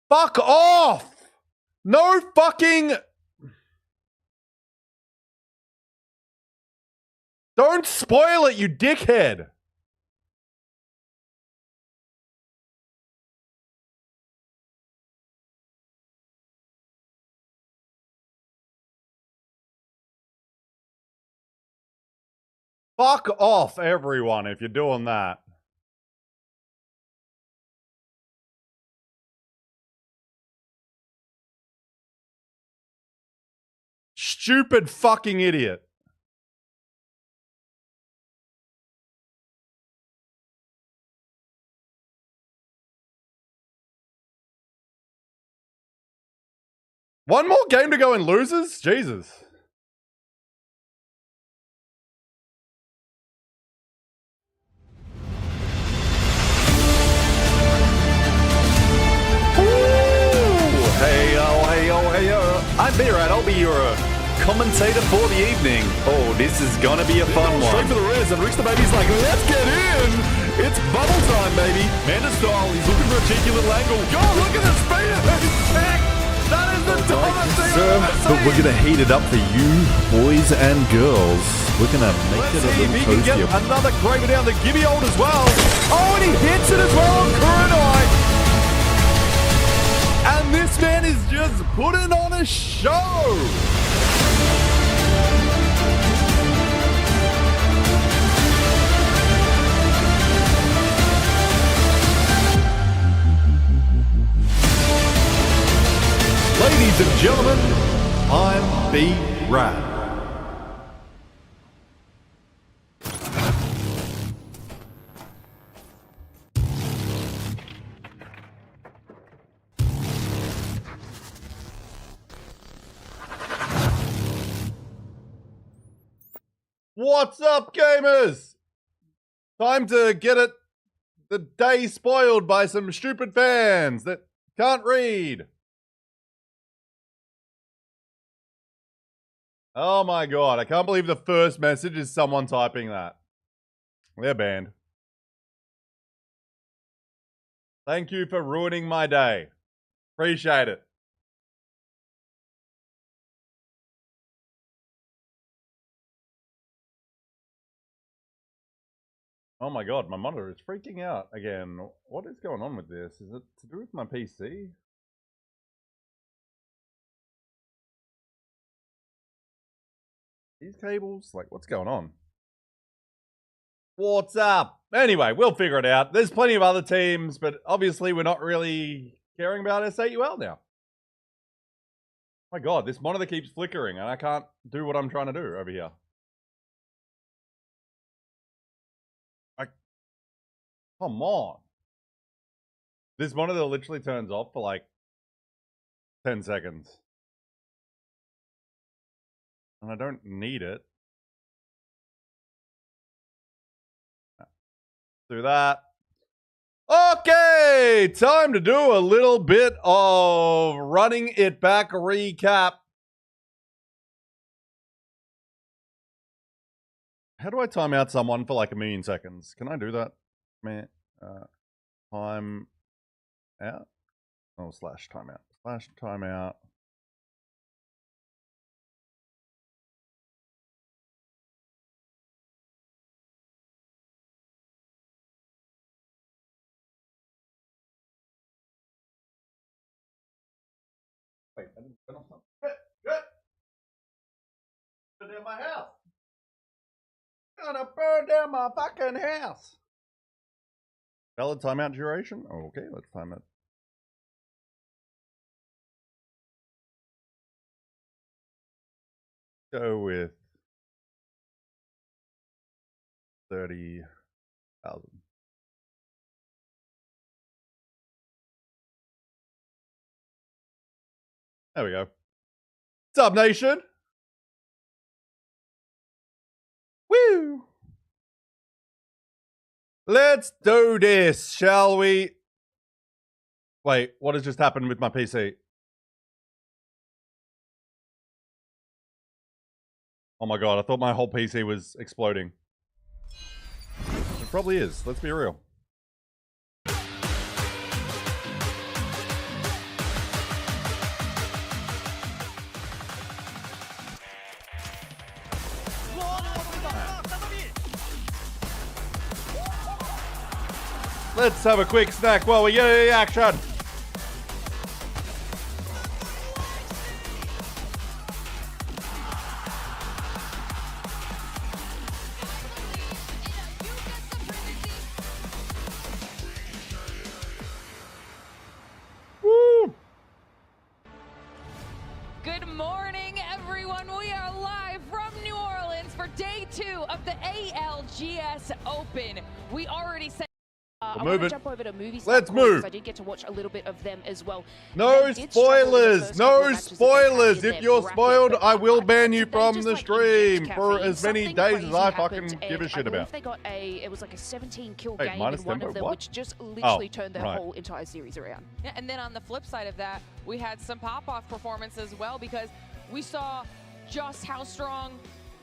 Fuck off! No fucking... Don't spoil it, you dickhead! Fuck off, everyone, if you're doing that. Stupid fucking idiot. One more game to go in losers? Jesus. I'm B-Rad, I'll be your commentator for the evening. Oh, this is gonna be a fun one. Straight for the res, and Rich the Baby's like, let's get in! It's bubble time, baby. Manda style, he's looking for a cheeky little angle. God, look at the speed of his check! That is the dumbest thing I've ever seen! But we're gonna heat it up for you, boys and girls. We're gonna make Let's it a see if little he can toastier. get another Kraber down the Gibby hold as well. Oh, and he hits it as well on Kurenai. And this man is just putting on a show. Ladies and gentlemen, I'm B-Rad. What's up, gamers? Time to get it the day spoiled by some stupid fans that can't read. Oh my god, I can't believe the first message is someone typing that. They're banned. Thank you for ruining my day. Appreciate it. Oh my god, my monitor is freaking out again. What is going on with this? Is it to do with my PC? These cables? Like, what's going on? What's up? Anyway, we'll figure it out. There's plenty of other teams, but obviously we're not really caring about SAUL now. My god, this monitor keeps flickering and I can't do what I'm trying to do over here. Come on. This monitor literally turns off for like 10 seconds. And I don't need it. Do that. Okay, time to do a little bit of running it back recap. How do I time out someone for like 1,000,000 seconds? Can I do that? Man, time out. Oh, slash timeout. Slash timeout. Wait, I didn't turn off something. Good. Burn down my house. Gonna burn down my fucking house. Valid timeout duration? Oh, okay, let's time it. Go with 30,000. There we go. What's up, nation? Woo! Let's do this, shall we? Wait, what has just happened with my PC? Oh my god, I thought my whole PC was exploding. It probably is, let's be real. Let's have a quick snack while we get into the action. Woo! Good morning, everyone. We are live from New Orleans for day 2 of the ALGS Open. We already said. I want to jump over to movies. Let's move. I did get to watch a little bit of them as well. No spoilers. No spoilers. If you're spoiled, I will ban you from the stream for as many days as I fucking give a shit about. They got it was like a 17-kill game in one of them, which just literally turned their whole entire series around. Yeah, and then on the flip side of that, we had some pop-off performance as well, because we saw just how strong.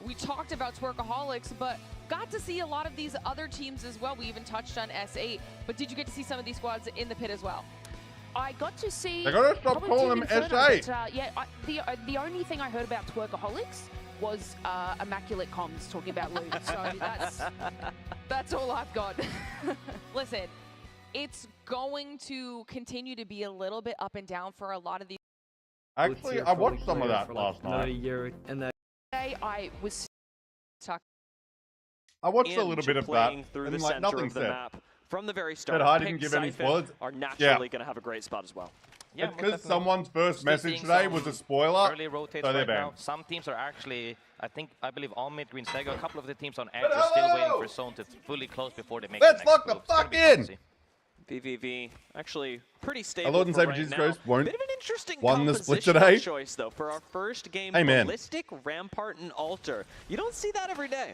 We talked about Twerkaholics, but got to see a lot of these other teams as well. We even touched on S8, but did you get to see some of these squads in the pit as well? I got to see. They're gonna stop calling them S8. The only thing I heard about Twerkaholics was immaculate comms talking about loot. So that's all I've got. Listen, it's going to continue to be a little bit up and down for a lot of these. Actually, I watched some of that last night. I was stuck. I watched a little bit of that, through and the like center nothing of the said. map from the very start. Said I didn't give any spoilers. Are naturally going to have a great spot as well. Yeah, because someone's first message today was a spoiler. Early rotates so right they're now. banned. Some teams are actually, I believe, all mid green Stego. A couple of the teams on edge are still waiting for zone to fully close before they make. Let's the next lock the move. fuck in. VVV actually pretty stable. Lord and Saber right Jesus now. Christ won't Bit of an interesting won the split compositional today. choice though for our first game. Amen. Ballistic, Rampart, and Altar. You don't see that every day.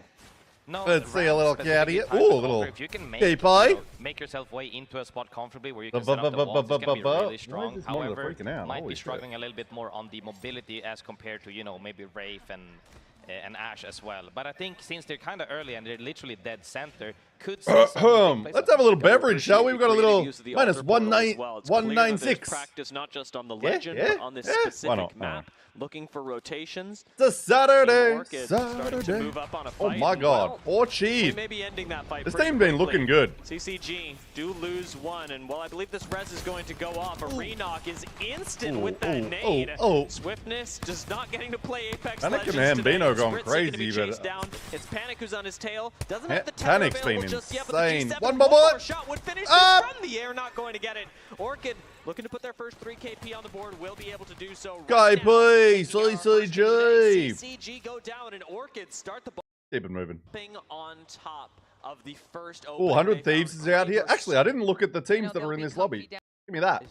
No, let's see a little cat here. Ooh, a little if you can make yourself way into a spot comfortably where you can set up the walls, it's going to be really strong. However, might be struggling a little bit more on the mobility as compared to, you know, maybe Wraith and Ash as well. But I think since they're kind of early and they're literally dead center, could see let's have a little beverage, shall we? We've got a little minus 196. Practice not just on the legend, but on this specific map. Looking for rotations. It's a Saturday. To move up on a oh fight. my God, Well, poor Cheat. Maybe ending that fight. This team been looking good. CCG do lose one, and well, I believe this res is going to go off. A re-knock is instant with that nade. Swiftness just not getting to play Apex Legends and today. Hambino going Spritz crazy, but down. It's Panic who's on his tail. Doesn't have the Panic's been just yet, insane. But the One more shot would finish this from the air, not going to get it. Orchid looking to put their first 3 KP on the board, will be able to do so. Guy, please, CCG. CCG go down and Orchid start the ball. Keep it moving. On top of the first. Oh, 100 Thieves is out here. Actually, I didn't look at the teams that are in this lobby. Give me that.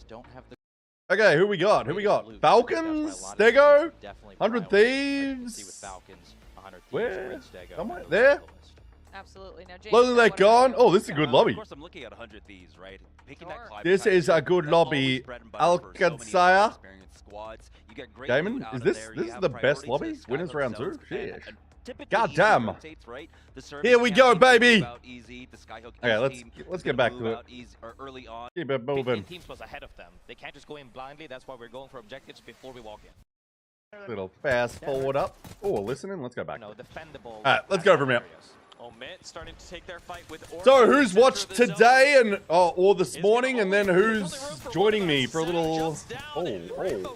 Okay, who we got? Who we got? Falcons, Stego, 100 Thieves. Where? Somewhere there. Absolutely. Now, James, Lonely Lake gone. Oh, this is a good lobby. Of course, I'm looking at 100 Thieves, right? This is a good lobby. ALGS Gaming. Is this is the best lobby? Winners round 2. Shit. God damn. Here we go, baby. Okay, let's get back to it. Keep it moving. Teams was ahead of them. They can't just go in blindly. That's why we're going for objectives before we walk in. Little fast forward up. Oh, listening. Let's go back. No, defendable. All right, let's go from here. Omit starting to take their fight with Orchid. So who's watched today and or this morning, and then who's joining me for a little?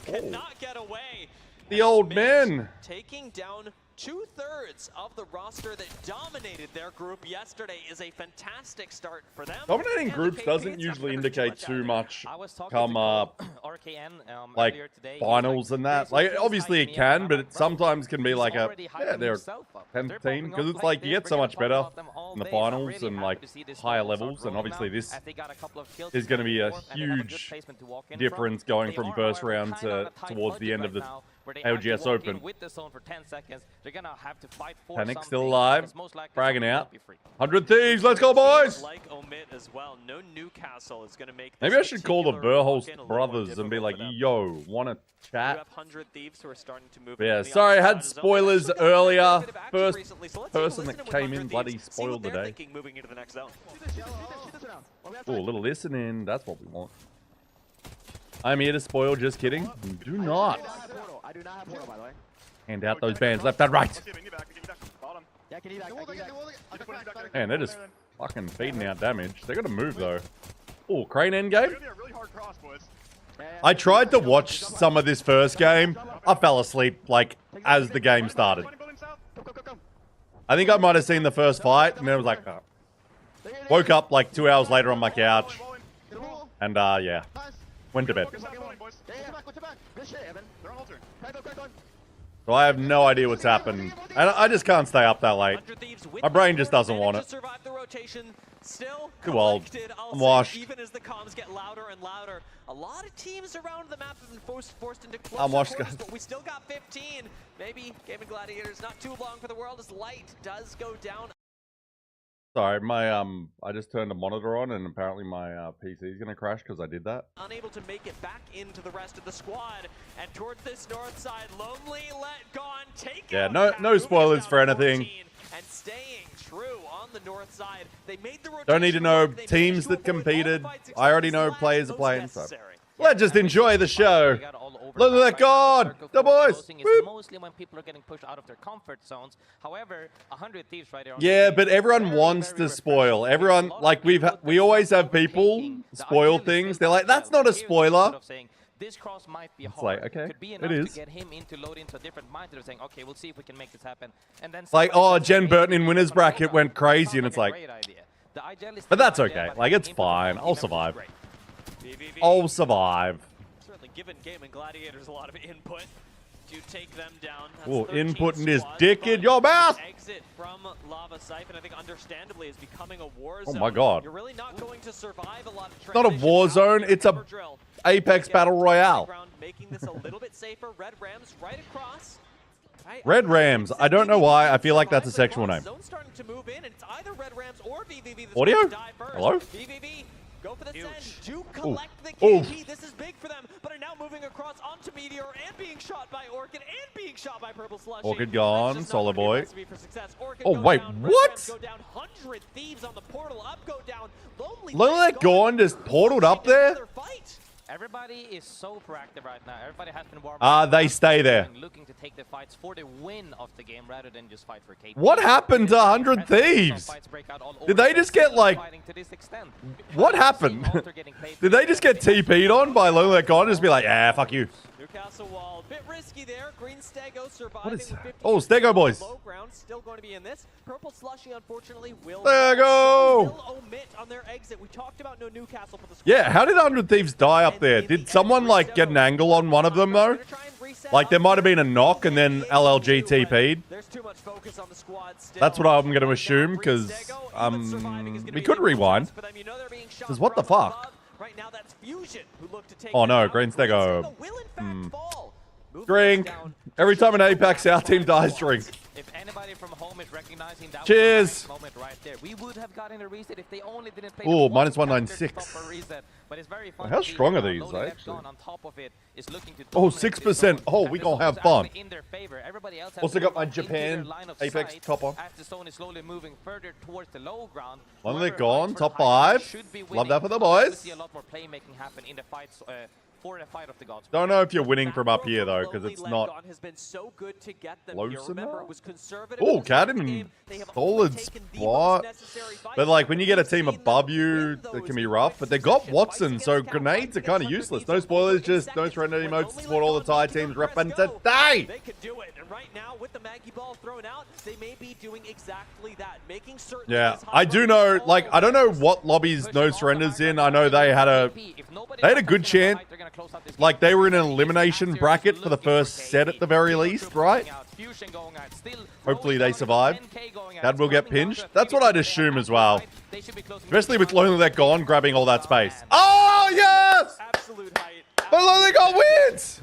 Cannot get away. The old man Taking down 2/3 of the roster that dominated their group yesterday is a fantastic start for them. Dominating groups doesn't usually indicate too much come like finals and that. Like obviously it can, but it sometimes can be like a they're a 10th team because it's like you get so much better in the finals and like higher levels, and obviously this is going to be a huge difference going from first round to towards the end of the ALGS Open. Panic still alive, fragging out. 100 Thieves, let's go, boys! Like Omit as well. No Newcastle is going to make. Maybe I should call the Burholst brothers and be like, yo, wanna chat? 100 Thieves who are starting to move. Yeah, sorry, I had spoilers earlier. First person that came in bloody spoiled the day. Oh, a little listening, that's what we want. I'm here to spoil, just kidding. Do not. I do not have portal, by the way. Hand out those bans left and right. Man, they're just fucking feeding out damage. They're gonna move though. Oh, Crane endgame. I tried to watch some of this first game. I fell asleep like as the game started. I think I might have seen the first fight and then I was like, oh. Woke up like 2 hours later on my couch. And yeah, went to bed. So I have no idea what's happened. And I just can't stay up that late. My brain just doesn't want it. Too old. I'm washed. Even as the comms get louder and louder, a lot of teams around the map have been forced into closer I'm washed, quarters, but we still got 15. Maybe Gaming Gladiators not too long for the world as light does go down. Sorry, my I just turned the monitor on and apparently my PC is gonna crash because I did that. Unable to make it back into the rest of the squad, and towards this north side, Lonely Let Gone take yeah, out no spoilers for anything. And staying true on the north side, they made the rotation. Don't need to know teams that competed. I already know players are playing, so let's just enjoy the show. Look at that god, the boys. Mostly when people are getting pushed out of their comfort zones. However, 100 Thieves right there. Yeah, but everyone wants to spoil. Everyone, like we always have people spoil things. They're like, that's not a spoiler. This cross might be hard. It's like, okay, could be enough it is. To get him into load into a different mindset of saying, okay, we'll see if we can make this happen. And then like, oh, Jen Burton in winners bracket went crazy, and it's like, but that's okay. Like, it's fine. I'll survive. I'll survive. Certainly given Gaming Gladiators a lot of input to take them down. Oh, input in this dick in your mouth. Exit from Lava Siphon, I think understandably is becoming a war Oh zone. my god. You're really not going to survive a lot of it's not a war zone, it's a Apex Battle Royale. Making this a little bit safer. Red Rams right across. Red Rams. I don't know why. I feel like that's a sexual name. Zone's starting to move in, and it's either Red Rams or VVV. Audio? Hello? VVV. Go for the send. Do collect the KP. This is big for them, but are now moving across onto Meteor and being shot by Orchid and being shot by Purple Slushy. Orchid gone, Solo Boy. Oh wait, what? Go down. 100 Thieves on the portal. Up, go down. Lonely Let Gone just portaled up there? Everybody is so proactive right now. Everybody has been warming they stay there. Looking to take the fights for the win of the game rather than just fight for KP. What happened to 100 Thieves? Did they just get like... What happened? Did they just get TP'd on by Lonely Let Gone? Just be like, yeah, fuck you. Newcastle wall, bit risky there. Green Stego surviving. What is... Oh, Stego boys. Low ground still going to be in this. Purple Slushy unfortunately will omit on their exit. We talked about no Newcastle for the squad. Yeah, how did 100 Thieves die up there? Did someone like get an angle on one of them though? Like there might have been a knock and then LLG TP'd. There's too much focus on the squad still. That's what I'm going to assume because we could rewind. Because what the fuck? Right now, that's Fusion who looked to take oh no, Green Stego. Drink. Every time an APAC South team dies, drink. If anybody from home is recognizing that cheers. Moment right there, we would have gotten a reset if they only didn't play. Oh, minus 196. But it's very fun. How strong are these, actually? Oh, 6%. Oh, we gonna have fun. Also got my Japan Apex top on. As the zone is slowly moving further towards the low ground. One leg gone, top 5. Love that for the boys. See a lot more playmaking happen in the fights. For the fight of the gods. Don't know if you're winning from up here though, because it's not close enough. Oh, Cadden, solid spot. But like when you get a team above you, it can be rough. But they got Watson, so grenades are kind of useless. No spoilers, just no surrender emotes to support all the Thai teams repping today. They could do it, and right now with the Maggie Ball thrown out, they may be doing exactly that, making certain. Yeah, I do know. Like I don't know what lobbies no surrenders in. I know they had a good chance. Like, they were in an elimination bracket for the first set at the very least, right? Hopefully they survive. Dad will get pinched. That's what I'd assume as well. Especially with Lonely Let Gone grabbing all that space. Oh, yes! But Lonely Let wins!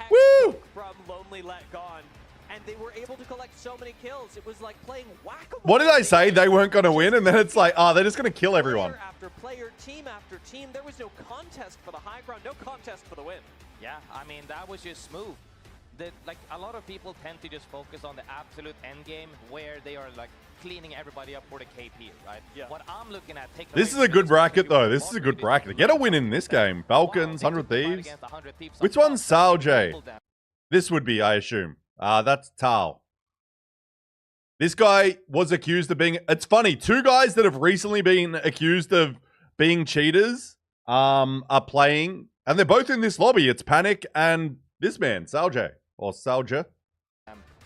Woo! From Lonely Let Gone. And they were able to collect so many kills. It was like playing whack-a-mole. What did I say? They weren't going to win, and then it's like, oh, they're just going to kill everyone. Player after player, team after team, there was no contest for the high ground, no contest for the win. Yeah, I mean, that was just smooth. Like, a lot of people tend to just focus on the absolute end game where they are, like, cleaning everybody up for the KP, right? Yeah. What I'm looking at... This is a good bracket, though. This is a good bracket. Get a win in this game. Falcons, 100 Thieves. Which one's Sao J? This would be, I assume. That's Tao. This guy was accused of being... It's funny. 2 guys that have recently been accused of being cheaters are playing. And they're both in this lobby. It's Panic and this man, Salja. Or Salja.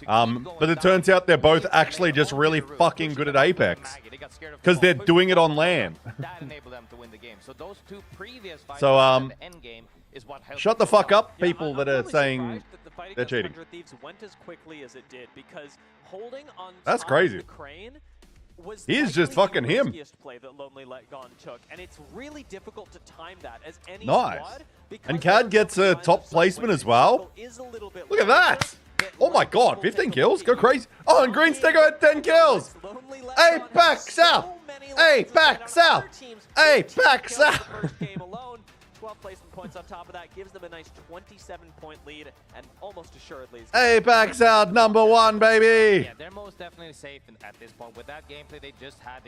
But it turns out they're both actually just really fucking good at Apex. Because they're doing it on LAN. So, shut the fuck up, people that are saying they're cheating. That's crazy. He's just fucking him. Nice. And Cad gets a top placement as well. Look at that. Oh my god, 15 kills? Go crazy. Oh, and Green Sticker had 10 kills. APAC South. APAC South. APAC South. 12 placement points on top of that gives them a nice 27-point lead and almost assuredly. APAC South #1, baby. Yeah, they're most definitely safe at this point. With that gameplay they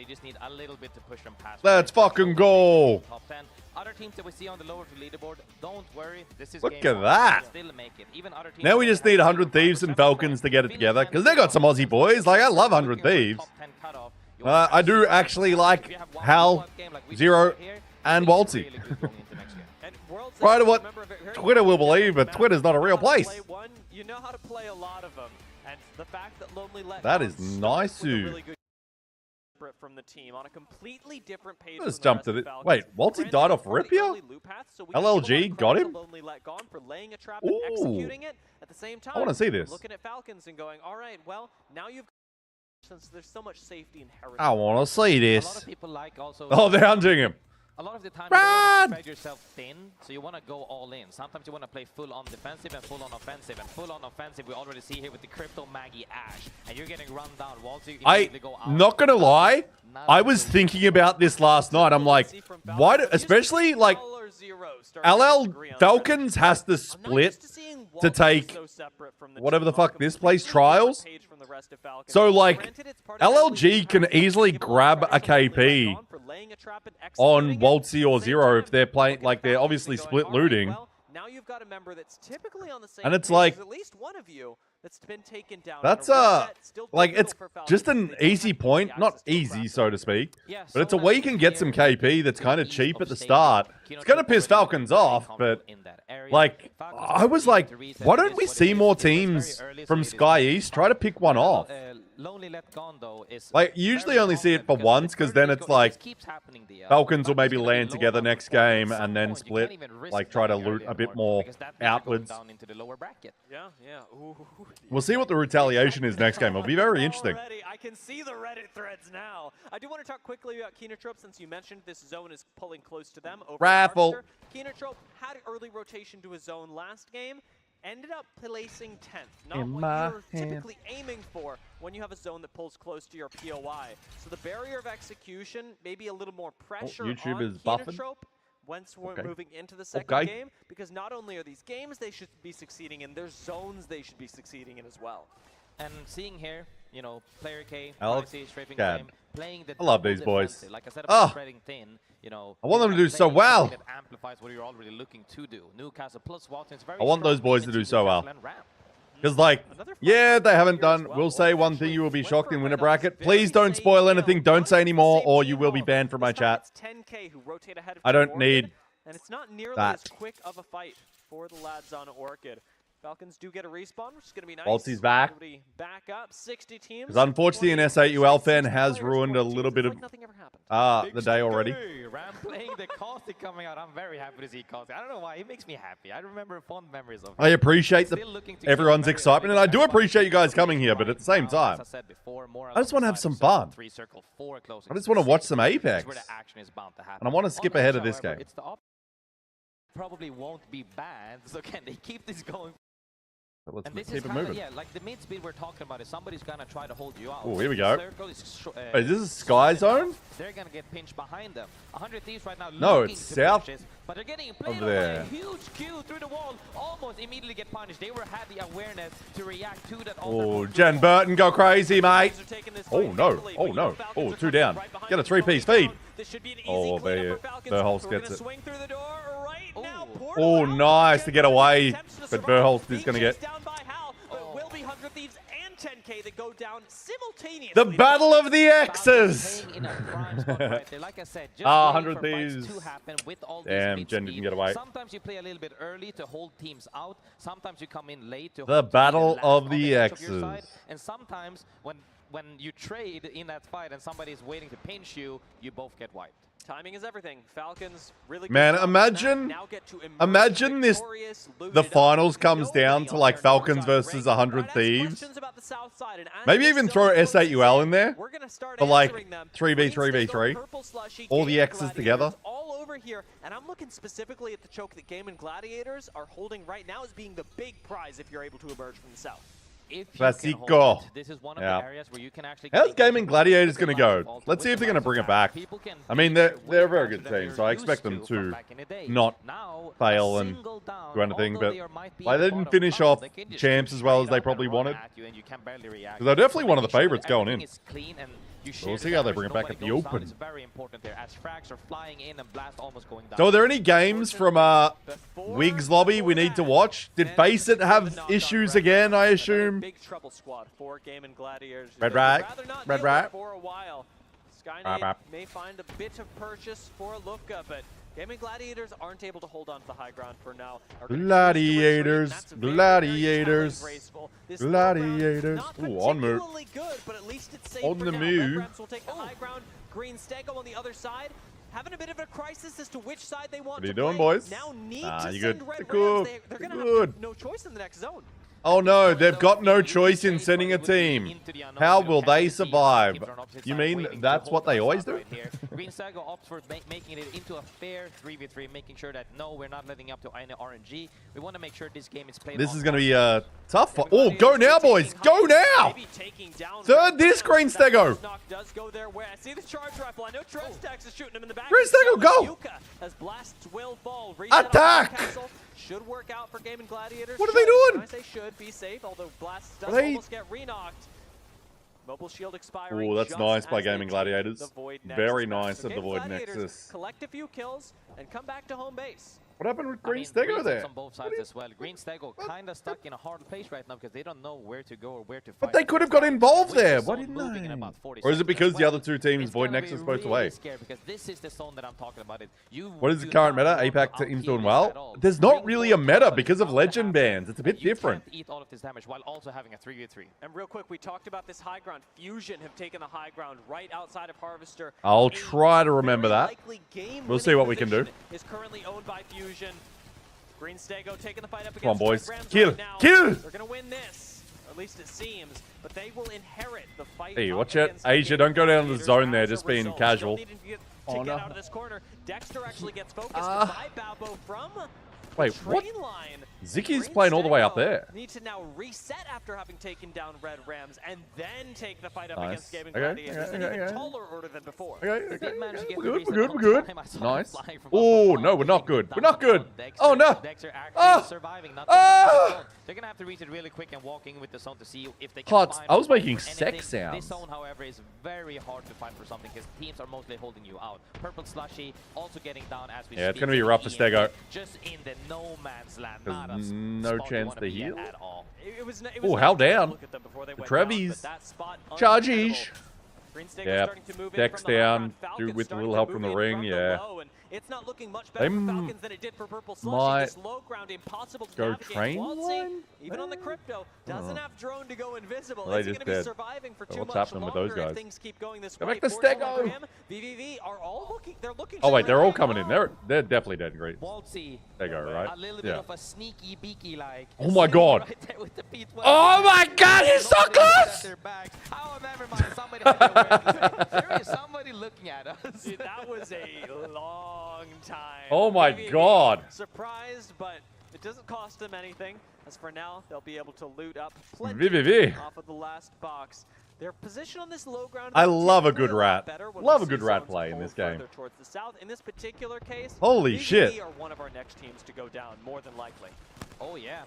just need a little bit to push them past. Let's fucking go. Top 10. Other teams that we see on the lower leaderboard, don't worry. This is look at that. Still make it. Even other teams now we just need 100 Thieves and Falcons to get it together because they got some Aussie boys. Like, I love 100 Thieves. I do actually like Hal, Zero, and Waltzy. Right of what Twitter will believe, but Twitter's not a real place. You know how to play a lot of them, and the fact that Lonely Let that is nice. From the team on a completely different page. Let's jump to the wait. Waltzy died off rip here. LLG got him. Ooh. I want to see this. Looking at Falcons and going, all right, well, now you've since there's so much safety inherent. I want to see this. A lot of people like also. Oh, they're hunting him. A lot of the time, you don't spread yourself thin, so you want to go all in. Sometimes you want to play full-on defensive and full-on offensive. And full-on offensive, we already see here with the Crypto Maggie Ash. And you're getting run down. Waltzy, not going to lie, I was thinking about this last night. I'm like, why do, especially like LL Falcons has to split to take whatever the fuck this plays trials. So like LLG can easily grab a KP on Waltzy or Zero if they're playing, like they're obviously split looting. Now you've got a member that's typically on the same and it's like at least one of you that's been taken down. That's like it's just an easy point, not easy so to speak, but it's a way you can get some KP that's kind of cheap at the start. It's gonna piss Falcons off, but like I was like, why don't we see more teams from Sky East try to pick one off? Like, you usually only see it for once, because then it's like Falcons will maybe land together next game and then split, like try to loot a bit more outwards. We'll see what the retaliation is next game. It'll be very interesting. I can see the Reddit threads now. I do want to talk quickly about Keenatrope, since you mentioned this zone is pulling close to them. Raffle. Keenatrope had early rotation to his zone last game. Ended up placing 10th, not what you're typically aiming for when you have a zone that pulls close to your POI. So the barrier of execution, maybe a little more pressure on Keenatrope once we're moving into the second game, because not only are these games they should be succeeding in, there's zones they should be succeeding in as well. And seeing here, you know, player K, playing the I love these boys. Like I said about spreading thin, you know, I want them to do so well. It amplifies what you're already looking to do. Newcastle plus Walton is very I want those boys to do so well. Because, like, yeah, they haven't done. We'll say one thing, you will be shocked in winner bracket. Please don't spoil anything. Don't say any more, or you will be banned from my chat. I don't need and it's not nearly as quick of a fight for the lads on Orchid. Falcons do get a respawn, which is going to be nice. Waltzy's back. Back up, 60 teams. Because unfortunately, an S8UL fan has ruined a little bit of the day already. Ram playing the Caustic coming out. I'm very happy to see Caustic. I don't know why. He makes me happy. I remember fond memories of him. I appreciate everyone's excitement, and I do appreciate you guys coming here, but at the same time, I just want to have some fun. I just want to watch some Apex. And I want to skip ahead of this game. Probably won't be bad, so can they keep this going? Let's keep it moving. Yeah, like the mid speed we're talking about is somebody's gonna try to hold you out. Oh, here we go. Is this a Sky Zone? They're gonna get pinched behind them. 100 Thieves right now. No, it's south. But they're getting played over there. A huge Q through the wall. Almost immediately get punished. They had the awareness to react to that. Oh, Jen Burton, go crazy, mate. Oh no! Oh no! Oh, 2 down. Get a 3-piece feed. Oh, Verholst gets it. Oh, nice to get away, but Verholst is going to get. 10K that go down simultaneously. The battle of the X's. Like I said, just 100 Thieves. Damn, Jen didn't get away. Sometimes you play a little bit early to hold teams out. Sometimes you come in late to the battle of the X's. And sometimes when you trade in that fight and somebody is waiting to pinch you, you both get wiped. Timing is everything. Falcons really. Man, imagine this. The finals comes down to like Falcons versus 100 Thieves. Maybe even throw S8UL in there for like 3v3v3. All the X's together. All over here, and I'm looking specifically at the choke that Game and Gladiators are holding right now as being the big prize if you're able to emerge from the south. Classico. This is one of the areas where you can actually. How's Gaming Gladiators going to go? Let's see if they're going to bring it back. I mean, they're a very good team, so I expect them to not fail and do anything. But like, they didn't finish off champs as well as they probably wanted. They're definitely one of the favorites going in. So we'll see how they bring it back at the open. So are there any games from Wig's lobby we need to watch? Did Face It have issues again, I assume? Big trouble squad for Game and Gladiators. Red Rat. For a while. Skynet may find a bit of purchase for a Lufka, but Game and Gladiators aren't able to hold on to the high ground for now. Gladiators. Ooh, on move. On the move. Will take the high ground. Green Stego on the other side. Having a bit of a crisis as to which side they want to play. What are you doing, boys? Now need to you send good? Red Good. Rams. They're going to have no choice in the next zone. Oh no, they've got no choice in sending a team. How will they survive? You mean that's what they always do? Green Stego opts for making it into a fair 3v3, making sure that no, we're not letting up to any RNG. We want to make sure this game is played. This is going to be a tough fight. Oh, go now, boys! Go now! Third this, Green Stego. Does go there. Where I see the charge rifle. I know Trestax is shooting him in the back. Green Stego, go! As blasts will fall. Attack! Should work out for Game and Gladiators. What are they doing? I say should be safe, although blasts does almost get re-knocked. Mobile shield expiring. Oh, that's nice by Gaming Gladiators. Very nice at the Void Nexus. Collect a few kills and come back to home base. What happened with Green Stego there? On both sides as well. Green Stego kind of stuck in a hard place right now because they don't know where to go or where to fight. But they could have got involved there. Why didn't they? Or is it because the other two teams Void Nexus both away? Because this is the zone that I'm talking about. What is the current meta? APAC team's doing well. There's not really a meta because of legend bans. It's a bit different. You can't eat all of this damage while also having a 3v3. And real quick, we talked about this high ground. Fusion have taken the high ground right outside of Harvester. I'll try to remember that. We'll see what we can do. Is currently owned by Fusion. Green Stego taking the fight up against Come on, boys. Rams Kill! right now. Kill! They're going to win this, or at least it seems, but they will inherit the fight. Hey, watch out. Asia, don't go down the zone there, just being casual. To get out of this corner. Dexter actually gets focused by Balbo from Wait, what? line. Zicky's playing all the way up there. Need to now reset after having taken down Red Rams and then take the fight up against Gaming Gladiators. An even taller order than before. We're good. Nice. Oh, no, we're not good. We're not good. Oh, no. Dexter actually surviving. They're going to have to reach it really quick and walk in with the zone to see if they can find I was making sex sounds. This zone, however, is very hard to fight for something because teams are mostly holding you out. Purple Slushy also getting down as we speak. Yeah, it's going to be rough for Stego. Just in the no man's land. No chance to heal. At all. Oh, held down. The Trevies. Charges. Yeah, Dex down. Do with a little help from the ring. Yeah. It's not looking much better for Falcons than it did for Purple Slushy. This low ground impossible to navigate. Train line? Even on the crypto, doesn't have drone to go invisible. Well, is he going to be surviving for too much happening with those guys? If things keep going this Go way? back to Stego. VVV are all looking. They're looking. Oh wait, they're all coming in. They're definitely dead great. Waltzy. Stego, right? A little bit of a sneaky beaky like. Oh my god. Right oh my god, he's so close. Oh, never mind. Somebody there is somebody looking at us. Dude, that was a long time. Oh my god. Surprised, but it doesn't cost them anything. As for now, they'll be able to loot up plenty off of the last box. Their position on this low ground. I love a good rat. Love a good rat play in this game. Towards the south. In this particular case, holy shit. We are one of our next teams to go down, more than likely. Oh yeah.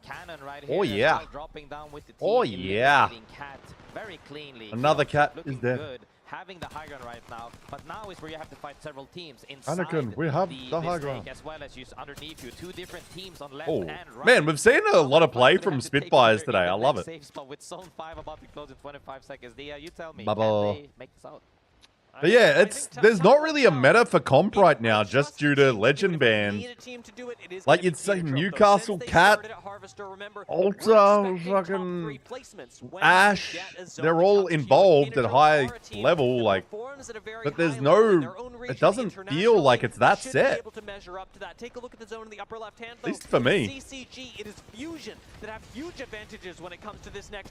Cannon right here. Oh yeah. Dropping down with the team. Oh yeah. Cat very cleanly. Another cat is dead. Good. having the high ground right now, but now is where you have to fight several teams inside Anakin, we have the high ground. as well as just underneath you. Two different teams on left Oh, and right. man, we've seen a lot of play from Spitfires today. I love it. Safe spot with Zone 5 about to close in 25 seconds. Dia, you tell me, Bubble. can they make this out? But yeah, there's not really a meta for comp right now, just due to legend ban. Like you'd say Newcastle, Cat, Ultra, fucking Ash, they're all involved at high level, like, but there's no, it doesn't feel like it's that set. At least for me.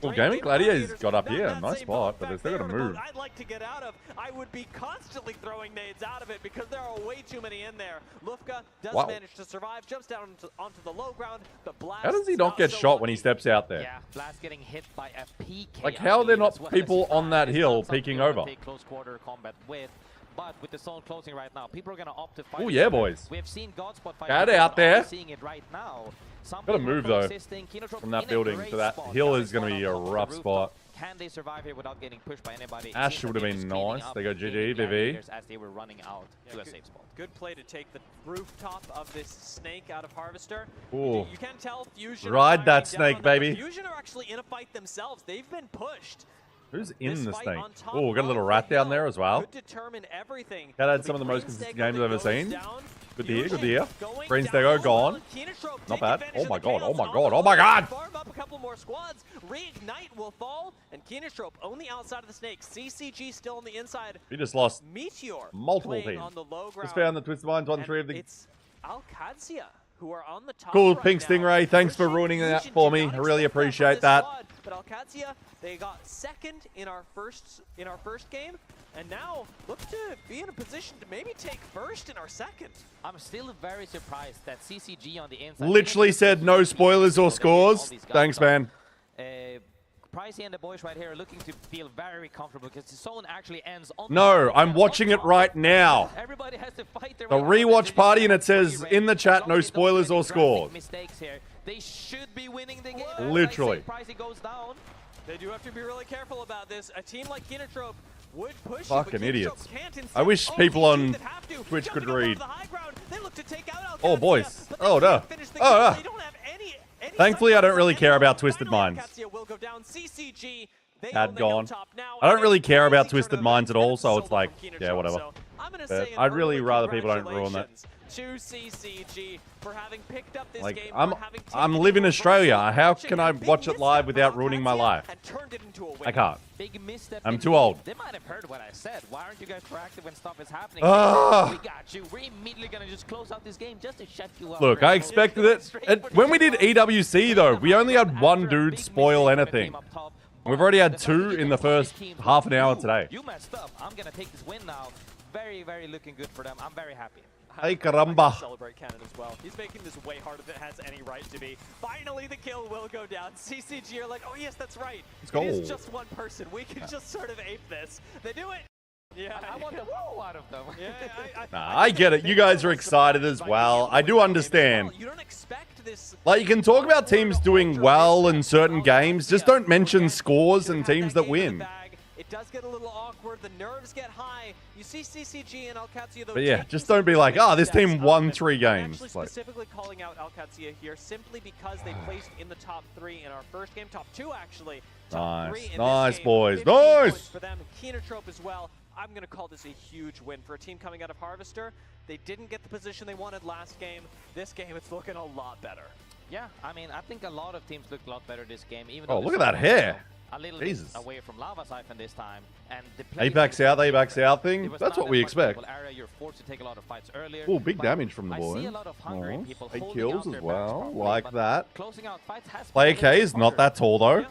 Well, Gaming Gladiator's got up here, nice spot, but they're still gonna move. I'd like to get out of. I would be constantly throwing nades out of it because there are way too many in there. Lufka does manage to survive, jumps down onto the low ground, but Blast. How does he not get shot when he steps out there? Yeah, Blast getting hit by a PK. Like, how are there not people on that hill peeking over? Close quarter combat with. But with the zone closing right now, people are going to opt to fight. Oh yeah, boys. We have seen Godspot fight. Cat out there. Seeing it right now. Gotta move though from that building to that hill is going to be a rough spot. Can they survive here without getting pushed by anybody? Ash would have been nice. They go GG, VV. As they were running out to a safe spot. Good play to take the rooftop of this snake out of Harvester. Ooh. You can tell Fusion. Ride that snake, baby. Fusion are actually in a fight themselves. They've been pushed. Who's in the snake? Oh, we got a little rat down there as well. Could determine everything. That had some of the most consistent games I've ever seen. Good to hear, good to hear. Green Stego gone. Not bad. Oh my god, oh my god, oh my god! Farm up a couple more squads. Reignite will fall, and Keenestrop on the outside of the snake. CCG still on the inside. We just lost Meteor multiple teams. on the low ground. Just found the Twisted Minds 1-3 of the... It's ALGS who are on the top Cool, right Pink now. Stingray. Thanks for ruining that for me. I really appreciate that. But ALGS, they got second in our first game, and now look to be in a position to maybe take first in our second. I'm still very surprised that CCG on the inside Literally said no spoilers or scores. Thanks, man. Pricey and the boys right here are looking to feel very comfortable because the zone actually ends on. No, I'm watching it right now. Everybody has to fight their The rewatch party, and it says in the chat no spoilers or scores. Mistakes here. They should be winning the game. Literally. Pricey goes down. They do have to be really careful about this. A team like Keenestrop would push. Fucking idiots. I wish people on Twitch could read. Oh, boys. Oh, no. Oh, no. Thankfully, I don't really care about Twisted Minds. Had gone. I don't really care about Twisted Minds at all, so it's like, yeah, whatever. But I'd really rather people don't ruin that. To CCG for having picked up this like, game. I'm living in Australia. How can I watch it live without ruining my life? I can't. I'm too old. They might have heard what I said. Why aren't you guys proactive when stuff is happening? We got you. We're immediately gonna just close out this game just to shut you up. Look, I expected it. When we did EWC though, we only had one dude spoil anything. We've already had two in the first half an hour today. You messed up. I'm gonna take this win now. Very, very looking good for them. I'm very happy. Hey, caramba. Celebrate Cannon as well. He's making this way harder than it has any right to be. Finally, the kill will go down. CCG are like, oh yes, that's right. Let's go. It is just one person. We can just sort of ape this. They do it. Yeah, I want the whoa out of them. Yeah, I get it. You guys are excited as well. I do understand. You don't expect this. Like, you can talk about teams doing well in certain games. Just don't mention scores and teams that win. It does get a little awkward. The nerves get high. You see CCG and ALGS though. But yeah, just don't be like, this team won 3 games. Actually, specifically calling out ALGS here simply because they placed in the top 3 in our first game, top 2 actually. Top 3 in nice, this boys, game. nice. For them, Keenestrop as well. I'm going to call this a huge win for a team coming out of Harvester. They didn't get the position they wanted last game. This game, it's looking a lot better. Yeah, I mean, I think a lot of teams looked a lot better this game. Even look at that hair. A little Jesus. bit away from Lava Siphon this time. And the APAC South thing. That's what we expect. You're forced to take a lot of fights earlier. Oh, big damage from the boys. I see a lot of hungry people 8 holding kills out as their well. backs Like properly, that. Closing out fights has Player K is not that tall though. Yeah,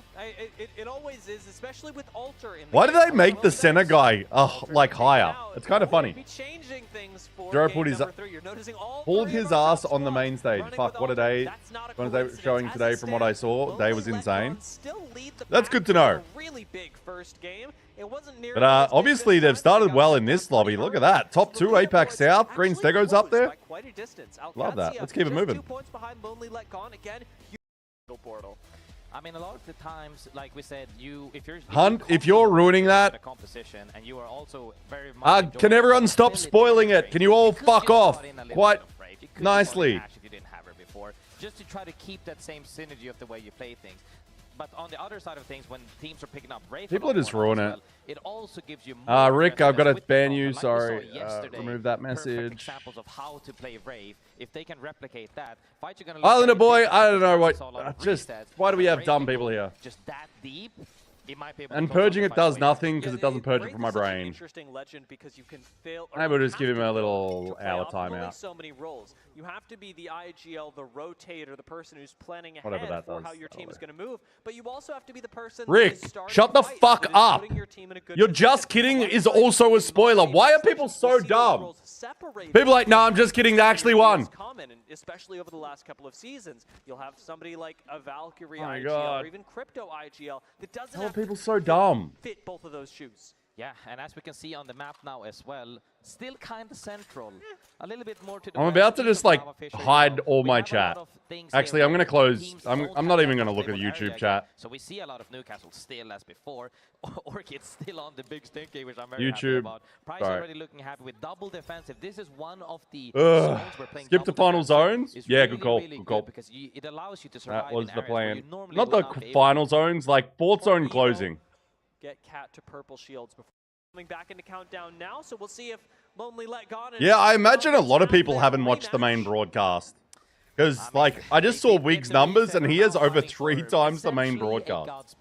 it always is, especially with Alter in the Why do game. they make the center guy like higher? It's kind of funny. Be changing things for Joe game put his number 3. You're noticing all pulled 3 of his our ass top on the squad main stage. running Fuck, with what a Alter. day. That's not a What are they coincidence. showing As today it from what I saw? stands, Day was Lonely insane. Letcon still lead the That's pack good to know. in a really big first game. It wasn't nearly But as big obviously this they've time. started They well got in this some lobby. Look at that. Top 2 APAC South. Green Stego's up there. by quite a distance. Love that. ALGS Let's keep it just moving. 2 points behind Lonely Letcon. Again, huge portal. I mean, a lot of the times, like we said, if you're ruining that, composition, and you are also very much can everyone stop spoiling it? Can you all fuck off? Quite nicely. If you didn't have her before, just to try to keep that same synergy of the way you play things. But on the other side of things, when teams are picking up Wraith, people are just ruining it. It also gives you more Rick, I've got to ban you. Sorry, remove that message. Examples of how to play Wraith. If they can replicate that, fights are gonna. Islander boy, I don't know what. Why do we have dumb people here? Just that deep. And purging it does nothing because it doesn't purge it from my brain. Interesting legend because you can fail. I will just give him a little hour timeout. So many roles. You have to be the IGL, the rotator, the person who's planning ahead for how your team is going to move. But you also have to be the person. Rick, shut the fuck up. You're just kidding is also a spoiler. Why are people so dumb? People like, no, I'm just kidding. They actually won. Especially over the last couple of seasons, you'll have somebody like a Valkyrie IGL or even Crypto IGL that doesn't have people so dumb. Fit both of those shoes. Yeah, and as we can see on the map now as well, still kind of central. A little bit more to the I'm about to just like hide all my chat. Actually, I'm going to close. I'm not even going to look at the YouTube chat. So we see a lot of Newcastle still as before. Orchid's still on the big stinky, which I'm very happy about. Price already looking happy with double defensive. This is one of the zones we're playing. Skip to final zones? Yeah, good call. Good call. Because it allows you to survive. That was the plan. Not the final zones, like fourth zone closing. Get Cat to purple shields before coming back into countdown now, so we'll see if Lonely let gone. Yeah, I imagine a lot of people haven't watched the main broadcast. Because, like, I just saw Wig's numbers, and he has over 3 times the main broadcast.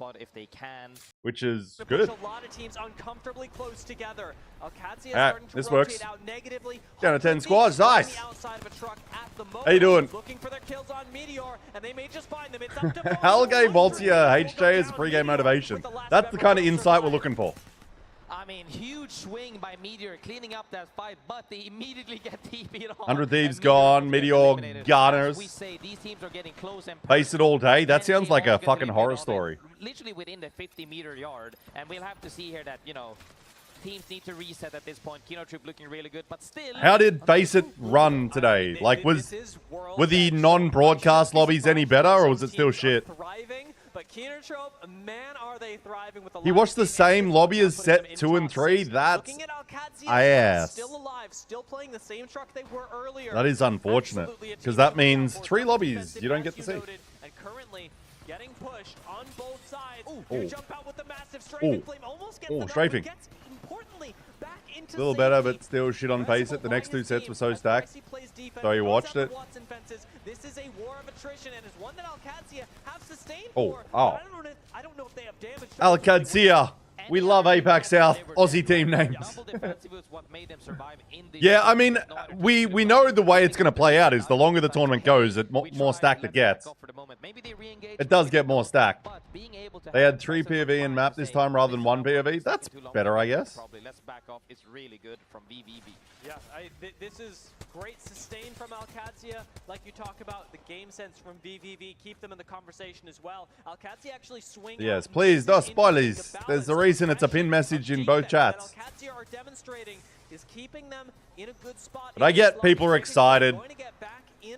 Which is good. A lot of teams uncomfortably close together. This works. Down to 10 squads, nice. How you doing? Looking for their kills on Meteor, and they may just find them. It's up to Algae Voltia HJ is a pre-game motivation. That's the kind of insight we're looking for. I mean, huge swing by Meteor cleaning up that fight, but they immediately get TP'd on. 100 Thieves gone, Meteor Garners. We say these teams are getting close and face it all day. That sounds like a fucking horror story. Literally within the 50-meter yard, and we'll have to see here that, you know, teams need to reset at this point. Kino Troop looking really good, but still. How did Face It run today? Like, were the non-broadcast lobbies any better, or was it still shit? But Keenertrope, man, are they thriving with the he watched the same lobby as set 2 and 3. That's ass. Still alive, still playing the same truck they were earlier. That is unfortunate, because that means 3 lobbies you don't get to see. And currently getting pushed on both sides. You jump out with the massive strafing flame, almost gets the strafing. Gets importantly back into a little better, but still shit on Face It. The next 2 sets were so stacked. So you watched it. This is a war of attrition, and it's one that Alcadzia have sustained for. I don't know if they have damage. Alcadzia. We love APAC South Aussie team names. Yeah, I mean, we know the way it's going to play out is the longer the tournament goes, the more stacked it gets. It does get more stacked. They had 3 POV in map this time rather than 1 POV. That's better, I guess. Let's back off. It's really good from VVV. Yeah, this is great sustain from Alcadzia. Like you talk about, the game sense from VVV, keep them in the conversation as well. Alcadzia actually swing. Yes, please, no spoilers. There's a reason it's a pin message in both chats. Alcadzia are demonstrating is keeping them in a good spot. But I get people are excited.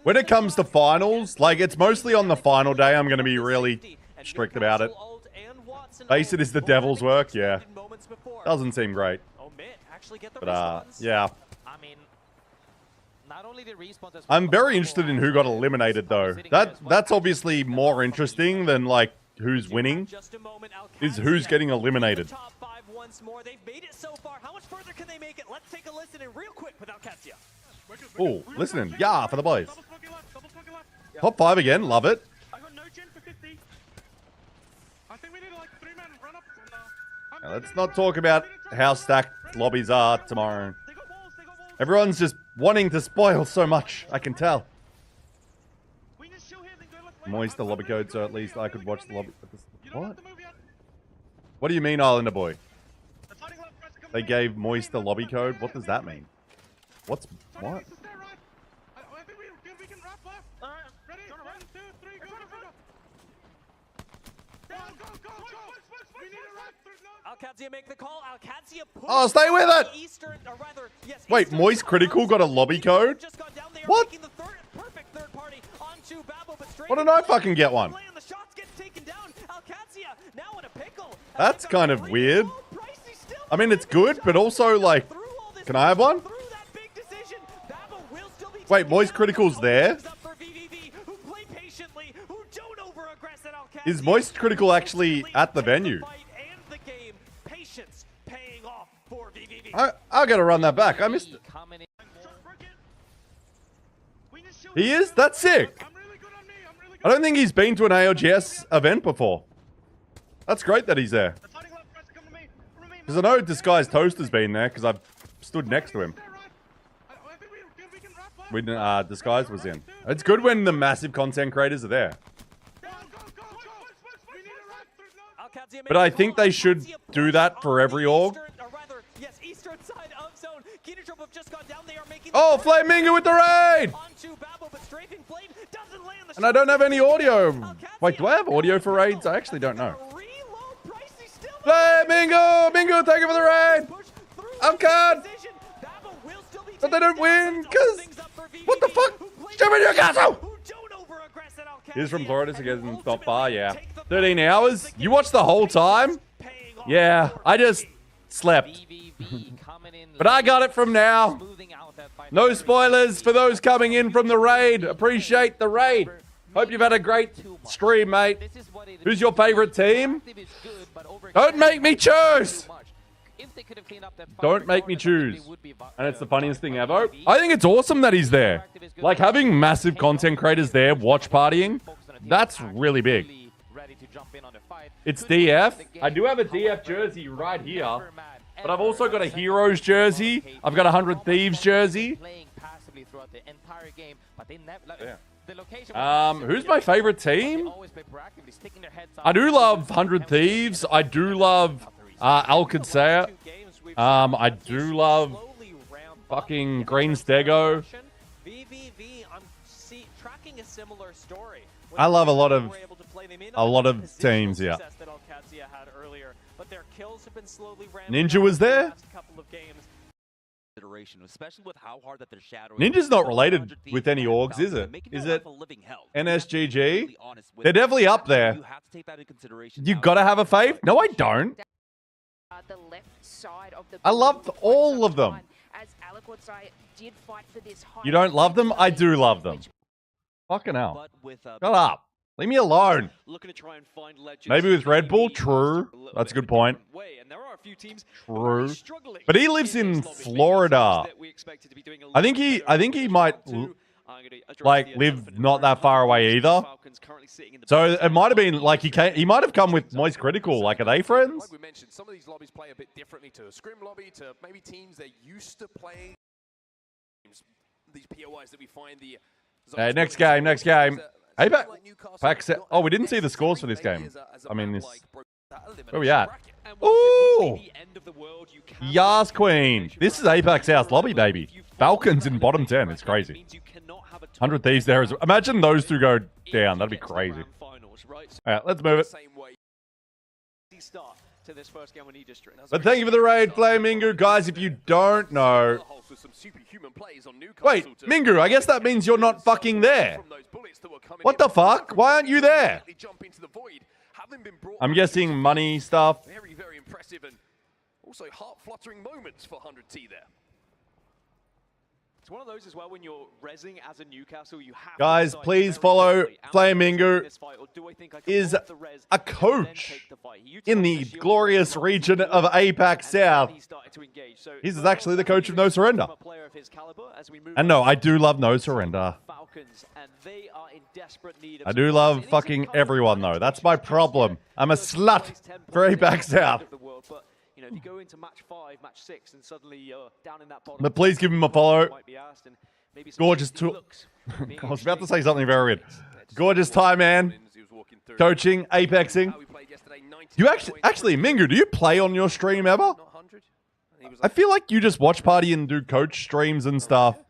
When it comes to finals, like it's mostly on the final day, I'm going to be really strict about it. Face It is the devil's work, yeah. Doesn't seem great. But, yeah. I mean, not only the respawns, I'm very interested in who got eliminated, though. That's obviously more interesting than, like, who's winning. Is who's getting eliminated. Top 5 once more. They've made it so far. How much further can they make it? Let's take a listen in real quick with Alcadzia. Oh, listening. Yeah, for the boys. Top 5 again. Love it. Now, let's not talk about how stacked lobbies are tomorrow. Everyone's just wanting to spoil so much, I can tell. Moist the lobby code, so at least I could watch the lobby. What? What do you mean, Islander boy? They gave Moist the lobby code? What does that mean? What? Alcadzia make the call. Alcadzia oh, stay with it! Eastern, or rather, yes, wait, Eastern Moist Critical got a lobby code? What? Perfect third party onto Babel, but why didn't I fucking get one? The shots get taken down. That's kind of weird. I mean, it's good, but also, like, can I have one? Wait, Moist Critical's there? Is Moist Critical actually at the venue? I gotta run that back. I missed it. He is? That's sick. I don't think he's been to an ALGS event before. That's great that he's there. Because I know Disguised Toaster's been there, because I've stood next to him. When Disguised was in. It's good when the massive content creators are there. But I think they should do that for every org. Oh, Flamingo with the raid! And I don't have any audio. Wait, do I have audio for raids? I actually don't know. Flamingo! Mingo, thank you for the raid! I'm caught! But they don't win, because... What the fuck? Stupid Newcastle! He's from Florida, so it's not far, yeah. 13 hours? You watched the whole time? Yeah, I just slept. But I got it from now. No spoilers for those coming in from the raid. Appreciate the raid. Hope you've had a great stream, mate. Who's your favorite team? Don't make me choose! Don't make me choose. And it's the funniest thing ever. I think it's awesome that he's there. Like, having massive content creators there watch partying, that's really big. It's DF. I do have a DF jersey right here. But I've also got a Heroes jersey. I've got a 100 Thieves jersey. Who's my favorite team? I do love 100 Thieves. I do love ALGS. I do love fucking Green Stego. I love a lot of teams, yeah. Ninja was there? Ninja's not related with any orgs, is it? Is it NSGG? They're definitely up there. You gotta have a fave? No, I don't. I love all of them. You don't love them? I do love them. Fucking hell. Shut up. Leave me alone. Maybe with Red Bull? True. That's a good point. True. But he lives in Florida. I think he might like live not that far away either. So it might have been like he might have come with Moist Critical. Like, are they friends? Like we mentioned, some of these lobbies play a bit differently to a scrim lobby, to maybe teams they're used to playing. These POIs that we find the next game. APAC South. Oh, we didn't see the scores for this game. I mean, this. Where are we at? Ooh! Yas Queen. This is APAC South lobby, baby. Falcons in bottom 10. It's crazy. 100 Thieves there as well. Imagine those two go down. That'd be crazy. Alright, let's move it. But thank you for the raid, Flamingo. Guys, if you don't know... Wait, Mingu, I guess that means you're not fucking there. What the fuck? Why aren't you there? I'm guessing money stuff. Very, very impressive and also heart-fluttering moments for 100T there. It's one of those as well when you're rezzing as a Newcastle, you have guys, please follow Flamingo. Is a coach in the glorious region of APAC South. He's actually the coach of No Surrender. And no, I do love No Surrender. I do love fucking everyone though. That's my problem. I'm a slut for APAC South. You know, if you go into match 5, match 6, and suddenly you're down in that bottom. But please give him a follow. Gorgeous tool. I was about to say something very weird. Gorgeous time, man. Coaching, apexing. You actually, Mingu, do you play on your stream ever? I feel like you just watch party and do coach streams and stuff,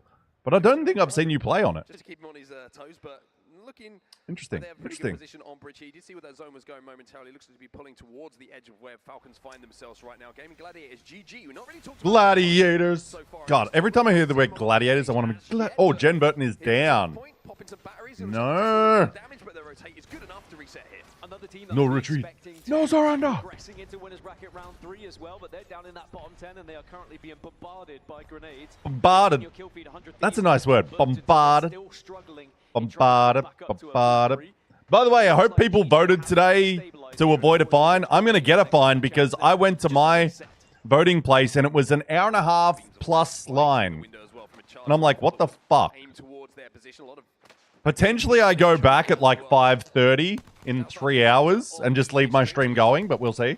but I don't think I've seen you play on it. Just to keep him on his toes, but looking. Interesting. Interesting. Position on bridge here. You did see where that zone was going momentarily. Looks to be pulling towards the edge of where Falcons find themselves right now. Gaming Gladiators, GG. We're not really talking Gladiators. So God, every time I hear the word Gladiators, I want to be. Oh, Jen Burton is down. No. rotate is good enough to reset here. Another team no retreat. No surrender. Progressing into winners bracket round 3 as well, but they're down in that bottom 10 and they are currently being bombarded by grenades. Bombarded. That's a nice word. Bombarded. Bombarded. Bombarded. By the way, I hope people voted today to avoid a fine. I'm going to get a fine because I went to my voting place and it was an hour and a half plus line. And I'm like, what the fuck? Potentially I go back at like 5:30 in 3 hours and just leave my stream going, but we'll see.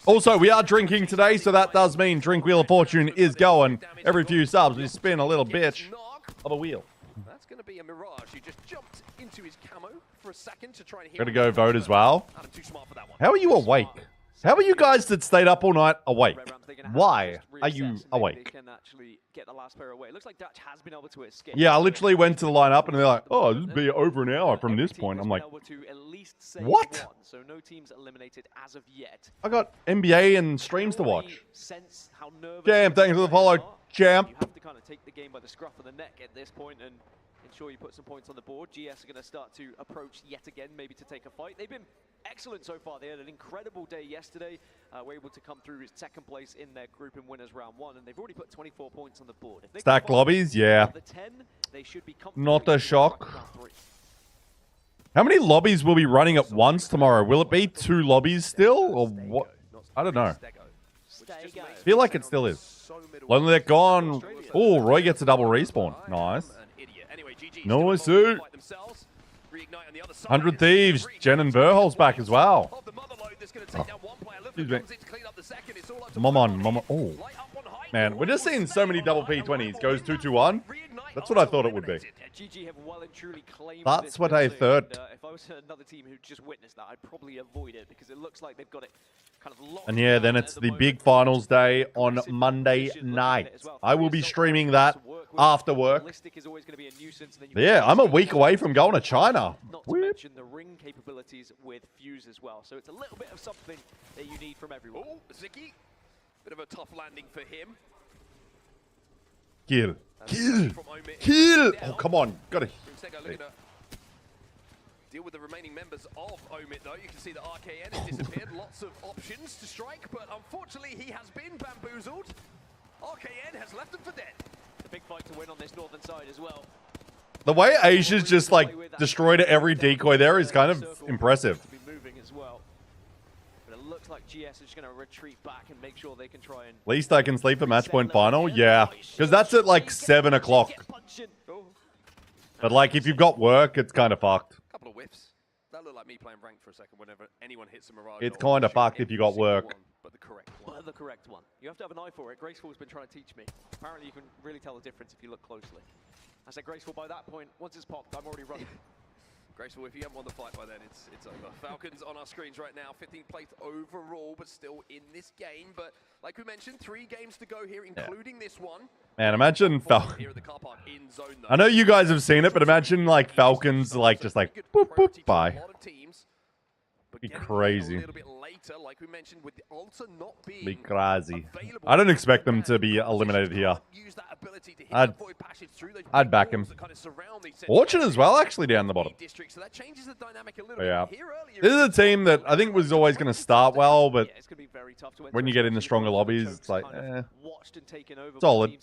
Also, we are drinking today, so that does mean Drink Wheel of Fortune is going. Every few subs, we spin a little bitch of a wheel. That's going to be a Mirage who just jumped into his camo for a second to try and hit. Gotta go vote as well. How are you awake? How are you guys that stayed up all night awake? Why are you awake? Yeah, I literally went to the lineup and they're like, oh, this will be over an hour from this point. I'm like, what? I got NBA and streams to watch. Jam, thanks for the follow. Jam. You have to kind of take the game by the scruff of the neck at this point and ensure you put some points on the board. GS are going to start to approach yet again, maybe to take a fight. They've been excellent so far. They had an incredible day yesterday. Were able to come through second place in their group in winners round 1, and they've already put 24 points on the board. Stack lobbies, yeah. 10, they should be not a shock. How many lobbies will be running at once tomorrow? Will it be 2 lobbies still, or what? I don't know. I feel like it still is. Lonely they're gone. Oh, Roy gets a double respawn. Nice. Nice, suit. 100 Thieves. Jen and Burhol's back as well. Excuse me. Mama. Oh. Man, we're just seeing so many double P20s. Goes 2-2-1. That's what I thought it would be. That's what I thought. If I was another team who just witnessed that, I'd probably avoid it because it looks like they've got it kind of locked. And yeah, then it's the big finals day on Monday night. I will be streaming that after work. Yeah, I'm a week away from going to China. Not to mention the ring capabilities with Fuse as well. So it's a little bit of something that you need from everyone. Oh, Ziki. Bit of a tough landing for him. Kill. Kill. Kill. Oh, come on. Gotta. Deal with the remaining members of Omit, though. You can see that RKN has disappeared. Lots of options to strike, but unfortunately he has been bamboozled. RKN has left him for dead. The big fight to win on this northern side as well. The way Asia's just like destroyed every decoy there is kind of impressive. Looks like GS is just going to retreat back and make sure they can try and... At least I can sleep for match point final? Yeah. Because that's at like 7 o'clock. But like if you've got work, it's kind of fucked. Couple of whiffs. That looked like me playing ranked for a second whenever anyone hits a Mirage. It's kind of fucked if you got work. But the correct one. The correct one. You have to have an eye for it. Graceful's been trying to teach me. Apparently you can really tell the difference if you look closely. I said Graceful by that point. Once it's popped, I'm already running. Graceful, if you haven't won the fight by then, it's over. Falcons on our screens right now, 15th place overall, but still in this game. But like we mentioned, 3 games to go here, including this one. Man, imagine Falcons. I know you guys have seen it, but imagine like Falcons, like just like boop boop bye. Be crazy. Be crazy. I don't expect them to be eliminated here. I'd back him. Fortune as well, actually, down the bottom. But yeah. This is a team that I think was always going to start well, but when you get in the stronger lobbies, it's like, solid.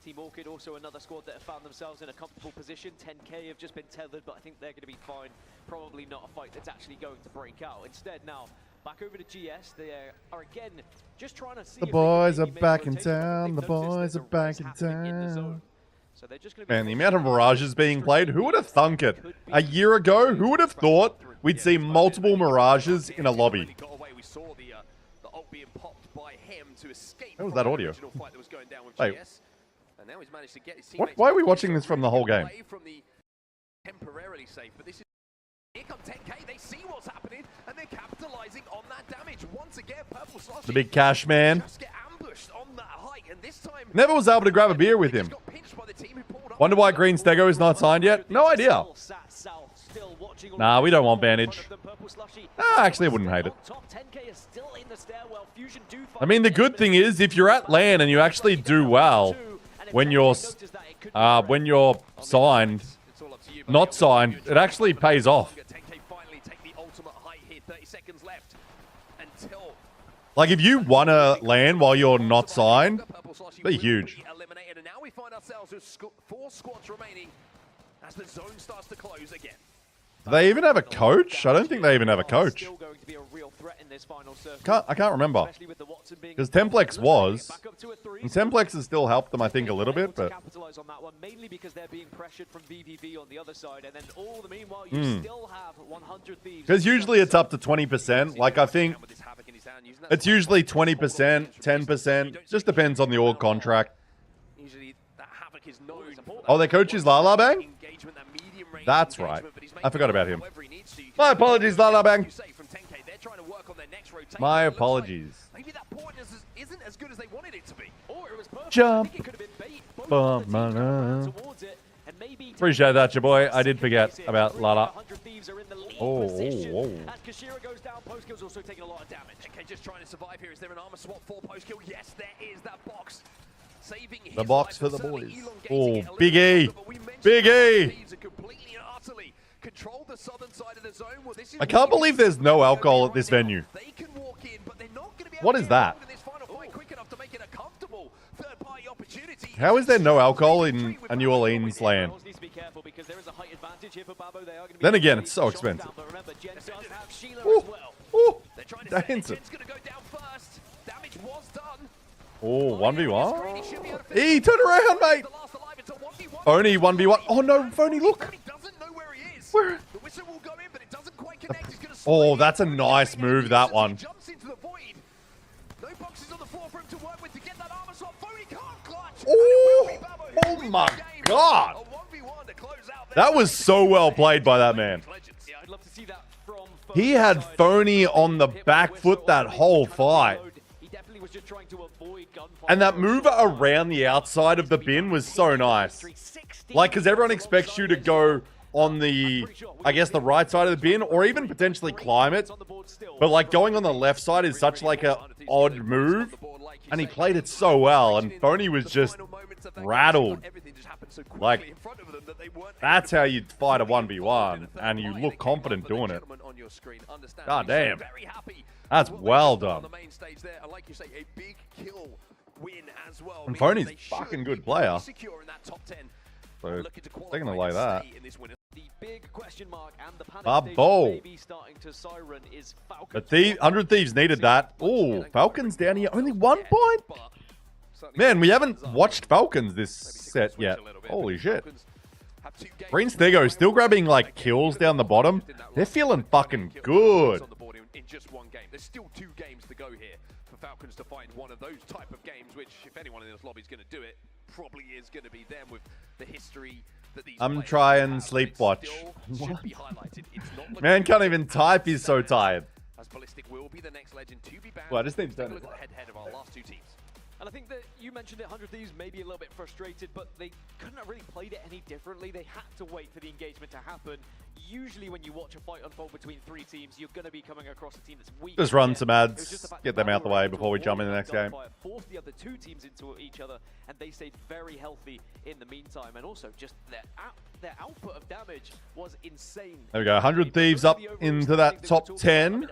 Team Orchid, also another squad that have found themselves in a comfortable position. 10K have just been tethered, but I think they're going to be fine. Probably not a fight that's actually going to break out. Instead, now, back over to GS. They are again just trying to see the boys are back in town. The boys are back in town. So they're just Man, the amount of Mirages being played, who would have thunk it? A year ago, who would have thought we'd see multiple Mirages in a lobby? What was that audio? Wait. Now he's managed to get his why are we watching this from the whole game? Temporarily safe, but this is here come 10K. They see what's happening and they're capitalizing on that damage once again. Purple Slushy, the big cash man. Just get ambushed on that height, and this time never was able to grab a beer with him. Wonder why Green Stego is not signed yet? No idea. Nah, we don't want Vantage. Actually, I wouldn't hate it. I mean, the good thing is, if you're at LAN and you actually do well, when you're signed, not signed, it actually pays off. Like, if you want to land while you're not signed, be huge. And now we find ourselves with 4 squads remaining as the zone starts to close again. Do they even have a coach? I don't think they even have a coach. I can't remember. Because Templex was. And Templex has still helped them, I think, a little bit, but... Mainly because they're being pressured from VVV on the other side, and then all the meanwhile you still have 100 Thieves. Because usually it's up to 20%. Like, I think it's usually 20%, 10%. Just depends on the org contract. Oh, their coach is Lala Bang? That's right. I forgot about him. My apologies, Lala Bang. My apologies. Maybe that point isn't as good as they wanted it to be. Or it was perfect. Jump. Appreciate that, your boy. I did forget about Lala. Oh. goes down, Postkill's also taking a lot of damage. Okay, just trying to survive here. Is there an armor swap for Postkill? Yes, there is. That box saving his the box life, for the boys. Oh, Big E. Big E. I can't believe there's no alcohol at this venue. What is that? How is there no alcohol in a New Orleans land? Then again, it's so expensive. Ooh, ooh, dancing. Oh, 1v1. He turned around, mate. Phony 1v1. Oh no, Phony, look. Where? Oh, that's a nice move, that one. Oh my god. That was so well played by that man. He had Phony on the back foot that whole fight. And that move around the outside of the bin was so nice. Like, because everyone expects you to go on the, I guess, the right side of the bin, or even potentially climb it. But, like, going on the left side is such, like, an odd move. And he played it so well, and Phony was just rattled. Like, that's how you fight a 1v1, and you look confident doing it. God damn. That's well done. And Phony's a fucking good player. So, taking away that. The big question mark and the panic Babo. starting to siren is But 100 Thieves needed that. Oh, Falcons down here. Only 1 point? Man, we haven't watched Falcons this set yet. Holy shit. Green Stego still grabbing, like, kills down the bottom. They're feeling fucking good. In just 1 game. There's still 2 games to go here for Falcons to find one of those type of games, which, if anyone in this lobby is going to do it, probably is going to be them with the history that these I'm trying sleep watch. Man can't even type, he's so tired. As Ballistic will be the next legend to be banned. Well, I just need to turn it. Head of our last 2 teams. And I think that you mentioned it, 100 Thieves may be a little bit frustrated, but they couldn't have really played it any differently. They had to wait for the engagement to happen. Usually when you watch a fight unfold between 3 teams, you're going to be coming across a team that's weak. Just run some ads, get them out the way before we jump in the next game. Forced the other 2 teams into each other, and they stayed very healthy in the meantime. And also, just their output of damage was insane. There we go, 100 Thieves up into that top 10.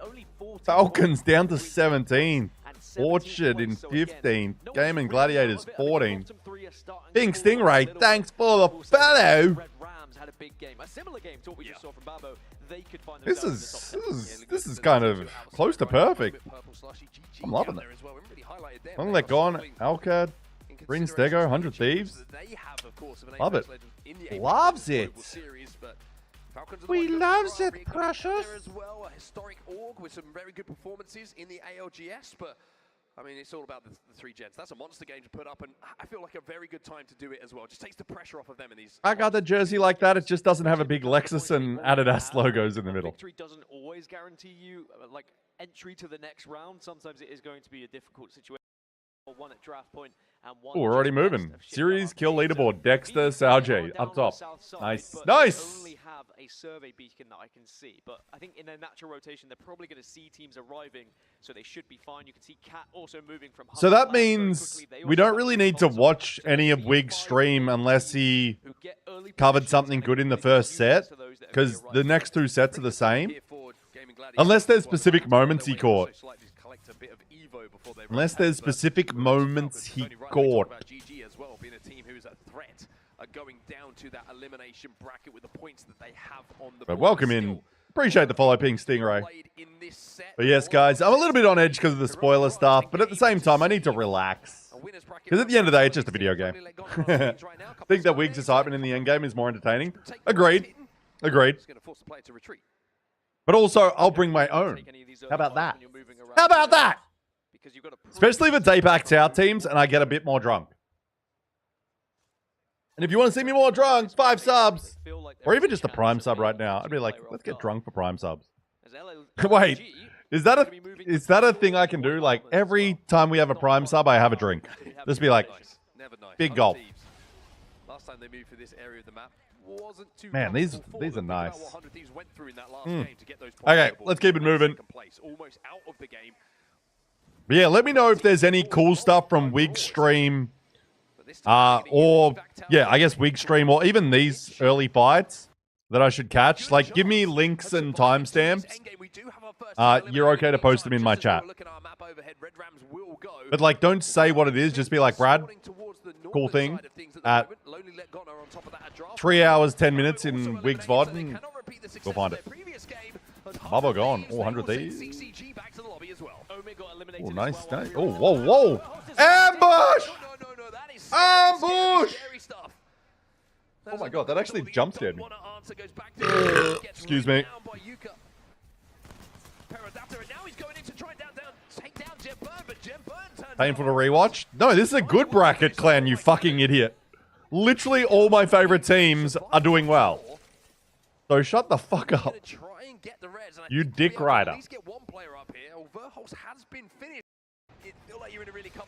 Falcons down to 17. Orchard in 15. Game and Gladiators 14. Pink Stingray, thanks for the follow. This is kind of close to perfect. I'm loving it. Long Let Gone, Alcad, Green Stego, 100 Thieves. Love it. Loves it. We loves it, precious. As well, a historic org with some very good performances in the ALGS, but I mean, it's all about the 3 gens. That's a monster game to put up, and I feel like a very good time to do it as well. Just takes the pressure off of them in these. I got the jersey like that. It just doesn't have a big Lexus and Adidas logos in the middle. Victory doesn't always guarantee you like entry to the next round. Sometimes it is going to be a difficult situation. One at draft point and one Oh, we're already moving. Series kill leaderboard. Dexter, Salje, up top. Nice. Nice! Only have a survey beacon that I can see, but I think in their natural rotation, they're probably going to see teams arriving, so they should be fine. You can see Cat also moving from. So that means we don't really need to watch any of Wig's stream unless he covered something good in the first set, because the next two sets are the same. Unless there's specific moments he caught. Unless there's specific moments he caught. But welcome in. Appreciate the follow, Ping Stingray. But yes, guys, I'm a little bit on edge because of the spoiler stuff, but at the same time, I need to relax. Because at the end of the day, it's just a video game. I think that Wig's excitement in the end game is more entertaining. Agreed. Agreed. But also, I'll bring my own. How about that? How about that? Especially if it's APAC South teams and I get a bit more drunk. And if you want to see me more drunk, 5 subs. Or even just a Prime sub right now. I'd be like, let's get drunk for Prime subs. Wait, is that a thing I can do? Like, every time we have a Prime sub, I have a drink. Just be like, big gulp. Man, these are nice. Okay, let's keep it moving. But yeah, let me know if there's any cool stuff from Wig's stream. Or, yeah, I guess Wig's stream, or even these early fights that I should catch. Like, give me links and timestamps. You're okay to post them in my chat. But, like, don't say what it is. Just be like, Brad, cool thing, at 3 hours, 10 minutes in Wig's VOD. We'll find it. Bubba gone. Oh, 100 Thieves. Oh, nice. Oh, whoa, whoa. Ambush! Ambush! Oh my god, that actually jump scared me. Excuse me. Painful to rewatch? No, this is a good bracket, Clan, you fucking idiot. Literally all my favorite teams are doing well. So shut the fuck up. You dick rider.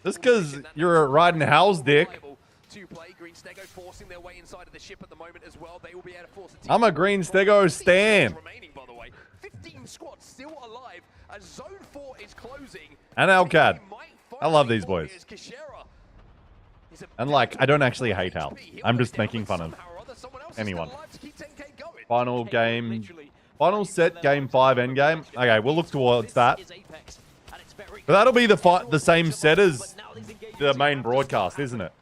Just because you're riding Hal's dick. I'm a Green Stego stan. And Alcad. I love these boys. And like, I don't actually hate Hal. I'm just making fun of anyone. Final game. Final set, game 5 endgame. Okay, we'll look towards that. But that'll be the same set as the main broadcast, isn't it?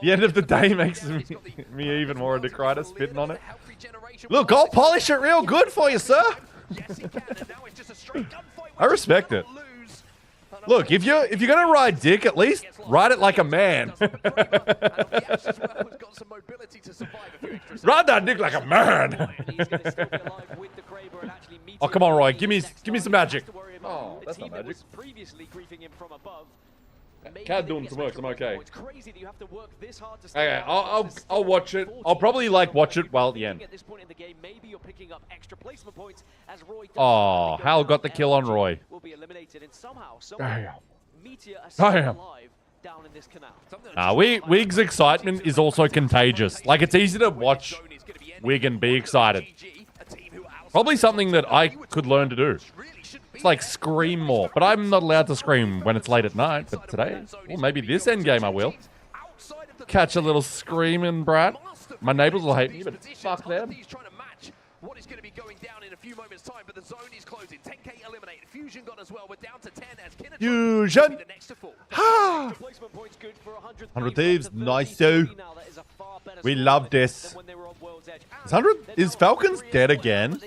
The end of the day makes me even more a dick rider spitting on it. Look, I'll polish it real good for you, sir. I respect it. Look, if you're gonna ride dick, at least ride it like a man. Ride that dick like a man. Oh, come on, Roy. Give me some magic. Oh, that's not magic. Cad doing some work. I'm okay. Okay, I'll watch it. I'll probably like watch it while at the end. Oh, Hal got the kill on Roy. Damn. Wig's excitement is also contagious. Like, it's easy to watch Wig and be excited. Probably something that I could learn to do. It's like scream more. But I'm not allowed to scream when it's late at night. But today, well, maybe this endgame I will. Catch a little screaming brat. My neighbors will hate me, but fuck them. What is going to be going down in a few moments' time, but the zone is closing. 10k eliminated. Fusion gone as well. We're down to 10 as Fusion! Ha! 100 Thieves, nice too. We love this. Is Falcons dead again?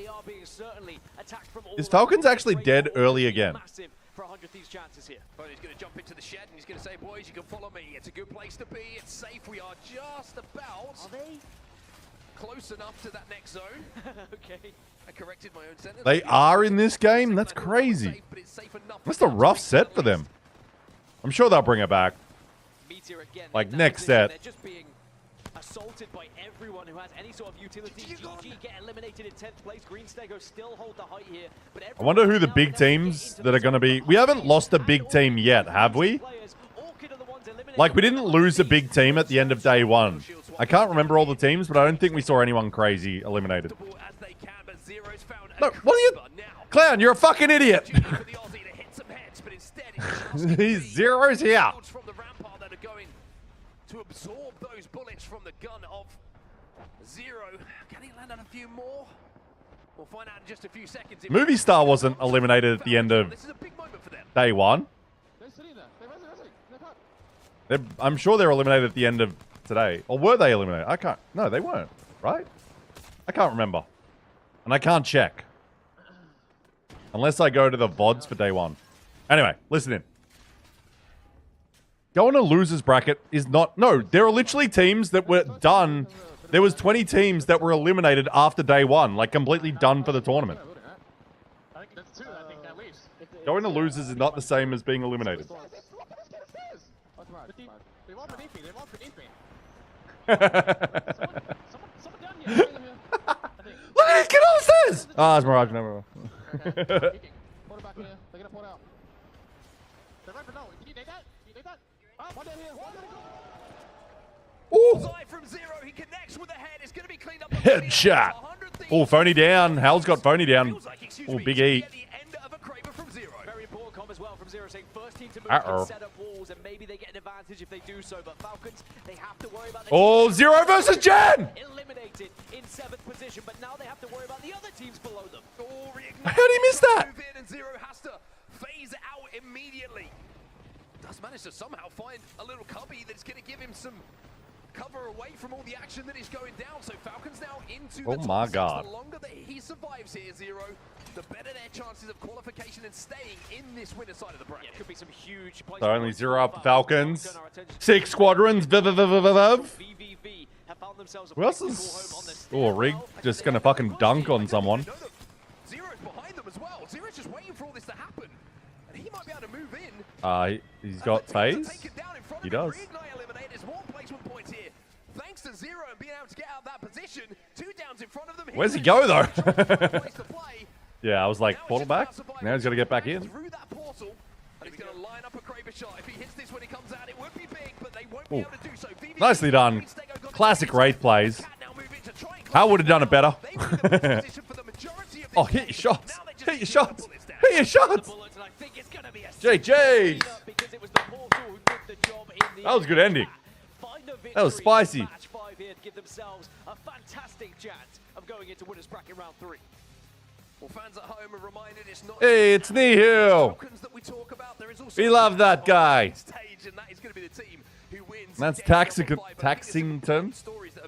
Is Falcons actually dead early again? He's going to jump into the shed and he's going to say, boys, you can follow me. It's a good place to be. It's safe. We are just about... Are they close enough to that next zone? Okay. I corrected my own sentence. They are in this game? That's crazy. That's a rough set for them. I'm sure they'll bring it back. Like next set. They're just being assaulted by everyone who has any sort of utility. GG get eliminated in 10th place. Green Stego still hold the height here. But I wonder who the big teams that are going to be. We haven't lost a big team yet, have we? Like, we didn't lose a big team at the end of day one. I can't remember all the teams, but I don't think we saw anyone crazy eliminated. No, what are you... Clown, you're a fucking idiot. These zeros here. To absorb those bullets from the gun of Zero. Can he land on a few more? We'll find out in just a few seconds. Movie Star wasn't eliminated at the end of day one. I'm sure they were eliminated at the end of today. Or were they eliminated? I can't... No, they weren't. Right? I can't remember. And I can't check. Unless I go to the VODs for day one. Anyway, listen in. Going to losers bracket is not... No, there are literally teams that were done. There was 20 teams that were eliminated after day one. Like, completely done for the tournament. Going to losers is not the same as being eliminated. Look at this kid on the stairs! Ah, it's Mirage, never mind. Ooh. Headshot. Oh, phony down. Hal's got phony down. Oh, big E. Uh-oh. Oh, Zero versus Jen! Eliminated in 7th position, but now they have to worry about the other teams below them. How did he miss that? Zero has to phase out immediately. Does manage to somehow find a little cubby that's going to give him some cover away from all the action that is going down. So Falcons now into the my God. The longer that he survives here, Zero, the better their chances of qualification and staying in this winner side of the bracket. Yeah, could be some huge so only 0 up Falcons. 6 squadrons. VVV Who else is... Oh, Rig just going to fucking dunk on someone. Zero's behind them as well. Zero's just waiting for all this to happen. And he might be able to move in. He's got phase. He does. Thanks to Zero and being able to get out of that position. 2 downs in front of them. Where's he go though? Yeah, I was like, portal back. Now he's got to get back in. Through that portal, and he's going to line up a Kraber shot. If he hits this when he comes out, it would be big, but they won't be able to do so. Nicely done. Classic Wraith plays. How would have done it better? Oh, hit your shots. Hit your shots. Hit your shots. JJ. That was a good ending. That was spicy. Give themselves a fantastic chance of going into winners bracket round 3. Well, fans at home are reminded it's not hey, it's Nihil. We love that guy. That's Taxington.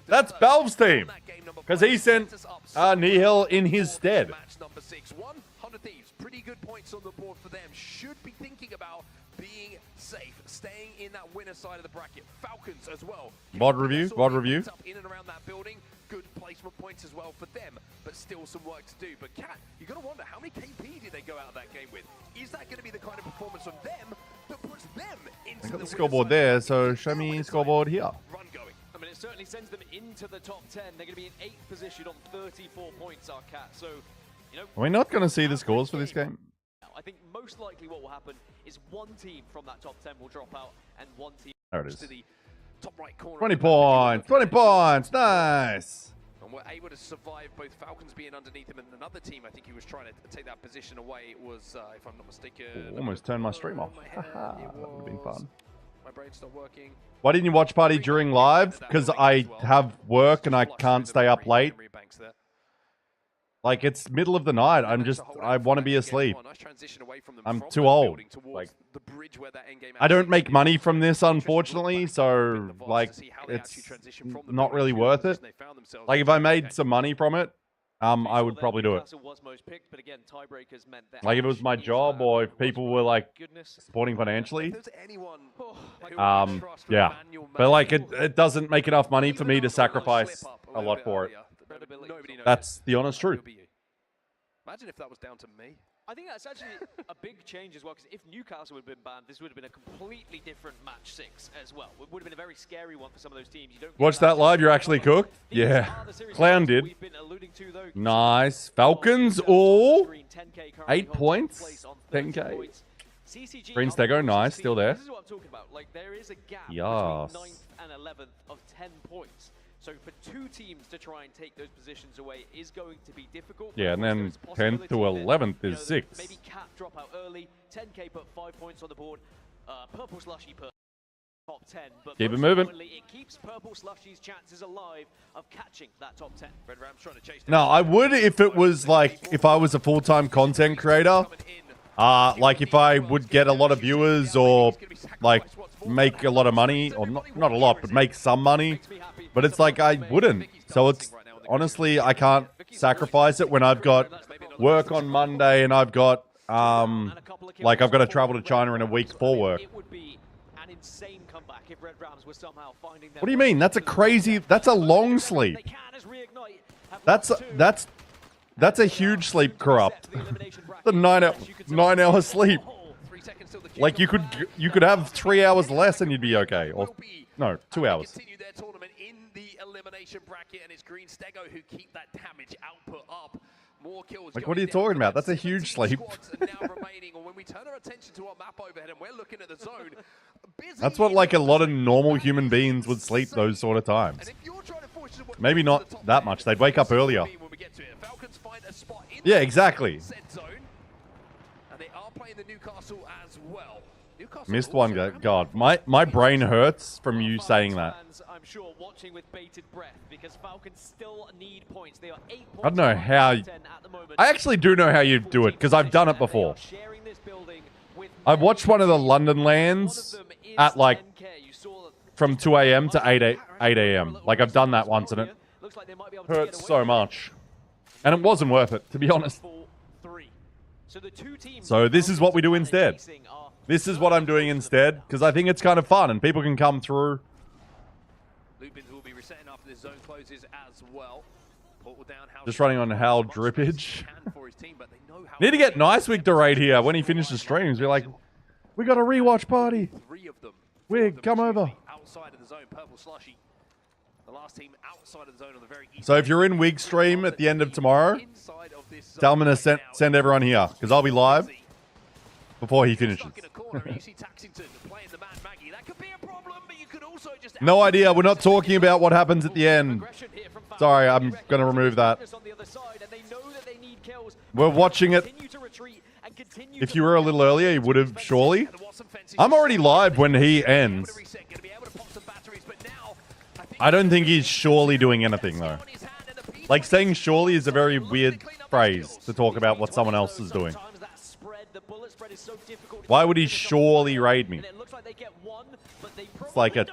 That's Valve's team. Because he sent Nihil in his stead. Match number 6, 100 Thieves. Pretty good points on the board for them. Should be thinking about being safe, staying in that winner side of the bracket. Falcons as well. VOD review. In and around that building. Good placement points as well for them, but still some work to do. But Kat, you're going to wonder how many KP did they go out of that game with? Is that going to be the kind of performance from them that puts them into I got the scoreboard there, so show me scoreboard here. Run going. I mean, it certainly sends them into the top 10. They're going to be in 8th position on 34 points, our Kat. So, you know, are we not going to see the scores for this game? I think most likely what will happen is one team from that top 10 will drop out and one team there it is. To the top right corner. 20 points. 20 points. Nice. And we're able to survive both Falcons being underneath him and another team. I think he was trying to take that position away. It was, if I'm not mistaken... Ooh, almost turned my stream off. That would have been fun. My brain's not working. Why didn't you watch paRTY during live? Because I have work and I can't stay up late. Like, it's middle of the night. I want to be asleep. I'm too old. Like, I don't make money from this, unfortunately, so, like, it's not really worth it. Like, if I made some money from it, I would probably do it. Like, if it was my job or if people were, like, supporting financially, yeah. But, like, it doesn't make enough money for me to sacrifice a lot for it. That's the honest truth. Imagine if that was down to me. I think that's actually a big change as well, because if Newcastle would have been banned, this would have been a completely different match 6 as well. It would have been a very scary one for some of those teams. You don't watch that live. You're actually cooked. Yeah, Clown did. Nice. Falcons all 8 points. 10K. Green Stego, nice, still there. This is what I'm talking about. Like, there is a gap between 9th and 11th of 10 points. So for 2 teams to try and take those positions away is going to be difficult. Yeah, and then 10th to 11th is 6. Maybe Cat drop out early. 10K put 5 points on the board. Purple Slushy put top 10. But keep it moving. It keeps Purple Slushy's chances alive of catching that top 10. Red Ram's trying to chase. No, I would if it was like, if I was a full-time content creator. Like if I would get a lot of viewers or like make a lot of money, or not a lot, but make some money. But it's like I wouldn't. So it's honestly, I can't sacrifice it when I've got work on Monday and I've got like I've got to travel to China in a week for work. What do you mean? That's a crazy, that's a long sleep. That's a huge sleep corrupt. The 9 hour sleep. Like you could have 3 hours less and you'd be okay. Or no, 2 hours. And it's Green Stego who keep that damage output up. More kills. Like what are you talking about? That's a huge sleep. That's what like a lot of normal human beings would sleep those sort of times. Maybe not that much. They'd wake up earlier. Yeah, exactly. Missed one. God, my brain hurts from you saying that. I'm sure watching with bated breath because Falcons still need points. They are 8 points. I don't know how. I actually do know how you do it because I've done it before. I've watched one of the London lands at like from 2 a.m. to 8 a.m. Like I've done that once and it hurts so much. And it wasn't worth it, to be honest. So this is what we do instead. This is what I'm doing instead because I think it's kind of fun and people can come through. Lupins will be resetting after this zone closes as well. Just running on Hal Drippage. Need to get Niceweek to raid here when he finishes streams. Be like, we got a rewatch party. Wig, come over. Outside of the zone, Purple Slushy. The last team outside of the zone on the very east. So if you're in Wig stream at the end of tomorrow, tell him to send everyone here because I'll be live before he finishes. No idea. We're not talking about what happens at the end. Sorry, I'm going to remove that. We're watching it. If you were a little earlier, you would have surely. I'm already live when he ends. I don't think he's surely doing anything, though. Like, saying surely is a very weird phrase to talk about what someone else is doing. Why would he surely raid me? It's like a...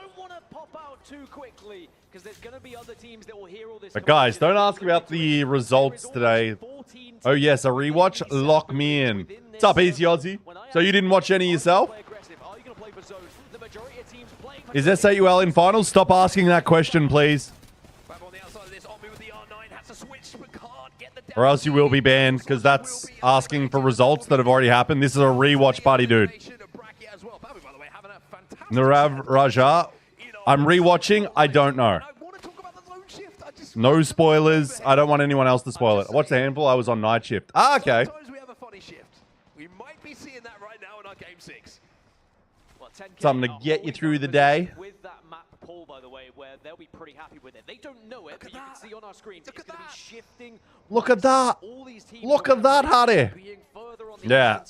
But guys, don't ask about the results today. Oh yes, a rewatch? Lock me in. What's up, Easy Aussie? So you didn't watch any yourself? Is SAUL in finals? Stop asking that question, please. Or else you will be banned, because that's asking for results that have already happened. This is a rewatch party, dude. Narav Raja, I'm rewatching. I don't know. No spoilers. I don't want anyone else to spoil it. I watched a handful. I was on night shift. Ah, okay. We might be seeing that right now in our game 6. Something to get you through the day. With that map pool, by the way, where they'll be pretty happy with it. They don't know it, but you can see on our screens it's going to be shifting. Look at that. Look at that, Hardy. Yeah.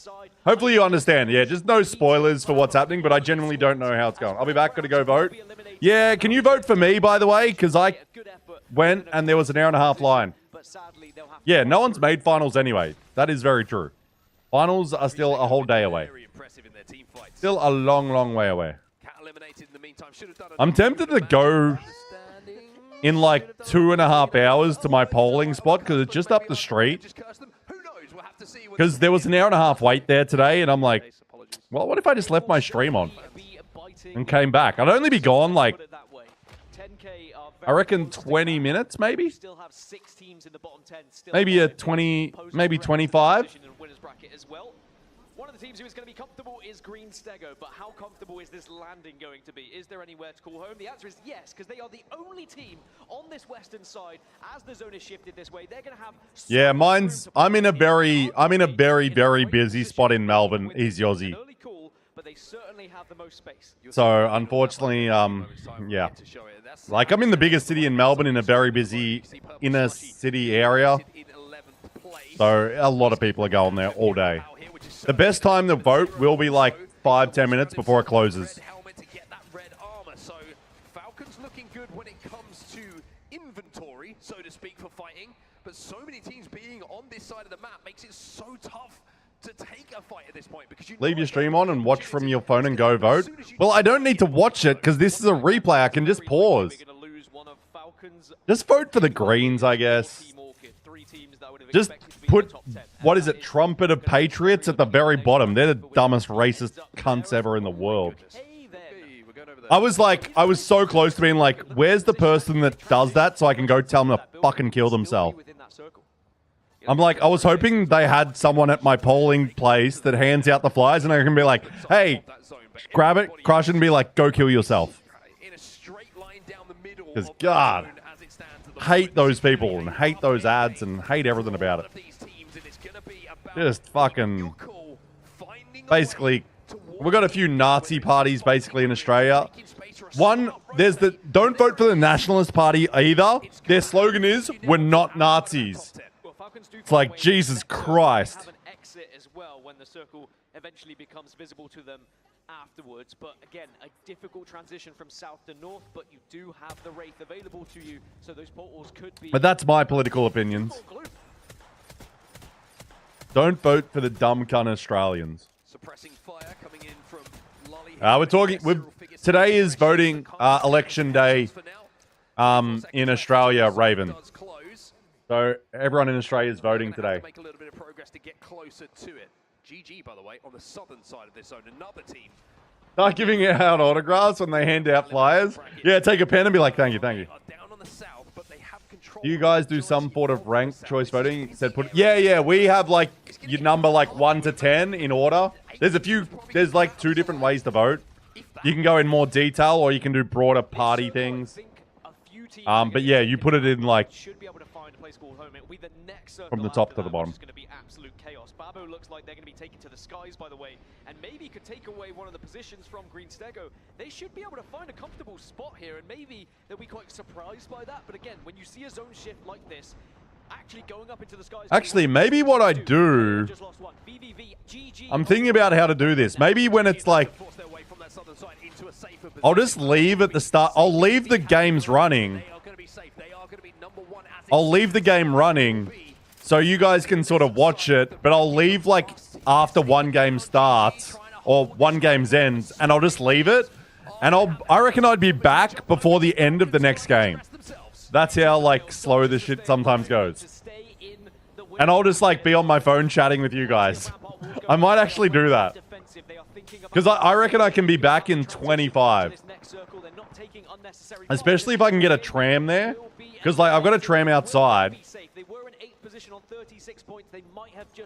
Hopefully you understand. Yeah, just no spoilers for what's happening, but I genuinely don't know how it's going. I'll be back. Got to go vote. Yeah, can you vote for me, by the way? Because I went and there was an hour-and-a-half line. Yeah, no one's made finals anyway. That is very true. Finals are still a whole day away. Still a long, long way away. I'm tempted to go in like 2.5 hours to my polling spot because it's just up the street. Because there was an hour-and-a-half wait there today, and I'm like, well, what if I just left my stream on and came back? I'd only be gone like, I reckon 20 minutes, maybe? Maybe a 20, maybe 25. market as well. One of the teams who is going to be comfortable is Green Stego, but how comfortable is this landing going to be? Is there anywhere to call home? The answer is yes, because they are the only team on this western side. As the zone is shifted this way, they're going to have... Yeah, I'm in a very, very busy spot in Melbourne, Easy Aussie. But they certainly have the most space. So, unfortunately, yeah. Like, I'm in the biggest city in Melbourne in a very busy inner city area. So, a lot of people are going there all day. The best time to vote will be like 5-10 minutes before it closes. So Falcons looking good when it comes to inventory, so to speak, for fighting. But so many teams being on this side of the map makes it so tough to take a fight at this point. Because leave your stream on and watch from your phone and go vote. Well, I don't need to watch it because this is a replay. I can just pause. Just vote for the Greens, I guess. Just put, what is it, Trumpet of Patriots at the very bottom. They're the dumbest racist cunts ever in the world. I was so close to being like, where's the person that does that so I can go tell them to fucking kill themselves? I'm like, I was hoping they had someone at my polling place that hands out the flyers and I can be like, hey, grab it, crush it, and be like, go kill yourself. Because, God, hate those people and hate those ads and hate everything about it. Just fucking... Basically, we've got a few Nazi parties basically in Australia. One, there's the... Don't vote for the Nationalist Party either. Their slogan is, we're not Nazis. It's like, Jesus Christ. Have an exit as well when the circle eventually becomes visible to them afterwards. But again, a difficult transition from south to north, but you do have the Wraith available to you, so those portals could be... But that's my political opinions. Don't vote for the dumb cunt Australians. Suppressing fire coming in from We're talking... Today is voting election day in Australia, Raven. So everyone in Australia is voting today. Make a little bit of progress to get closer to it. GG, by the way, on the southern side of this zone, another team. Start giving out autographs when they hand out flyers. Yeah, take a pen and be like, thank you, thank you. Do you guys do some sort of ranked choice voting? Said put. Yeah, we have like your number like 1 to 10 in order. There's like 2 different ways to vote. You can go in more detail or you can do broader party things. But yeah, you put it in like from the top to the bottom. It's going to be absolute chaos. Babo looks like they're going to be taken to the skies, by the way, and maybe could take away one of the positions from Green Stego. They should be able to find a comfortable spot here, and maybe they'll be quite surprised by that. But again, when you see a zone shift like this, actually going up into the skies... Actually, maybe what I do... I'm thinking about how to do this. Maybe when it's like... I'll just leave at the start. I'll leave the games running. I'll leave the game running so you guys can sort of watch it, but I'll leave like after one game starts or one game's ends, and I'll just leave it, and I reckon I'd be back before the end of the next game. That's how like slow this shit sometimes goes. And I'll just like be on my phone chatting with you guys. I might actually do that. Because I reckon I can be back in 25. Especially if I can get a tram there. Because like I've got a tram outside.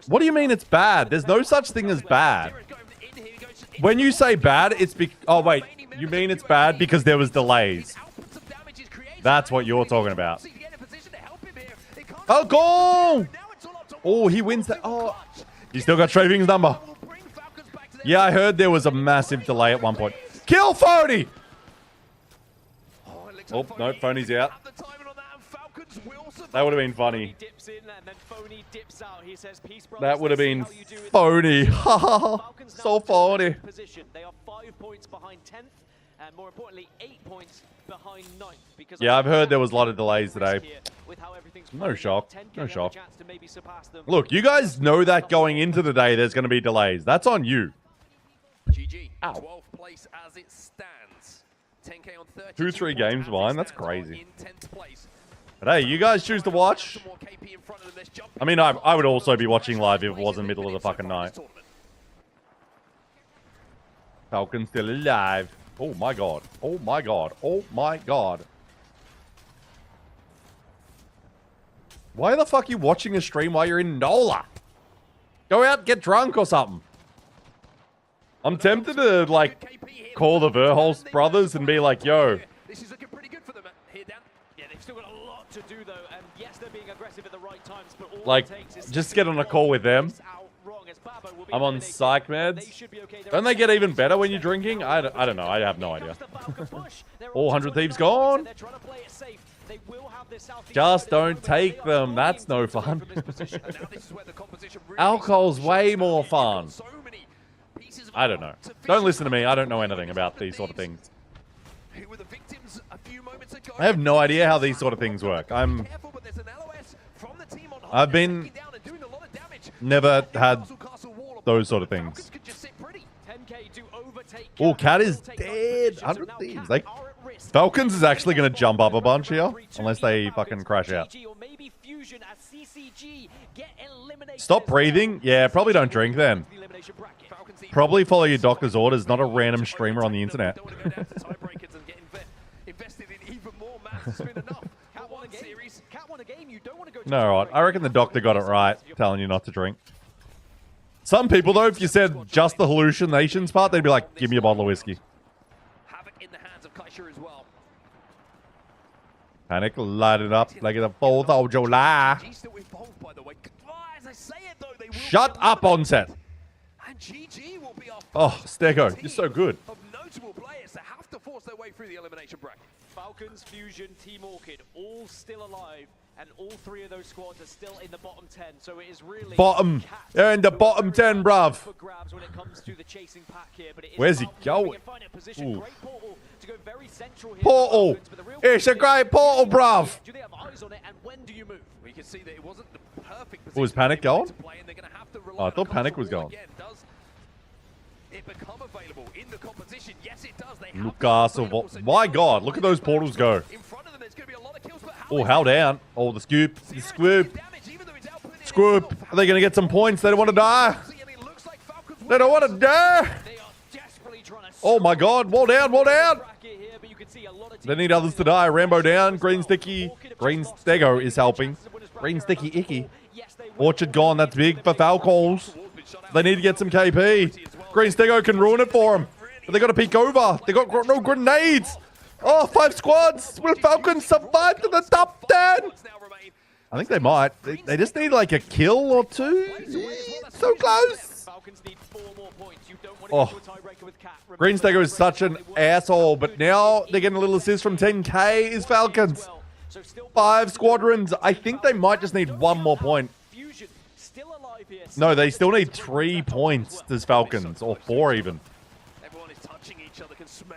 What do you mean it's bad? There's no such thing as bad. When you say bad, it's oh wait, you mean it's bad because there was delays. That's what you're talking about. Oh, goal! Oh, he wins that. Oh, he still got Traving's number. Yeah, I heard there was a massive delay at one point. Kill Phony! Oh, no, Phony's out. That would have been funny. That would have been phony. So phony. They are 5 points behind 10th, and more importantly, 8 points behind 9th. Yeah, I've heard there was a lot of delays today. No shock. No shock. Look, you guys know that going into the day there's going to be delays. That's on you. GG. 12th place as it stands. 10K on 30. 2-3 games behind. That's crazy. But hey, you guys choose to watch. I mean, I would also be watching live if it wasn't middle of the fucking night. Falcon's still alive. Oh my god. Oh my god. Oh my god. Why the fuck are you watching a stream while you're in NOLA? Go out, get drunk or something. I'm tempted to, like, call the Verholst brothers and be like, yo. This is looking pretty good for them here, Dan. Yeah, they've still got a lot to do, though. And yes, they're being aggressive at the right times, but all Like, it takes is just get on a call with them. I'm on psych meds. Don't they get even better when you're drinking? I don't know. I have no idea. All 100 Thieves gone. Just don't take them. That's no fun. Alcohol's way more fun. I don't know. Don't listen to me. I don't know anything about these sort of things. I have no idea how these sort of things work. I've been never had those sort of things. Oh, Cat is dead. 100 Thieves. Falcons is actually going to jump up a bunch here, unless they fucking crash out. Stop breathing? Yeah, probably don't drink then. Probably follow your doctor's orders, not a random streamer on the internet. No, I reckon the doctor got it right, telling you not to drink. Some people, though, if you said just the hallucinations part, they'd be like, give me a bottle of whiskey. Panic, light it up like it's a 4th of July. Shut up, Onset. Oh, Stego, you're so good. Falcons, Fusion, Team Orchid, all still alive, and all 3 of those squads are still in the bottom 10. So it is really bottom. They're in the bottom 10, bruv. Where's he going? Ooh. Portal. It's a great portal, bruv. Do they have eyes on it, and when do you move? We can see that it wasn't the perfect position. Was Panic going? Oh, I thought Panic was going. It become available in the competition? Yes, it does. Lucas, my God, look at those portals go. Oh, how down. Oh, the scoop. The scoop. Scoop. Are they going to get some points? They don't want to die. They don't want to die. Oh, my God. Wall down, wall down. They need others to die. Rambo down. Green Sticky. Green Stego is helping. Green Sticky Icky. Orchard gone. That's big for Falcons. They need to get some KP. Green Stego can ruin it for them. But they got to peek over. They got no grenades. Oh, 5 squads. Will Falcons survive to the top 10? I think they might. They just need like a kill or 2. So close. Oh. Green Stego is such an asshole. But now they're getting a little assist from 10K is Falcons. 5 squadrons. I think they might just need 1 more point. No, they still need 3 points as Falcons, or 4 even.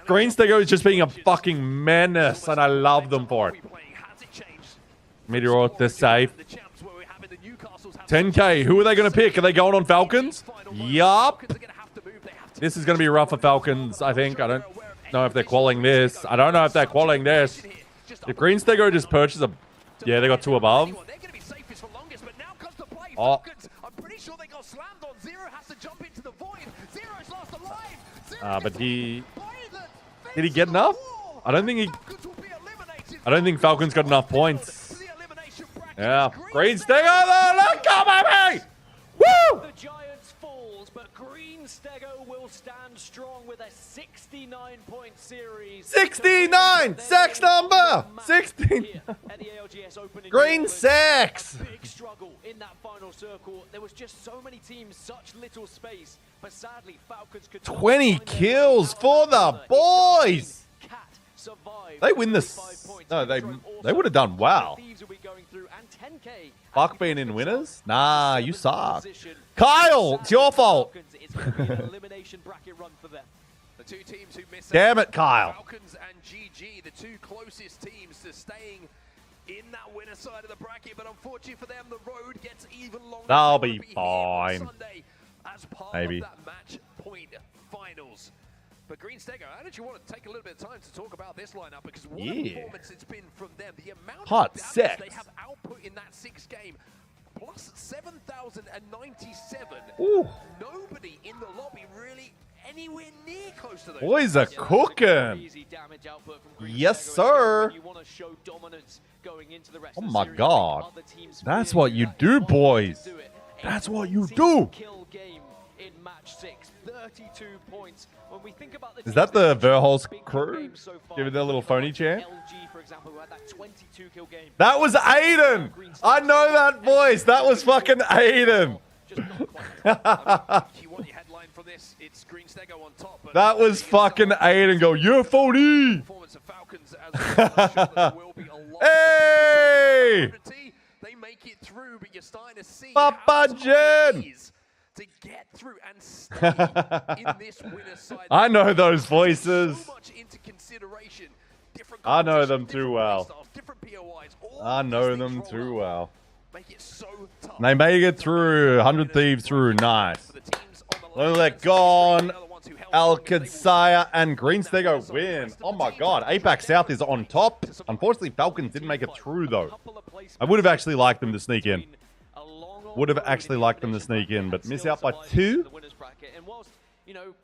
Green Stego is just being a fucking menace, and I love them for it. Meteor, they're safe. 10K, who are they going to pick? Are they going on Falcons? Yup. This is going to be rough for Falcons, I think. I don't know if they're qualling this. I don't know if they're qualling this. If Green Stego just purchases a... Yeah, they got 2 above. Oh. But he... Did he get enough? I don't think Falcon's got enough points. Yeah. Green Stego, look, come at me! Woo! The Giants falls, but Green Stego will stand strong with a 69-point series. 69! Sex number! 16! Green sex! Big struggle in that final circle. There was just so many teams, such little space. But sadly, Falcons could 20 kills for the boys! They win this. No, they would have done well. Fuck being in winners? Nah, you suck. Kyle, it's your fault. Damn it, Kyle. Falcons and GG, the 2 closest teams to staying in that winner side of the bracket, but unfortunately for them, the road gets even longer. They'll be fine. As part Maybe. Of that match point finals. But Green Stego, I actually want to take a little bit of time to talk about this lineup because what a performance it's been from them. The amount Hot of damage sex. They have output in that 6 game, plus 7,097. Ooh. Nobody in the lobby really anywhere near close to those. Boys are cooking. Yes, sir. Oh my God. That's what you do, boys. That's what you do. Kill game in match 6, 32 points. When we think about the Is that the Verholz crew? Giving their little phony chant? LG, for example, who had that 22 kill game. That was Aiden. I know that voice. That was fucking Aiden. That was fucking Aiden. Go, you're phony. Hey! They make it through, but you're starting to see Papa Jen to get through and stay in this winner's side. I know those voices. So much into consideration. I know them too well. I know them too well. Make it so tough. They make it through. 100 Thieves through. Nice. Let gone. ALGS and Greenstego win. Oh my god. APAC South is on top. Unfortunately, Falcons didn't make it through though. I would have actually liked them to sneak in. Would have actually liked them to sneak in, but miss out by 2.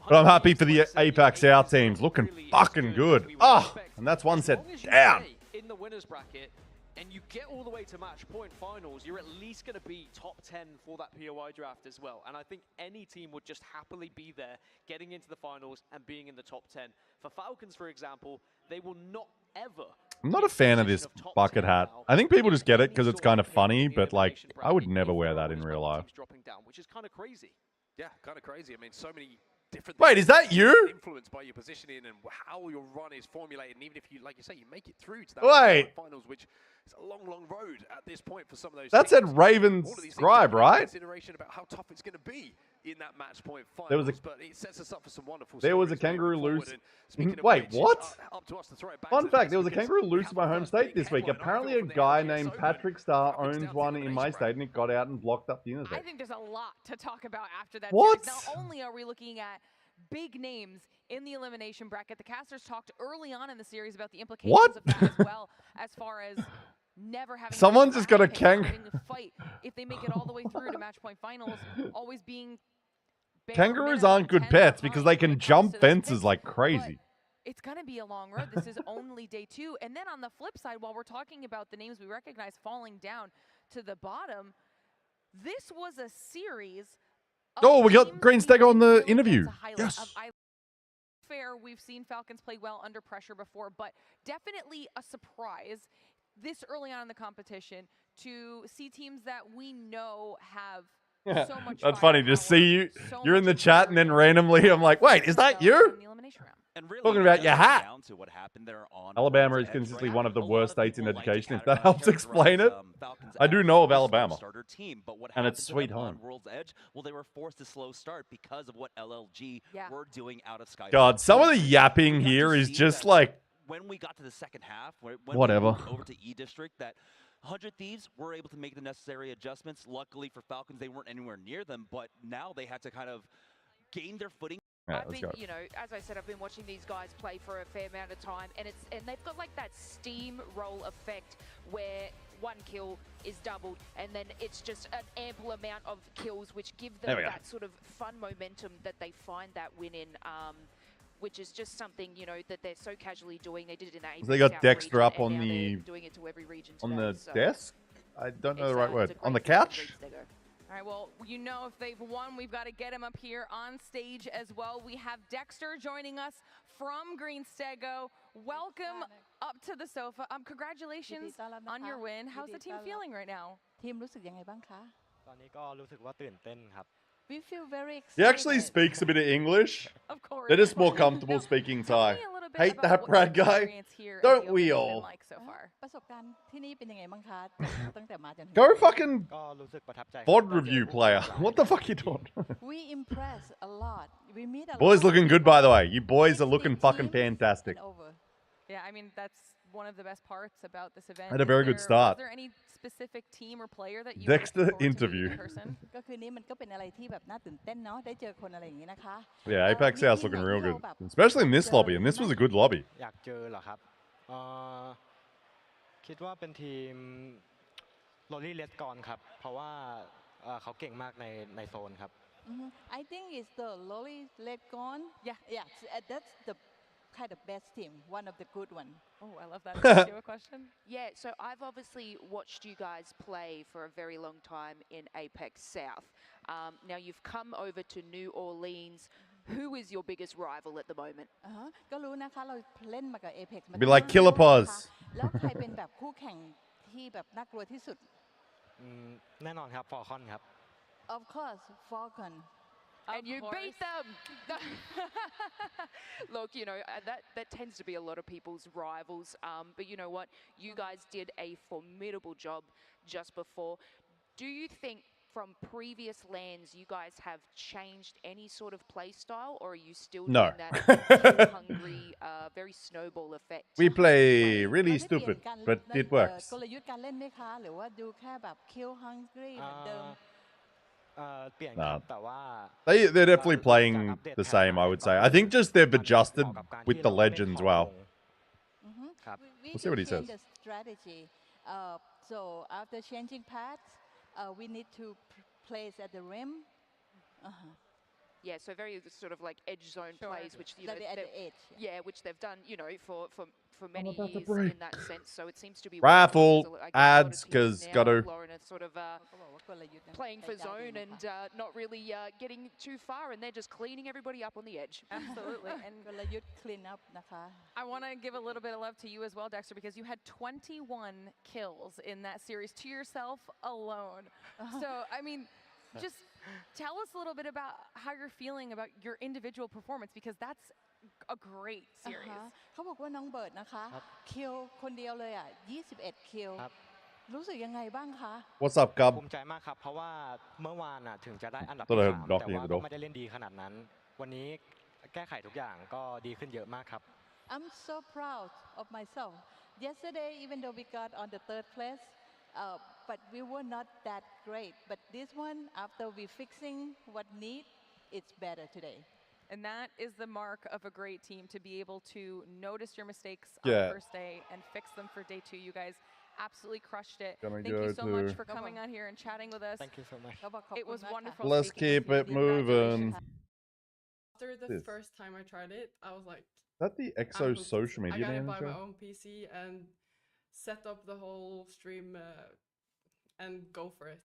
But I'm happy for the APAC South teams. Looking fucking good. Ah, and that's one set down. In the winners bracket, and you get all the way to match point finals, you're at least going to be top 10 for that POI draft as well. And I think any team would just happily be there, getting into the finals and being in the top 10. For Falcons, for example, they will not ever... I'm not a fan of this bucket hat. I think people just get it because it's kind of funny, but like, I would never wear that in real life. Which is kind of crazy. Yeah, kind of crazy. I mean, so many different... Wait, is that you? Influenced by your positioning and how your run is formulated. And even if you, like you say, you make it through to that finals, which is a long, long road at this point for some of those. That said Raven's Scribe, right? Consideration about how tough it's going to be in that match point finals, there was a, but it sets us up for some wonderful. There was a kangaroo loose. Wait, what? Fun fact: there was a kangaroo loose in my home state this week. Apparently, a guy named Patrick Starr owns one in my state, and it got out and blocked up the interstate. I think there's a lot to talk about after that. What? Series. Not only are we looking at big names in the elimination bracket, the casters talked early on in the series about the implications of that as well, as far as never having someone's just got a fight if they make it all the way through to match point finals, always being kangaroos aren't good pets because they can jump fences like crazy. It's going to be a long road. This is only day 2. And then on the flip side, while we're talking about the names we recognize falling down to the bottom, this was a series. Oh, we got Greenstego on the interview. Yes. Fair, we've seen Falcons play well under pressure before, but definitely a surprise this early on in the competition to see teams that we know have so much. That's funny to see you. You're in the chat, and then randomly, I'm like, "Wait, is that you?" And really, talking about your hat. To what happened there on Alabama is consistently one of the worst states in education. If that helps explain it, I do know of Alabama, and it's sweet home. World's Edge, well, they were forced to slow start because of what LLG were doing out of Sky. God, some of the yapping here is just like. When we got to the second half, when whatever. We moved over to E District, that 100 Thieves were able to make the necessary adjustments. Luckily for Falcons, they weren't anywhere near them, but now they had to kind of gain their footing. Right, I've been, you know, as I said, I've been watching these guys play for a fair amount of time, and they've got like that steamroll effect where one kill is doubled, and then it's just an ample amount of kills, which give them that sort of fun momentum that they find that win in. Which is just something, you know, that they're so casually doing. They did it in that. So they got Dexter up on the doing it to every region today, on the desk. I don't know the right word. On the couch. All right, well, you know, if they've won, we've got to get him up here on stage as well. We have Dexter joining us from Greenstego. Welcome up to the sofa. Congratulations on your win. How's the team feeling right now? ทีมรู้สึกยังไงบ้างคะ ตอนนี้ก็รู้สึกว่าตื่นเต้นครับ We feel very excited. He actually speaks a bit of English. Of course. They're just more comfortable speaking Thai. Hate that Brad guy. Don't we all? ประสบการณ์ที่นี่เป็นยังไงบ้างคะตั้งแต่มาจนถึง Go fucking ก็รู้สึกประทับใจ VOD review player. What the fuck you doing? We impress a lot. We meet a lot. Boys looking good, by the way. You boys are looking fucking fantastic. Yeah, I mean, that's one of the best parts about this event. Had a very good start. Is there any specific team or player that you Dexter interview. ก็คืนนี้มันก็เป็นอะไรที่แบบน่าตื่นเต้นเนาะได้เจอคนอะไรอย่างนี้นะคะ Yeah, APAC South looking real good, especially in this lobby, and this was a good lobby. อยากเจอเหรอครับคิดว่าเป็นทีมโรลลี่เลดกอนครับเพราะว่าเขาเก่งมากในโซนครับ I think it's the Lolly Ledgon. Yeah, that's the kind of best team, one of the good one. Oh, I love that. Do you have a question? Yeah, so I've obviously watched you guys play for a very long time in APAC South. Now you've come over to New Orleans. Who is your biggest rival at the moment? ก็รู้นะคะเราเล่นมากับ APEX มา Be like Killer Paws. แล้วใครเป็นแบบคู่แข่งที่แบบน่ากลัวที่สุด แน่นอนครับฟอร์คอนครับ Of course Falcon And you beat them. Look, you know, that tends to be a lot of people's rivals. But you know what? You guys did a formidable job just before. Do you think from previous lands you guys have changed any sort of play style, or are you still doing that hungry, very snowball effect? We play really stupid, but it works. กลยุทธ์การเล่นไหมคะหรือว่าดูแค่แบบ kill hungry เหมือนเดิม They're definitely playing the same, I would say. I think just they've adjusted with the legends well. We'll see what he says. The strategy. So after changing paths, we need to place at the rim. Yeah, so very sort of like edge zone plays, which you know, at the edge. Yeah, which they've done, you know, for many years in that sense. So it seems to be Raffle ads because got to sort of playing for zone and not really getting too far, and they're just cleaning everybody up on the edge. Absolutely. And กลยุทธ์ clean up นะคะ I want to give a little bit of love to you as well, Dexter, because you had 21 kills in that series to yourself alone. So, I mean, just tell us a little bit about how you're feeling about your individual performance, because that's a great series. เขาบอกว่าน้องเบิร์ดนะคะคิวคนเดียวเลยอ่ะ21คิวรู้สึกยังไงบ้างคะ What's up, Gub? ภูมิใจมากครับเพราะว่าเมื่อวานถึงจะได้อันดับ ที่ 3 3 แต่ว่าก็ไม่ได้เล่นดีขนาดนั้นวันนี้แก้ไขทุกอย่างก็ดีขึ้นเยอะมากครับ I'm so proud of myself. Yesterday, even though we got on the 3rd place, but we were not that great. But this one, after we fixing what need, it's better today. And that is the mark of a great team, to be able to notice your mistakes on the first day and fix them for day 2. You guys absolutely crushed it. Thank you so much for coming on here and chatting with us. Thank you so much. It was wonderful. Let's keep it moving. After the first time I tried it, I was like, is that the EXO social media I gotta manager? buy my own PC and set up the whole stream and go for it.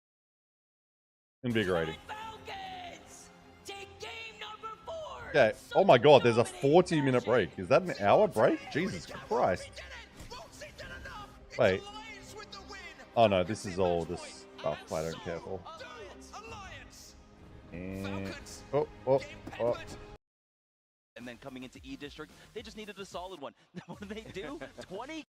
Invigorating. Okay. Oh my god, there's a 40-minute break. Is that an hour break? Jesus Christ. Wait. Oh no, this is all just stuff I don't care for. And... Oh. And then coming into E District, they just needed a solid one. What do they do? 20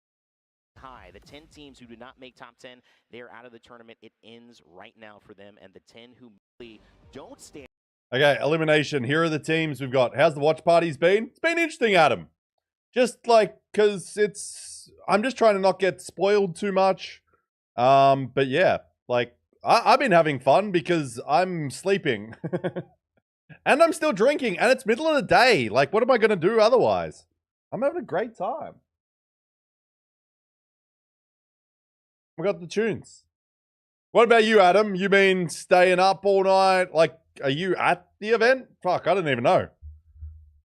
high. The 10 teams who do not make top 10, they're out of the tournament. It ends right now for them. And the 10 who really don't stand. Okay, elimination. Here are the teams we've got. How's the watch parties been? It's been interesting, Adam. Just like, because I'm just trying to not get spoiled too much. But yeah, like, I've been having fun because I'm sleeping. And I'm still drinking, and it's middle of the day. Like, what am I going to do otherwise? I'm having a great time. We got the tunes. What about you, Adam? You been staying up all night? Like, are you at the event? Fuck, I don't even know.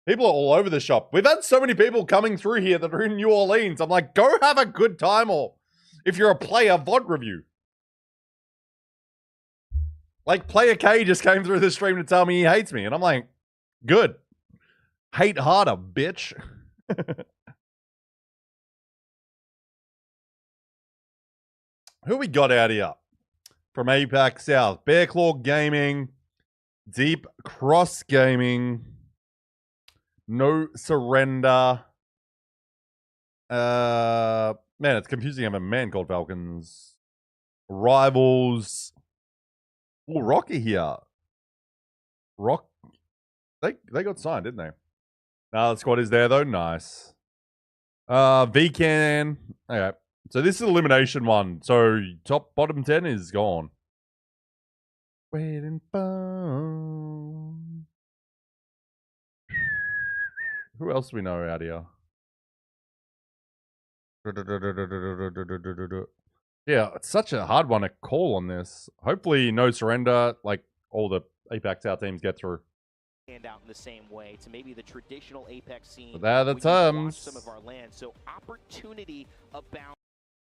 People are all over the shop. We've had so many people coming through here that are in New Orleans. I'm like, go have a good time, or if you're a player, VOD review. Like, Player K just came through the stream to tell me he hates me. And I'm like, good. Hate harder, bitch. Who we got out here? From APAC South. Bearclaw Gaming. Deep Cross Gaming. No Surrender. Man, it's confusing having a man called Falcons. Rivals. Oh, Rocky here. They got signed, didn't they? The squad is there though. Nice. VCan. Okay. So this is elimination 1. So bottom 10 is gone. Waiting for. Who else do we know out here? Yeah, it's such a hard one to call on this. Hopefully no surrender, like all the APAC South teams get through. stand out in the same way to maybe the traditional Apex scene. But they're the terms. Some of our land. So opportunity abound.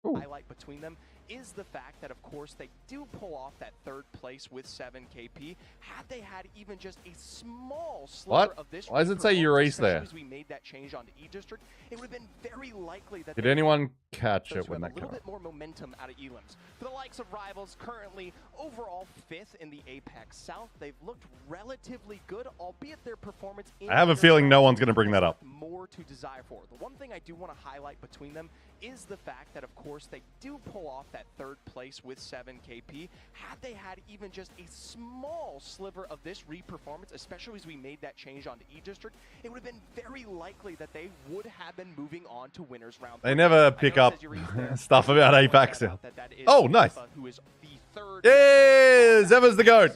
Highlight between them is the fact that, of course, they do pull off that third place with 7 KP. Had they had even just a small sliver of this, why does it say Eurase there? As we made that change onto E-District, it would have been very likely that did anyone catch it when that came a little bit more momentum out of Elims. For the likes of Rivals, currently overall 5th in the APAC South. They've looked relatively good, albeit their performance. I have a feeling no one's going to bring that up. More to desire for. The one thing I do want to highlight between them is the fact that, of course, they do pull off that third place with 7 KP. Had they had even just a small sliver of this re-performance, especially as we made that change onto E-District, it would have been very likely that they would have been moving on to winners round. They never pick up stuff about APAC South. Oh, nice. Who is the third? Yeah, Zeva's the GOAT.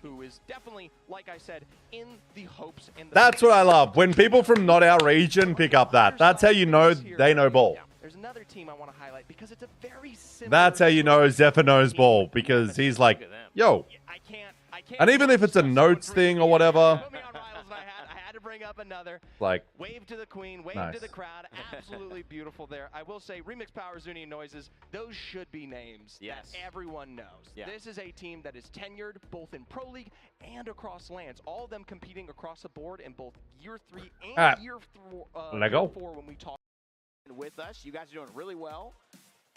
Who is definitely, like I said, in the hopes. That's what I love. When people from not our region pick up that. That's how you know they know ball. There's another team I want to highlight because it's a very similar. That's how you know Zephyr knows ball, because he's like, yo. I can't. And even if it's a notes thing or whatever. I had to bring up another. Like, wave to the queen, wave to the crowd. Absolutely beautiful there. I will say, Remix Power, Zuni, and Noises, those should be names that everyone knows. This is a team that is tenured both in Pro League and across lands. All of them competing across the board in both year 3 and year 4 when we talk with us. You guys are doing really well.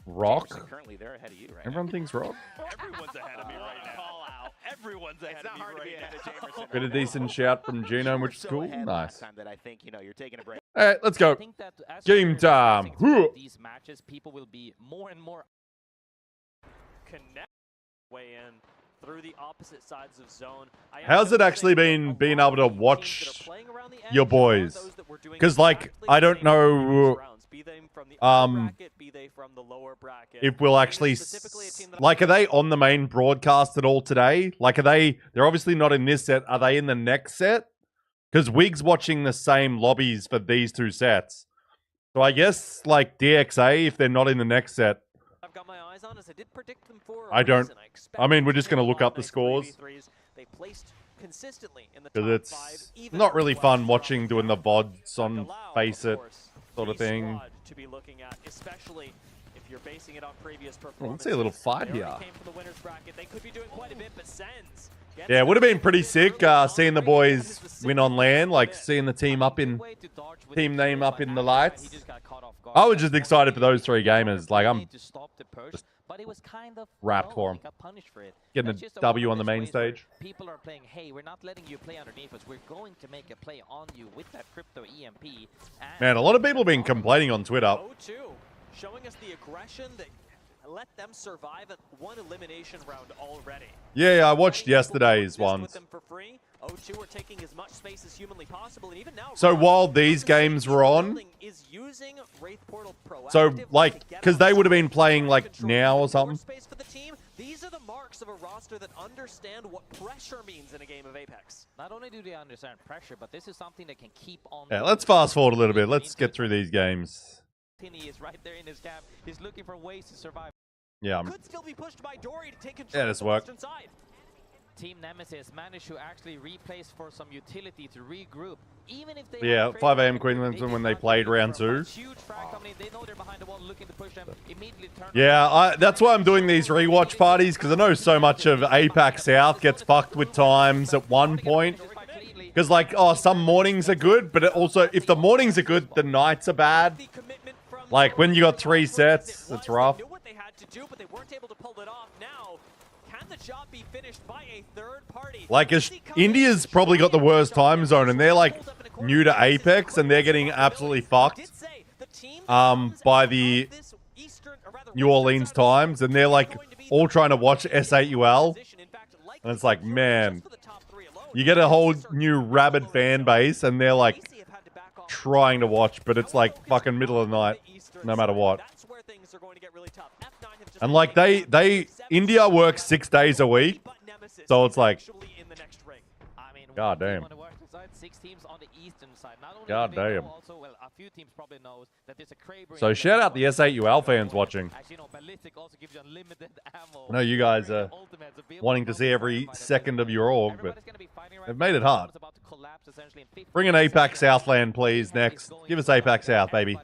Rock. Currently, they're ahead of you right Everyone thinks Rock. Everyone's ahead of me right now. Call out. Everyone's ahead of me right now. Bit of decent shout from Genome, which is cool. Nice. That I think, you're taking a break. All right, let's go. Game time. These matches, people will be more and more connect way in through the opposite sides of zone. How's it actually been being able to watch your boys? Because, like, I don't know if we'll actually, like, are they on the main broadcast at all today? Like, they're obviously not in this set. Are they in the next set? Because Wig's watching the same lobbies for these two sets. So I guess, like, DXA, if they're not in the next set, I've got my eyes on, as I did predict them for I don't. I mean, we're just going to look up the scores. They placed consistently in the because it's not really fun watching doing the VODs on Face It sort of thing. To be looking at, especially if you're basing it on previous performances. Let's see a little fight here. They could be doing quite a bit, but Sens. Yeah, it would have been pretty sick seeing the boys win on LAN, like seeing the team name up in the lights. I was just excited for those 3 gamers. Like, I'm just wrapped for them. Getting a W on the main stage. People are playing, hey, we're not letting you play underneath us. We're going to make a play on you with that crypto EMP. Man, a lot of people have been complaining on Twitter. O2 showing us the aggression that let them survive at 1 elimination round already. Yeah, I watched yesterday's ones. O2 are taking as much space as humanly possible, and even now, so while these games were on, so like, because they would have been playing like now or something. These are the marks of a roster that understand what pressure means in a game of Apex. Not only do they understand pressure, but this is something that can keep on. Yeah, let's fast forward a little bit. Let's get through these games. He is right there in his camp. He's looking for ways to survive. Yeah, could still be pushed by Dory to take control this work. Team Nemesis managed to actually replace for some utility to regroup. Even if they 5 AM Queensland when they played round 2. Yeah, that's why I'm doing these rewatch parties, because I know so much of APAC South gets fucked with times at one point. Because, like, some mornings are good, but also, if the mornings are good, the nights are bad. Like, when you got 3 sets, it's rough. Like, India's probably got the worst time zone, and they're, like, new to Apex, and they're getting absolutely fucked by the New Orleans times, and they're, like, all trying to watch S8UL. And it's like, man, you get a whole new rabid fan base, and they're, like, trying to watch, but it's, like, fucking middle of the night, no matter what. And, like, India works 6 days a week, so it's like, god damn. side, 6 teams on the eastern side. Not only God damn. also, well, a few teams probably knows that there's a Kraber. So shout out the S8UL fans watching. Actually, Ballistic also gives you unlimited ammo. I know you guys are wanting to see every second of your org, but they've made it hard. Bring an APAC South land, please, next. Give us APAC South, baby.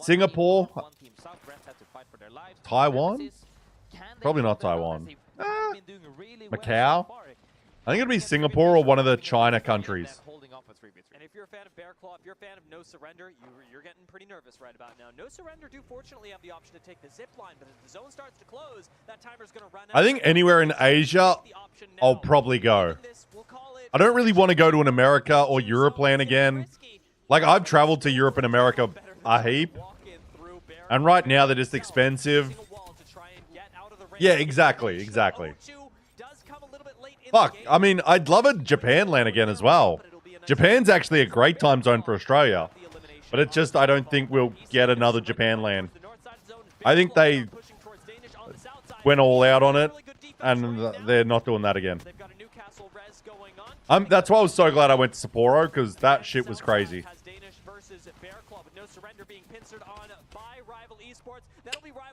Singapore? Taiwan? Probably not Taiwan. Macau? I think it'd be Singapore or one of the China countries. And if you're a fan of Bear Claw, if you're a fan of No Surrender, you're getting pretty nervous right about now. No Surrender do fortunately have the option to take the zip line, but as the zone starts to close, that timer's going to run out. I think anywhere in Asia, I'll probably go. I don't really want to go to an America or Europe land again. Like, I've traveled to Europe and America a heap. And right now, they're just expensive. Yeah, exactly, exactly. Fuck, I mean, I'd love a Japan land again as well. Japan's actually a great time zone for Australia. But it's just, I don't think we'll get another Japan land. I think they went all out on it, and they're not doing that again. That's why I was so glad I went to Sapporo, because that shit was crazy.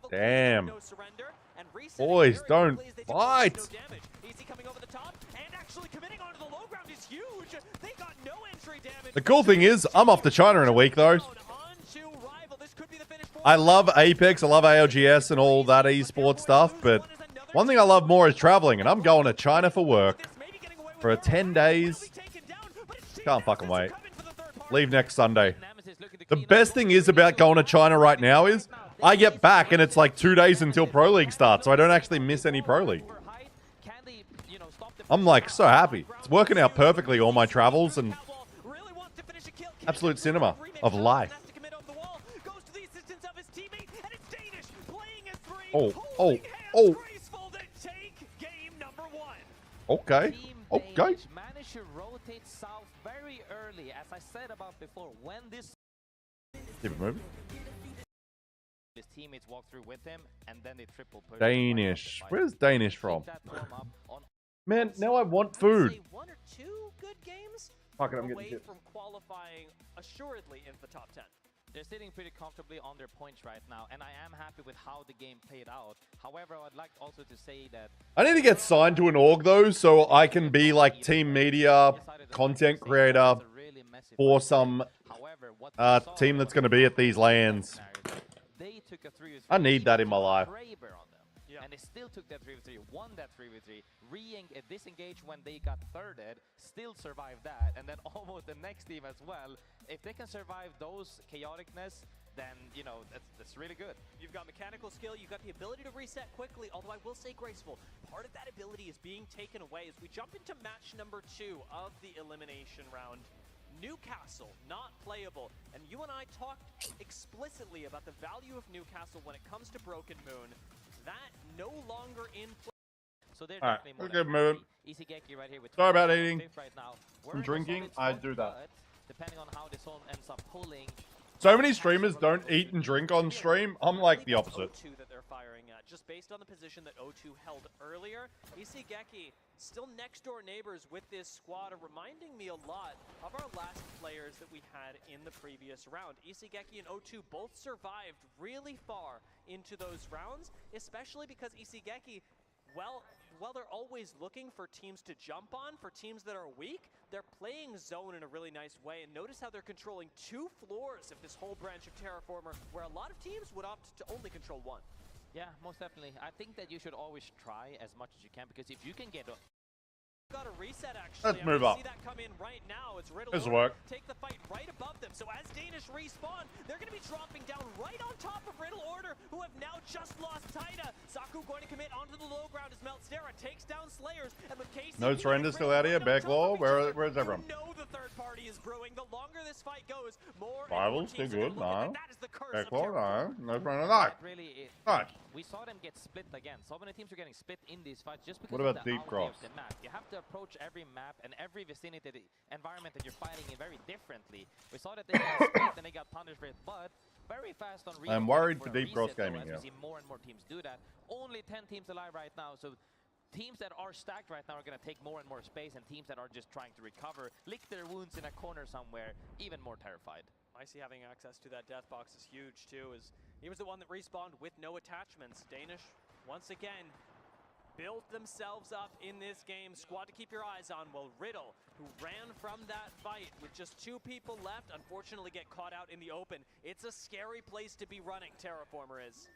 Damn. Boys, don't fight. The cool thing is, I'm off to China in a week, though. I love Apex, I love ALGS and all that esports stuff, but one thing I love more is traveling, and I'm going to China for work for 10 days. Can't fucking wait. Leave next Sunday. The best thing is about going to China right now is I get back and it's like 2 days until Pro League starts, so I don't actually miss any Pro League. I'm like so happy. It's working out perfectly, all my travels, and absolute cinema of life. Oh. Okay. Okay. Managed to rotate south very early, as I said about before. When this his teammates walk through with him, and then they triple push. Danish. Where's Danish from? Man, now I want food. One or two good games away from qualifying assuredly in the top 10. They're sitting pretty comfortably on their points right now, and I am happy with how the game played out. However, I'd like also to say that I need to get signed to an org, though, so I can be like team media, content creator for some team that's going to be at these lands. I need that in my life. And they still took that 3v3, won that 3v3, disengaged when they got thirded, still survived that, and then almost the next team as well. If they can survive those chaoticness, then, you know, that's really good. You've got mechanical skill, you've got the ability to reset quickly, although I will say graceful. Part of that ability is being taken away as we jump into match number 2 of the elimination round. Newcastle, not playable. And you and I talked explicitly about the value of Newcastle when it comes to Broken Moon. That no longer in play. So they're Alright, definitely we're good moving. right here with Sorry about eating right now. and drinking. I do that. Depending on how this one ends up pulling. So many streamers don't eat and drink on stream. I'm like the opposite. O2 that they're firing at, just based on the position that O2 held earlier. Isigeki still next door neighbors with this squad are reminding me a lot of our last players that we had in the previous round. Isigeki and O2 both survived really far into those rounds, especially because Isigeki, well, they're always looking for teams to jump on, for teams that are weak, they're playing zone in a really nice way. And notice how they're controlling 2 floors of this whole branch of Terraformer, where a lot of teams would opt to only control 1. Yeah, most definitely. I think that you should always try as much as you can, because if you can get got a reset actually. Let's move up. See that come in right now. It's Riddle. This work. Take the fight right above them. So as Danish respawn, they're going to be dropping down right on top of Riddle Order, who have now just lost Taida. Saku going to commit onto the low ground as Meltstera takes down Slayers. And with Casey, no surrender still out here. Backlaw. Where's everyone? You know the third party is brewing. The longer this fight goes, more Rivals still good. No. Backlaw. No. No surrender. No. Really, no. We saw them get split again. So many teams are getting split in these fights just because what about of the deep cross? The map. You have to approach every map and every vicinity, the environment that you're fighting in very differently. We saw that they got split and they got punished for it, but very fast on I'm worried for deep cross gaming. We see more and more teams do that. Only 10 teams alive right now, so teams that are stacked right now are going to take more and more space, and teams that are just trying to recover, lick their wounds in a corner somewhere, even more terrified. Icy having access to that death box is huge too, as he was the one that respawned with no attachments. Danish, once again, built themselves up in this game. Squad to keep your eyes on. Well, Riddle, who ran from that fight with just 2 people left, unfortunately get caught out in the open. It's a scary place to be running, Terraformer is.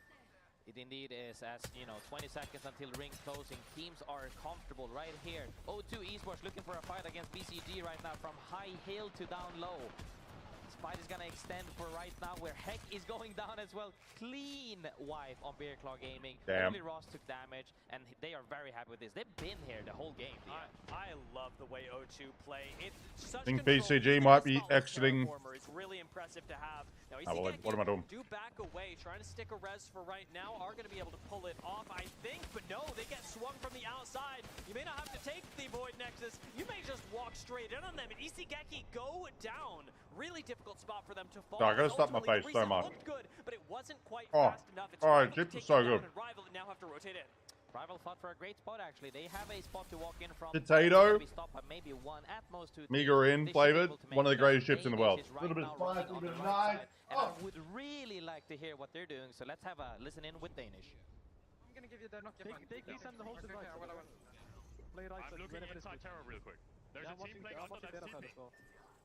It indeed is, as, 20 seconds until ring closing. Teams are comfortable right here. O2 Esports looking for a fight against BCG right now from high hill to down low. This fight is going to extend for right now, where Heck is going down as well. Clean wipe on Bear Claw Gaming. Damn. Only Ross took damage, and they are very happy with this. They've been here the whole game. I love the way O2 play. It's such I think BCG might be exiting. It's really impressive to have. Now, What am I doing? Do back away, trying to stick a res for right now. Are going to be able to pull it off, I think, but no, they get swung from the outside. You may not have to take the Void Nexus. You may just walk straight in on them, and Isigeki go down. Really difficult spot for them to fall. I gotta stop my face so much. Looked good, but it wasn't quite Oh, fast enough. It's alright, Jip is so good. Rival now have to rotate in. Rival fought for a great spot, actually. They have a spot to walk in from. Potato. Maybe 1, at most 2. Meagre in flavored. One of the greatest ships in the world. A little bit of spice, a little bit of knife. And I would really like to hear what they're doing, so let's have a listen in with Danish. I'm gonna give you the Nokia. Take these and hold the right. Play right. I'm looking inside Terror real quick. There's a team playing under that's TP.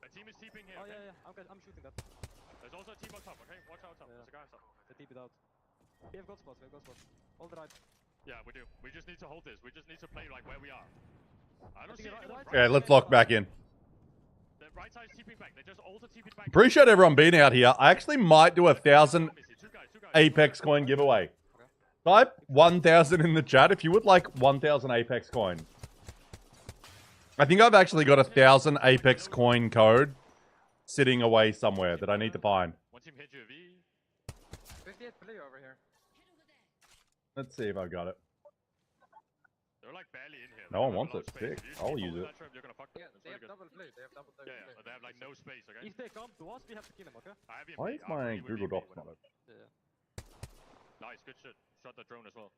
A team is TPing here. Oh yeah, I'm shooting that. There's also a team on top, okay? Watch out top. There's a guy on top. They TP'd out. We have got spots, Hold the right. Yeah, we do. We just need to hold this. We just need to play like where we are. I don't see anyone. Yeah, let's lock back in. The right side's TPing back. They just all TP'd back. Appreciate everyone being out here. I actually might do 1,000 Apex coin giveaway. Type 1,000 in the chat if you would like 1,000 Apex coin. I think I've actually got 1,000 Apex coin code sitting away somewhere that I need to find. One team hit you a V. 58 player over here. Let's see if I got it. They're like barely in here. No one wants it. Sick. I'll use it. Yeah, they have double play. They have double play. Yeah, but they have like no space, okay? If they come to us, we have to kill them, okay? Why is my Google Docs not open? Nice, good shit. Shot the drone as well.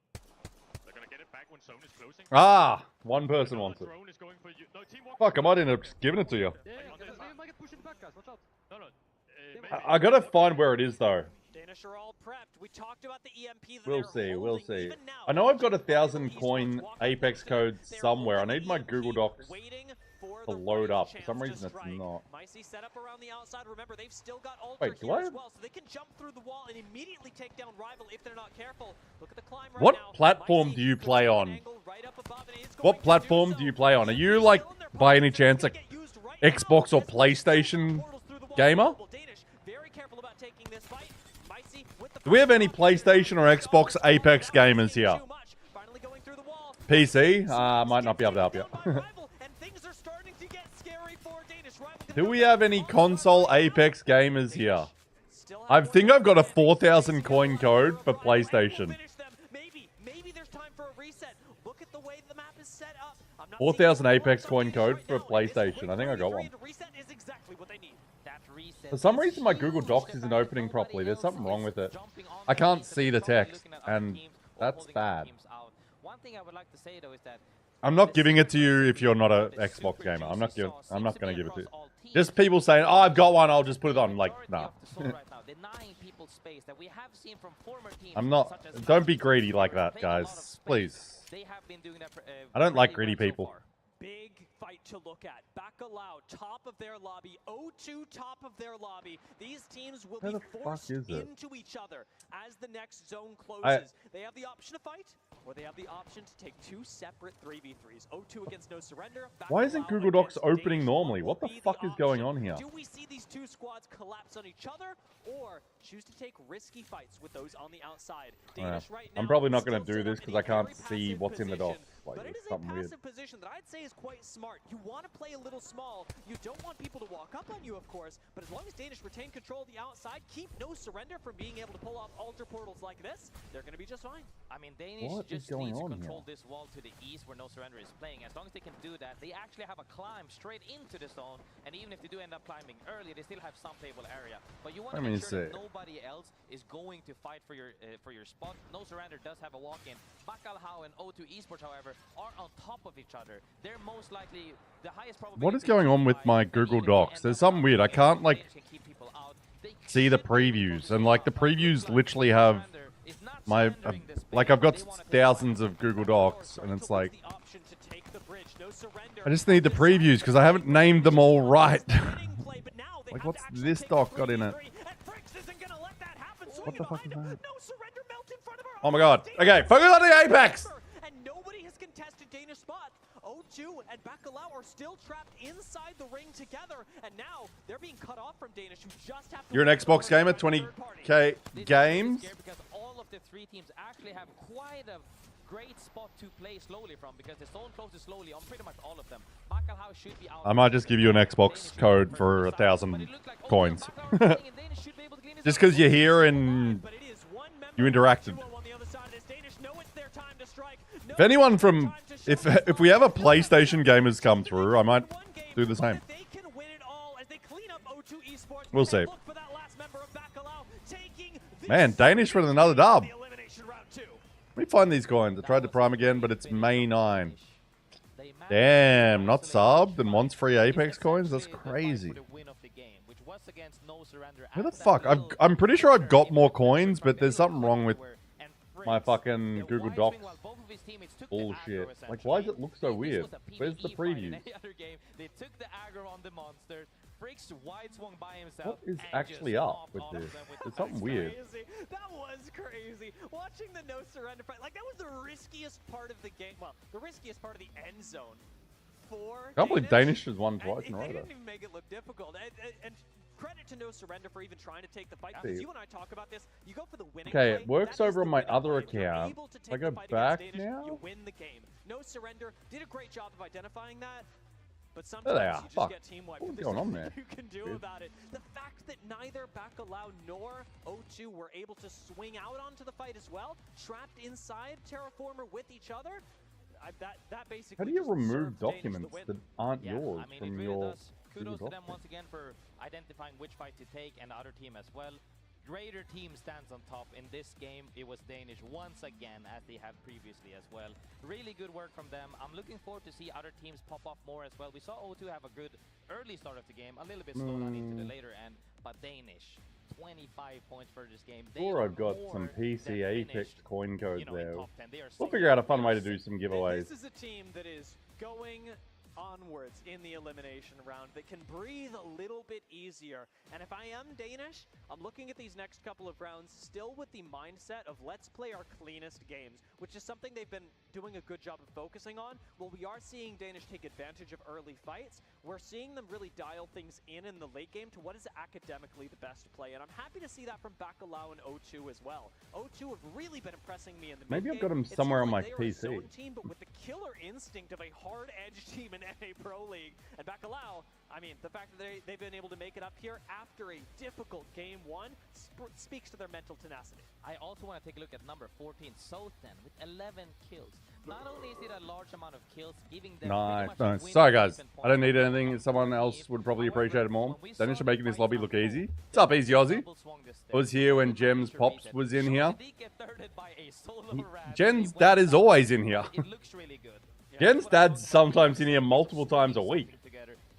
They're gonna get it back when zone is closing. Ah! One person wants it. Drone is going for you. No, Fuck, I might end up just giving it to you. Yeah, they might get pushing back, guys. Watch out. No. I gotta find where it is, though. Danish are all prepped. We talked about the EMP that We'll see, we'll see. I know I've got 1,000 coin Apex code somewhere. I need my Google Docs to load up. For some reason, it's not. Set up around the outside. Remember, they've still got Wait, do I? as well, so they can jump through the wall and immediately take down Rival if they're not careful. Look at the climb right What now. platform do you play on? What platform do you play on? Are you, like, by any chance, a Xbox or PlayStation gamer? Do we have any PlayStation or Xbox Apex gamers here? PC? Might not be able to help you. Do we have any console Apex gamers here? I think I've got a 4,000 coin code for PlayStation. 4,000 Apex coin code for PlayStation. I think I got one. For some reason, my Google Docs isn't opening properly. There's something wrong with it. I can't see the text, and that's bad. One thing I would like to say though is that I'm not giving it to you if you're not an Xbox gamer. I'm not going to give it to you. Just people saying, "Oh, I've got one. I'll just put it on." Like, nah. I'm not. Don't be greedy like that, guys. Please. I don't like greedy people. Big fight to look at. Bacalao, top of their lobby. O2, top of their lobby. These teams will be forced into each other as the next zone closes. They have the option to fight, or they have the option to take 2 separate 3v3s. O2 against No Surrender. Why isn't Google Docs opening normally? What the fuck is going on here? Do we see these 2 squads collapse on each other, or choose to take risky fights with those on the outside? I'm probably not going to do this because I can't see what's in the docs. Like, but it is a passive position that I'd say is quite smart. You want to play a little small. You don't want people to walk up on you, of course, but as long as Danish retain control of the outside, keep No Surrender from being able to pull off altar portals like this, they're going to be just fine. I mean, Danish just needs to control this wall to the east where No Surrender is playing. As long as they can do that, they actually have a climb straight into the zone, and even if they do end up climbing early, they still have some playable area. But you want to me sure that see. nobody else is going to fight for your spot. No Surrender does have a walk-in. Bacalhau and O2 Esports, however, are on top of each other. They're most likely the highest probability. What is going on with my Google Docs? There's something weird. I can't like see the previews, and like the previews literally have my like I've got thousands of Google Docs, and it's like I just need the previews because I haven't named them all right. Like, what's this doc got in it? What the fuck is that? Oh my god. Okay, focus on the Apex! And nobody has contested Danish spot. O2 and Bacalhau are still trapped inside the ring together, and now they're being cut off from Danish, who just have to. You're an Xbox gamer, 20k games. Because all of the three teams actually have quite a great spot to play slowly from, because the zone closes slowly on pretty much all of them. Bacalhau should be out. I might just give you an Xbox code for 1,000 coins. Just because you're here and you interacted. If anyone from, if we have a PlayStation gamers come through, I might do the same. We'll see. Man, Danish with another dub. Let me find these coins. I tried to prime again, but it's May 9. Damn, not subbed and wants free Apex coins? That's crazy. Where the fuck? I'm pretty sure I've got more coins, but there's something wrong with my fucking Google Docs. Bullshit. Like, why does it look so weird? Where's the preview? They took the aggro on the monster. Fricks wide swung by himself. What is actually up with this? There's something weird. That was crazy. Watching the no surrender fight, like that was the riskiest part of the game. Well, the riskiest part of the end zone. For I can't believe Danish has won twice in a row. They didn't even make it look difficult. And credit to No Surrender for even trying to take the fight. Because you and I talk about this. You go for the winning Okay, play, it works over on my other play. account. If I go back now? You win the game. No Surrender did a great job of identifying that. But There they sometimes are. you just Fuck. get team wiped. What's going on there? You can do about it. The fact that neither Bacalhau nor O2 were able to swing out onto the fight as well, trapped inside Terraformer with each other, that basically. How do you just remove served Danish documents the win. that aren't yours I mean, from it really your does. Kudos to them once again for identifying which fight to take, and the other team as well. Greater team stands on top. In this game, it was Danish once again, as they have previously as well. Really good work from them. I'm looking forward to see other teams pop off more as well. We saw O2 have a good early start of the game, a little bit slow down into the later end, but Danish, 25 points for this game. Sure, I've got some PC Apex coin codes there. We'll figure out a fun way to do some giveaways. This is a team that is going onwards in the elimination round that can breathe a little bit easier. And if I am Danish, I'm looking at these next couple of rounds still with the mindset of let's play our cleanest games, which is something they've been doing a good job of focusing on. Well, we are seeing Danish take advantage of early fights. We're seeing them really dial things in the late game to what is academically the best play. And I'm happy to see that from Bacalhau and O2 as well. O2 have really been impressing me in the Maybe mid-game. I've got them It's somewhere on like my they are a PC. zone team, but with the killer instinct of a hard edge team in NA Pro League. And Bacalhau, I mean, the fact that they've been able to make it up here after a difficult game one speaks to their mental tenacity. I also want to take a look at number 14, Southen, with 11 kills. Not only is it a large amount of kills, giving them Nice. Sorry, guys. I don't need anything. Someone else would probably appreciate it more. Danish are making this lobby look easy. What's up, Easy Aussie? I was here when Gem's Pops was in here. Jen's dad is always in here. Jen's dad's sometimes in here multiple times a week.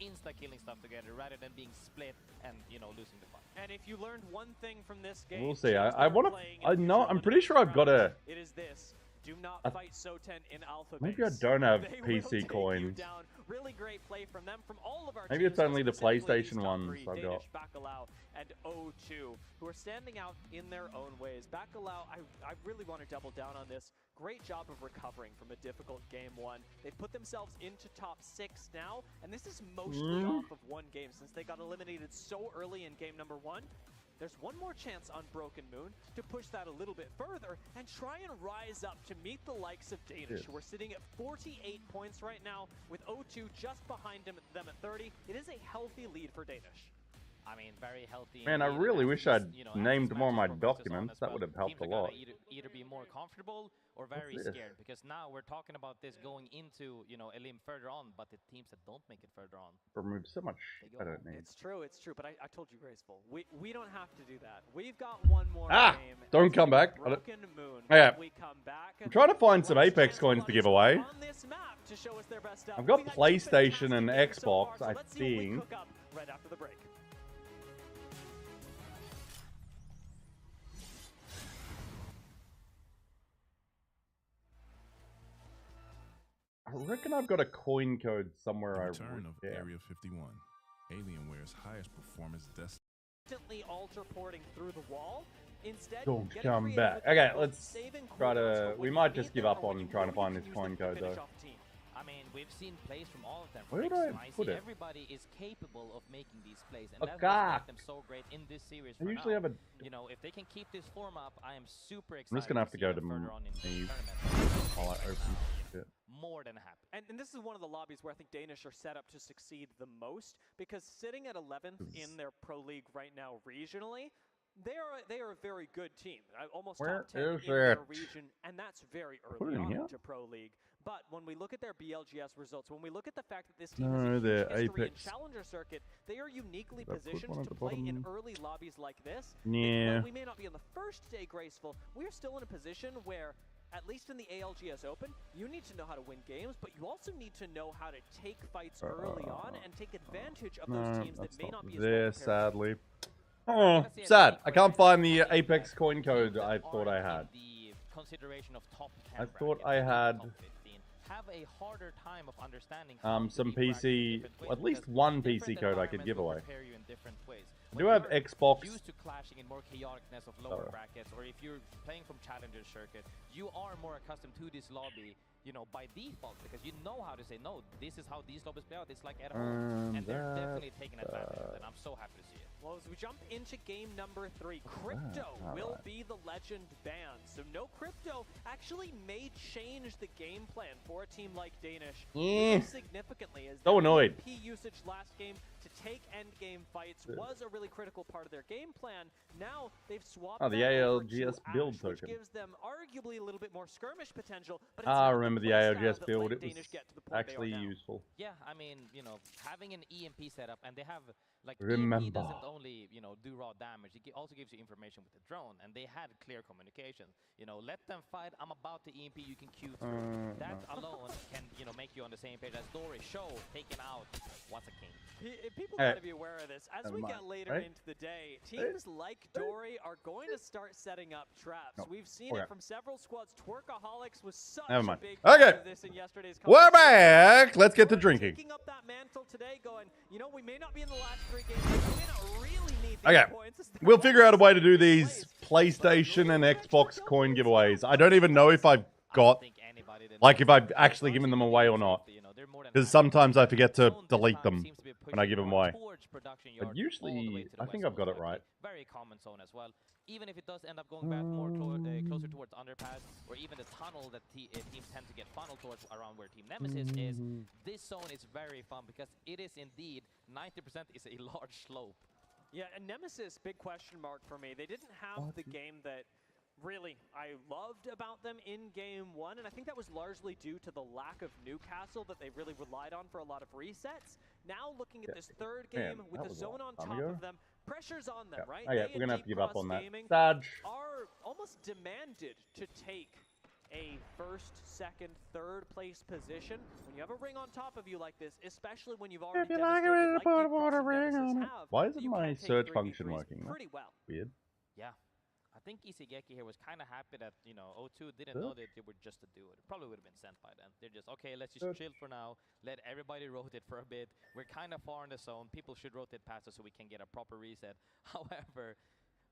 Insta-killing stuff together rather than being split and, you know, losing the fight. And if you learned one thing from this game, We'll see. I want to. I know. I'm pretty sure I've got a. It is this. Do not fight Soten in alpha. Maybe I don't have PC coins. Really great play from them, from all of our Maybe it's only the specifically PlayStation ones I've got. Bacalhau and O2, who are standing out in their own ways. Bacalhau, I really want to double down on this. Great job of recovering from a difficult game one. They've put themselves into top 6 now, and this is mostly off of one game since they got eliminated so early in game number 1. There's one more chance on Broken Moon to push that a little bit further and try and rise up to meet the likes of Danish, who are sitting at 48 points right now, with O2 just behind them at 30. It is a healthy lead for Danish. I mean, very healthy. Man, I really wish I'd named more of my documents. That would have helped a lot. Either be more comfortable or very scared, because now we're talking about this going into, a limb further on, but the teams that don't make it further on remove so much I don't need. It's true, but I told you, Graceful, we don't have to do that. We've got one more game. Don't come back. Broken Moon. Yeah. We come back. I'm trying to find some Apex coins to give away. I've got PlayStation and Xbox, I think. Right after the break. I reckon I've got a coin code somewhere. Return of Area 51, Alienware's highest performance Instantly alter porting through the wall. Instead, don't come back. Okay, let's try to. We might just give up on trying to find this coin code though. I mean, we've seen plays from all of them. Where did I put it? Everybody is capable of making these plays, and that's what makes them so great in this series. I usually have a. If they can keep this form up, I am super excited. I'm just gonna have to go to Eve while I open it. More than happy. And this is one of the lobbies where I think Danish are set up to succeed the most, because sitting at 11th in their Pro League right now regionally, they are a very good team. Almost top 10 in their region, and that's very early on into Pro League. But when we look at their BLGS results, when we look at the fact that this team has a history in Challenger Circuit, they are uniquely positioned to play in early lobbies like this. Yeah. We may not be on the first day, Graceful. We're still in a position where, at least in the ALGS Open, you need to know how to win games, but you also need to know how to take fights early on and take advantage of those teams that may not be as well prepared. Sadly. Oh, sad. I can't find the Apex coin code I thought I had. I thought I had have a harder time of understanding some PC, at least one PC code I could give away. I do have Xbox. Used to clashing in more chaoticness of lower brackets, or if you're playing from Challenger Circuit, you are more accustomed to this lobby, by default, because you know how to say, no, this is how these lobbies play out. It's like at home, and they're definitely taking advantage of it, and I'm so happy to see it. Well, as we jump into game number 3, Crypto will be the legend banned. So no Crypto actually may change the game plan for a team like Danish significantly. As so annoyed. P usage last game to take end game fights was a really critical part of their game plan. Now they've swapped the ALGS build token, which gives them arguably a little bit more skirmish potential. But I remember the ALGS build. It was actually useful. Yeah, I mean, having an EMP setup, and they have like EMP doesn't only do raw damage. It also gives you information with the drone, and they had clear communication. Let them fight. I'm about to EMP. You can queue through. That alone can make you on the same page as Dory. Show taken out. What's a king? People got to be aware of this. As we get later into the day, teams like Dory are going to start setting up traps. We've seen it from several squads. Twerkaholics was such a big part of this in yesterday's competition. We're back. Let's get to drinking. Picking up that mantle today, going, we may not be in the last 3 games, but we may not really need these points. We'll figure out a way to do these PlayStation and Xbox coin giveaways. I don't even know if I've got, if I've actually given them away or not. Because sometimes I forget to delete them when I give them away. But usually, I think I've got it right. Very common zone as well. Even if it does end up going back more closer towards underpass, or even the tunnel that teams tend to get funneled towards around where Team Nemesis is, this zone is very fun because it is indeed 90% is a large slope. Yeah, and Nemesis, big question mark for me. They didn't have the game that really I loved about them in game 1, and I think that was largely due to the lack of Newcastle that they really relied on for a lot of resets. Now looking at this third game with the zone on top of them, pressure's on them, right? We're going to have to give up on that. Are almost demanded to take a first, second, third place position when you have a ring on top of you like this, especially when you've already demonstrated Why isn't my search function working? Pretty well. Weird. Yeah. I think Isegeki here was kind of happy that, O2 didn't know that they were just to do it. Probably would have been sent by then. They're just, okay, let's just chill for now. Let everybody rotate for a bit. We're kind of far in the zone. People should rotate past us so we can get a proper reset. However,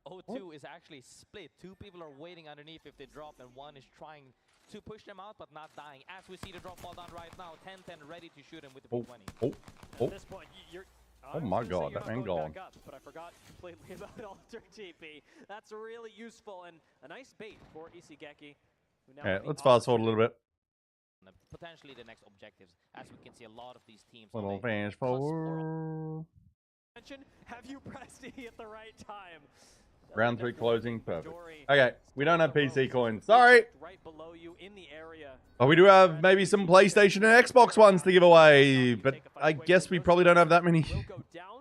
O2 is actually split. 2 people are waiting underneath if they drop, and one is trying to push them out, but not dying. As we see the drop fall down right now, 10-10 ready to shoot him with the P20. At this point, you're... Oh my god, that ain't gone. But I forgot completely about Alter TP. That's really useful and a nice bait for Isegeki. Yeah, let's fast forward a little bit. Potentially the next objectives, as we can see a lot of these teams. Little fast forward. mention, have you pressed E at the right time? Round 3 closing, perfect. Okay, we don't have PC coins. Sorry. Right below you in the area. Oh, we do have maybe some PlayStation and Xbox ones to give away, but I guess we probably don't have that many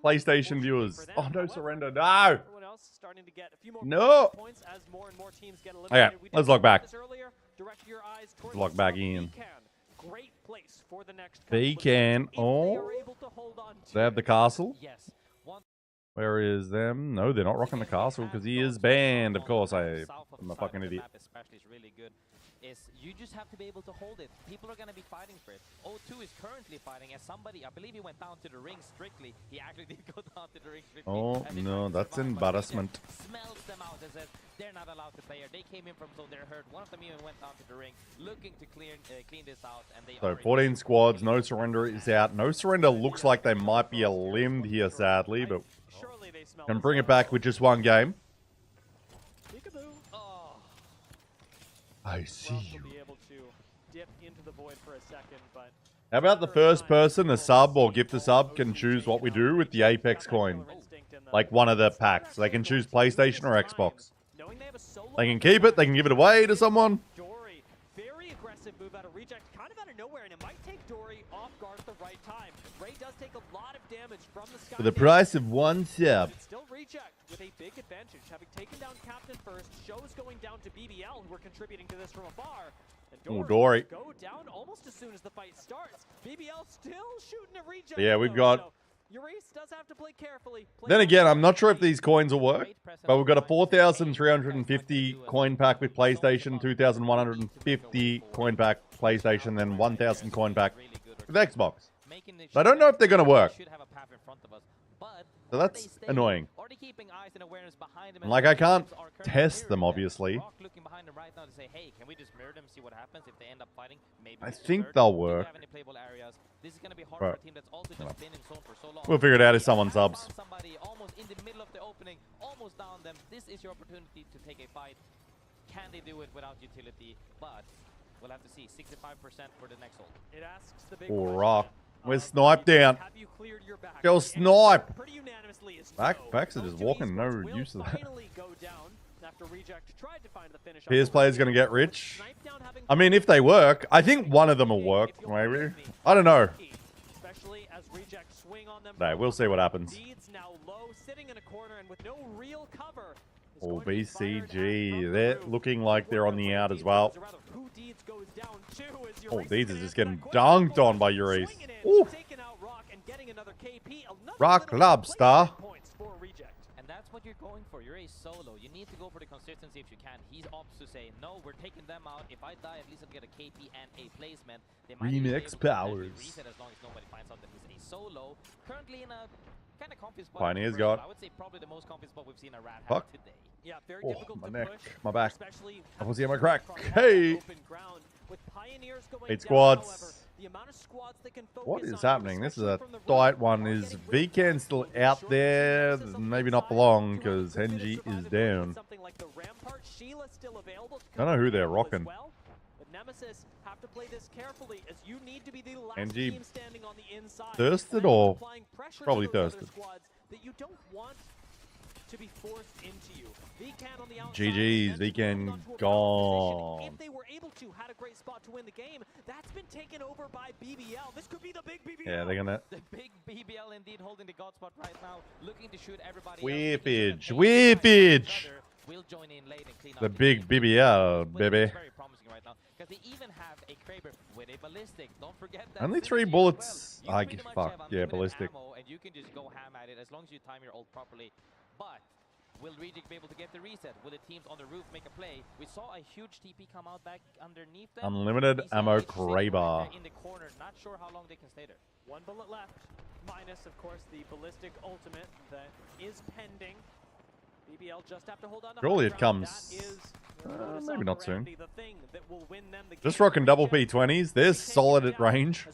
PlayStation viewers. Oh, no surrender. No. No. Okay, let's log back. Let's log back in. Beacon. Oh. They have the castle. Where is them? No, they're not rocking the castle because he is banned. Of course, I'm a fucking idiot. Especially is really good. Is you just have to be able to hold it. People are going to be fighting for it. O2 is currently fighting as somebody, I believe he went down to the ring strictly. He actually did go down to the ring strictly. Oh, no, that's embarrassment. Smells them out and says they're not allowed to play here. They came in from zone, they're hurt. One of them even went down to the ring looking to clean this out. And they so 14 squads, no surrender is out. No surrender looks like they might be eliminated here, sadly, but can bring it back with just one game. I see you. How about the first person, a sub or gift a sub, can choose what we do with the Apex coin? Like one of the packs. They can choose PlayStation or Xbox. They can keep it, they can give it away to someone. Very aggressive move out of reject, kind of out of nowhere, and it might take Dory off guard at the right time. Ray does take a lot of damage from the sky. For the price of one sub. Still reject with a big advantage, having taken down Captain first. Shows going down to BBL, who are contributing to this from afar. Oh, Dory. Go down almost as soon as the fight starts. BBL still shooting at reject. Yeah, we've got... So Urice does have to play carefully. Then again, I'm not sure if these coins will work, but we've got a 4,350 coin pack with PlayStation, 2,150 coin pack PlayStation, then 1,000 coin pack with Xbox. I don't know if they're going to work. So that's annoying. And like, I can't test them, obviously. I think they'll work. But we'll figure it out if someone subs. This is your opportunity to take a fight. Can they do it without utility? But we'll have to see. 65% for the next hold. It asks the big Oh, rock. We're sniped down. Go snipe. Backs are just walking. No use of that. PS player's going to get rich. I mean, if they work. I think one of them will work, maybe. I don't know. No, we'll see what happens. Oh, BCG. They're looking like they're on the out as well. Oh, these are just getting dunked on by Urice. Ooh. Rock Lobster. And that's what you're going for. You're a solo. You need to go for the consistency if you can. He's opts to say, no, we're taking them out. If I die, at least I'll get a KP and a placement. They might Remix powers. Reset as long as nobody finds out that he's a solo. Currently in a kind of comfy spot. Pioneer's got. I would say probably the most comfy spot we've seen a rat have today. Yeah, very oh, difficult my to neck, push, my back. I can see my crack. Hey! 8 squads. However, the amount of squads that can focus What is happening? This is a tight one. Is VCAN still out there? Maybe not for long because Henji is down. I don't know who they're rocking. Nemesis have to play this carefully as you need to be the last Henji team standing on the inside. Thirsted or probably thirsted? That you don't want to be forced into you. VCAN on the outside. GG's, VCAN gone. If they were able to, had a great spot to win the game. That's been taken over by BBL. This could be the big BBL. Yeah, they're gonna. The big BBL indeed holding the god spot right now, looking to shoot everybody. Whippage, whippage. We'll join in late and clean the up big BBL, baby. Very promising right now because they even have a Kraber with a ballistic. Don't forget that. Only 3 bullets. I give fuck. Yeah, ballistic. And you can just go ham at it as long as you time your ult properly. But will Reject be able to get the reset? Will the teams on the roof make a play? We saw a huge TP come out back underneath them. Unlimited ammo Kraber. In the corner, not sure how long they can stay there. 1 bullet left, minus of course the ballistic ultimate that is pending. BBL just have to hold on to surely it comes. Maybe not soon. Just rocking double P20s. They're solid at range.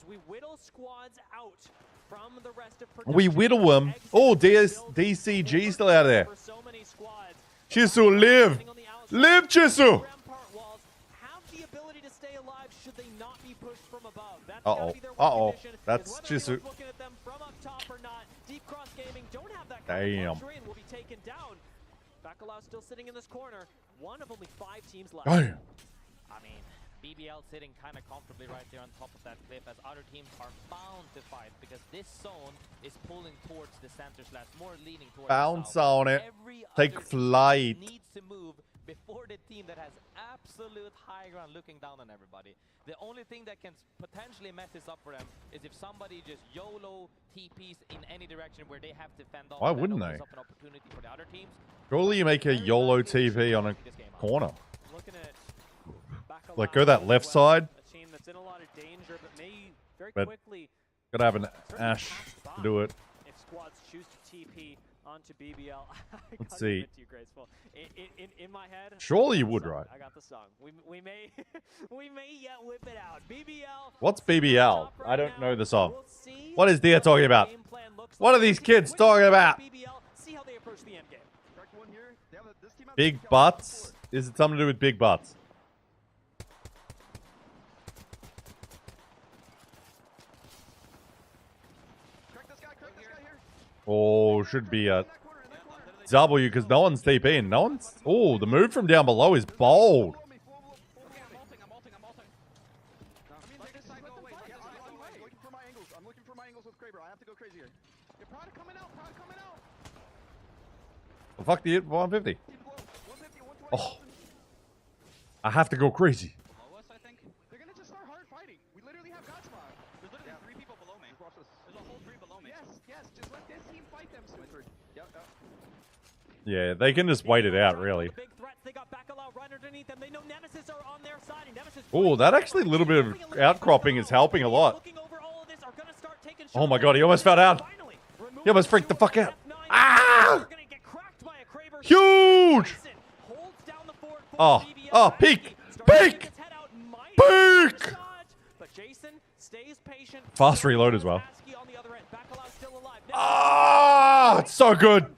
We whittle them. Oh, DCG still out there. Chisu, live! Live, Chisu! Uh-oh. Uh-oh. That's Chisu. Deep Cross Gaming don't have that kind of luxury and will be taken down. Bacalao still sitting in this corner. One of only 5 teams left. Damn. I mean, BBL sitting kind of comfortably right there on top of that cliff as other teams are bound to fight because this zone is pulling towards the center slash, more leaning towards Bounce the south. on it. Every Take flight. needs to move before the team that has absolute high ground looking down on everybody. The only thing that can potentially mess this up for them is if somebody just YOLO TPs in any direction where they have to fend off. Why wouldn't they? Up an opportunity for the other teams. Surely you make a YOLO TV on a corner. Like, go that left side. A team that's in a lot of danger, but may very But quickly gotta have an Ash to do it. if squads choose to TP onto BBL. Let's see. In my head, Surely you would, right? I got the song. We may we may yet whip it out. BBL. What's BBL? I don't know the song. What is Dia talking about? What are these kids talking about? See how they approach the end game. Big butts? Is it something to do with big butts? Oh, should be a W because no one's TPing. No one's. Oh, the move from down below is bold. Well, fuck the 150. Oh, I have to go crazy. Yeah, they can just wait it out, really. Oh, that actually a little bit of outcropping is helping a lot. Oh my god, he almost fell down. He almost freaked the fuck out. Ah! Huge! Oh, oh, peek! Peek! Peek! Fast reload as well. Ah, it's so good.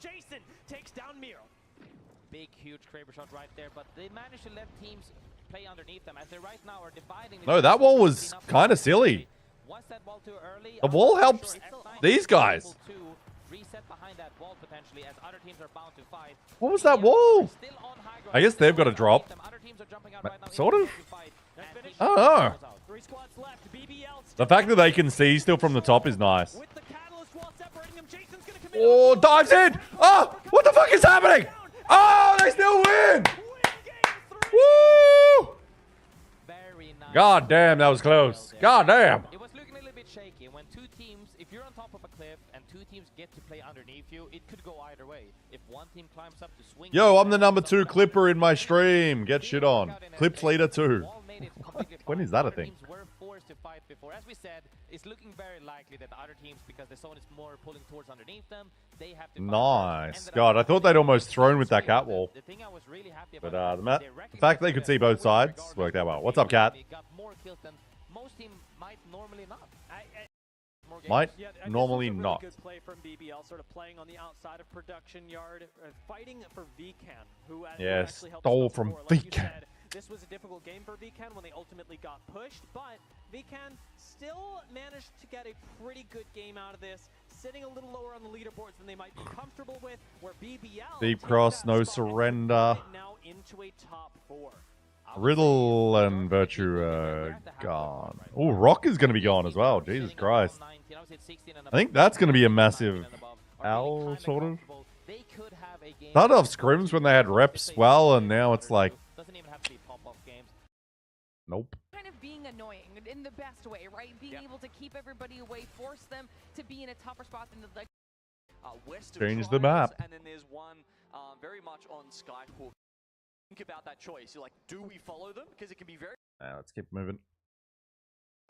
Big, huge Kraber shot right there, but they managed to let teams play underneath them as they right now are dividing. No, that wall was kind of silly. Was that wall too early? The wall helps these guys. Reset behind that wall potentially as other teams are bound to fight. What was that wall? I guess they've got a drop. Sort of? I don't know. The fact that they can see still from the top is nice. Oh, dives in! Oh, what the fuck is happening? Oh, they still win! Woo! God damn, that was close. God damn. It was looking a little bit shaky when two teams, if you're on top of a cliff and two teams get to play underneath you, it could go either way. If one team climbs up to swing. Yo, I'm the #2 clipper in my stream. Get shit on. Clips leader 2. When is that a thing? Were forced to fight before. As we said, it's looking very likely that other teams, because the zone is more pulling towards underneath them, they have to. Nice. God, I thought they'd almost thrown with that cat wall. The thing I was really happy But about the fact they could see both sides worked out well. What's up, Cat? got more kills than most teams might normally not. Might Yeah, normally this was a really not. good play from BBL, sort of playing on the outside of production yard, fighting for VCAN, who Yes, actually helped stole us from before. Like you VCAN. said, this was a difficult game for VCAN when they ultimately got pushed, but VCAN still managed to get a pretty good game out of this, sitting a little lower on the leaderboards than they might be comfortable with, where BBL Deep cross, no surrender. now into a top 4. Riddle and Virtue gone. Oh, Rock is going to be gone as well. Jesus Christ. I think that's going to be a massive L, sort of. Started off scrims when they had reps well, and now it's like... Nope. Kind of being annoying in the best way, right? Being able to keep everybody away, force them to be in a tougher spot than the... Change the map. And then there's one very much on Skyhook. Think about that choice. You're like, do we follow them? Because it can be very Let's keep moving.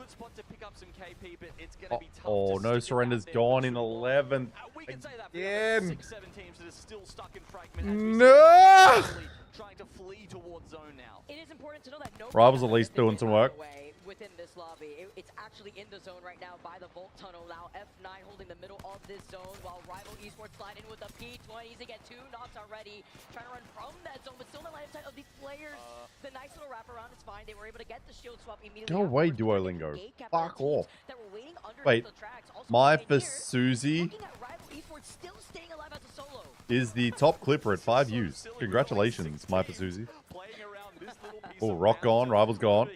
good spot to pick up some KP, but it's going to be tough. Oh, no surrender's gone in 11th. We can say that Again. 6-7 teams that are still stuck in fragment. No! Trying to flee towards zone now. It is important to know that no Rivals at least doing some work. within this lobby. It's actually in the zone right now by the Vault Tunnel. Now F9 holding the middle of this zone while Rival Esports slide in with the P20s. They get 2 knocks already. Trying to run from that zone, but still in the line of sight of these players. The nice little wraparound is fine. They were able to get the shield swap immediately. Go away, Duolingo. Fuck off. Wait, my for Susie. is the top clipper at 5 views. Congratulations, my Susie. Oh, Rock gone, Rival's gone.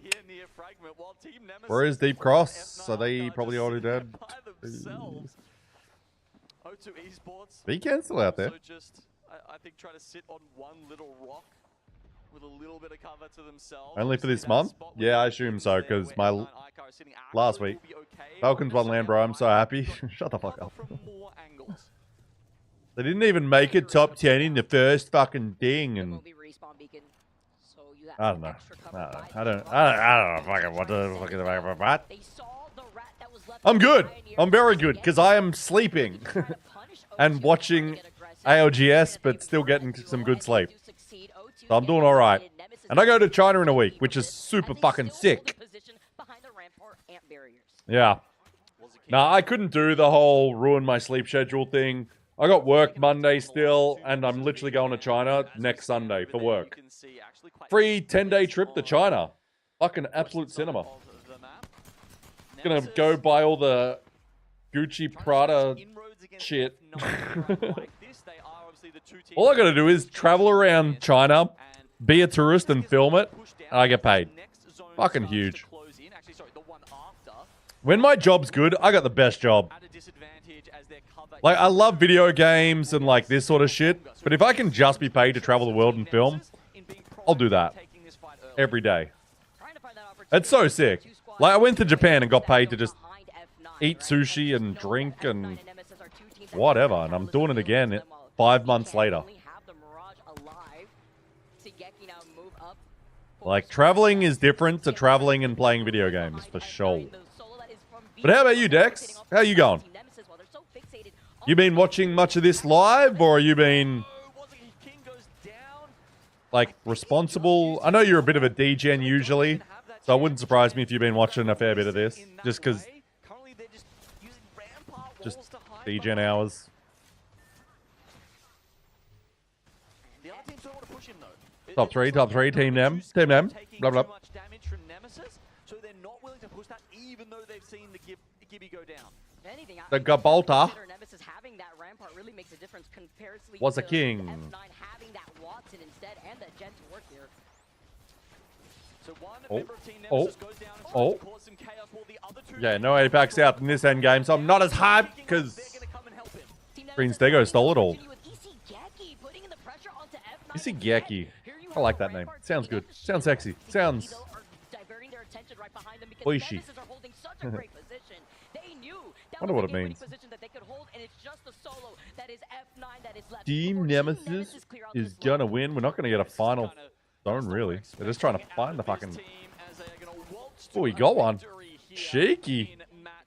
Where is Deep Cross? Are they probably already dead? Beacon's still out there. I think try to sit on one little rock with a little bit of cover to themselves. Only for this month? Yeah, I assume so, because my last week, Falcons won land, bro. I'm so happy. Shut the fuck up. They didn't even make it top 10 in the first fucking thing, and I don't know. I don't know fucking what the fuck is about. I'm good. I'm very good, because I am sleeping and watching ALGS, but still getting some good sleep. So I'm doing all right. And I go to China in a week, which is super fucking sick. Yeah. Nah, I couldn't do the whole ruin my sleep schedule thing. I got work Monday still, and I'm literally going to China next Sunday for work. Free 10-day trip to China. Fucking absolute cinema. Gonna go buy all the Gucci Prada shit. All I gotta do is travel around China, be a tourist and film it, and I get paid. Fucking huge. When my job's good, I got the best job. Like, I love video games and like this sort of shit, but if I can just be paid to travel the world and film, I'll do that. Every day. It's so sick. Like, I went to Japan and got paid to just eat sushi and drink and whatever, and I'm doing it again 5 months later. Like, traveling is different to traveling and playing video games, for sure. But how about you, Dex? How you going? You been watching much of this live, or you been, like, responsible? I know you're a bit of a degen usually, so it wouldn't surprise me if you've been watching a fair bit of this, just because, just degen hours. Top three, team them, blah blah. So they're not willing to push that, even though they've seen the Gibby go down. The Gabalta having that rampart really makes a difference comparatively was a to king. F9 having that Watson instead and that Gen to work here. So one member of Team Nemesis goes down and tries to cause some chaos while the other two Yeah, no APAC South in this end game, so I'm not as hyped because Green Stego stole it all. Isigeki. I like that name. Sounds good. Sounds sexy. Sounds oishi. Wonder what it means. Team Nemesis is gonna win. We're not gonna get a final zone, really. They're just trying to find the fucking... Oh, we got one. Shaky.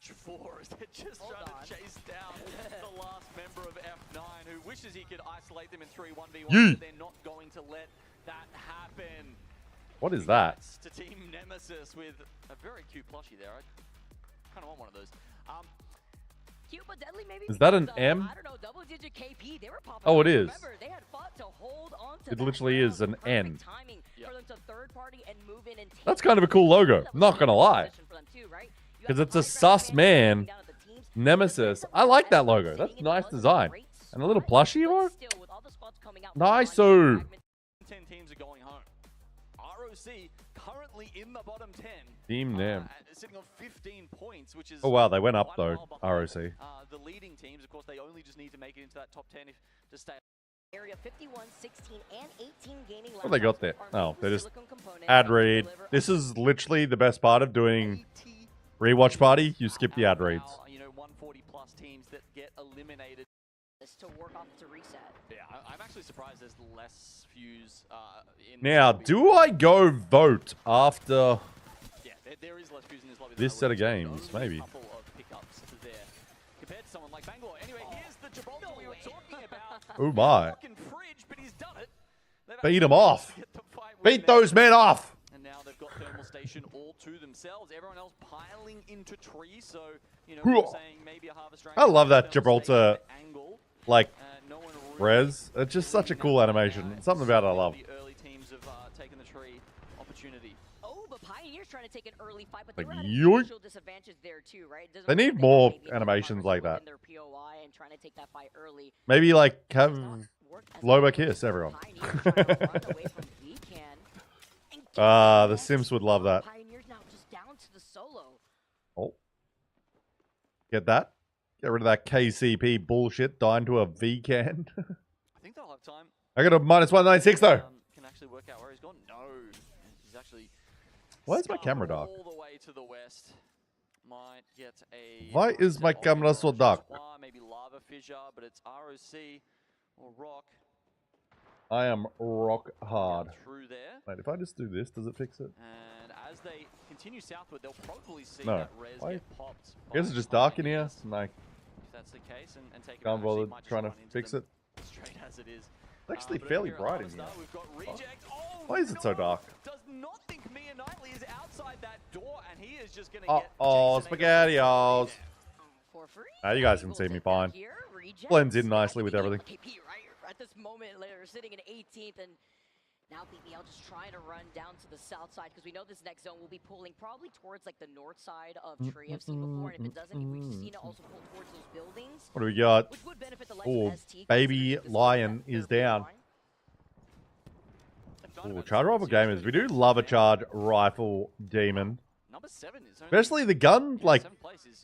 Just trying to chase down the last member of F9 who wishes he could isolate them in 3-1v1, but they're not going to let that happen. What is that? To Team Nemesis with a very cute plushie there. I kind of want one of those. Cute but deadly, maybe. Is that an M? I don't know, double-digit KP. They were popping oh, it is. Remember, they had fought to hold on to it literally is an N. for them to third party and move in and That's kind of a cool logo. Not gonna lie. Because it's a sus man. Nemesis. I like that logo. That's nice design. And a little plushie or? Nice-o. 10 teams are going home. ROC currently in the bottom 10. Team Nem. Sitting on 15 points, which is... Oh, wow. They went up, though. ROC. The leading teams, of course, they only just need to make it into that top 10 to stay. Area 51, 16, and 18 gaining. What they got there? Oh, they just ad read. This is literally the best part of doing rewatch party. You skip the ad reads. You know, 140 plus teams that get eliminated. To work off to reset. Yeah, I'm actually surprised there's less views. Now, do I go vote after yeah, there is less views in this lobby. This set of games? Maybe. Couple of pickups there compared to someone like Bangalore. Anyway, here's the Gibraltar we were talking about. Oh my! Fridge, but he's done it. Beat them off. Beat those men off. And now they've got thermal station all to themselves. Everyone else piling into trees. So you know, we're saying maybe a harvest. I love that Gibraltar. Like, res. It's just such a cool animation. Something about it I love. The early teams have taken the tree opportunity. Oh, but Pioneers was trying to take an early fight, but like, they were at an yoink. initial disadvantage there too, right? They need more animations like that. Their POI and trying to take that fight early. Maybe like have Loba kiss everyone. The Sims would love that. Pioneers now just down to the solo. Oh. Get that? Get rid of that KCP bullshit. Die into a VCAN. I think they'll have time. I got a -196 though. Can actually work out where he's gone. No, he's actually. Why is my camera dark? All the way to the west. Might get a. Why is my camera so dark? Maybe lava fissure, but it's ROC or rock. I am rock hard. Through there. Wait, if I just do this, does it fix it? And as they continue southward, they'll probably see No. that res get popped. I guess it's just dark in here. Like, If that's the case, and take can't bother trying to fix it. Straight as it is. It's actually fairly bright in here. Why is it so dark? Does not think Mia Knightley is outside that door, and he is just going to get SpaghettiOs. Now you guys can see me fine. Blends in nicely with everything. At this moment, they're sitting in 18th, and now BBL just trying to run down to the south side, because we know this next zone will be pulling probably towards like the north side of Tree. I've seen before, and if it doesn't, we've seen it also pull towards those buildings. What do we got? Oh, baby lion is down. Oh, charge rifle gamers. We do love a charge rifle demon. Especially the gun, like,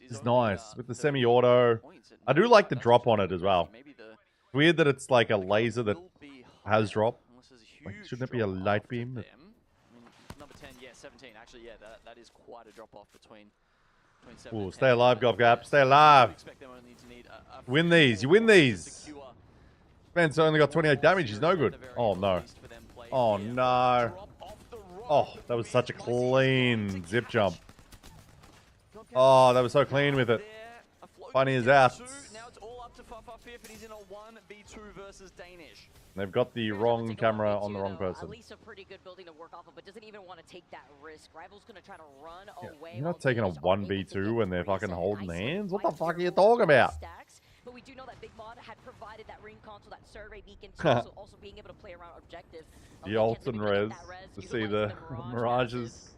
is nice with the semi-auto. I do like the drop on it as well. It's weird that it's like a laser that has drop. Like, shouldn't it be a light beam? Number 10, yeah, 17. Actually, yeah, that is quite a drop off between 7 Ooh, and stay 10. alive, GovGap. Stay alive. Win these. You win these. Man's only got 28 damage. He's no good. Oh, no. Oh, no. Oh, that was such a clean zip jump. Oh, that was so clean with it. Funny as that. They've got the wrong camera on the wrong person. At least a pretty good building to work off of, but doesn't even want to take that risk. Rival's going to try to run away. You're not taking a 1v2 when they're fucking holding hands? What the fuck are you talking about? But we do know that Big Mod had provided that ring console, that survey beacon, so also being able to play around objective. The ult and res to see the mirages.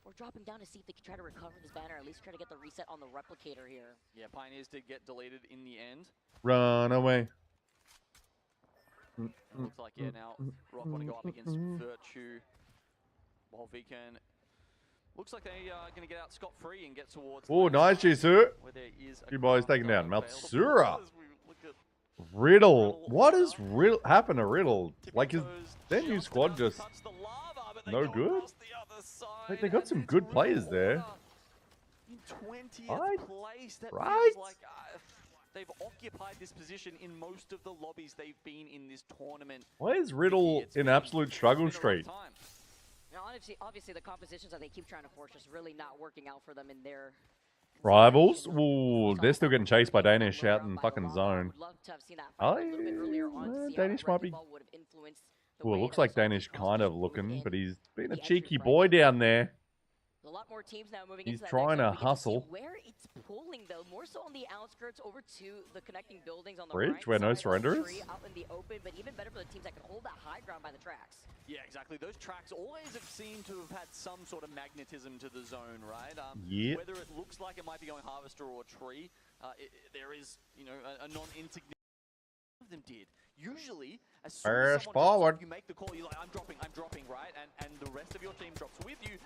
We're dropping down to see if they can try to recover this banner, at least try to get the reset on the replicator here. Yeah, Pioneers did get deleted in the end. Run away. Looks like, yeah, now Rock want to go up against Virtue, while Vcan looks like they are going to get out scot-free and get towards... Oh, nice, Jisoo. You boys taking down Maltsura. Riddle. What has happened to Riddle? Like, is their new squad just no good? Like, they got some good players there. Right? Right? They've occupied this position in most of the lobbies they've been in this tournament. Why is Riddle in absolute struggle street? Now, obviously, the compositions that they keep trying to force just really not working out for them in their Rivals? Ooh, they're still getting chased by Danish out in fucking zone. Danish might be... Ooh, it looks like Danish kind of looking, but he's been a cheeky boy down there. A lot more teams now moving He's into trying that to hustle. Where it's pulling though, more so on the outskirts over to the connecting buildings on the Bridge right where no side, surrender is? out in the open, but even better for the teams that can hold that high ground by the tracks. Yeah, exactly. Those tracks always have seemed to have had some sort of magnetism to the zone, right? Yep. Whether it looks like it might be going Harvester or Tree, there is, you know, a non-insignificant of them did. Usually, as soon as someone drops, you make the call, you're like, I'm dropping, right? And the rest of your team drops with you.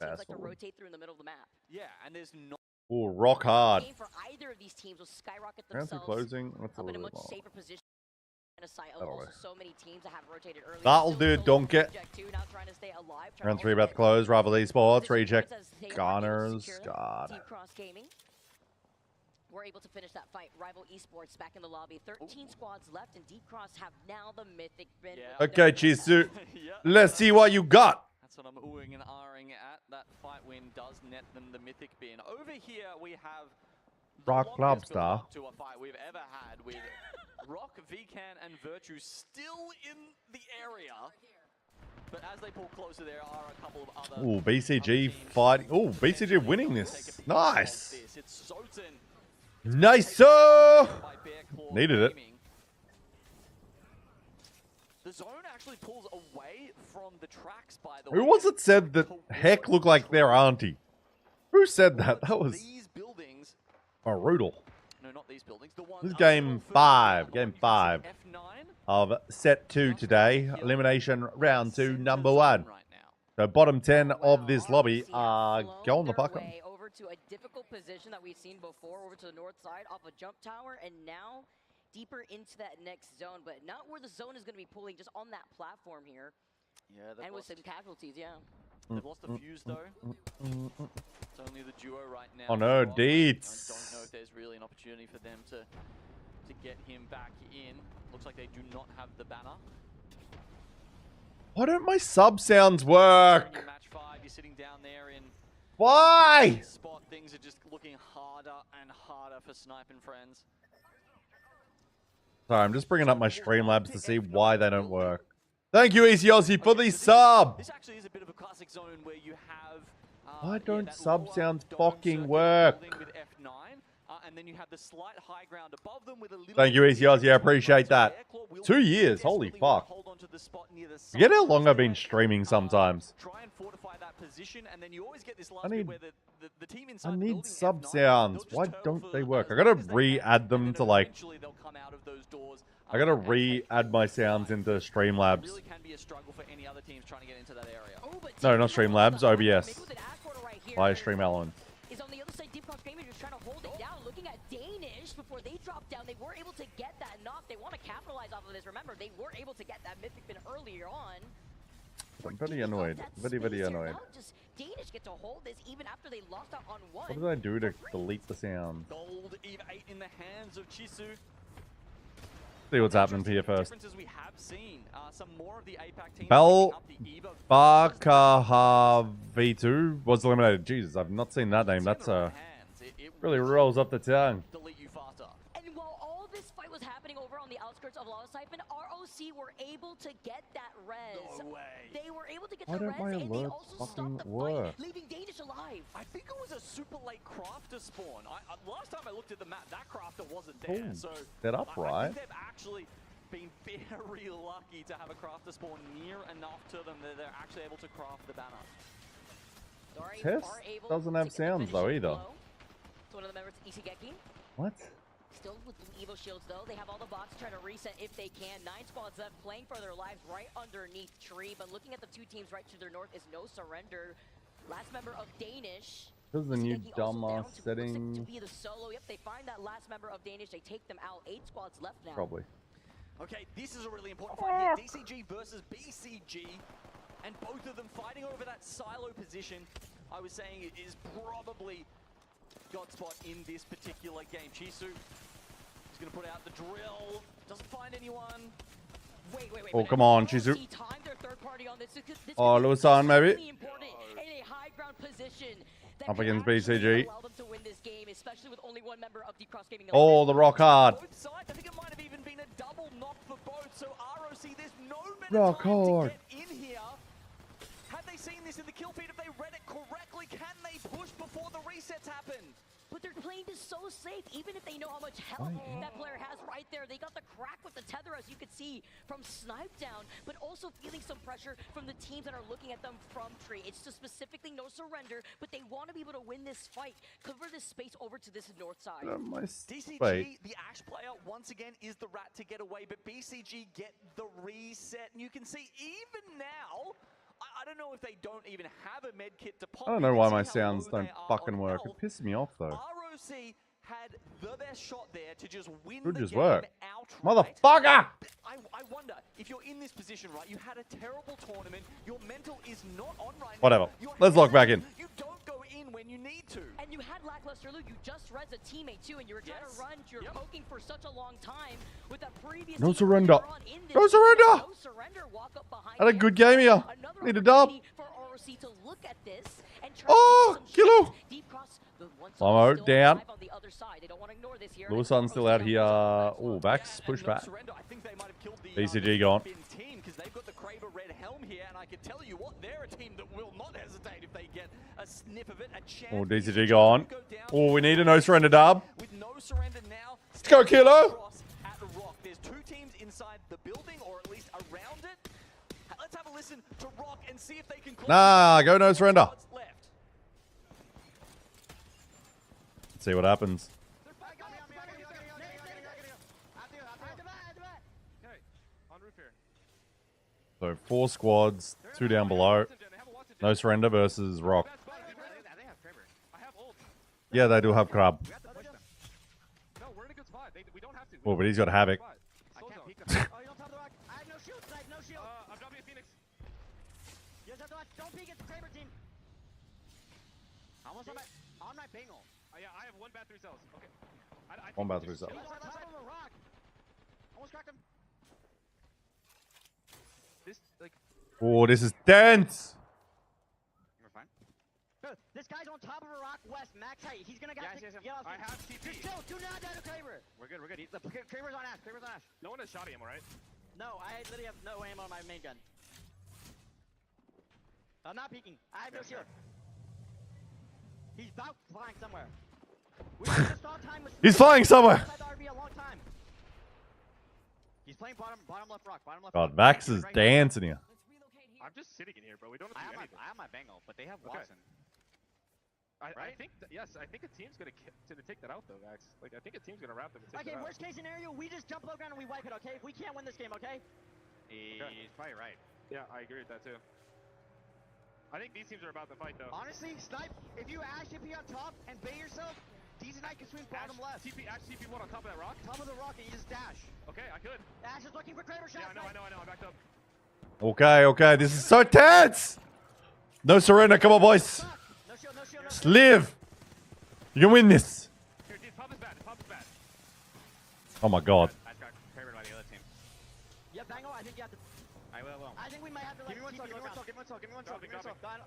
Seems like to rotate through in the middle of the map. Yeah, and there's no... Ooh, rock hard. Game for either of these teams will skyrocket Round themselves closing. That's a up in a little much bit more. safer position. Also, so many teams that have rotated early. That'll do, donkey. Round 3 about to close. Rival Esports. Reject Garners. God. We're able to finish that fight. Rival Esports back in the lobby. 13 squads left, and Deep Cross have now the mythic bin. Okay, Chisu. Let's see what you got. That's what I'm oohing and ahhing at. That fight win does net them the mythic bin. Over here, we have Rock Lobster. To a fight we've ever had with Rock, Vcan, and Virtue still in the area. But as they pull closer, there are a couple of other... Ooh, BCG fighting. Ooh, BCG winning this. Nice. It's Soten. Nice, sir. Needed it. The zone actually pulls away from the tracks, by the way. Who was it said that heck looked like their auntie? Who said that? That was brutal. No, not these buildings. The one This is game 5. Game 5 of set 2 today. Elimination round 2, number 1. So bottom 10 of this lobby are going the puck on. Over to a difficult position that we've seen before, over to the north side off a jump tower, and now deeper into that next zone, but not where the zone is going to be pulling, just on that platform here. Yeah, and with some casualties, yeah. They've lost the fuse though. It's only the duo right now. Oh no, Deets. I don't know if there's really an opportunity for them to get him back in. Looks like they do not have the banner. Why don't my sub sounds work? Match 5, you're sitting down there in Why? Spot. Things are just looking harder and harder for sniping friends. Sorry, I'm just bringing up my Streamlabs to see why they don't work. Thank you, Easy Aussie, for the sub. This actually is a bit of a classic zone where you have. Why don't sub sounds fucking work? With F9, and then you have the slight high ground above them with a little. Thank you, Easy Aussie. I appreciate that. 2 years, holy fuck. Forget how long I've been streaming sometimes. Try and fortify that position, and then you always get this last I need where the team inside the building sub F9, sounds. Why don't they work? I gotta re-add them to like. I gotta re-add my sounds into Streamlabs. Really can be a struggle for any other teams trying to get into that area. No, not Streamlabs, OBS. Via Stream Elements. Is on the other side, Deep Cross Gaming just trying to hold it down, looking at Danish before they drop down. They were able to get that knock. They want to capitalize off of this. Remember, they were able to get that Mythic Pin earlier on. I'm very annoyed. Very annoyed. Just Danish get to hold this even after they lost out on one. What did I do to delete the sound? Gold Eve 8 in the hands of Chisu. See what's happening here first. We have seen some more of the APAC teams Barkaha V2 was eliminated. Jesus, I've not seen that name. That's really rolls off the tongue. And while all this fight was happening over on the outskirts of Lava Siphon, ROC were able to get that res. No way. They were able to get Why the don't res, my and they alerts also fucking stopped the work? fight, leaving Danish alive. I think it was a super late crafter spawn. Last time I looked at the map, that crafter wasn't there. Ooh, so set up I right. think they've actually been very lucky to have a crafter spawn near enough to them that they're actually able to craft the banner. Test doesn't have sounds though either. It's one of the members, Isegeki. What? Still with Evo shields though, they have all the bots trying to reset if they can. 9 squads left playing for their lives right underneath Tree, but looking at the two teams right to their north is no surrender. Last member of Danish. This is the new dumbass settings. To be the solo. Yep, they find that last member of Danish, they take them out. 8 squads left now. Probably. Okay, this is a really important fight here. DCG versus BCG, and both of them fighting over that silo position. I was saying it is probably Godspot in this particular game. Chisu is going to put out the drill. Doesn't find anyone. Wait. Oh, come on, Chisu. Oh, Lusan, maybe? Up against BCG. Oh, the rock hard. I think it might have even been a double knock for both. So ROC, there's no rock hard. in here. Had they seen this in the kill feed? If they read it correctly, can they push before the resets happen? But they're playing this so safe, even if they know how much health that player has right there. They got the crack with the tether, as you could see, from Snipe Down, but also feeling some pressure from the teams that are looking at them from Tree. It's just specifically no surrender, but they want to be able to win this fight, cover this space over to this north side. DCG, the Ash player, once again, is the rat to get away, but BCG get the reset. And you can see, even now, I don't know if they don't even have a med kit to pop. I don't know why my sounds don't fucking work. It pisses me off though. ROC had the best shot there to just win Could the just game work. outright. Motherfucker! I wonder, if you're in this position, right, you had a terrible tournament, your mental is not on right Whatever. now. Let's log back in. You don't go in when you need to. And you had lackluster loot. You just res a teammate too, and you were trying to run. You're poking for such a long time with that previous. No surrender. No surrender. No surrender. Walk up behind. Had a good game here. Need a dub. For ROC to look at this and try Oh, kilo. Deep cross. Slow down. On the other side. They don't want to ignore this here. Lewison's still out here. Oh, backs. Push back. BCG gone. Because they've got the Kraber red helm here, and I can tell you what, they're a team that will not hesitate if they get a sniff of it, a chance. Oh, DCG gone. Oh, we need a no surrender dub. With no surrender now. Let's go, Kilo. At Rock. There's 2 teams inside the building, or at least around it. listen to Rock and see if they can Nah, go no surrender. Let's see what happens. So 4 squads, 2 down below. No surrender versus Rock. Yeah, they do have Crab. Oh, but he's got Havoc. Don't peek at the Kraber team. Almost on my Bengal. Yeah, I have 1 bat 3 cells. Okay. One bat 3 cells. He's on top of a rock. Almost cracked him. This, like... Oh, this is dense. We're fine. This guy's on top of a rock west, max height. He's gonna get off. I have TP. Just chill, do not die to Kraber. We're good, we're good. Kraber's on Ash, Kraber's on Ash. No one has shot ammo, right? No, I literally have no ammo on my main gun. I'm not peeking. I have no shield. He's about flying somewhere. He's flying somewhere. He's playing bottom left rock. God, Max is dancing here. I'm just sitting in here, bro. We don't have to do anything. I have my Bengal, but they have Watson. I think, yes, I think a team's gonna take that out though, Max. Like, I think a team's gonna wrap them and take it out. Worst case scenario, we just jump low ground and we wipe it, okay? If we can't win this game, okay? He's probably right. Yeah, I agree with that too. I think these teams are about to fight though. Honestly, Snipe, if you Ash TP on top and bait yourself, D's and I can swing bottom left. Ash TP what on top of that rock? Top of the rock and you just dash. Okay, I could. Ash is looking for Kraber shots. Yeah, I know, I'm backed up. Okay, this is so tense. No surrender, come on, boys. No shield. Just live. You can win this. Here, pop is bad. Oh my God. I got Kraber by the other team. Yeah, Bango, I think you have to. I will. I think we might have to. Give me one talk.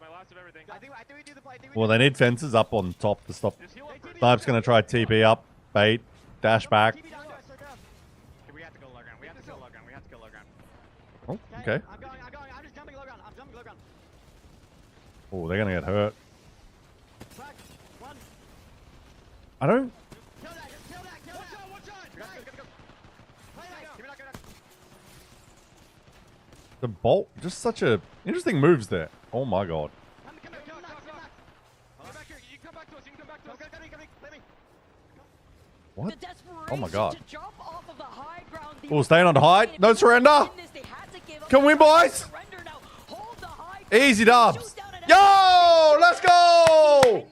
My last of everything. I think we do the play. Well, they need fences up on top to stop. Snipe's gonna try TP up, bait, dash back. We have to go low ground. Oh, okay. I'm going. I'm just jumping low ground. Oh, they're gonna get hurt. Back. 1. I don't. Kill that. One shot. Go. Play that. Give me that. The bolt, just such a interesting moves there. Oh my God. Come back. Come back here. You can come back to us. Play me. What? The Oh my God. to jump off of the high ground. Oh, staying on the height. No surrender. Can we, boys? Easy dubs. Yo, let's go.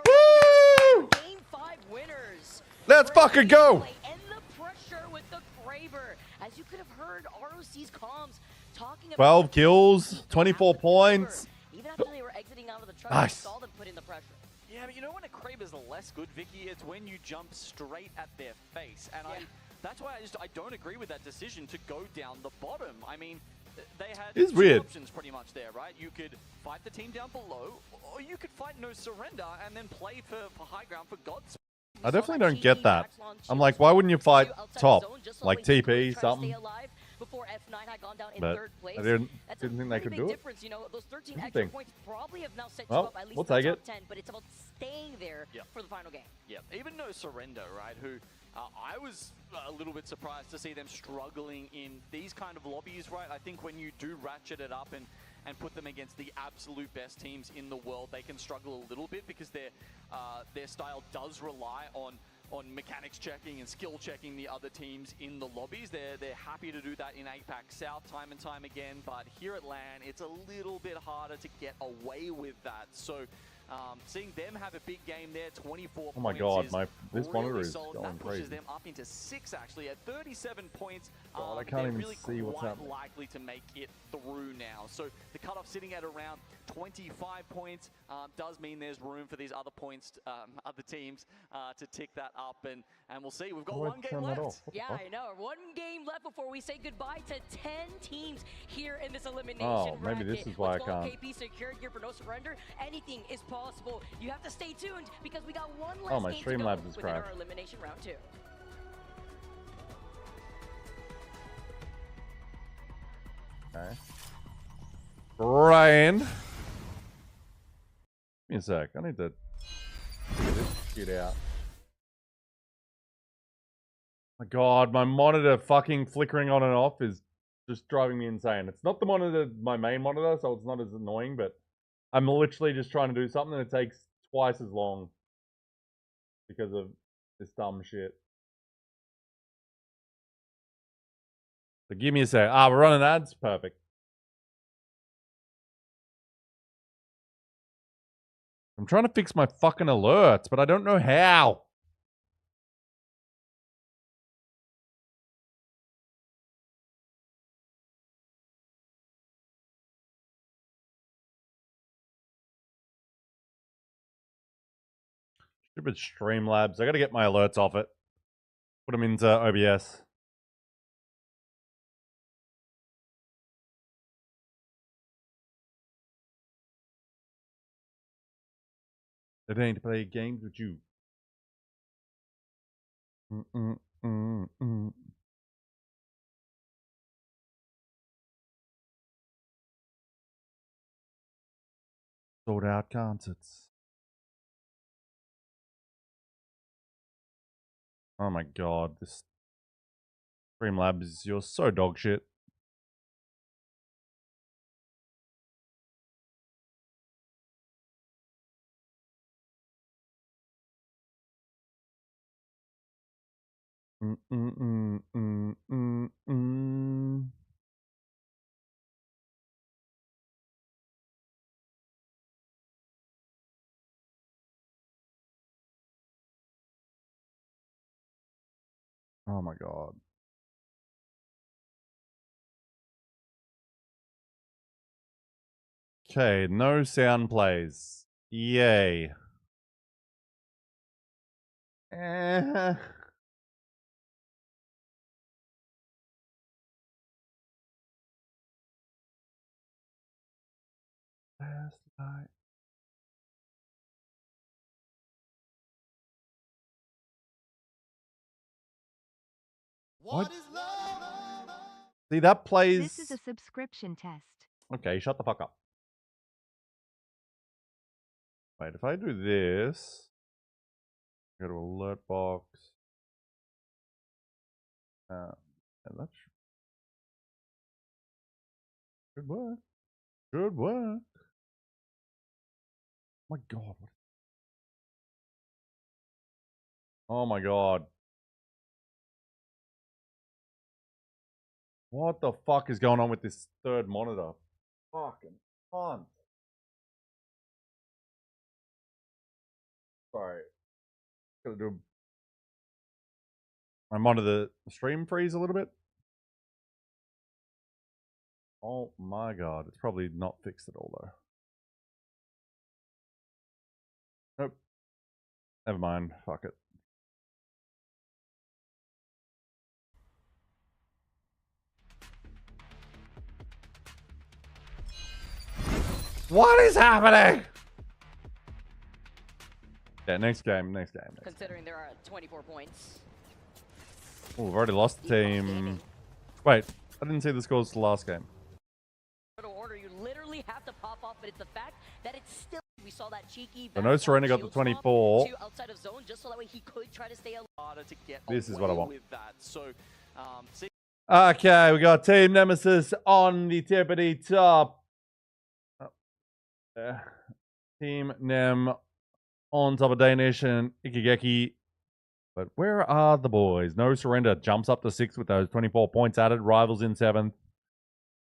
Woo! Game 5 winners. Let's fucking go. And the pressure with the Kraber. As you could have heard ROC's comms talking about 12 kills, 24 points. Even after they were exiting out of the truck, Nice. I saw them put in the pressure. Yeah, but you know when a Kraber's less good, Vicky, it's when you jump straight at their face. And that's why I don't agree with that decision to go down the bottom. I mean, they had It's two weird. options pretty much there, right? You could fight the team down below, or you could fight no surrender and then play for high ground for God's. I definitely don't get that. I'm like, why wouldn't you fight top? Like TP, something. Before F9 had gone down in But 3rd place. I didn't That's think a they pretty could big do it. difference. You know, those 13 extra Interesting. points probably have now set you Well, up at least we'll in the take top it. 10, but it's about staying there for the final game. Yeah, even no surrender, right? Who I was a little bit surprised to see them struggling in these kind of lobbies, right? I think when you do ratchet it up and put them against the absolute best teams in the world, they can struggle a little bit because their style does rely on mechanics checking and skill checking the other teams in the lobbies. They're happy to do that in APAC South time and time again, but here at LAN, it's a little bit harder to get away with that. So seeing them have a big game there, 24 Oh my points God, is this really monitor is solid. going That pushes crazy. them up into 6 actually at 37 points. God, I can't they're even really see what's quite happening. likely to make it through now. So the cutoff sitting at around 25 points does mean there's room for these other points, other teams to tick that up, and we'll see. We've got Why one game turn that left. off? What the Yeah, fuck? I know. One game left before we say goodbye to 10 teams here in this elimination Oh, maybe this bracket. is why I Let's call can't. KP secured here for no surrender. Anything is possible. You have to stay tuned because we got one last Oh, my game to go Streamlabs is within our crashed. elimination round 2. Okay. Brian. Give me a sec. I need to figure this shit out. My God, my monitor fucking flickering on and off is just driving me insane. It's not the monitor, my main monitor, so it's not as annoying, but I'm literally just trying to do something and it takes twice as long because of this dumb shit. So give me a sec. We're running ads? Perfect. I'm trying to fix my fucking alerts, but I don't know how. Stupid Streamlabs. I gotta get my alerts off it. Put them into OBS. It ain't to play games with you. Sold out concerts. Oh my god, this Streamlabs, you're so dog shit. Oh my god. Okay, no sound plays. Yay. Last night. What? See, that plays. This is a subscription test. Okay, shut the fuck up. Wait, if I do this, go to alert box. And that should work. Should work. Oh my god. Oh my god. What the fuck is going on with this third monitor? Fucking cunt. Sorry. Gotta do. I'm onto the stream freeze a little bit. Oh my god. It's probably not fixed at all though. Nope. Never mind. Fuck it. What is happening? Yeah, next game. Considering there are 24 points. Oh, we've already lost the team. Wait, I didn't see the scores to the last game. Order, you literally have to pop off, but it's the fact that it's still. We saw that cheeky. So no Serena got the 24. Outside of zone, just so that way he could try to stay harder to get. This is what I want. With that. So, okay, we got Team Nemesis on the tippity top. Team Nem on top of Danish and Ikigeki. But where are the boys? No Surrender jumps up to 6 with those 24 points added. Rivals in 7th.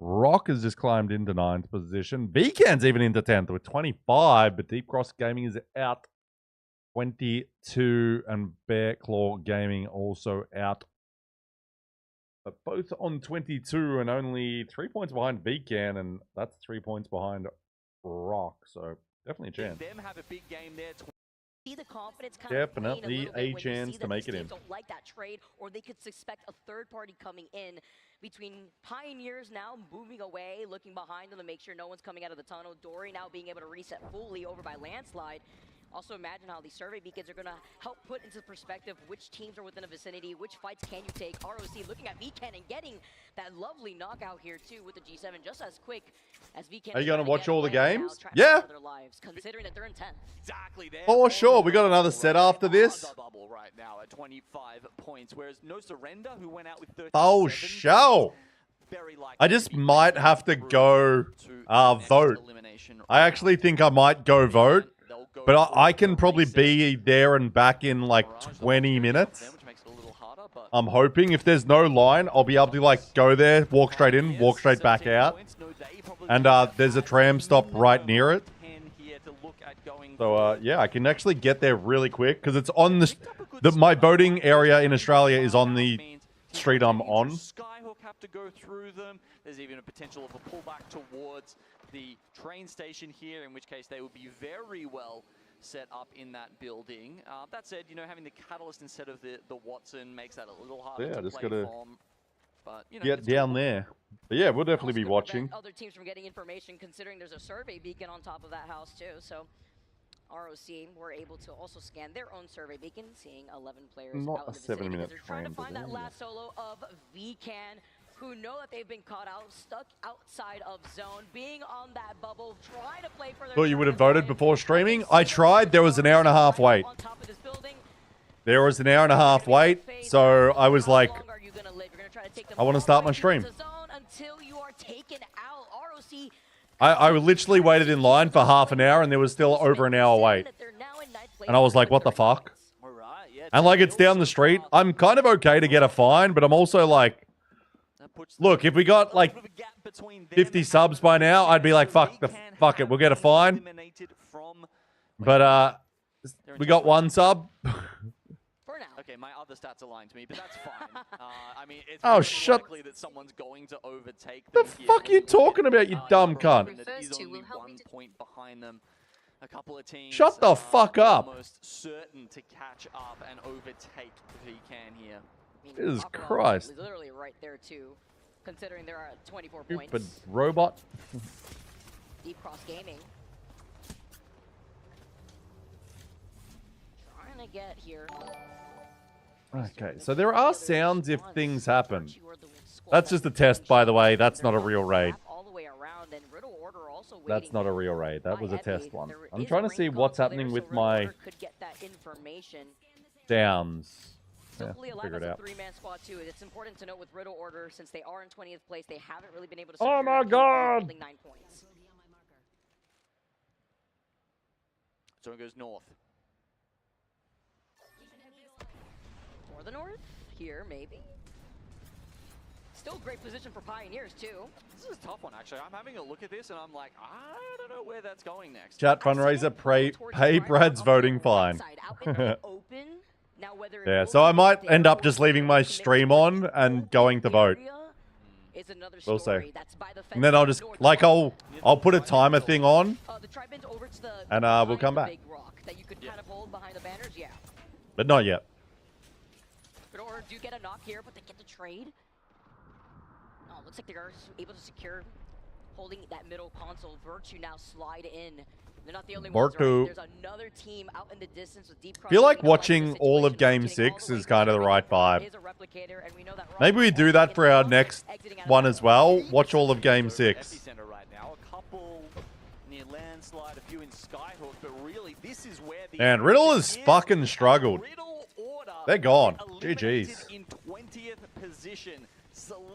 Rock has just climbed into 9th position. Vcan's even into 10th with 25, but Deep Cross Gaming is out 22 and Bear Claw Gaming also out. But both on 22 and only 3 points behind Vcan, and that's 3 points behind Rock, so definitely a chance. Them have a big game there. See the confidence definitely a chance to make it in. Don't like that trade, or they could suspect a third party coming in between Pioneers now moving away, looking behind them to make sure no one's coming out of the tunnel. Dory now being able to reset fully over by Landslide. Also imagine how these survey beacons are going to help put into perspective which teams are within a vicinity, which fights can you take. ROC looking at VCAN and getting that lovely knockout here too with the G7 just as quick as VCAN. Are you going to watch all the games? Yeah. Considering that they're in 10th. Exactly there. Oh, sure. We got another set after this. Bubble right now at 25 points, whereas No Surrender, who went out with 37. Oh, show. very likely. I just might have to go vote. I actually think I might go vote, but I can probably be there and back in like 20 minutes. I'm hoping if there's no line, I'll be able to like go there, walk straight in, walk straight back out. And there's a tram stop right near it. So yeah, I can actually get there really quick because it's on my voting area in Australia is on the street I'm on. Skyhook have to go through them. There's even a potential of a pullback towards the train station here, in which case they would be very well set up in that building. That said, you know, having the Catalyst instead of the Watson makes that a little harder to play from. But, you know, Get down there. But yeah, we'll definitely be watching. Other teams from getting information, considering there's a survey beacon on top of that house too. So ROC were able to also scan their own survey beacon, seeing 11 players Not out in a the vicinity. 7-minute They're trying to frame, find that last solo of VCan, who know that they've been caught out, stuck outside of zone, being on that bubble, trying to play for their... Thought you would have voted before streaming? I tried. There was an hour and a half wait. There was an hour and a half wait, so I was like, I want to start my stream. I literally waited in line for half an hour and there was still over an hour wait. And I was like, what the fuck? And like, it's down the street. I'm kind of okay to get a fine, but I'm also like, look, if we got like 50 subs by now, I'd be like, fuck it, we'll get a fine. But we got one sub. Okay, my other stats align to me, but that's fine. I mean, it's likely that someone's going to overtake them. The fuck are you talking about, you dumb cunt? Is only 1 point behind them. A couple of teams. Shut the fuck up. Almost certain to catch up and overtake VCan here. Jesus Christ. Literally right there too, considering there are 24 Stupid points. robot. Deep Cross Gaming. Trying to get here. Okay, so there are sounds if things happen. That's just a test, by the way. That's not a real raid. That's not a real raid. That was a test one. I'm trying to see what's happening with my downs. Yeah, figure it out. Three-man squad too. It's important to note with Riddle Order, since they are in 20th place, they haven't really been able to secure oh my god! 9 points. So it goes north. The north here, maybe. Still great position for Pioneers too. This is a tough one, actually. I'm having a look at this and I'm like, I don't know where that's going next. Chat fundraiser, pay Brad's voting fine. Yeah, so I might end up just leaving my stream on and going to vote. We'll see. And then I'll just, like, I'll put a timer thing on and we'll come back. But not yet. Or do get a knock here, but they get the trade. Oh, looks like they're able to secure holding that middle console. Virtue now slide in. They're not the only ones, right? There's another team out in the distance with Deep Cross. I feel like watching all of Game 6 is kind of the right vibe. Maybe we do that for our next one as well. Watch all of Game 6. And Riddle has fucking struggled. They're gone. GG's.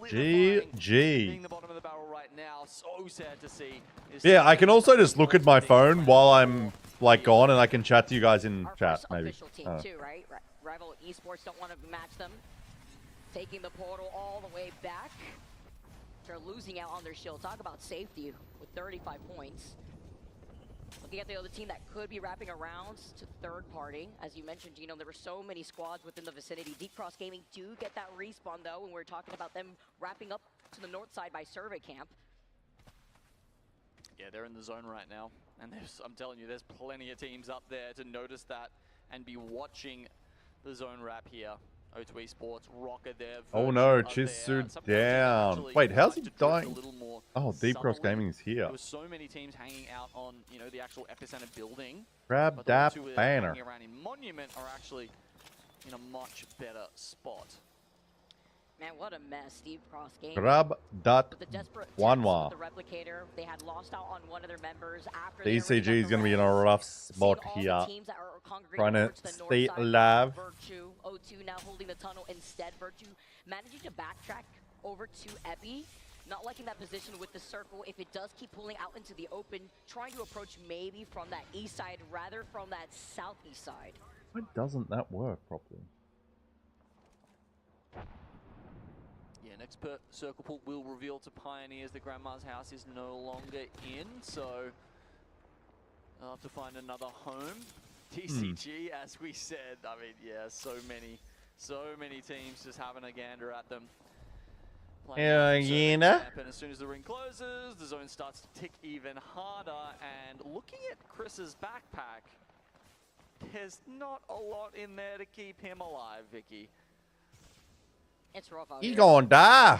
GG. Yeah, I can also just look at my phone while I'm like gone, and I can chat to you guys in chat. Maybe. Team too, right? Rival Esports don't want to match them. Taking the portal all the way back. They're losing out on their shield. Talk about safety with 35 points. Looking at the other team that could be wrapping around to third party. As you mentioned, Gino, there were so many squads within the vicinity. Deep Cross Gaming do get that respawn, though, when we're talking about them wrapping up to the north side by Survey Camp. Yeah, they're in the zone right now. And I'm telling you, there's plenty of teams up there to notice that and be watching the zone wrap here. O2 Esports, Rocker there. Oh no, Chisu down. Wait, how's he dying? Oh, Deep Cross Gaming is here. There were so many teams hanging out on, you know, the actual epicenter building. Grab that banner. Hanging around in Monument are actually in a much better spot. Man, what a mess, Deep Cross Gaming. Grab that Wanwa. The replicator, they had lost out on one of their members after the ECG is going to be in a rough spot here. Trying to stay alive. Virtue, O2 now holding the tunnel instead. Virtue managing to backtrack over to Epi. Not liking that position with the circle. If it does keep pulling out into the open, trying to approach maybe from that east side rather from that southeast side. Why doesn't that work properly? Yeah, next circle pull will reveal to Pioneers that Grandma's house is no longer in, so they'll have to find another home. TCG, as we said, I mean, yeah, so many teams just having a gander at them. And as soon as the ring closes, the zone starts to tick even harder. And looking at Chris's backpack, there's not a lot in there to keep him alive, Vicky. It's rough out He's gonna die.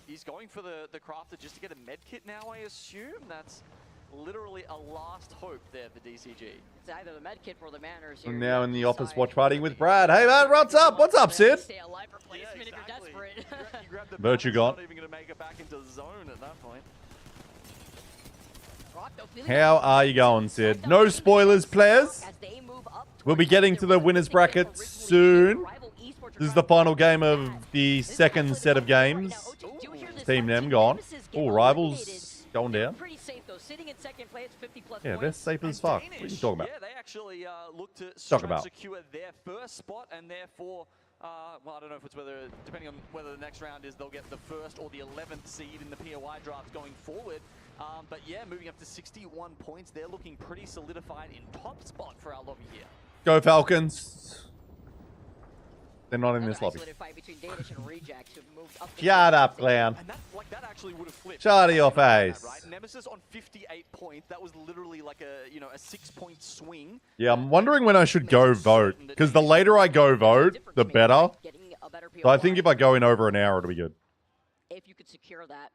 He's going for the crafter just to get a med kit now, I assume. That's literally a last hope there for DCG. It's either the med kit or the manners here. I'm now in the office watch party with Brad. Hey man, what's up? What's up, Sid? Stay alive replacement if you're desperate. Virtue got. Not even gonna make it back into the zone at that point. How are you going, Sid? No spoilers, players. We'll be getting to the winners bracket soon. This is the final game of the second set of games. Team Nem gone. Oh, Rivals going down. Yeah, they're safe as fuck. What are you talking about? Yeah, they actually look to secure their first spot, and therefore, well, I don't know if it's depending on whether the next round is they'll get the first or the 11th seed in the POI draft going forward. But yeah, moving up to 61 points, they're looking pretty solidified in top spot for our lobby here. Go Falcons. They're not in this lobby. Shut up, clown. Shut your face. Right? Nemesis on 58 points. That was literally like a 6-point swing. Yeah, I'm wondering when I should go vote. Because the later I go vote, the better. So I think if I go in over an hour, it'll be good. If you could secure that,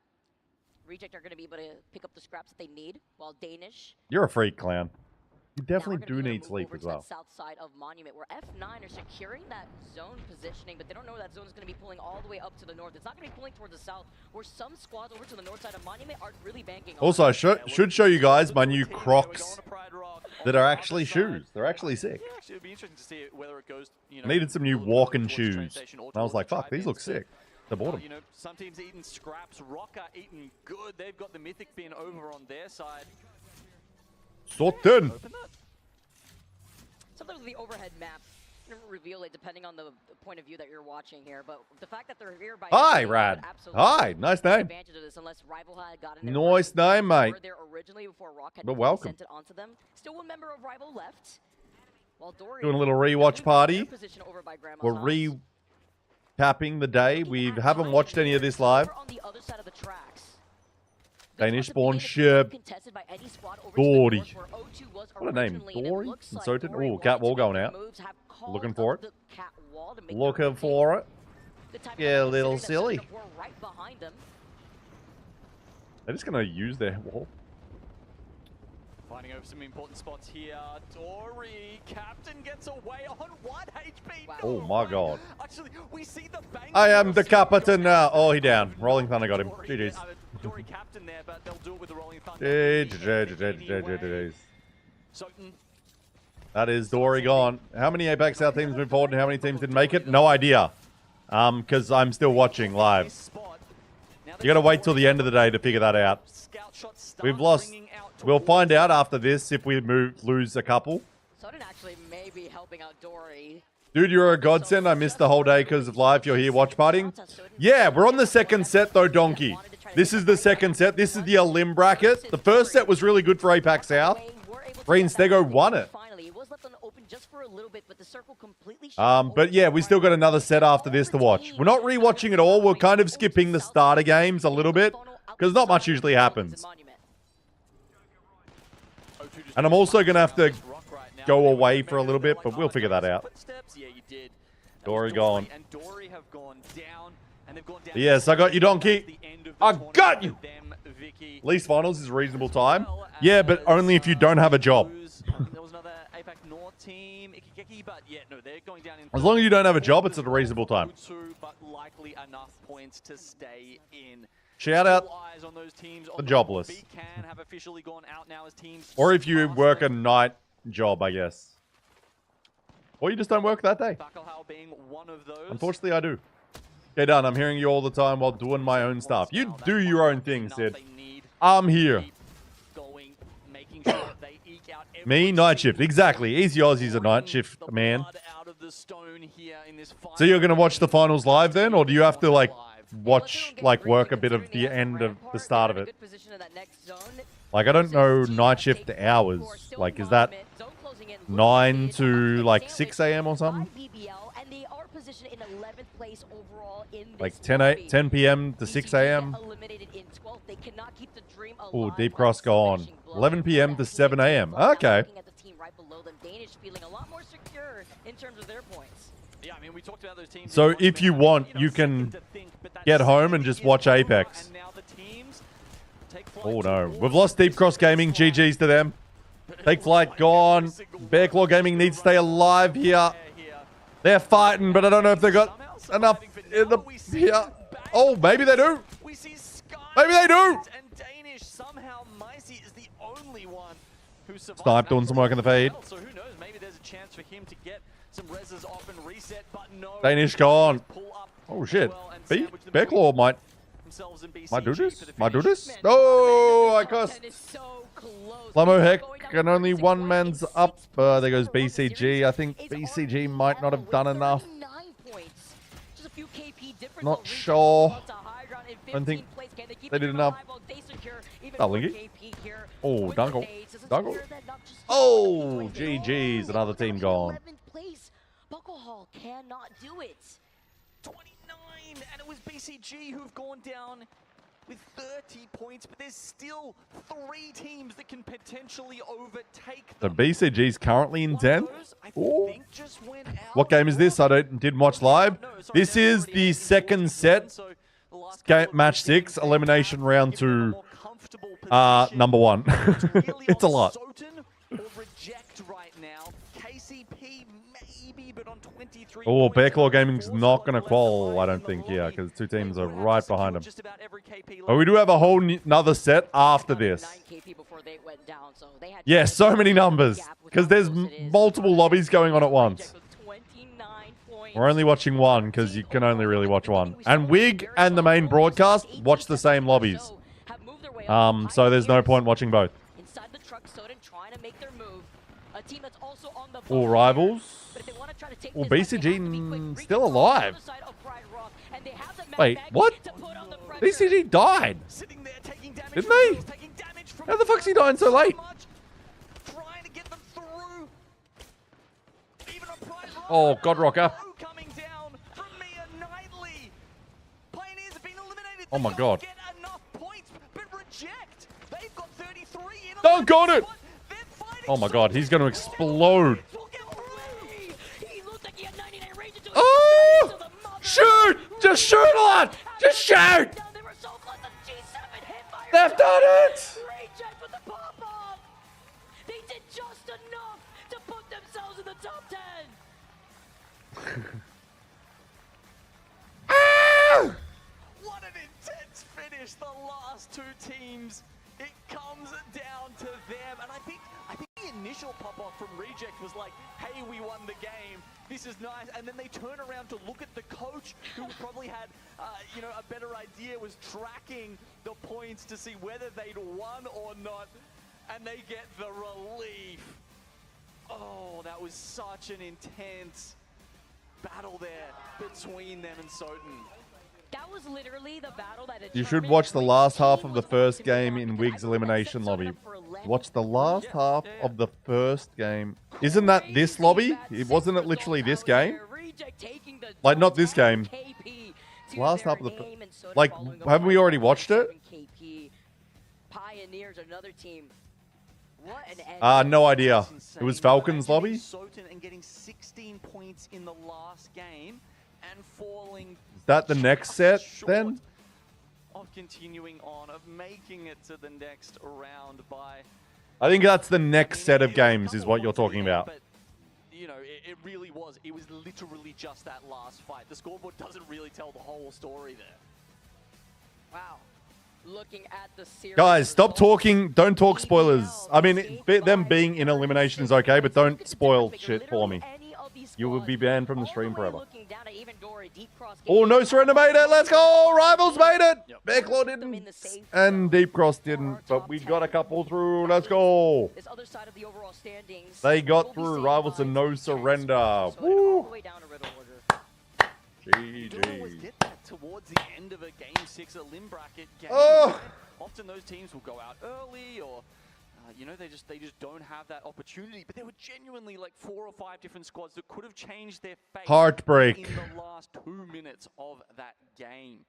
Reject are going to be able to pick up the scraps that they need, while Danish... You're a freak, clown. You definitely do need sleep as well. South side of Monument, where F9 are securing that zone positioning, but they don't know that zone is going to be pulling all the way up to the north. It's not going to be pulling towards the south, where some squads over to the north side of Monument are really banking on. Also, I should show you guys my new Crocs that are actually shoes. They're actually sick. Yeah, actually, it'd be interesting to see whether it goes. I needed some new walking shoes, and I was like, "Fuck, these look sick." I bought them. You know, some teams eating scraps. Rock are eating good. They've got the Mythic bin over on their side. Sorted. Sometimes the overhead map reveal it depending on the point of view that you're watching here, but the fact that they're here by Hi, Rad. Hi, nice name. Nice name, mate. But welcome. Sent it onto them. Still one member of Rival left. While doing a little rewatch party. We're recapping the day. We haven't watched any of this live. Danish spawn ship. Dory. What a name. Dory? Inserted. Oh, cat wall going out. Looking for it. Looking for it. Yeah, a little silly. They're just going to use their wall. Finding over some important spots here. Dory, Captain gets away on 1 HP. Oh my god. Actually, we see the bang. I am the captain now. Oh, he down. Rolling Thunder got him. GG's. Dory Captain there, but they'll do it with the Rolling Thunder. GG's. That is Dory gone. How many APAC South teams moved forward and how many teams didn't make it? No idea. Because I'm still watching live. You gotta wait till the end of the day to figure that out. We've lost. We'll find out after this if we lose a couple. Sudden actually may be helping out Dory. Dude, you're a godsend. I missed the whole day because of live. You're here watch partying. Yeah, we're on the second set though, Donkey. This is the second set. This is the Elim bracket. The first set was really good for APAC South. Green Stego won it. But yeah, we still got another set after this to watch. We're not rewatching at all. We're kind of skipping the starter games a little bit because not much usually happens. And I'm also going to have to go away for a little bit, but we'll figure that out. Dory gone. Yes, I got you, Donkey. I got you. At least finals is a reasonable time. Yeah, but only if you don't have a job. As long as you don't have a job, it's at a reasonable time. Shout out the jobless. Or if you work a night job, I guess. Or you just don't work that day. Unfortunately, I do. Okay, done. I'm hearing you all the time while doing my own stuff. You do your own thing, Sid. I'm here. Me, night shift. Exactly. Easy Aussie's a night shift, man. So you're going to watch the finals live then? Or do you have to, like, watch, like, work a bit of the end of the start of it? Like, I don't know night shift hours. Like, is that 9 to, like, 6 a.m. or something? Like 10 p.m. to 6 a.m. Oh, deep cross gone. 11 p.m. to 7 a.m. Okay. So if you want, you can get home and just watch Apex. Oh no, we've lost Deep Cross Gaming. GG's to them. Take Flight gone. Bear Claw Gaming needs to stay alive here. They're fighting, but I don't know if they got enough in the here. Oh, maybe they do. Maybe they do. Snipe doing some work in the feed. So who knows? Maybe there's a chance for him to get some reses off and reset, but no. Danish gone. Oh shit. Bear Claw might do this. Might do this. Oh, I cussed. Lamo Heck and only one man's up. There goes BCG. I think BCG might not have done enough. Not sure. I don't think they did enough. Oh, Linky. Oh, Dungle. Dungle. Oh, GG's. Another team gone. Bucklehall cannot do it. 29, and it was BCG who've gone down with 30 points, but there's still 3 teams that can potentially overtake them. The BCG's currently in 10. Ooh. What game is this? I didn't watch live. This is the second set. Match 6, elimination round 2, number 1. It's a lot. Oh, Bear Claw Gaming's not going to qual, I don't think, yeah, because 2 teams are right behind them. But we do have a whole another set after this. Yeah, so many numbers, because there's multiple lobbies going on at once. We're only watching one, because you can only really watch one. And Wig and the main broadcast watch the same lobbies. So there's no point watching both. All rivals. Well, BCG still alive. Wait, what? BCG died. Didn't they? How the fuck's he dying so late? Oh, God Rocker. Oh my God. Dunk on it! Oh my God, he's going to explode. Oh! Shoot! Just shoot a lot! Just shoot! They've done it! They did just enough to put themselves in the top 10. Ah! What an intense finish, the last 2 teams. It comes down to them, and I think the initial pop-off from Reject was like, hey, we won the game, this is nice, and then they turn around to look at the coach, who probably had, a better idea, was tracking the points to see whether they'd won or not, and they get the relief. Oh, that was such an intense battle there between them and Soten. That was literally the battle that you should watch the last half of the first game in Wig's elimination lobby. Watch the last half of the first game. Isn't that this lobby? Wasn't it literally this game? Like, not this game. Last half of the... Like, haven't we already watched it? Pioneers, another team. No idea. It was Falcons lobby? Soten and getting 16 points in the last game and falling... Is that the next set, then? Of continuing on, of making it to the next round by... I think that's the next set of games is what you're talking about. But, it really was. It was literally just that last fight. The scoreboard doesn't really tell the whole story there. Wow. Looking at the series... Guys, stop talking. Don't talk spoilers. I mean, them being in elimination is okay, but don't spoil shit for me. You will be banned from the stream forever. Oh, no surrender made it. Let's go. Rivals made it. Backlaw didn't. And Deep Cross didn't. But we got a couple through. Let's go. They got through. Rivals and no surrender. Woo. GG. Get that towards the end of a game 6 at limb bracket game. Oh. Often those teams will go out early, or you know, they just don't have that opportunity. But there were genuinely like 4 or 5 different squads that could have changed their fate Heartbreak in the last 2 minutes of that game.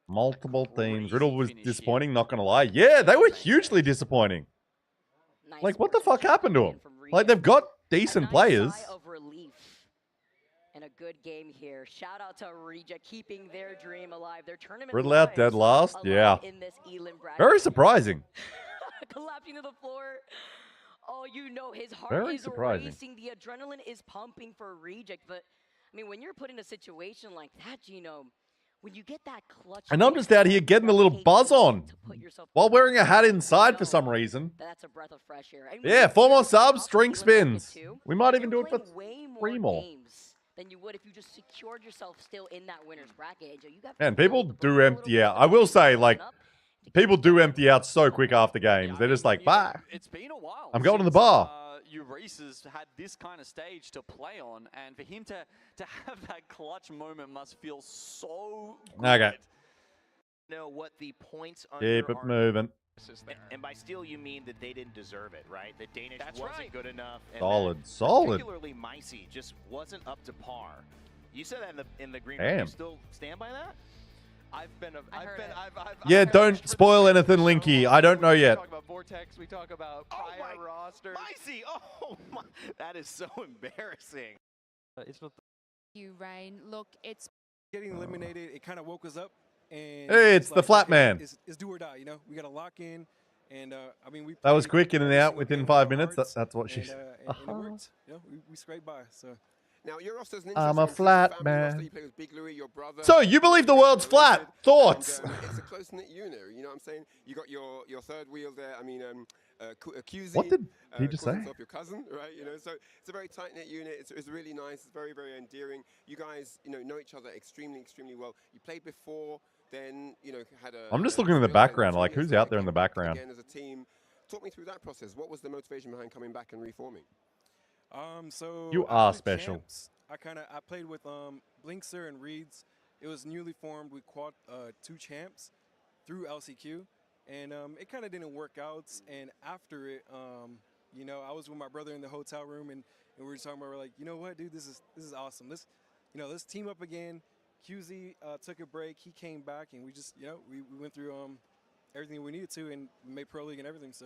Multiple teams. Riddle was disappointing, not gonna lie. Yeah, they were hugely disappointing. Like, what the fuck happened to them? Like, they've got decent players. And a good game here. Shout out to Reject keeping their dream alive. Their tournament Riddle out dead last. Yeah. Very surprising. Collapsing to the floor. Oh, you know his heart Very is surprising. racing. The adrenaline is pumping for Reject. But, I mean, when you're put in a situation like that, Gino, when you get that clutch... And I'm just out here getting a little buzz on while wearing a hat inside for some reason. That's a breath of fresh air. Yeah, 4 more subs, string spins. We might even do it for 3 more. Than you would if you just secured yourself still in that winner's bracket. You got Man, people do empty out. I will say, like, people do empty out so quick after games. They're just like, bye. It's been a while. I'm going to the bar. Euresis had this kind of stage to play on, and for him to have that clutch moment must feel so good. Okay. Know what the points Keep it moving. And by steal, you mean that they didn't deserve it, right? The Danish wasn't good enough. And Solid. Particularly Micey just wasn't up to par. You said that in the green Damn. room. You still stand by that? Yeah, don't spoil anything, Linky. I don't know yet. We talk about Vortex. We talk about prior roster. Micey! Oh my! That is so embarrassing. It's not you, Rain. Look, it's getting eliminated. It kind of woke us up. And Hey, it's the flat man. It's do or die, you know. We got to lock in, and I mean we. That was quick, in and out within 5 minutes. That's what she said. And it worked. You know, we scraped by. So. Now, your roster's an I'm a interesting flat family man. roster. You play with Big Louie, your brother. So, you believe the world's flat? Thoughts? And, it's a close-knit unit, you know what I'm saying? You got your third wheel there. I mean, QZ. What did he just say? Your cousin, right? You know, so it's a very tight-knit unit. It's really nice. It's very, very endearing. You guys, you know each other extremely, extremely well. You played before, then, you know, had a... I'm just looking in the background, like, who's out there in the background? Again, as a team. Talk me through that process. What was the motivation behind coming back and reforming? So You are special. Champs, I played with Blinkster and Reeds. It was newly formed. We quad 2 champs through LCQ, and it kind of didn't work out. And after it, you know, I was with my brother in the hotel room, and we were talking about, we're like, you know what, dude, this is awesome. Let's team up again. QZ took a break. He came back, and we just, you know, we went through everything we needed to, and we made Pro League and everything. So.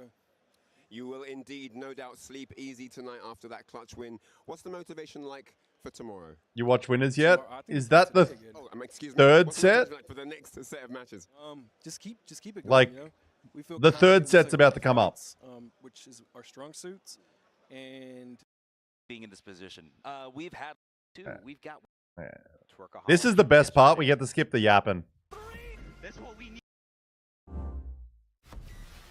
You will indeed, no doubt, sleep easy tonight after that clutch win. What's the motivation like for tomorrow? You watch winners yet? Is that the third set? For the next set of matches. Just keep it going. Like, you know? We feel the third confident set's with about to come up. Which is our strong suits, and being in this position, we've had two. We've got. This is the best part. We get to skip the yapping. That's what we need.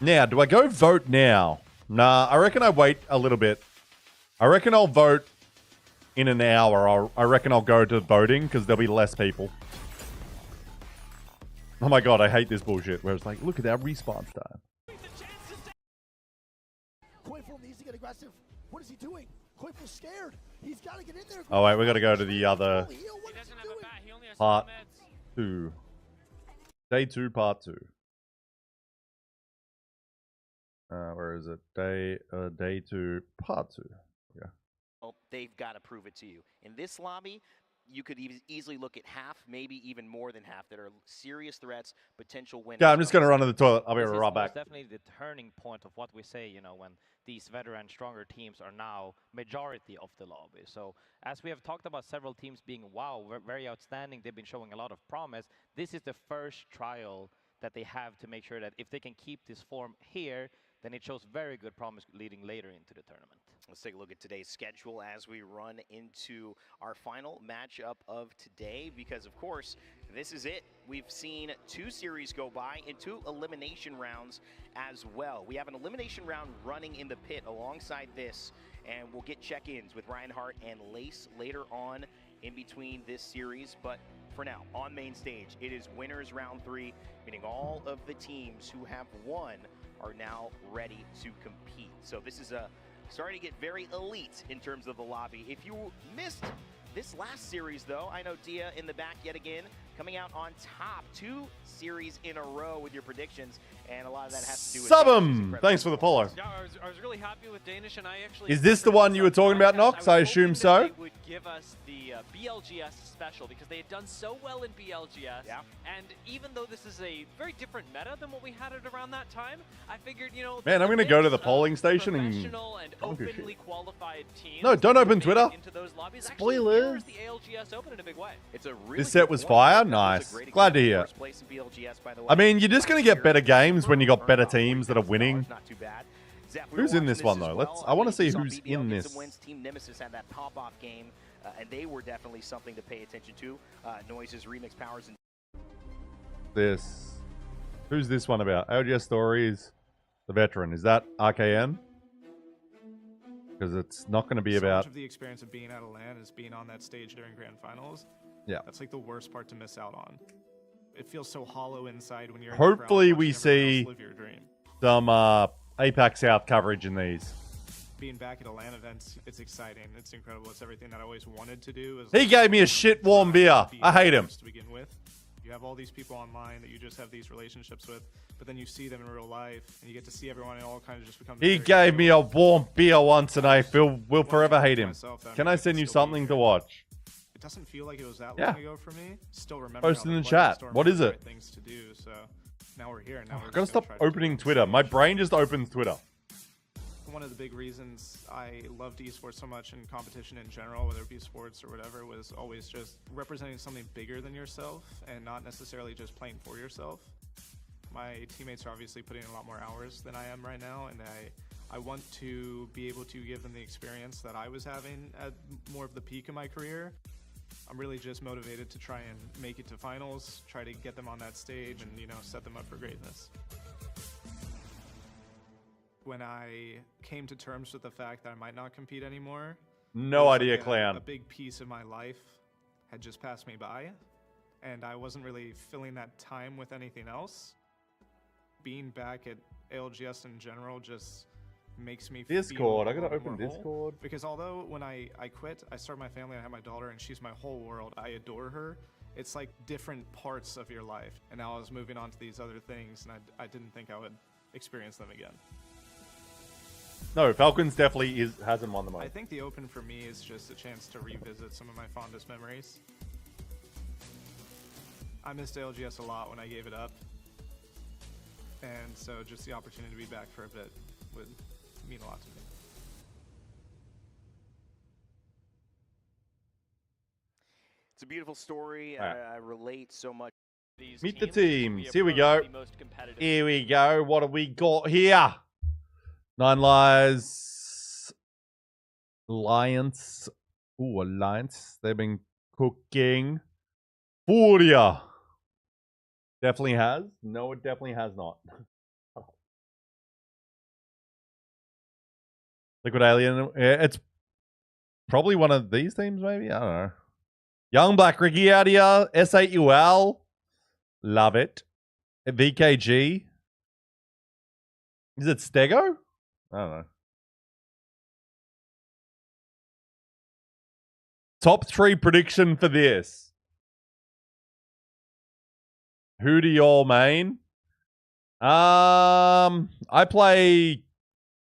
Now, do I go vote now? Nah, I reckon I wait a little bit. I reckon I'll vote in an hour. I reckon I'll go to voting because there'll be less people. Oh my god, I hate this bullshit where it's like, look at our respawn time. Koifel needs to get aggressive. What is he doing? Koifel's scared. He's got to get in there. Oh wait, we got to go to the other part 2. Day 2, part 2. Where is it? Day 2, part 2. Yeah. Well, they've got to prove it to you. In this lobby, you could easily look at half, maybe even more than half, that are serious threats, potential winners. Yeah, I'm just gonna run to the toilet. I'll be right back. Definitely the turning point of what we say, you know, when these veteran, stronger teams are now majority of the lobby. So, as we have talked about several teams being, wow, very outstanding, they've been showing a lot of promise. This is the first trial that they have to make sure that if they can keep this form here, then it shows very good promise leading later into the tournament. Let's take a look at today's schedule as we run into our final matchup of today, because of course, this is it. We've seen 2 series go by and 2 elimination rounds as well. We have an elimination round running in the pit alongside this, and we'll get check-ins with Reinhardt and Lace later on in between this series. But for now, on main stage, it is winners round 3, meaning all of the teams who have won are now ready to compete. So this is starting to get very elite in terms of the lobby. If you missed this last series, though, I know Dia in the back yet again, coming out on top 2 series in a row with your predictions, and a lot of that has to do with... Sub'em! Thanks for the follow. Yeah, I was really happy with Danish, and I actually... Is this the one you were talking about, Nox? I assume so. They would give us the BLGS special, because they had done so well in BLGS, and even though this is a very different meta than what we had at around that time, I figured, you know... Man, I'm going to go to the polling station and... Professional and openly qualified teams... No, don't open Twitter. Into those lobbies. Spoilers. The ALGS Open in a big way. It's a really This set was fire? Nice. Glad to hear. I mean, you're just going to get better games when you got better teams that are winning. Who's in this one, though? I want to see who's in this. Team Nemesis had that pop-off game, and they were definitely something to pay attention to. Noises, Remix Powers, and... This. Who's this one about? ALGS Stories, the veteran. Is that RKN? Because it's not going to be about... So much of the experience of being at a LAN is being on that stage during Grand Finals. Yeah. That's like the worst part to miss out on. It feels so hollow inside when you're... Hopefully we see some APAC South coverage in these. Being back at a LAN event, it's exciting. It's incredible. It's everything that I always wanted to do. He gave me a shit warm beer. I hate him. To begin with, you have all these people online that you just have these relationships with, but then you see them in real life, and you get to see everyone, and it all kind of just becomes... He gave me a warm beer once, and I will forever hate him. Can I send you something to watch? It doesn't feel like it was that long ago for me. Still remember. Post in the chat. What is it? Things to do. So now we're here. Now I gotta stop opening Twitter. My brain just opens Twitter. One of the big reasons I loved esports so much and competition in general, whether it be sports or whatever, was always just representing something bigger than yourself and not necessarily just playing for yourself. My teammates are obviously putting in a lot more hours than I am right now, and I want to be able to give them the experience that I was having at more of the peak of my career. I'm really just motivated to try and make it to finals, try to get them on that stage and, you know, set them up for greatness. When I came to terms with the fact that I might not compete anymore, no idea, Clown. A big piece of my life had just passed me by, and I wasn't really filling that time with anything else. Being back at ALGS in general just makes me Discord. feel I gotta open normal. Discord. Because although when I quit, I started my family, I have my daughter, and she's my whole world. I adore her. It's like different parts of your life. And now I was moving on to these other things, and I didn't think I would experience them again. No, Falcons definitely hasn't won the most. I think the Open for me is just a chance to revisit some of my fondest memories. I missed ALGS a lot when I gave it up. And so just the opportunity to be back for a bit would mean a lot to me. It's a beautiful story. Right. I relate so much. Meet the teams. Here we go. Here we go. What have we got here? Nine Lives. Alliance. Ooh, Alliance. They've been cooking. Furia. Definitely has. No, it definitely has not. Liquid Alien. It's probably one of these teams, maybe? I don't know. Young Black Ricky out here. S8UL. Love it. VKG. Is it Stego? I don't know. Top 3 prediction for this. Who do y'all main? I play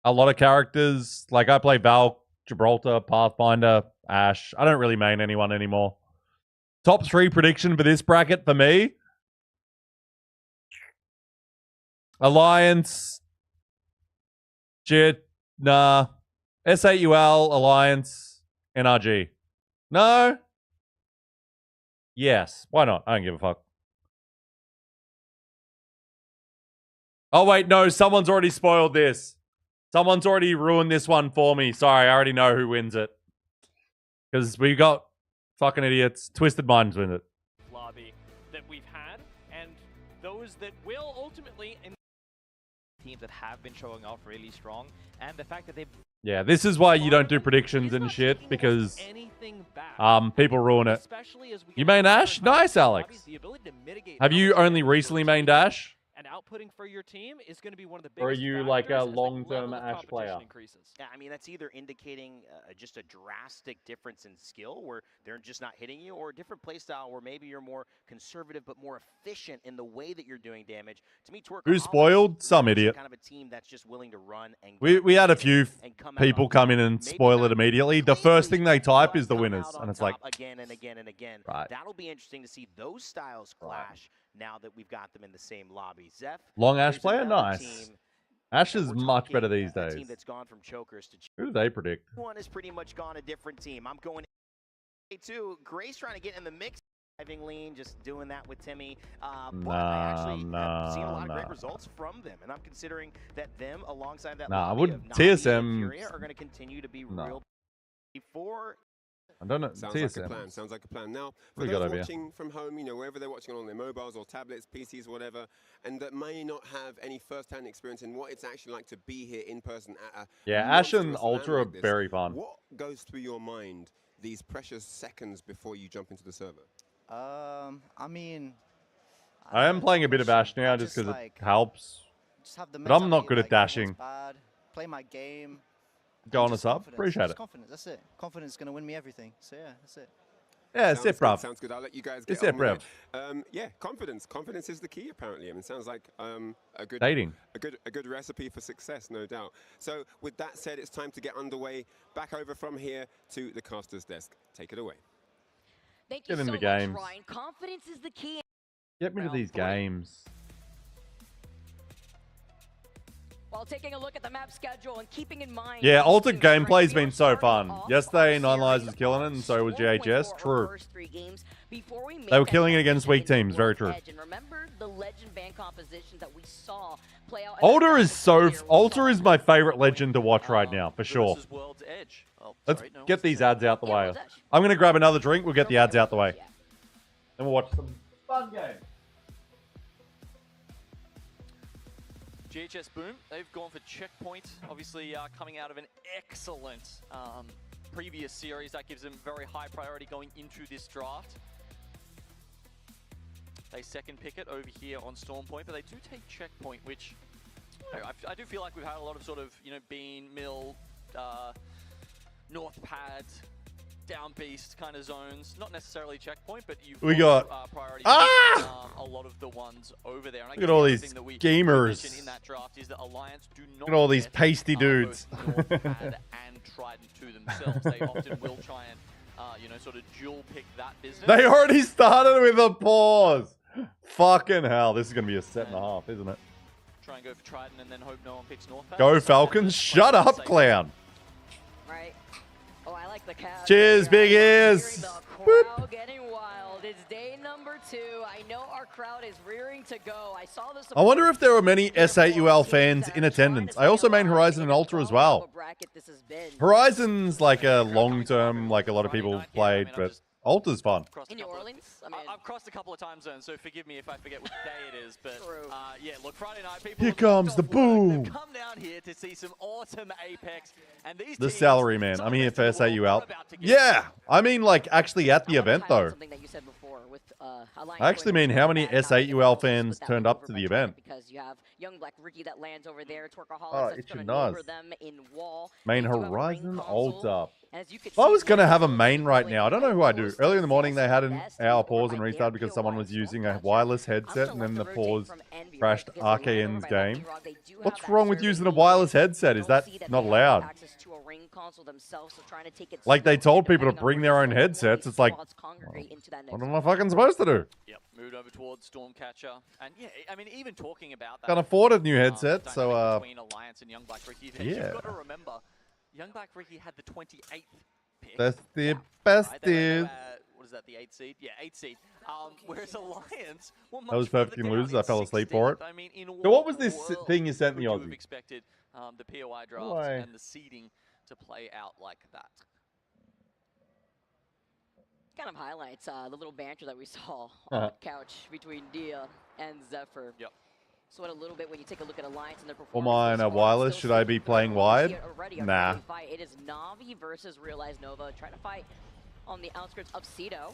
a lot of characters. Like I play Val, Gibraltar, Pathfinder, Ash. I don't really main anyone anymore. Top 3 prediction for this bracket for me. Alliance. Nah. S8UL, Alliance, NRG. No? Yes. Why not? I don't give a fuck. Oh, wait, no. Someone's already spoiled this. Someone's already ruined this one for me. Sorry, I already know who wins it. Because we got fucking idiots. Twisted Minds win it. Lobby that we've had, and those that will ultimately... teams that have been showing off really strong, and the fact that they've Yeah, this is why you don't do predictions and shit, because people ruin it. You main Ash? Nice, Alex. Have you only recently mained Ash? And outputting for your team is going to be one of the biggest Or are you like a long-term Ash player? Yeah, I mean, that's either indicating just a drastic difference in skill where they're just not hitting you, or a different play style where maybe you're more conservative but more efficient in the way that you're doing damage. To me, Twerk Who's spoiled? Some idiot. Kind of a team that's just willing to run and We had a few people come in and spoil it immediately. The first thing they type is the winners, and it's like again and again and again. Right. That'll be interesting to see those styles clash now that we've got them in the same lobby. Zeph, long Ash player, nice. Ash is much better these days. Team that's gone from chokers to who do they predict? One has pretty much gone a different team. I'm going A2. Grace trying to get in the mix. Driving lean, just doing that with Timmy. But I actually have seen a lot of great results from them, and I'm considering that them alongside that I would TSM are going to continue to be real. Before I don't know. Sounds like a plan. Sounds like a plan. Now, for those watching from home, you know, wherever they're watching on their mobiles or tablets, PCs, whatever, and that may not have any first-hand experience in what it's actually like to be here in person at a Ash and Ultra are very fun. What goes through your mind these precious seconds before you jump into the server? I mean, I am playing a bit of Ash now just because it helps. But I'm not good at dashing. Play my game. Go on us up. Appreciate it. Confidence. That's it. Confidence is going to win me everything. So yeah, that's it. Yeah, it's it, bruv. Sounds good. I'll let you guys get on with it. Yeah, confidence. Confidence is the key, apparently. I mean, sounds like a good dating. A good recipe for success, no doubt. So with that said, it's time to get underway. Back over from here to the caster's desk. Take it away. Thank you Get into so the games. much, Ryan. Confidence is the key. Get me to these games. While taking a look at the map schedule and keeping in mind... Yeah, Ultra gameplay's been so fun. Yesterday, Nine Lives was killing it, and so was GHS. True. They were killing it against weak teams. Very true. And remember the legend band compositions that we saw play out... Ultra is my favorite legend to watch right now, for sure. Let's get these ads out the way. I'm going to grab another drink. We'll get the ads out the way. Then we'll watch some fun games. GHS Boom, they've gone for Checkpoint, obviously coming out of an excellent previous series. That gives them very high priority going into this draft. They second pick it over here on Storm Point, but they do take Checkpoint, which I do feel like we've had a lot of sort of, you know, Bean, Mill, North Pad, Down Beast kind of zones. Not necessarily Checkpoint, but you've got priority a lot of the ones over there. And look at all these gamers. In that draft is that Alliance do not look at all these pasty dudes. North Pad and Trident to themselves. They often will try and, you know, sort of dual pick that business. They already started with a pause. Fucking hell. This is going to be a set and a half, isn't it? Try and go for Trident and then hope no one picks North Pad. Go Falcons. Shut up, clown. Right. Oh, I like the cat. Cheers, big ears. The crowd getting wild. It's day number 2. I know our crowd is rearing to go. I saw this. I wonder if there were many S8UL fans in attendance. I also main Horizon and Ultra as well. Horizon's like a long-term, like a lot of people played, but Ultra's fun. In New Orleans? I mean, I've crossed a couple of time zones, so forgive me if I forget which day it is. But yeah, look, Friday night, people here comes the boom. Come down here to see some awesome Apex, and these the salary man. I'm here for S8UL. Yeah, I mean, like actually at the event though. Something that you said before with I actually mean how many S8UL fans turned up to the event. Because you have young Black Ricky that lands over there, Oh, it's nice. them in wall. Main Horizon, Ultra. If I was going to have a main right now, I don't know who I do. Earlier in the morning, they had an hour pause and restart because someone was using a wireless headset, and then the pause crashed RKN's game. What's wrong with using a wireless headset? Is that not allowed? Like, they told people to bring their own headsets. It's like, what am I fucking supposed to do? Yep, moved over towards Stormcatcher. And yeah, I mean, even talking about that. Can't afford a new headset, so, between Alliance and Young Black Ricky, yeah. You've got to remember, Young Black Ricky had the 28th pick. That's the best, dude. What is that, the 8th seed? Yeah, 8th seed. Whereas Alliance were much That was perfectly losers. I fell asleep for it. I mean, in so what was this thing you sent me, Aussie? Aussie? Expected the POI drafts and the seeding to play out like that. Kind of highlights the little banter that we saw on the couch between Dia and Zephyr. Yep. sweat a little bit when you take a look at Alliance and their performance. All mine are wireless. Should I be playing wide? Nah. It is Na'Vi versus Realize Nova trying to fight on the outskirts of Cedo.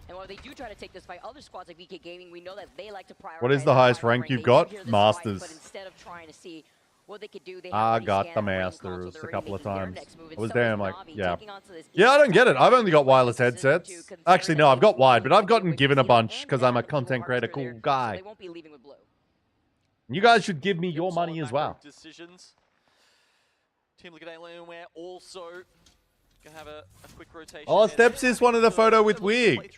And while they do try to take this fight, other squads like VK Gaming, we know that they like to prioritize. What is the highest rank you've got? Masters. But instead of trying to see what they could do, they I got the Masters a couple of times. I was there, I'm like, yeah. Yeah, I don't get it. I've only got wireless headsets. Actually, no, I've got wide, but I've gotten given a bunch because I'm a content creator cool guy. You guys should give me your money as well. Decisions. Team looking at Alienware also gonna have a quick rotation. Oh, Steps is one of the photo with wig.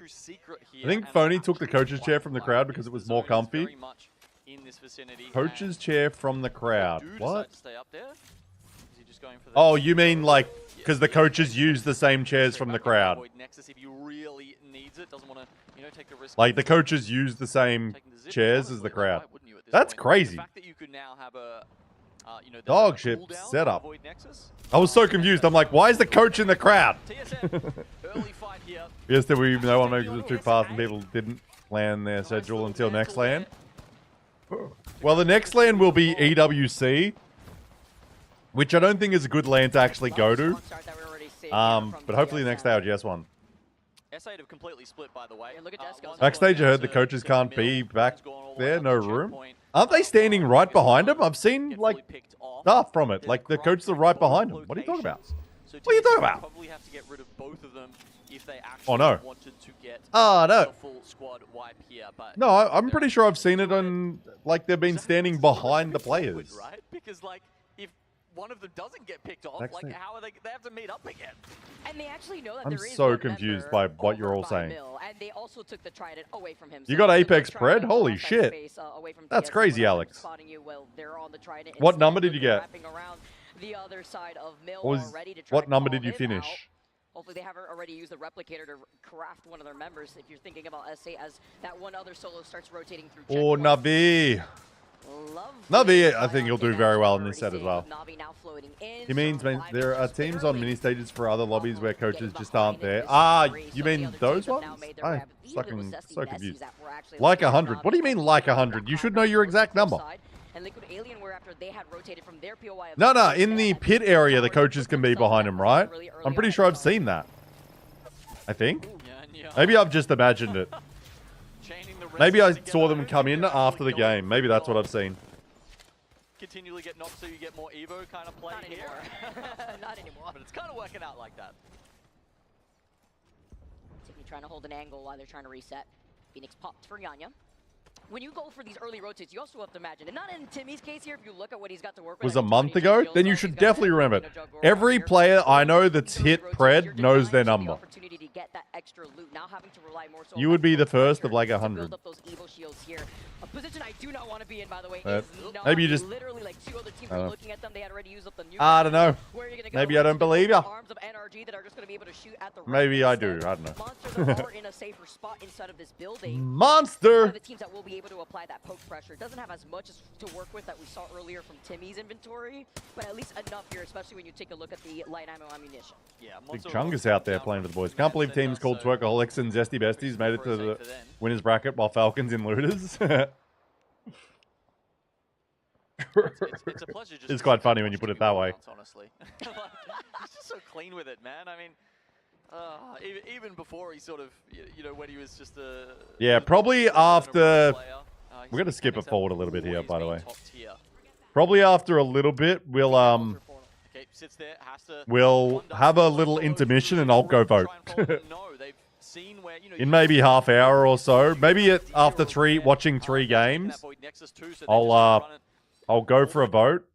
I think Phony took the coach's chair from the crowd because it was more comfy. Coach's chair from the crowd. What? Oh, you mean like because the coaches use the same chairs from the crowd? Like the coaches use the same chairs as the crowd. That's crazy. Dog shit setup. I was so confused. I'm like, why is the coach in the crowd? Yes, there were even though one maybe it was too fast and people didn't plan their schedule until next LAN. Well, the next LAN will be EWC, which I don't think is a good LAN to actually go to. But hopefully the next ALGS one. S8 have completely split, by the way. Backstage, I heard the coaches can't be back there, no room. Aren't they standing right behind him? I've seen like stuff from it. Like the coaches are right behind him. What are you talking about? What are you talking about? Probably have to get rid of both of them if they actually Oh no. wanted to get no. full squad wipe here. But No, I'm pretty sure I've seen it on like they've been standing behind the players. Right? Because like if one of them doesn't get picked off, like how are they have to meet up again? And they actually know that I'm there is so confused by what you're all saying. And they also took the Trident away from him. You got Apex Pred? Holy shit. That's crazy, Alex. What number did you get? What number did you finish? Hopefully they haven't already used the replicator to craft one of their members. If you're thinking about S8 as that one other solo starts rotating through. Oh, Navi. Navi, I think he'll do very well in this set as well. He means there are teams on mini stages for other lobbies where coaches just aren't there. Ah, you mean those ones? I'm fucking so confused. Like 100. What do you mean like 100? You should know your exact number. No, in the pit area, the coaches can be behind him, right? I'm pretty sure I've seen that. I think. Maybe I've just imagined it. Maybe I saw them come in after the game. Maybe that's what I've seen. Continually get knocked so you get more Evo kind of play here. Not anymore. But it's kind of working out like that. Tiffany trying to hold an angle while they're trying to reset. Phoenix popped for Yanya. When you go for these early rotates, you also have to imagine, and not in Timmy's case here, if you look at what he's got to work with. Was a month ago? Then you should definitely remember it. Every player I know that's hit Pred knows their number. You would be the first of like 100. A position I do not want to be in, by the way, maybe you just literally like two other teams were looking at them. They had already used up the new. I don't know. Maybe I don't believe you. Arms of NRG that are just going to be able to shoot at the maybe I do. I don't know. Monsters are in a safer spot inside of this building. Monster. One of the teams that will be able to apply that poke pressure doesn't have as much to work with that we saw earlier from Timmy's inventory, but at least enough here, especially when you take a look at the light ammo ammunition. Yeah, Big Chungus out there playing for the boys. Can't believe teams called Twerkaholics and Zesty Besties made it to the winners bracket while Falcons in looters. It's a pleasure. It's quite funny when you put it that way. Honestly, he's just so clean with it, man. I mean, even before he sort of, you know, when he was just a yeah, probably after. We're gonna skip it forward a little bit here, by the way. Probably after a little bit, we'll have a little intermission and I'll go vote. In maybe half hour or so, maybe after watching 3 games, I'll go for a vote,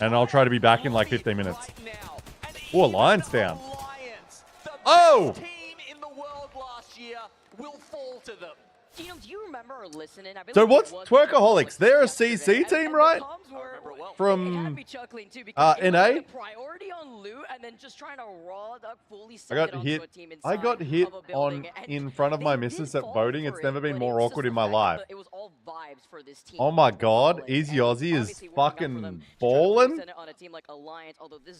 and I'll try to be back in like 15 minutes. Oh, Alliance down. Oh! Gino, do you remember or listen? So what's Twerkaholics? They're a CC team, right? From NA? I got hit in front of my missus at voting. It's never been more awkward in my life. Oh my god, Easy Aussie is fucking balling.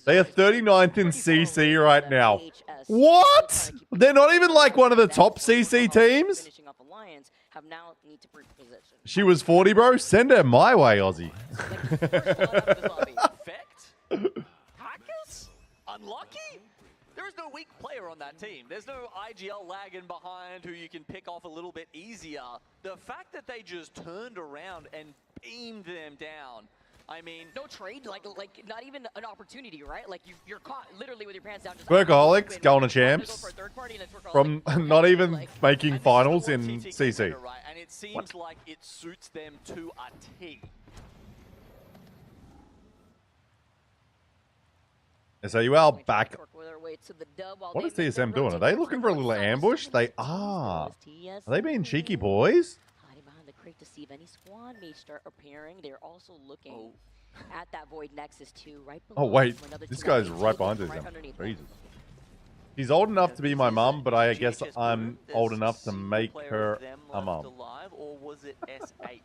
They are 39th in CC right now. What? They're not even like one of the top CC teams? have now need to reposition. She was 40, bro. Send her my way, Aussie. Effect? Hackers? Unlucky? There is no weak player on that team. There's no IGL lagging behind who you can pick off a little bit easier. The fact that they just turned around and beamed them down. I mean, no trade, like not even an opportunity, right? Like you're caught literally with your pants down. Workaholics going to champs from not even making finals in CC. Right? And it seems like it suits them to a T. SAUL back. What is TSM doing? Are they looking for a little ambush? They are. Are they being cheeky boys? To see if any squad may start appearing. They're also looking at that Void Nexus too, right below. Oh wait, this guy's right behind us. Jesus. He's old enough to be my mum, but I guess I'm old enough to make her a mum. Or was it S8,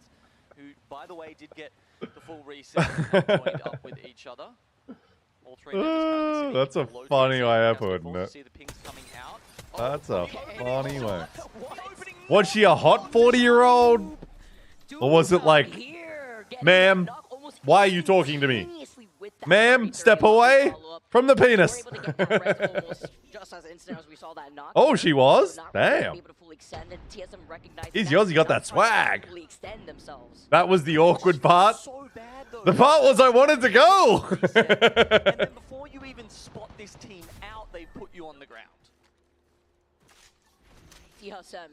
who, by the way, did get the full reset and joined up with each other? All three members that's a funny way of putting it. See the pings coming out. That's a funny way. Was she a hot 40-year-old? Or was it like, ma'am, why are you talking to me? Ma'am, step away from the penis. Oh, she was? Damn. Easy Aussie got that swag. That was the awkward part. The part was I wanted to go. And then before you even spot this team out, they put you on the ground. See how some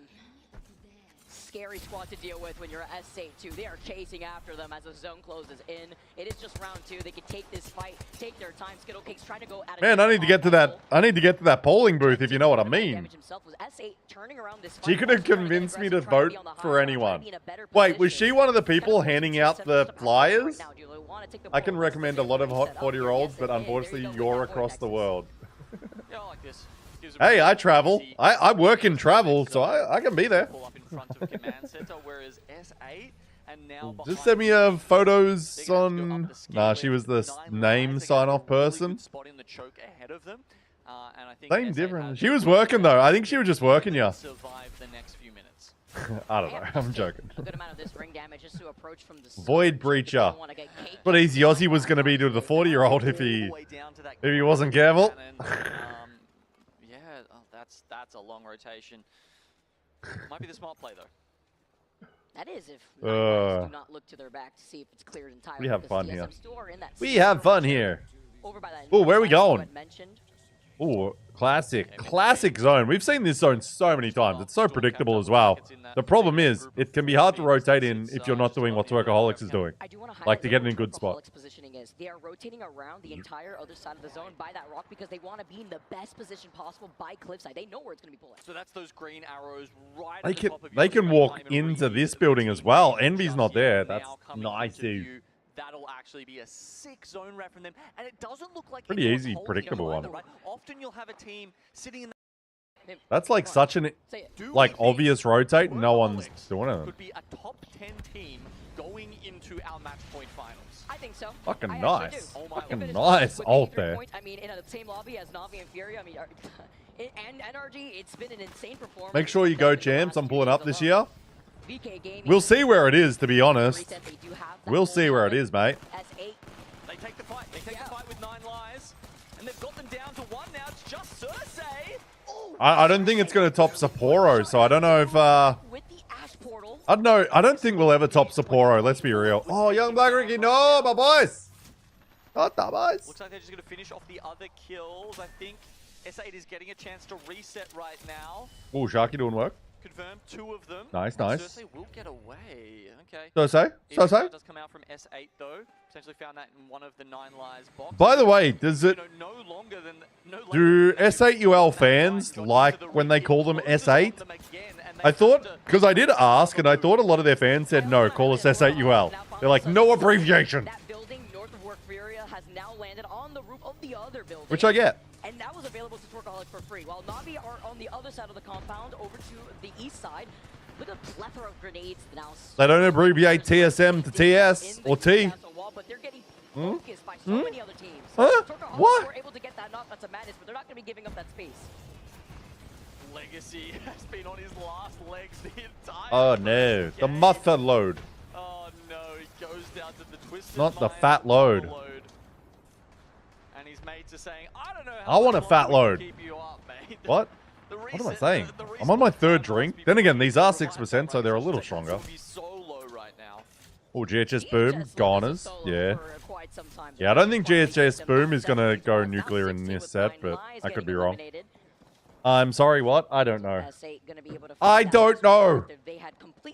scary squad to deal with when you're at S8 too. They are chasing after them as the zone closes in. It is just round 2. They can take this fight, take their time. Skittle Cake's trying to go out of Man, I need to get to that. I need to get to that polling booth, if you know what I mean. She could have convinced me to vote for anyone. Wait, was she one of the people handing out the flyers? I can recommend a lot of hot 40-year-olds, but unfortunately, you're across the world. Yeah, I like this. Hey, I travel. I work in travel, so I can be there. Just send me photos on... Nah, she was the name sign-off person. Same difference. She was working, though. I think she was just working, yeah. I don't know. I'm joking. Void Breacher. But Easy Aussie was going to be to the 40-year-old if he wasn't careful. That's a long rotation. Might be the smart play though. That is if do not look to their back to see if it's cleared entirely. We have fun here. We have fun here. Oh, where are we going? Oh, classic zone. We've seen this zone so many times. It's so predictable as well. The problem is, it can be hard to rotate in if you're not doing what Workaholics is doing. Like to get in a good spot. Positioning is they are rotating around the entire other side of the zone by that rock because they want to be in the best position possible by cliffside. They know where it's going to be pulling. So that's those green arrows right at the top of they can walk into this building as well. Envy's not there. That's nice, dude. That'll actually be a sick zone rep from them, and it doesn't look like pretty easy, predictable one. Right? Often you'll have a team sitting in. That's like such an obvious rotate. No one's doing it. Could be a top 10 team going into our match point finals. I think so. Fucking nice. Fucking nice ult there. I mean, in the same lobby as Navi and Fury. I mean, and NRG, it's been an insane performance. Make sure you go champs. I'm pulling up this year. We'll see where it is, to be honest. We'll see where it is, mate. They take the fight. They take the fight with 9 lives. And they've got them down to 1 now. It's just Cersei. I don't think it's going to top Sapporo, so I don't know if... I don't know. I don't think we'll ever top Sapporo, let's be real. Oh, young Black Ricky, no, my boys. Not the boys. Looks like they're just going to finish off the other kills. I think S8 is getting a chance to reset right now. Oh, Sharky doing work. Confirmed 2 of them. Nice, nice. Cersei will get away. Okay. Cersei? Does come out from S8 though. Potentially found that in one of the 9 lives boxes. By the way, does it... Do S8UL fans like when they call them S8? I thought... Because I did ask, and I thought a lot of their fans said, no, call us S8UL. They're like, no abbreviation. That building north of Workfuria has now landed on the roof of the other building. Which I get. And that was available to Tworkaholics for free. While Navi are on the other side of the compound, over to the east side, with a plethora of grenades now. They don't abbreviate TSM to TS or T. But they're getting focused by so many other teams. Huh? What? Were able to get that knock onto Madness, but they're not going to be giving up that space. Legacy has been on his last legs the entire Oh no, the muffin load. Oh no, he goes down to the twisted Not the mind, fat load. And his mates are saying, I don't know I want a fat load. keep you up, mate. What? What am I saying? I'm on my third drink. Then again, these are 6%, so they're a little stronger. Oh, GHS Boom, goners. Yeah. Yeah, I don't think GHS Boom is going to go nuclear in this set, but I could be wrong. I'm sorry, what? I don't know. I don't know.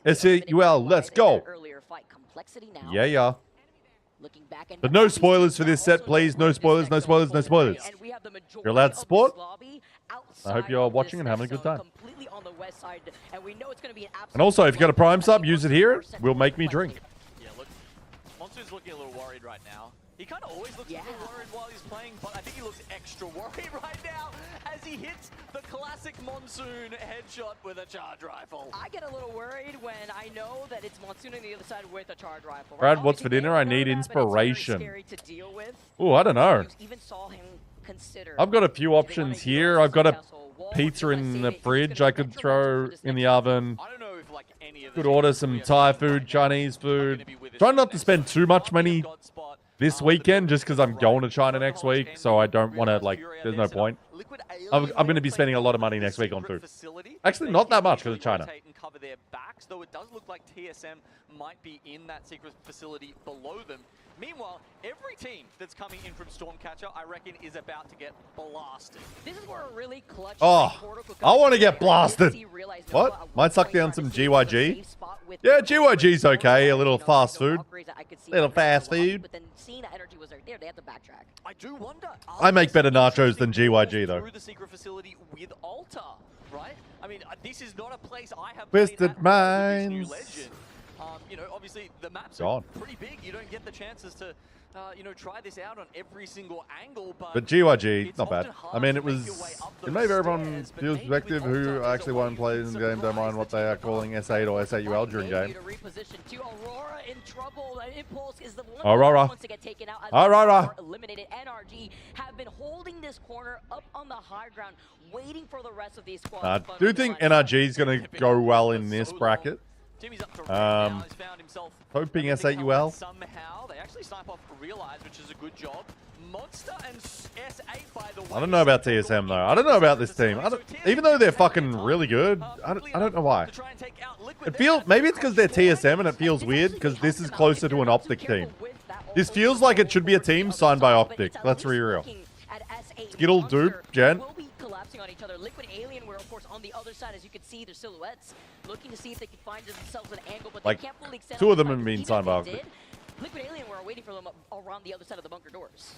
SEUL, let's go. Yeah, yeah. But no spoilers for this set, please. No spoilers, no spoilers, no spoilers. You're allowed to support. I hope you're watching and having a good time. And also, if you got a Prime sub, use it here. Will make me drink. Yeah, look, Monsoon's looking a little worried right now. He kind of always looks a little worried while he's playing, but I think he looks extra worried right now as he hits the classic Monsoon headshot with a charge rifle. I get a little worried when I know that it's Monsoon on the other side with a charge rifle. Brad, what's for dinner? I need inspiration. Oh, I don't know. I've got a few options here. I've got a pizza in the fridge I could throw in the oven. Could order some Thai food, Chinese food. Try not to spend too much money this weekend just because I'm going to China next week, so I don't want to, like, there's no point. I'm going to be spending a lot of money next week on food. Actually, not that much because of China. Cover their backs, though it does look like TSM might be in that secret facility below them. Meanwhile, every team that's coming in from Stormcatcher, I reckon, is about to get blasted. This is where a really clutch. Oh, I want to get blasted. What? Might suck down some GYG. Yeah, GYG's okay. A little fast food. Little fast food. But then seeing that energy was right there, they had to backtrack. I do wonder. I make better nachos than GYG though. Through the secret facility with Alta, right? I mean, this is not a place I have Twisted Minds. You know, obviously the maps God. are pretty big. You don't get the chances to, you know, try this out on every single angle. But GYG, not bad. I mean, it made everyone feels perspective who actually won't play in the game, don't mind what they are calling S8 or SAUL during game. Aurora. Aurora. Eliminated. NRG have been holding this corner up on the high ground, waiting for the rest of these squads. I do think NRG is going to go well in this bracket. Hoping SAUL. Somehow they actually snipe off Realize, which is a good job. Monster and S8 by the way. I don't know about TSM though. I don't know about this team. Even though they're fucking really good, I don't know why. It feels maybe it's because they're TSM and it feels weird because this is closer to an Optic team. This feels like it should be a team signed by Optic. Let's be real. Skittle, Dupe, Gen. Collapsing on each other. Liquid Alien were, of course, on the other side, as you can see, their silhouettes, looking to see if they can find themselves an angle, but like, they can't fully extend. Two of them have been signed by Optic. Liquid Alien were waiting for them around the other side of the bunker doors.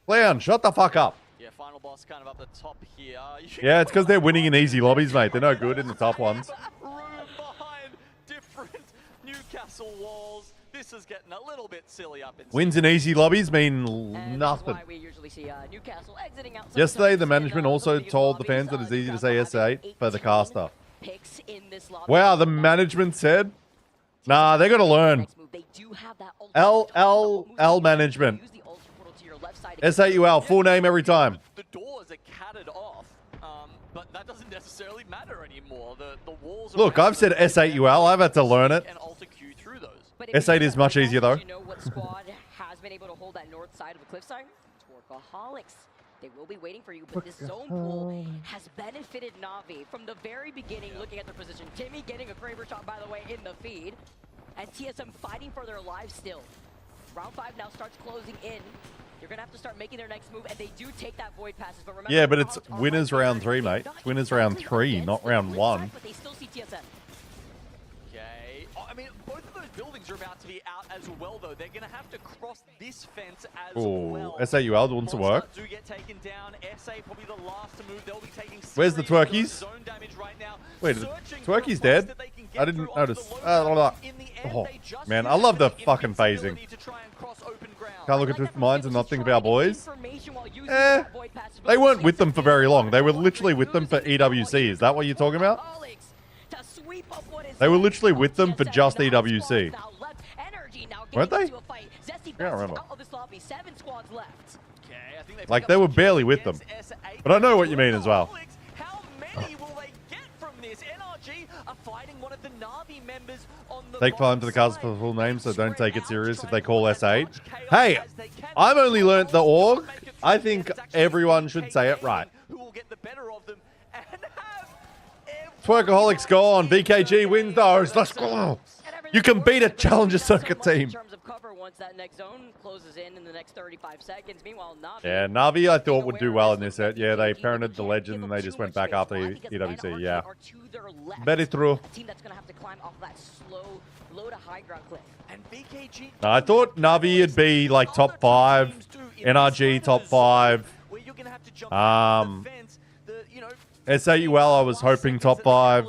Leon, shut the fuck up. Yeah, final boss kind of up the top here. Yeah, it's because they're winning in easy lobbies, mate. They're no good in the tough ones. Room behind different Newcastle walls. This is getting a little bit silly up in wins in easy lobbies mean nothing. Yesterday, the management also told the fans that it's easy to say S8 for the caster. Wow, the management said, nah, they're going to learn. L management. SAUL, full name every time. The doors are catted off, but that doesn't necessarily matter anymore. The walls. Look, I've said SAUL. I've had to learn it. S8 is much easier though. You know what squad has been able to hold that north side of the cliffside? Workaholics. They will be waiting for you, but this zone pool has benefited Na'Vi from the very beginning. Looking at their position, Timmy getting a Kraber shot, by the way, in the feed, and TSM fighting for their lives still. Round 5 now starts closing in. You're gonna have to start making their next move, and they do take that void passes. But remember, yeah, but it's winners round 3, mate. It's winners round 3, not round 1. But they still see TSM. Okay. Oh, I mean, both of those buildings are about to be out as well, though. They're gonna have to cross this fence as well. SAUL wants to work. Do get taken down. SA probably the last to move. They'll be taking where's the Twerkies? Zone damage right now. Wait, Twerky's dead? I didn't notice. Oh, man, I love the fucking phasing. Can't look at Twisted Minds and not think of our boys. They weren't with them for very long. They were literally with them for EWC. Is that what you're talking about? They were literally with them for just EWC. Weren't they? I can't remember. Like, they were barely with them. But I know what you mean as well. NRG are fighting one of the Na'Vi members on the Take time to the cards for the full name, so don't take it serious if they call S8. Hey, I've only learnt the org. I think everyone should say it right. Who will get the better of them and have Twerkaholic's gone. VKG wins those. Let's go. You can beat a Challenger Circuit team. Once that next zone closes in the next 35 seconds. Meanwhile, Na'Vi. Yeah, Na'Vi I thought would do well in this set. Yeah, they parented the legend and they just went back after EWC. Yeah. Very true. Team that's gonna have to climb off that slow, low to high ground cliff. And VKG. I thought Na'Vi would be like top 5, NRG top 5. SAUL I was hoping top 5.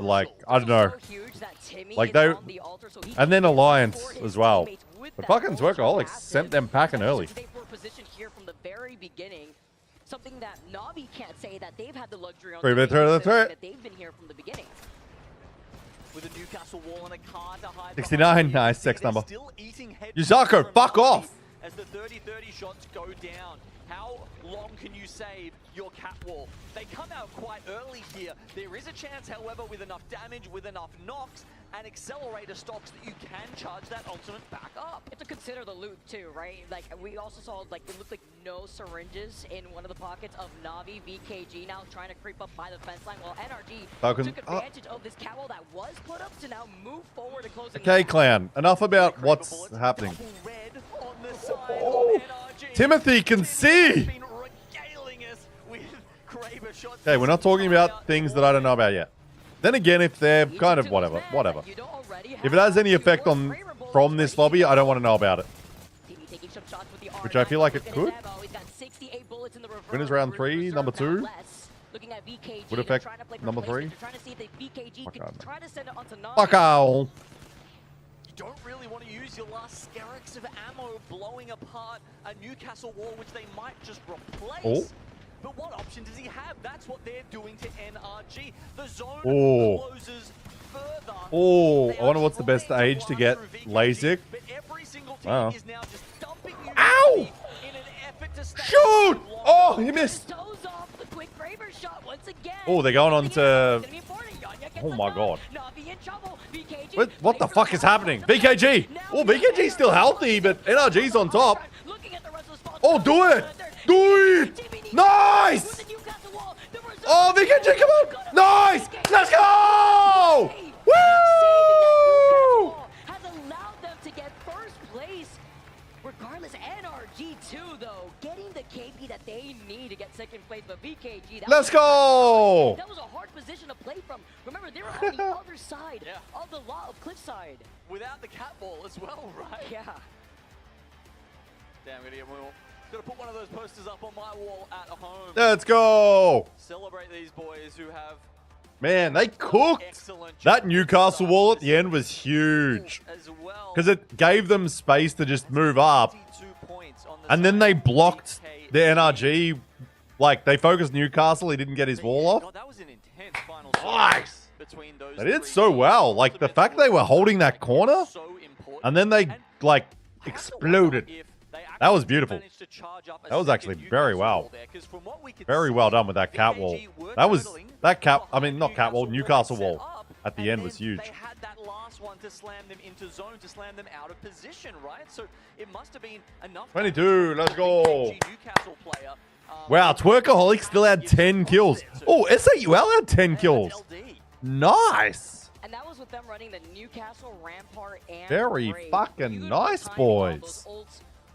Like, I don't know. Like they, and then Alliance as well. But fucking Twerkaholics sent them packing early. Something that Na'Vi can't say that they've had the luxury on. That they've been here from the beginning. With a Newcastle wall and a car to hide 69, nice sex number. Yuzako, fuck off. As the 30-30 shots go down, how long can you save your cat wall? They come out quite early here. There is a chance, however, with enough damage, with enough knocks, and accelerator stocks that you can charge that ultimate back up. You have to consider the loot too, right? Like we also saw, like it looked like no syringes in one of the pockets of Na'Vi. VKG now trying to creep up by the fence line, while NRG took advantage of this cat wall that was put up to now move forward and close. Okay, Clown. Enough about what's happening. Timothy can see. Okay, we're not talking about things that I don't know about yet. Then again, if they're kind of whatever. If it has any effect on from this lobby, I don't want to know about it. Which I feel like it could. Winners round 3, number 2. Would affect number 3. Fuck owl. You don't really want to use your last skerricks of ammo blowing apart a Newcastle wall, which they might just replace. Oh. But what option does he have? That's what they're doing to NRG. The zone closes further. Oh, I wonder what's the best age to get LASIK. But every single team Wow. is now just dumping you Ow! in an effort to stay Shoot! Oh, he missed. Oh, they're going on to... Oh my god. What the fuck is happening? VKG! Oh, VKG's still healthy, but NRG's on top. Oh, do it! Do it! Nice! Oh, VKG, come on! Nice! Let's go! Woo! Has allowed them to get first place. Regardless, NRG too, though, getting the KP that they need to get second place. But VKG, let's go! That was a hard position to play from. Remember, they were on the other side of the lot of Cliffside. without the cat ball as well, right? Yeah. Damn idiot, Will. Gotta put one of those posters up on my wall at home. Let's go! Celebrate these boys who have... Man, they cooked. That Newcastle wall at the end was huge. Because it gave them space to just move up. And then they blocked the NRG. Like, they focused Newcastle. He didn't get his wall off. That was an intense final nice! They did so well. Like, the fact they were holding that corner. And then they, like, exploded. That was beautiful. That was actually very well. Very well done with that cat wall. That was, that cat, I mean, not cat wall, Newcastle wall at the end was huge. They had that last one to slam them into zone, to slam them out of position, right? So it must have been enough. 22, let's go. Wow, Twerkaholic still had 10 kills. Oh, SAUL had 10 kills. Nice. And that was with them running the Newcastle Rampart and very fucking nice, boys.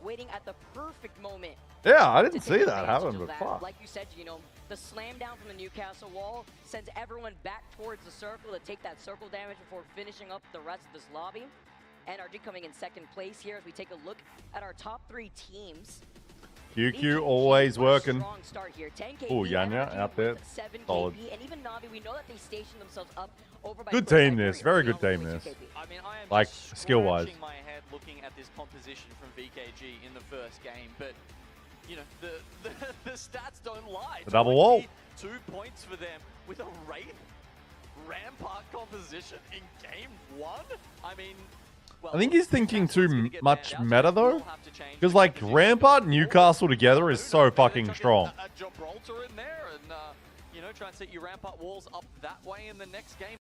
Waiting at the perfect moment. Yeah, I didn't see that happen, but fuck. Like you said, you know, the slam down from the Newcastle wall sends everyone back towards the circle to take that circle damage before finishing up the rest of this lobby. NRG coming in second place here as we take a look at our top 3 teams. QQ always working. Oh, Yanya out there. Solid. And even Na'Vi, we know that they station themselves up over by good team this. Very good team this. I mean, I am like skill-wise. my head looking at this composition from VKG in the first game, but you know, the stats don't lie. The double wall. 2 points for them with a Rampart composition in game 1. I mean, well, I think he's thinking too much meta though, because like Rampart and Newcastle together is so fucking strong. Gibraltar in there, and you know, try and set your ramp up walls up that way in the next game.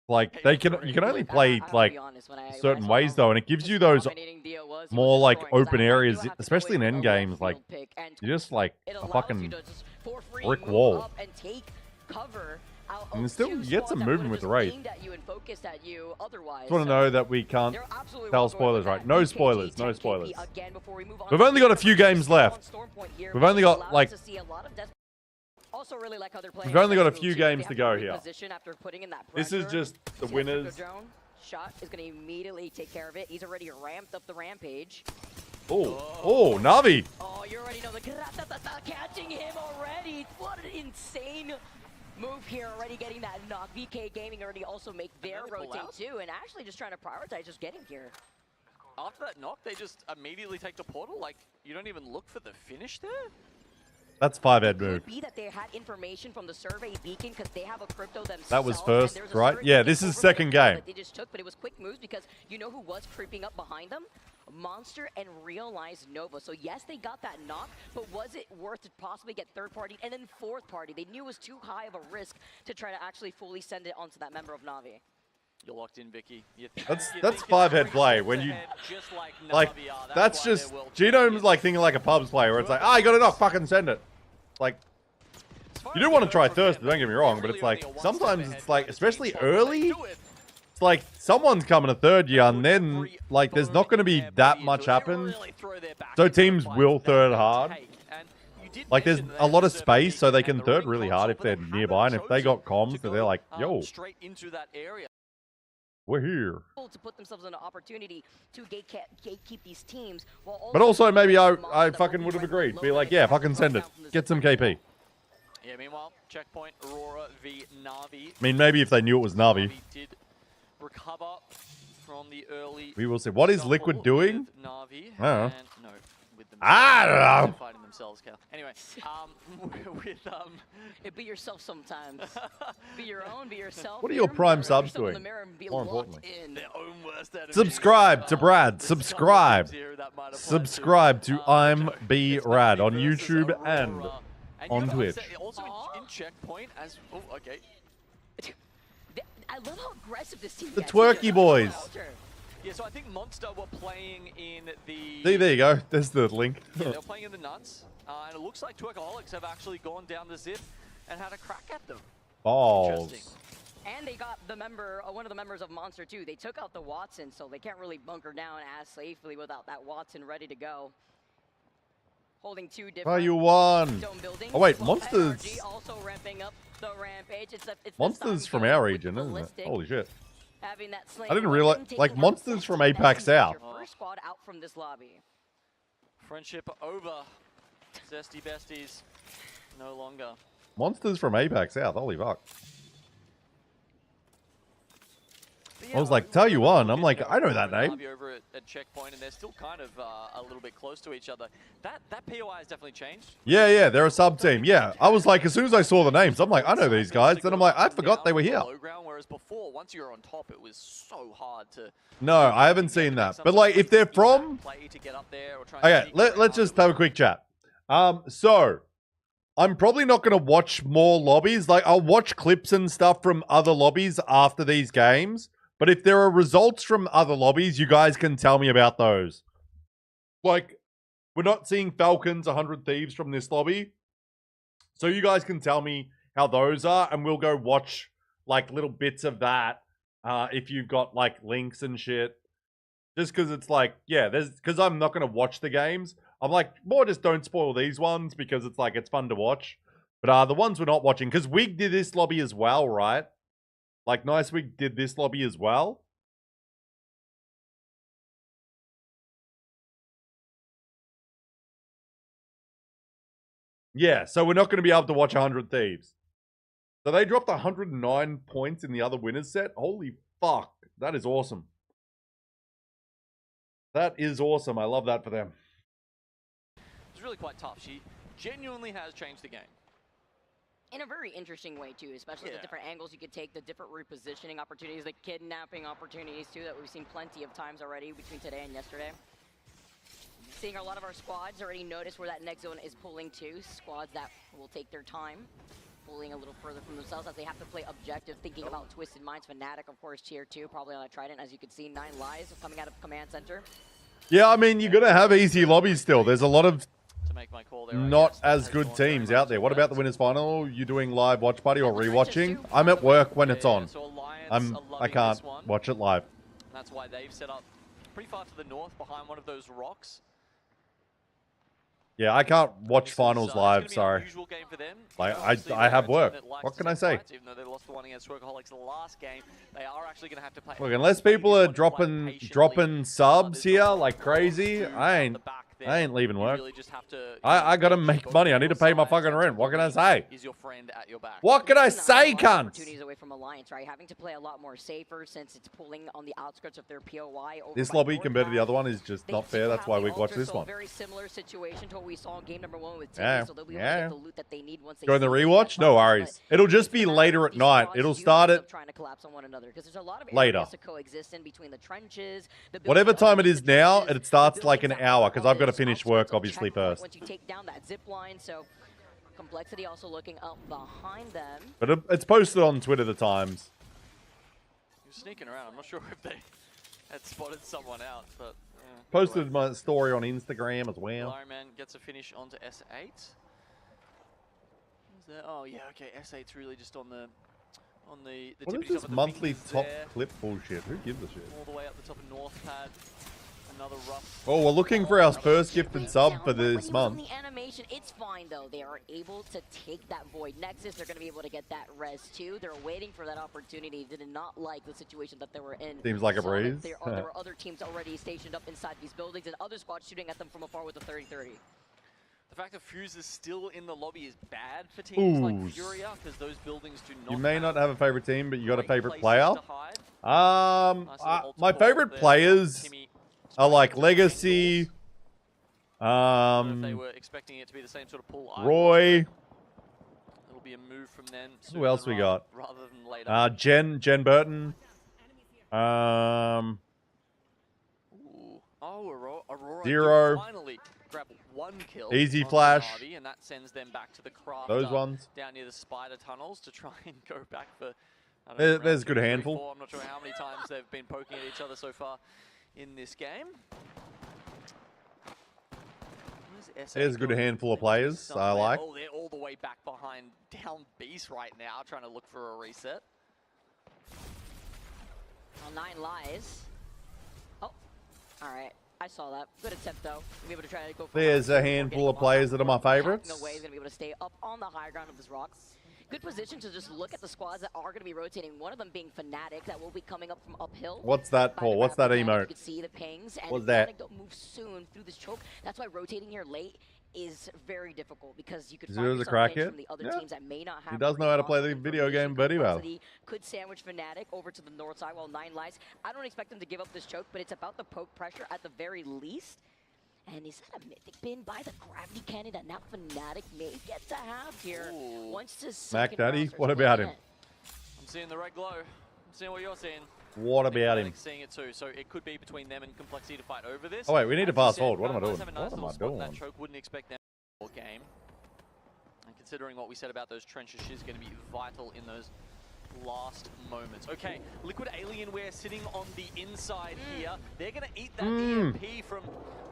Like you can only play like certain ways though, and it gives you those more like open areas, especially in end games. Like you're just like a fucking brick wall. And still, you get some movement with the Wraith. Just want to know that we can't tell spoilers, right? No spoilers, no spoilers. We've only got a few games left. We've only got like. We've only got a few games to go here. This is just the winners. Shot is going to immediately take care of it. He's already ramped up the rampage. Oh, Navi. Oh, you already know the catching him already. What an insane move here, already getting that knock. VK Gaming already also make their rotate too, and actually just trying to prioritize just getting here. After that knock, they just immediately take the portal. Like, you don't even look for the finish there? That's 5-head move. Could be that they had information from the survey beacon because they have a crypto themselves. That was first, right? Yeah, this is second game. They just took, but it was quick moves because you know who was creeping up behind them? Monster and Realized Nova. So yes, they got that knock, but was it worth to possibly get third party and then fourth party? They knew it was too high of a risk to try to actually fully send it onto that member of Navi. You're locked in, Vicky. That's 5-head play when you like that's just Genome's like thinking like a pubs player where it's like, you got a knock, fucking send it. Like you do want to try Thirst, don't get me wrong, but it's like sometimes it's like, especially early, it's like someone's coming to third year and then like there's not going to be that much happen, so teams will third hard. Like there's a lot of space, so they can third really hard if they're nearby, and if they got comms, they're like, yo. We're here. To put themselves in an opportunity to gatekeep these teams. But also maybe I fucking would have agreed. Be like, yeah, fucking send it. Get some KP. Yeah, meanwhile, checkpoint Aurora v Navi. I mean, maybe if they knew it was Navi. Did recover from the early. We will see. What is Liquid doing? Navi. I don't know. No, with them. I don't know. Fighting themselves, Cal. Anyway, be yourself sometimes. Be your own, be yourself. What are your prime subs doing? More importantly. Subscribe to Brad. Subscribe. Subscribe to I'm B Rad on YouTube and on Twitch. Also in checkpoint as okay. I love how aggressive this team The gets. Twerky Boys. Yeah, so I think Monster were playing in the... See, there you go. There's the link. Yeah, they were playing in the nuts. And it looks like Twerkaholics have actually gone down the zip and had a crack at them. Balls. And they got the member, one of the members of Monster too. They took out the Watson, so they can't really bunker down as safely without that Watson ready to go. Holding two different you won. dome buildings. Oh wait, while Monsters. paRTY also ramping up the rampage. It's Monsters from our region, isn't it? Holy shit. Having that I didn't realize, like, Monsters from APAC South. First squad out from this lobby. Friendship over. Zesty besties, no longer. Monsters from APAC South, holy fuck. I was like, tell you one. I'm like, I know that name. Over at checkpoint, and they're still kind of a little bit close to each other. That POI has definitely changed. Yeah, they're a sub team. Yeah, I was like, as soon as I saw the names, I'm like, I know these guys. Then I'm like, I forgot they were here. Whereas before, once you were on top, it was so hard to. No, I haven't seen that. But like, if they're from, okay, let's just have a quick chat. So I'm probably not going to watch more lobbies. Like, I'll watch clips and stuff from other lobbies after these games. But if there are results from other lobbies, you guys can tell me about those. Like, we're not seeing Falcons, 100 Thieves from this lobby. So you guys can tell me how those are, and we'll go watch, like, little bits of that if you've got, like, links and shit. Just because it's like, yeah, because I'm not going to watch the games. I'm like, more just don't spoil these ones because it's like, it's fun to watch. But the ones we're not watching, because we did this lobby as well, right? Like, Nice Week did this lobby as well. Yeah, so we're not going to be able to watch 100 Thieves. So they dropped 109 points in the other winners set. Holy fuck. That is awesome. That is awesome. I love that for them. It's really quite tough. She genuinely has changed the game. In a very interesting way, too, especially the different angles you could take, the different repositioning opportunities, the kidnapping opportunities, too, that we've seen plenty of times already between today and yesterday. Seeing a lot of our squads already notice where that next zone is pulling to, squads that will take their time. pulling a little further from themselves as they have to play objective, thinking about Twisted Minds. Fnatic, of course, tier 2, probably on a Trident. As you can see, 9 lives coming out of Command Center. Yeah, I mean, you're going to have easy lobbies still. There's a lot of Make my call there, not as good teams out there. What about the winners final? You doing live watch party or rewatching? I'm at work when it's on. I can't watch it live. That's why they've set up pretty far to the north behind one of those rocks. Yeah, I can't watch finals live, sorry. Like, I have work. What can I say? Even though they lost the one against Workaholics last game, they are actually going to have to play. Look, unless people are dropping subs here like crazy, I ain't leaving work. I gotta make money. I need to pay my fucking rent. What can I say? What can I say, cunt? Opportunities away from Alliance, right? Having to play a lot more safer since it's pulling on the outskirts of their POI. This lobby compared to the other one is just not fair. That's why we watch this one. Very similar situation to what we saw in game number 1 with Timmy, so they'll be able to get the loot that they need once they join the rewatch? No worries. It'll just be later at night. It'll start at trying to collapse on one another because there's a lot of later. areas to coexist in between the trenches. Whatever time it is now, it starts like an hour because I've got to finish work obviously first. Once you take down that zip line, so Complexity also looking up behind them. But it's posted on Twitter the times. You're sneaking around. I'm not sure if they had spotted someone out, but posted my story on Instagram as well. Fireman gets a finish onto S8. Oh yeah, okay. S8's really just on the what is this monthly top clip bullshit? Who gives a shit? All the way up the top of North Pad. Another rough. Oh, we're looking for our first gifted sub for this month. The animation, it's fine though. They are able to take that Void Nexus. They're going to be able to get that res too. They're waiting for that opportunity. They did not like the situation that they were in. Seems like a breeze. There were other teams already stationed up inside these buildings and other squads shooting at them from afar with a 30-30. The fact that Fuse is still in the lobby is bad for teams like Furia because those buildings do not. You may not have a favorite team, but you got a favorite player. My favorite players are like Legacy. If they were expecting it to be the same sort of pool. Roy. It'll be a move from them. Who else we got? Rather than later. Jen Burton. Aurora. Zero. Finally grab one kill. Easy Flash. Harvey, and that sends them back to the craft. Those ones. Down near the spider tunnels to try and go back for. There's a good handful. I'm not sure how many times they've been poking at each other so far in this game. There's a good handful of players I like. Oh, they're all the way back behind down Beast right now, trying to look for a reset. Well, 9 lies. Oh, all right. I saw that. Good attempt, though. Be able to try to go for there's a handful of players that are my favorites. No way he's going to be able to stay up on the high ground of this rock. Good position to just look at the squads that are going to be rotating. One of them being Fnatic that will be coming up from uphill. What's that for? What's that emote? You can see the pings. And what's that? Fnatic don't move soon through this choke. That's why rotating here late is very difficult because you could find yourself from the other teams that may not have. He does know how to play the video game very well. Could sandwich Fnatic over to the north side while 9 lies. I don't expect them to give up this choke, but it's about the poke pressure at the very least. And is that a mythic bin by the gravity cannon that now Fnatic may get to have here? Once to Mac Daddy, what about him? I'm seeing the red glow. I'm seeing what you're seeing. What about him? Seeing it too, so it could be between them and Complexity to fight over this. Oh wait, we need to fast forward. What am I doing? What am I doing? That choke wouldn't expect them all game. And considering what we said about those trenches, she's going to be vital in those last moments. Okay, Liquid Alienware sitting on the inside here. They're going to eat that EMP from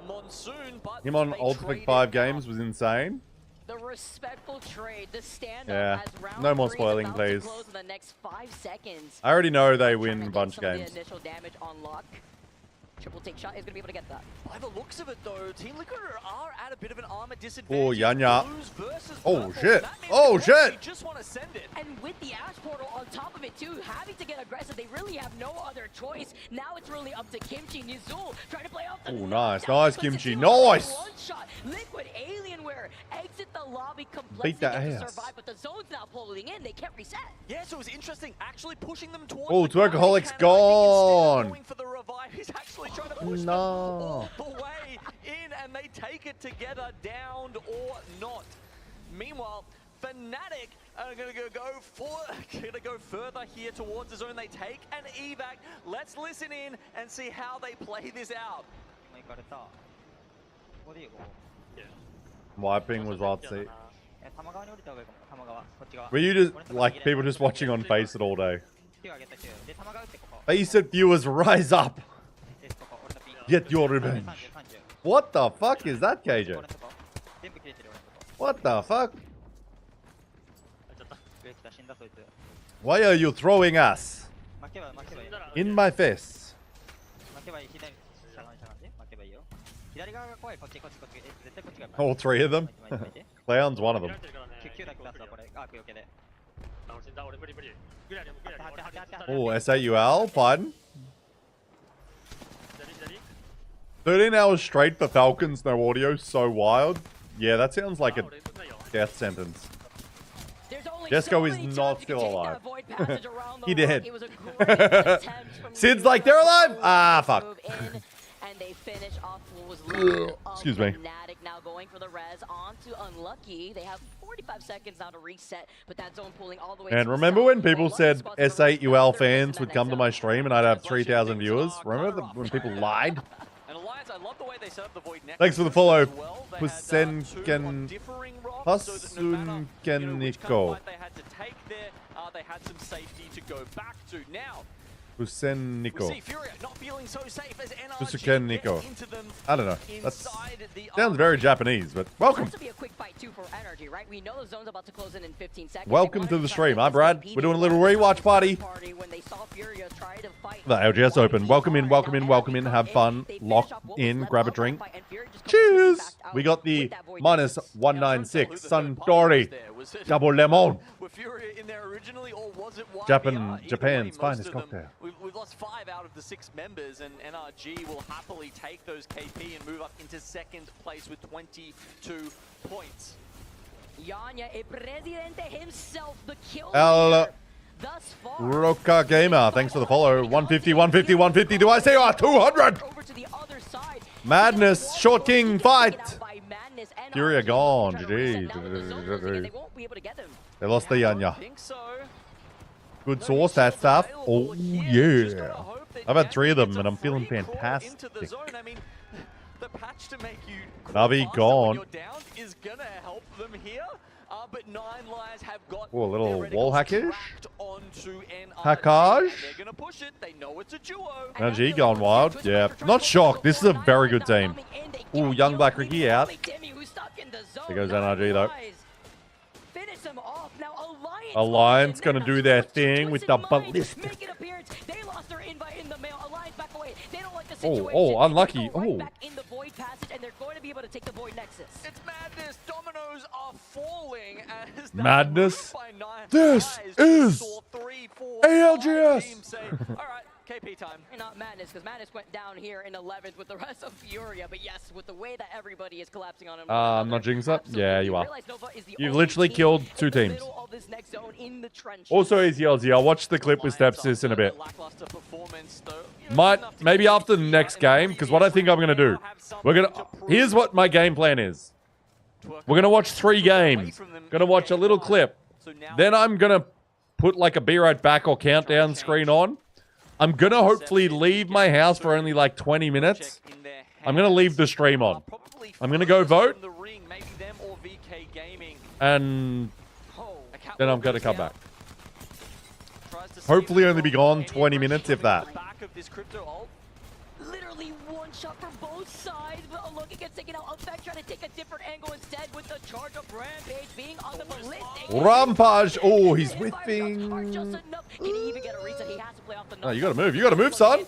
Monsoon, but him on Ultimate 5 games was insane. The respectful trade, the standoff as round no more 3 spoiling, please. In the next 5 seconds. I already know they win a bunch of games. The initial damage on Luck. Triple take shot is going to be able to get that. By the looks of it, though, Team Liquid are at a bit of an armor disadvantage. Oh, Yanya. Oh, shit. Oh, shit. Just want to send it. And with the Ash Portal on top of it, too, having to get aggressive, they really have no other choice. Now it's really up to Kimchi. Nizul trying to play off the nice. Nice, Kimchi. Nice. One shot. Liquid Alienware exit the lobby. Beat that ass. Survive, but the zone's now pulling in. They can't reset. Yeah, so it was interesting. Actually pushing them towards Workaholic's gone. Going for the revive. He's actually trying to push them all the way in, and they take it together, downed or not. Meanwhile, Fnatic are going to go further here towards the zone. They take an evac. Let's listen in and see how they play this out. My ping was off seat. Were you just like people just watching on Face It all day? Face It viewers, rise up! Get your revenge. What the fuck is that, KJ? What the fuck? Why are you throwing us? In my face. All three of them? Clown's one of them. Oh, SAUL, pardon? 13 hours straight for Falcons, no audio, so wild. Yeah, that sounds like a death sentence. Jesco is not still alive. He did. Sid's like, they're alive? Ah, fuck. And they finish off what was literally excuse me. Now going for the res onto Unlucky. They have 45 seconds now to reset, but that zone pulling all the way. And remember when people said S8UL fans would come to my stream and I'd have 3,000 viewers? Remember when people lied? Thanks for the follow, Pusenkeniko. They had some safety to go back to. Now, Pusenkeniko. I don't know. That sounds very Japanese, but welcome. This will be a quick fight too for energy, right? We know the zone's about to close in 15 seconds. Welcome to the stream. I'm Brad. We're doing a little rewatch party. The ALGS Open. Welcome in, welcome in, welcome in. Have fun. Lock in. Grab a drink. Cheers. We got the minus 196 Suntory Double Lemon. Japan's finest cocktail. We've lost 5 out of the 6 members, and NRG will happily take those KP and move up into second place with 22 points. Yanya, a presidente himself, the kill thus far. Roka Gamer, thanks for the follow. 150, 150, 150. Do I say 200? Madness, Short King fight. Furia gone. GG. They lost the Yanya. Good source, that stuff. Oh, yeah. I've had 3 of them, and I'm feeling fantastic. Navi gone. Oh, a little wall hackish. Hackage. NRG gone wild. Yeah, not shocked. This is a very good team. Oh, young Black Ricky out. There goes NRG, though. Alliance gonna do their thing with the ballistic. Oh, unlucky. Oh. It's madness. Dominoes are falling as madness. This is ALGS. All right, KP time. And not madness, because madness went down here in 11th with the rest of Furia. But yes, with the way that everybody is collapsing on him. I'm not jinxed up. Yeah, you are. You've literally killed 2 teams. Also, EasyLZ. I'll watch the clip with Stepsis in a bit. Maybe after the next game, because what I think I'm gonna do, here's what my game plan is. We're gonna watch 3 games. Gonna watch a little clip. Then I'm gonna put like a Be Right Back or countdown screen on. I'm gonna hopefully leave my house for only like 20 minutes. I'm gonna leave the stream on. I'm gonna go vote. And then I'm gonna come back. Hopefully only be gone 20 minutes, if that. Literally one shot from both sides, but Aloki gets taken out. Effect trying to take a different angle instead with the charge of Rampage being on the ballistic. Rampage! Oh, he's whipping. Oh, you gotta move. You gotta move, son.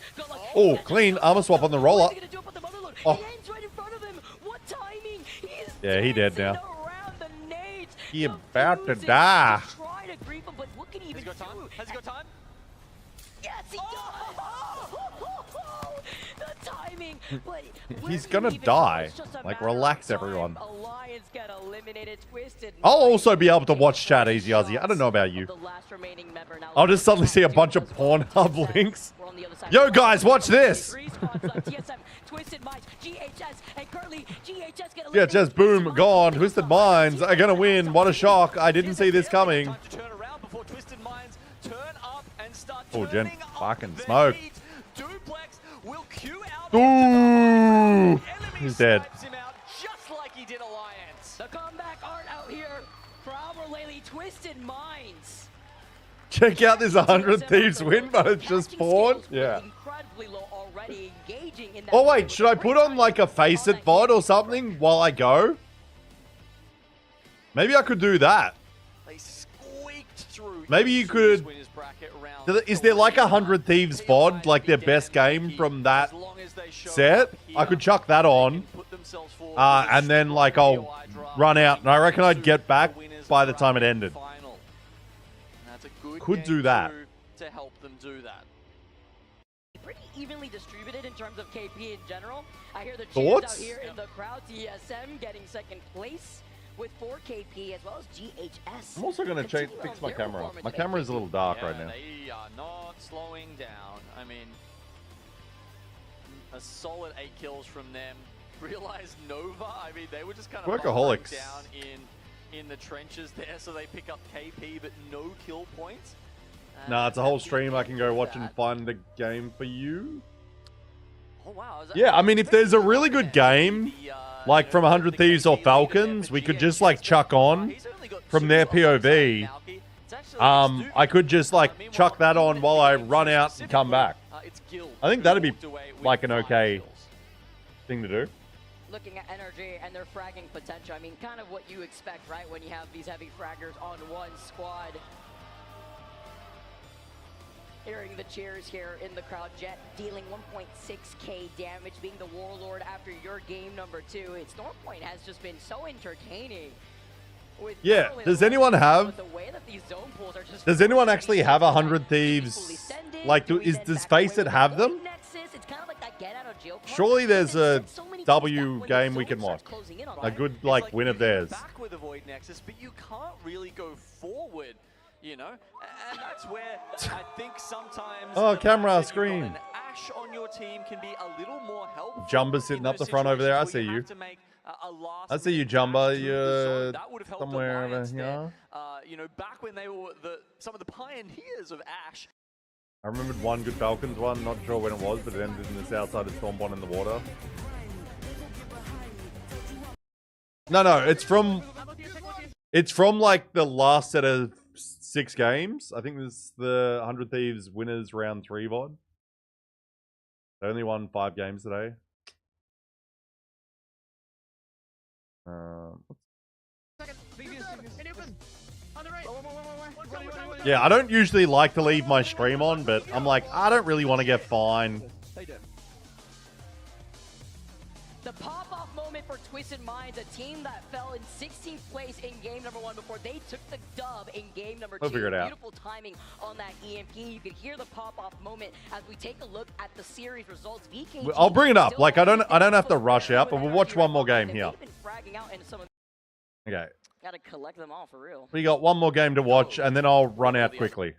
Oh, clean. Armor swap on the roller. Oh. Yeah, he dead now. He about to die. Has he got time? Has he got time? Yes, he does! The timing! But he's gonna die. Like, relax, everyone. Alliance get eliminated, Twisted. I'll also be able to watch chat easy, Ozzy. I don't know about you. I'll just suddenly see a bunch of Pornhub links. Yo, guys, watch this! Yeah, just boom, gone. Twisted Minds are gonna win. What a shock. I didn't see this coming. Oh, Jen. Fucking smoke. Ooh. He's dead. The comeback art out here. crowd were lately. Twisted Minds. Check out this 100 Thieves win, but it's just spawned. Yeah. Incredibly low already, engaging in that. Oh wait, should I put on like a Face It VOD or something while I go? Maybe I could do that. They squeaked through. Maybe you could. Is there like 100 Thieves VOD, like their best game from that set? I could chuck that on, and then like I'll run out, and I reckon I'd get back by the time it ended. Could do that. To help them do that. Pretty evenly distributed in terms of KP in general. I hear the cheers out here in the crowd. TSM getting second place with 4 KP as well as GHS. I'm also going to fix my camera. My camera is a little dark right now. They are not slowing down. I mean, a solid 8 kills from them. Realize Nova, I mean, they were just kind of workaholics down in the trenches there, so they pick up KP, but no kill points. Nah, it's a whole stream. I can go watch and find the game for you. Oh, wow. Yeah, I mean, if there's a really good game, like from 100 Thieves or Falcons, we could just like chuck on from their POV. I could just like chuck that on while I run out and come back. I think that'd be like an okay thing to do. Looking at energy and their fragging potential, I mean, kind of what you expect, right, when you have these heavy fraggers on one squad. Hearing the cheers here in the crowd. Jet dealing 1.6k damage, being the warlord after your game number 2. Its Northpoint has just been so entertaining. Yeah, does anyone have... Does anyone actually have 100 Thieves? Like, does Face It have them? Surely there's a W game we can watch. A good, like, win of theirs. Back with the Void Nexus, but you can't really go forward, you know? And that's where I think sometimes... Oh, camera screen. An Ash on your team can be a little more helpful. Jumba sitting up the front over there. I see you. I see you, Jumba. You're somewhere over here. You know, back when they were some of the pioneers of Ash. I remembered one good Falcons one, not sure when it was, but it ended in the south side of Stormborn in the water. No, it's from like the last set of 6 games. I think this is the 100 Thieves winners round 3 VOD. They only won 5 games today. Yeah, I don't usually like to leave my stream on, but I'm like, I don't really want to get fined. The pop-off moment for Twisted Minds, a team that fell in 16th place in game number 1 before they took the dub in game number 2. We'll figure it out. Beautiful timing on that EMP. You can hear the pop-off moment as we take a look at the series results. VKG I'll bring it up. Like, I don't have to rush out, but we'll watch one more game here. Okay. Gotta collect them all for real. We got one more game to watch, and then I'll run out quickly.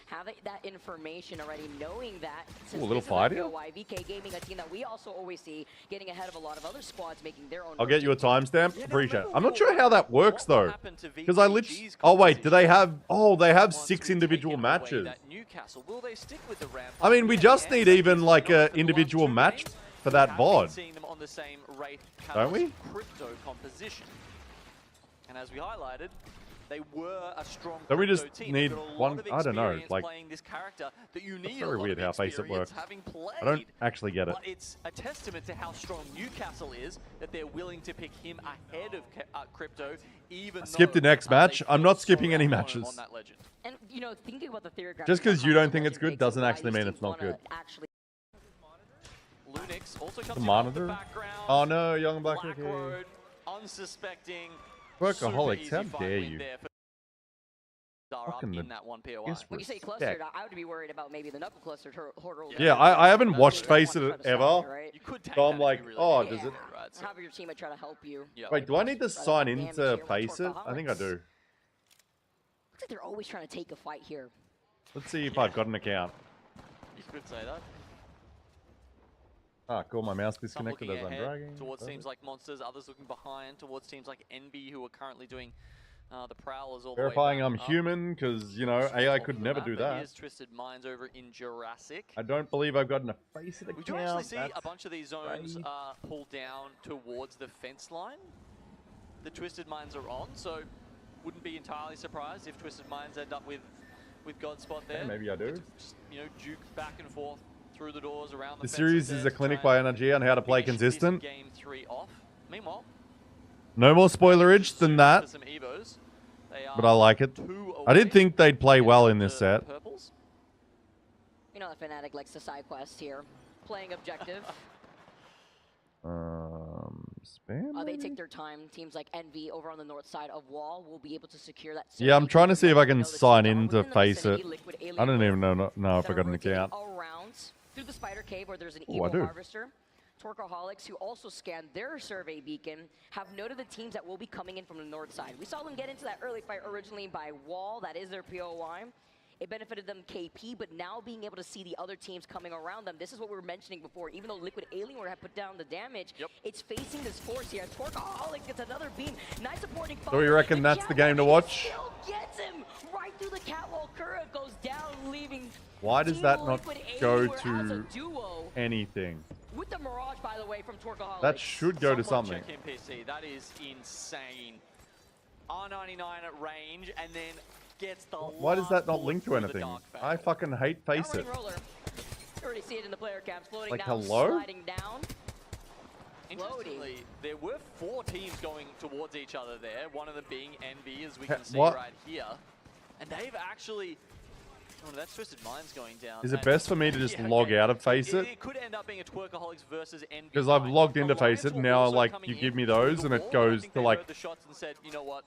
Have that information already, knowing that. Ooh, a little fight here. VK Gaming, a team that we also always see getting ahead of a lot of other squads, making their own. I'll get you a timestamp. Appreciate it. I'm not sure how that works though, because I literally. Oh wait, do they have? Oh, they have 6 individual matches. I mean, we just need even like a individual match for that VOD, don't we? Crypto composition. And as we highlighted, they were a strong. Don't we just team. need one? I don't know. Like, this character that you need it's very weird how Face It works. I don't actually get it. But it's a testament to how strong Newcastle is that they're willing to pick him ahead of Crypto. Even skip the next match. I'm not skipping any matches. And you know, thinking about the theory. Just because you don't think it's good doesn't actually mean it's not good. Lunix also comes the monitor. The oh no, young black Road, unsuspecting. Workaholics, how dare you? Fucking in that one POI. When you say clustered, I would be worried about maybe the knuckle clustered hurdle. Yeah, I haven't watched Face It ever, so I'm like, oh, does it? Have your teammate try to help you. Wait, do I need to sign into Face It? I think I do. Looks like they're always trying to take a fight here. Let's see if I've got an account. You could say that. Ah, cool. My mouse disconnected as I'm dragging. Towards teams like Monsters, others looking behind. Towards teams like NB, who are currently doing the Prowlers all verifying the way I'm human, because, you know, AI could never do that. Here's Twisted Minds over in Jurassic. I don't believe I've gotten a Face It account. We do actually see a bunch of these zones pull down towards the fence line. The Twisted Minds are on, so wouldn't be entirely surprised if Twisted Minds end up with Godspot there. Yeah, maybe I do. Just, you know, juke back and forth through the doors around the The series is a clinic by NRG on how to play consistent. Game 3 off. Meanwhile, no more spoilerage than that. But I like it. I did think they'd play well in this set. You know the Fnatic likes the side quest here. Playing objective. Spam? They take their time. Teams like Envy over on the north side of Wall will be able to secure that. Yeah, I'm trying to see if I can sign in to face it. I don't even know if I got an account. Around through the Spider Cave where there's an Evo Harvester. Torcoholics, who also scanned their survey beacon, have noted the teams that will be coming in from the north side. We saw them get into that early fight originally by Wall. That is their POI. It benefited them KP, but now being able to see the other teams coming around them, this is what we were mentioning before. Even though Liquid Alien would have put down the damage, it's facing this force here. Torcoholics gets another beam. Nice supporting fire. So you reckon that's the game to watch? Still gets him right through the catwalk. Kura goes down, leaving. Why does that not go to anything? With the Mirage, by the way, from Torcoholics. That should go to something. Check in PC. That is insane. R99 at range, and then gets the. Why does that not link to anything? I fucking hate Face It. You already see it in the player cams. Floating like, down, hello? sliding down. Interestingly, there were 4 teams going towards each other there. One of them being Envy, as we can see what? right here. And they've actually. Oh, that's Twisted Minds going down. Is it best for me to just log out of Face It? It could end up being a Twerkaholics versus Envy. Because I've logged into Face It, and now like you give me those, and it goes to like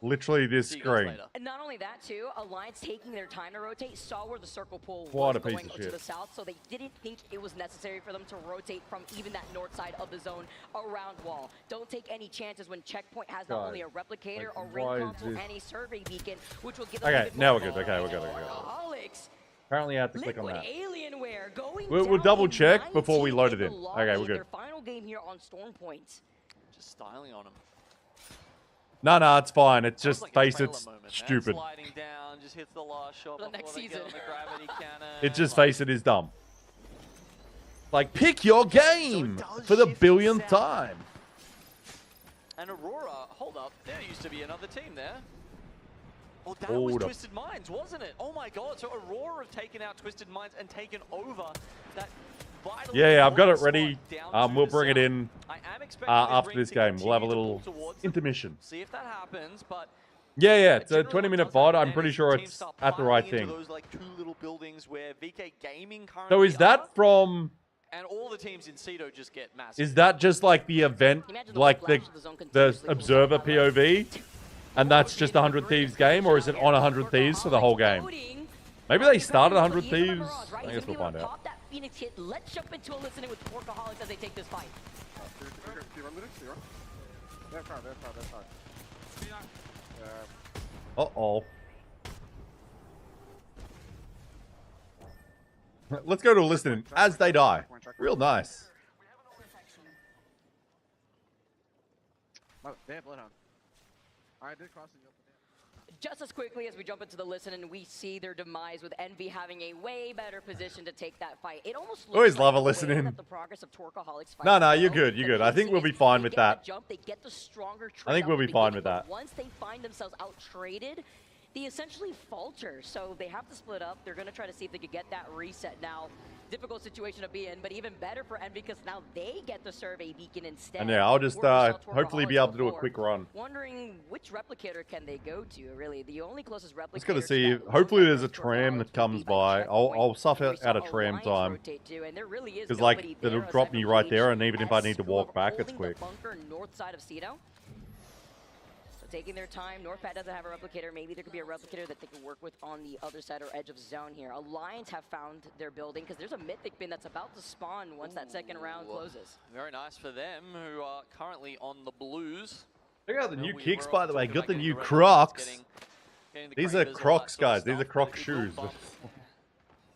literally this screen. And not only that too, Alliance taking their time to rotate, saw where the circle pull What was a piece going of to shit. the south, so they didn't think it was necessary for them to rotate from even that north side of the zone around Wall. Don't take any chances when Checkpoint has not only a replicator, a ring console, and a survey beacon, which will give them Okay, now we're good. Okay, we're good. Apparently I have to click on that. We'll double check before we load it in. Okay, we're good. Their final game here on Stormpoint. Just styling on him. No, it's fine. It's just Face It's stupid. Sliding down, just hits the last shot for the next season. It just Face It is dumb. Like, pick your game for the billionth time. And Aurora, hold up, there used to be another team there. Oh, that was Twisted Minds, wasn't it? Oh my god, so Aurora have taken out Twisted Minds and taken over that vital. Yeah, I've got it ready. We'll bring it in after this game. We'll have a little intermission. See if that happens, but yeah, it's a 20-minute VOD. I'm pretty sure it's at the right thing. Those like 2 little buildings where VK Gaming currently So is that from? And all the teams in Cedo just get massive. Is that just like the event, like the Observer POV? And that's just a 100 Thieves game, or is it on 100 Thieves for the whole game? Maybe they started 100 Thieves. I guess we'll find out. That Phoenix hit. Let's jump into a listening with Workaholics as they take this fight. Uh-oh. Let's go to a listening as they die. Real nice. They have Bloodhound. I did cross the open. Just as quickly as we jump into the listen and we see their demise with Envy having a way better position to take that fight. It almost looks always like love a listening. the progress of Torcoholics fight. No, you're good. You're good. I think we'll be fine with that. They get the stronger I think we'll be fine with that. Once they find themselves out-traded, they essentially falter. So they have to split up. They're going to try to see if they could get that reset now. Difficult situation to be in, but even better for Envy because now they get the survey beacon instead. And yeah, I'll just hopefully be able to do a quick run. Wondering which replicator can they go to, really. The only closest replicator. Just got to see. Hopefully there's a tram that comes by. I'll suffer out of tram time. Because like, it'll drop me right there, and even if I need to walk back, it's quick. Bunker north side of Cedo. Taking their time. Northpad doesn't have a replicator. Maybe there could be a replicator that they can work with on the other side or edge of zone here. Alliance have found their building because there's a mythic bin that's about to spawn once that second round closes. Very nice for them, who are currently on the blues. Check out the new kicks, by the way. Got the new Crocs. These are Crocs, guys. These are Croc shoes. All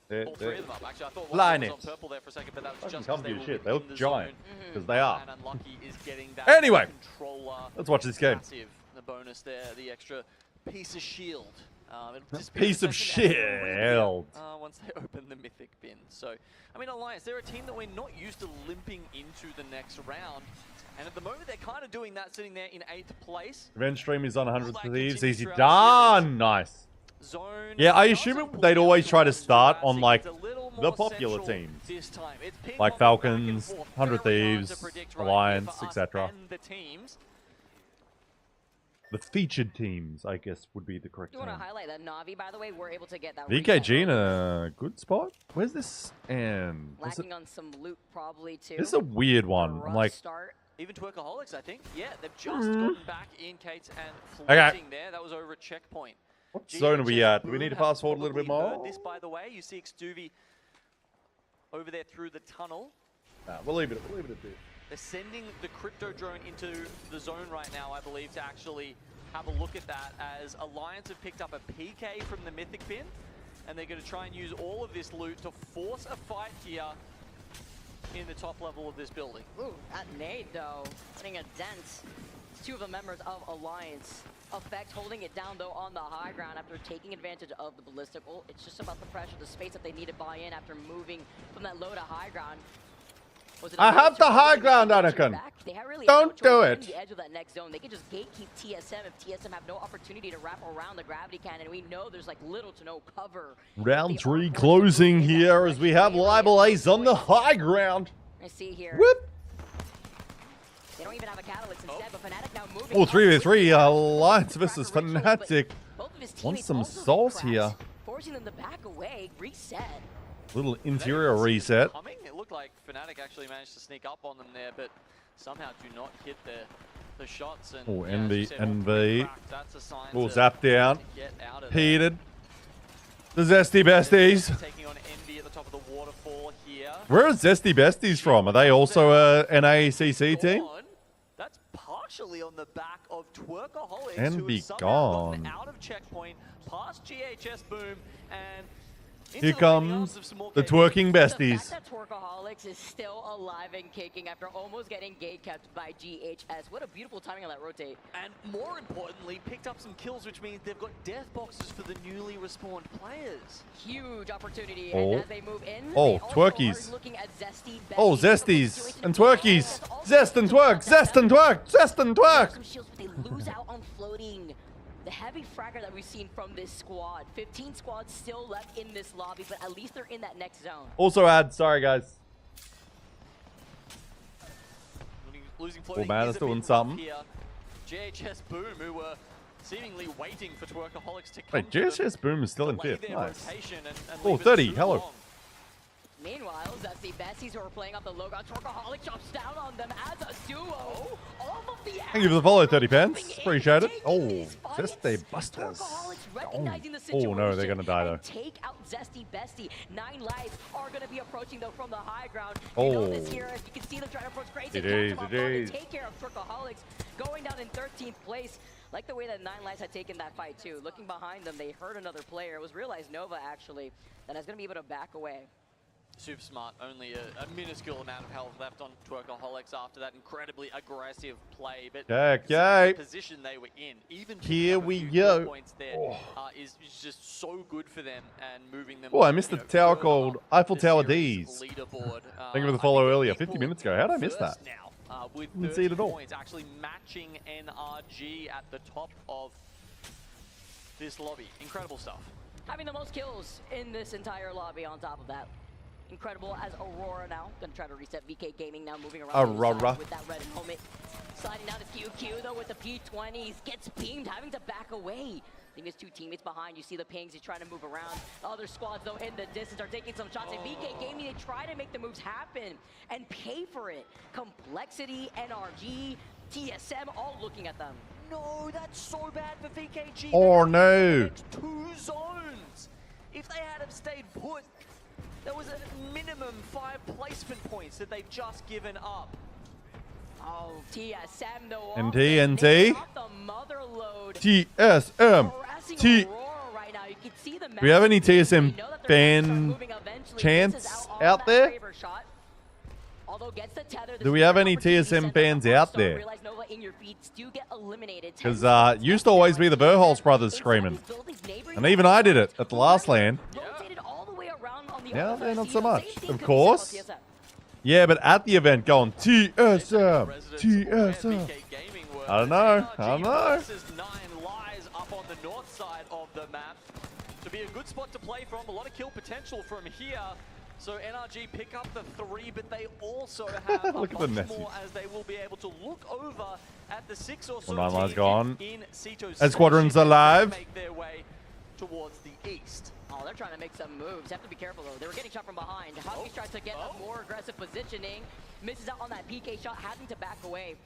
3 of them up. Actually, I thought one was on purple there for a second, but that was just comfy as shit. They look giant because they are. And Unlucky is getting that Anyway, controller. let's watch this game. Massive. The bonus there, the extra piece of shield. Piece of shield. Once open the Mythic bin. So, I mean, Alliance, they're a team that we're not used to limping into the next round. And at the moment, they're kind of doing that, sitting there in 8th place. Revenge stream is on 100 Thieves. Easy done. Nice. Zone Yeah, I assume they'd always try to start on, like, the popular teams. Like Falcons, 100 Thieves, Alliance, etc. The featured teams, I guess, would be the correct You term. want to highlight that Na'Vi, by the way, we're able to get that. VKG in a good spot? Where's this? And lacking on some loot, probably too. This is a weird one. I'm like, even Twerkaholics, I think. Yeah, they've just gotten back in Kate's and floating there. That was over a checkpoint. What zone are we at? Do we need to fast forward a little bit more? This, by the way, you see Xtuvi over there through the tunnel. We'll leave it. We'll leave it at this. They're sending the crypto drone into the zone right now, I believe, to actually have a look at that, as Alliance have picked up a PK from the Mythic bin, and they're going to try and use all of this loot to force a fight here in the top level of this building. Ooh, that nade, though, putting a dent. It's two of the members of Alliance. Effect holding it down, though, on the high ground after taking advantage of the ballistic ult. It's just about the pressure, the space that they need to buy in after moving from that low to high ground. I have the high ground, Anakin. Really Don't do it. The edge of that next zone. They can just gatekeep TSM if TSM have no opportunity to wrap around the gravity cannon. We know there's like little to no cover. Round 3 closing here as we have Libel Ace on the high ground. I see here. Whoop. They don't even have a catalyst instead, but Fnatic now moving. Oh, 3v3 Alliance versus Fnatic. Want some sauce here. Forcing them to back away, reset. Little interior reset. It looked like Fnatic actually managed to sneak up on them there, but somehow do not hit the shots. And Oh, NV. That's a sign Oh, zap down. Get out of Heated. The Zesty Besties. Taking on Envy at the top of the waterfall here. Where are Zesty Besties from? Are they also an ACC team? That's partially on the back of Twerkaholics, And who be has somehow gone. gotten out of checkpoint, past GHS Boom, and Here comes the twerking besties. The fact that Twerkaholics is still alive and kicking after almost getting gate kept by GHS. What a beautiful timing on that rotate. And more importantly, picked up some kills, which means they've got death boxes for the newly respawned players. Huge opportunity. Oh. And as they move in, Oh, they twerkies. are looking at Zesty Besties. Oh, Zesties and twerkies. Zest and twerk. Zest and twerk. Zest and twerk. Some shields, but they lose out on floating. The heavy fragger that we've seen from this squad. 15 squads still left in this lobby, but at least they're in that next zone. Also add, sorry guys. Losing Oh man, that's doing something. here. JHS Boom, who were seemingly waiting for Twerkaholics to come Wait, JHS Boom is still in 5th. Nice. And Oh, 30. Hello. Meanwhile, Zesty Besties, who are playing up the logo, Twerkaholic jumps down on them as a duo. All of the Thank you for the follow, 30 pence. Appreciate it. Oh, Zesty Busters. Oh no, they're gonna die though. Take out Zesty Bestie. 9 lives are gonna be approaching though from the high ground. You know this here, as you can see them trying to approach crazy. Take care of Twerkaholics, going down in 13th place. Like the way that 9 lives had taken that fight too. Looking behind them, they heard another player. It was realized Nova actually that is gonna be able to back away. Super smart, only a minuscule amount of health left on Twerkaholics after that incredibly aggressive play. But okay. The position they were in, even Here we go. Points there, is just so good for them and moving them. Oh, I missed the tower called Eiffel Tower D's. Thank you for the follow earlier, 50 minutes ago. How did I miss that? With Didn't see it at all. points, actually matching NRG at the top of this lobby. Incredible stuff. Having the most kills in this entire lobby on top of that. Incredible as Aurora now. Gonna try to reset VK Gaming now, moving around Aurora with that red helmet. Sliding down to QQ though with the P20s. Gets beamed, having to back away. I think his 2 teammates behind. You see the pings, he's trying to move around. The other squads though in the distance are taking some shots. And VK Gaming, they try to make the moves happen and pay for it. Complexity, NRG, TSM, all looking at them. No, that's so bad for VKG. Oh no. 2 zones. If they had have stayed put, there was a minimum 5 placement points that they've just given up. Oh, TSM though. And TNT. TSM. Do we have any TSM fan chants out there? Do we have any TSM fans out there? Because used to always be the Verholz brothers screaming. And even I did it at the last LAN. Now they're not so much. Of course. Yeah, but at the event going, TSM, TSM. I don't know. I don't know. 9 lies up on the north side of the map. To be a good spot to play from. A lot of kill potential from here. So NRG pick up the 3, but they also have a look at bunch the more as they will be able to look over at the 6 or so Well, 9 lies team gone. in Sito's And Squadron's alive. make their way towards the east. Oh, they're trying to make some moves. Have to be careful though. They were getting shot from behind. Husky tries to get a more aggressive positioning. Misses out on that PK shot, having to back away.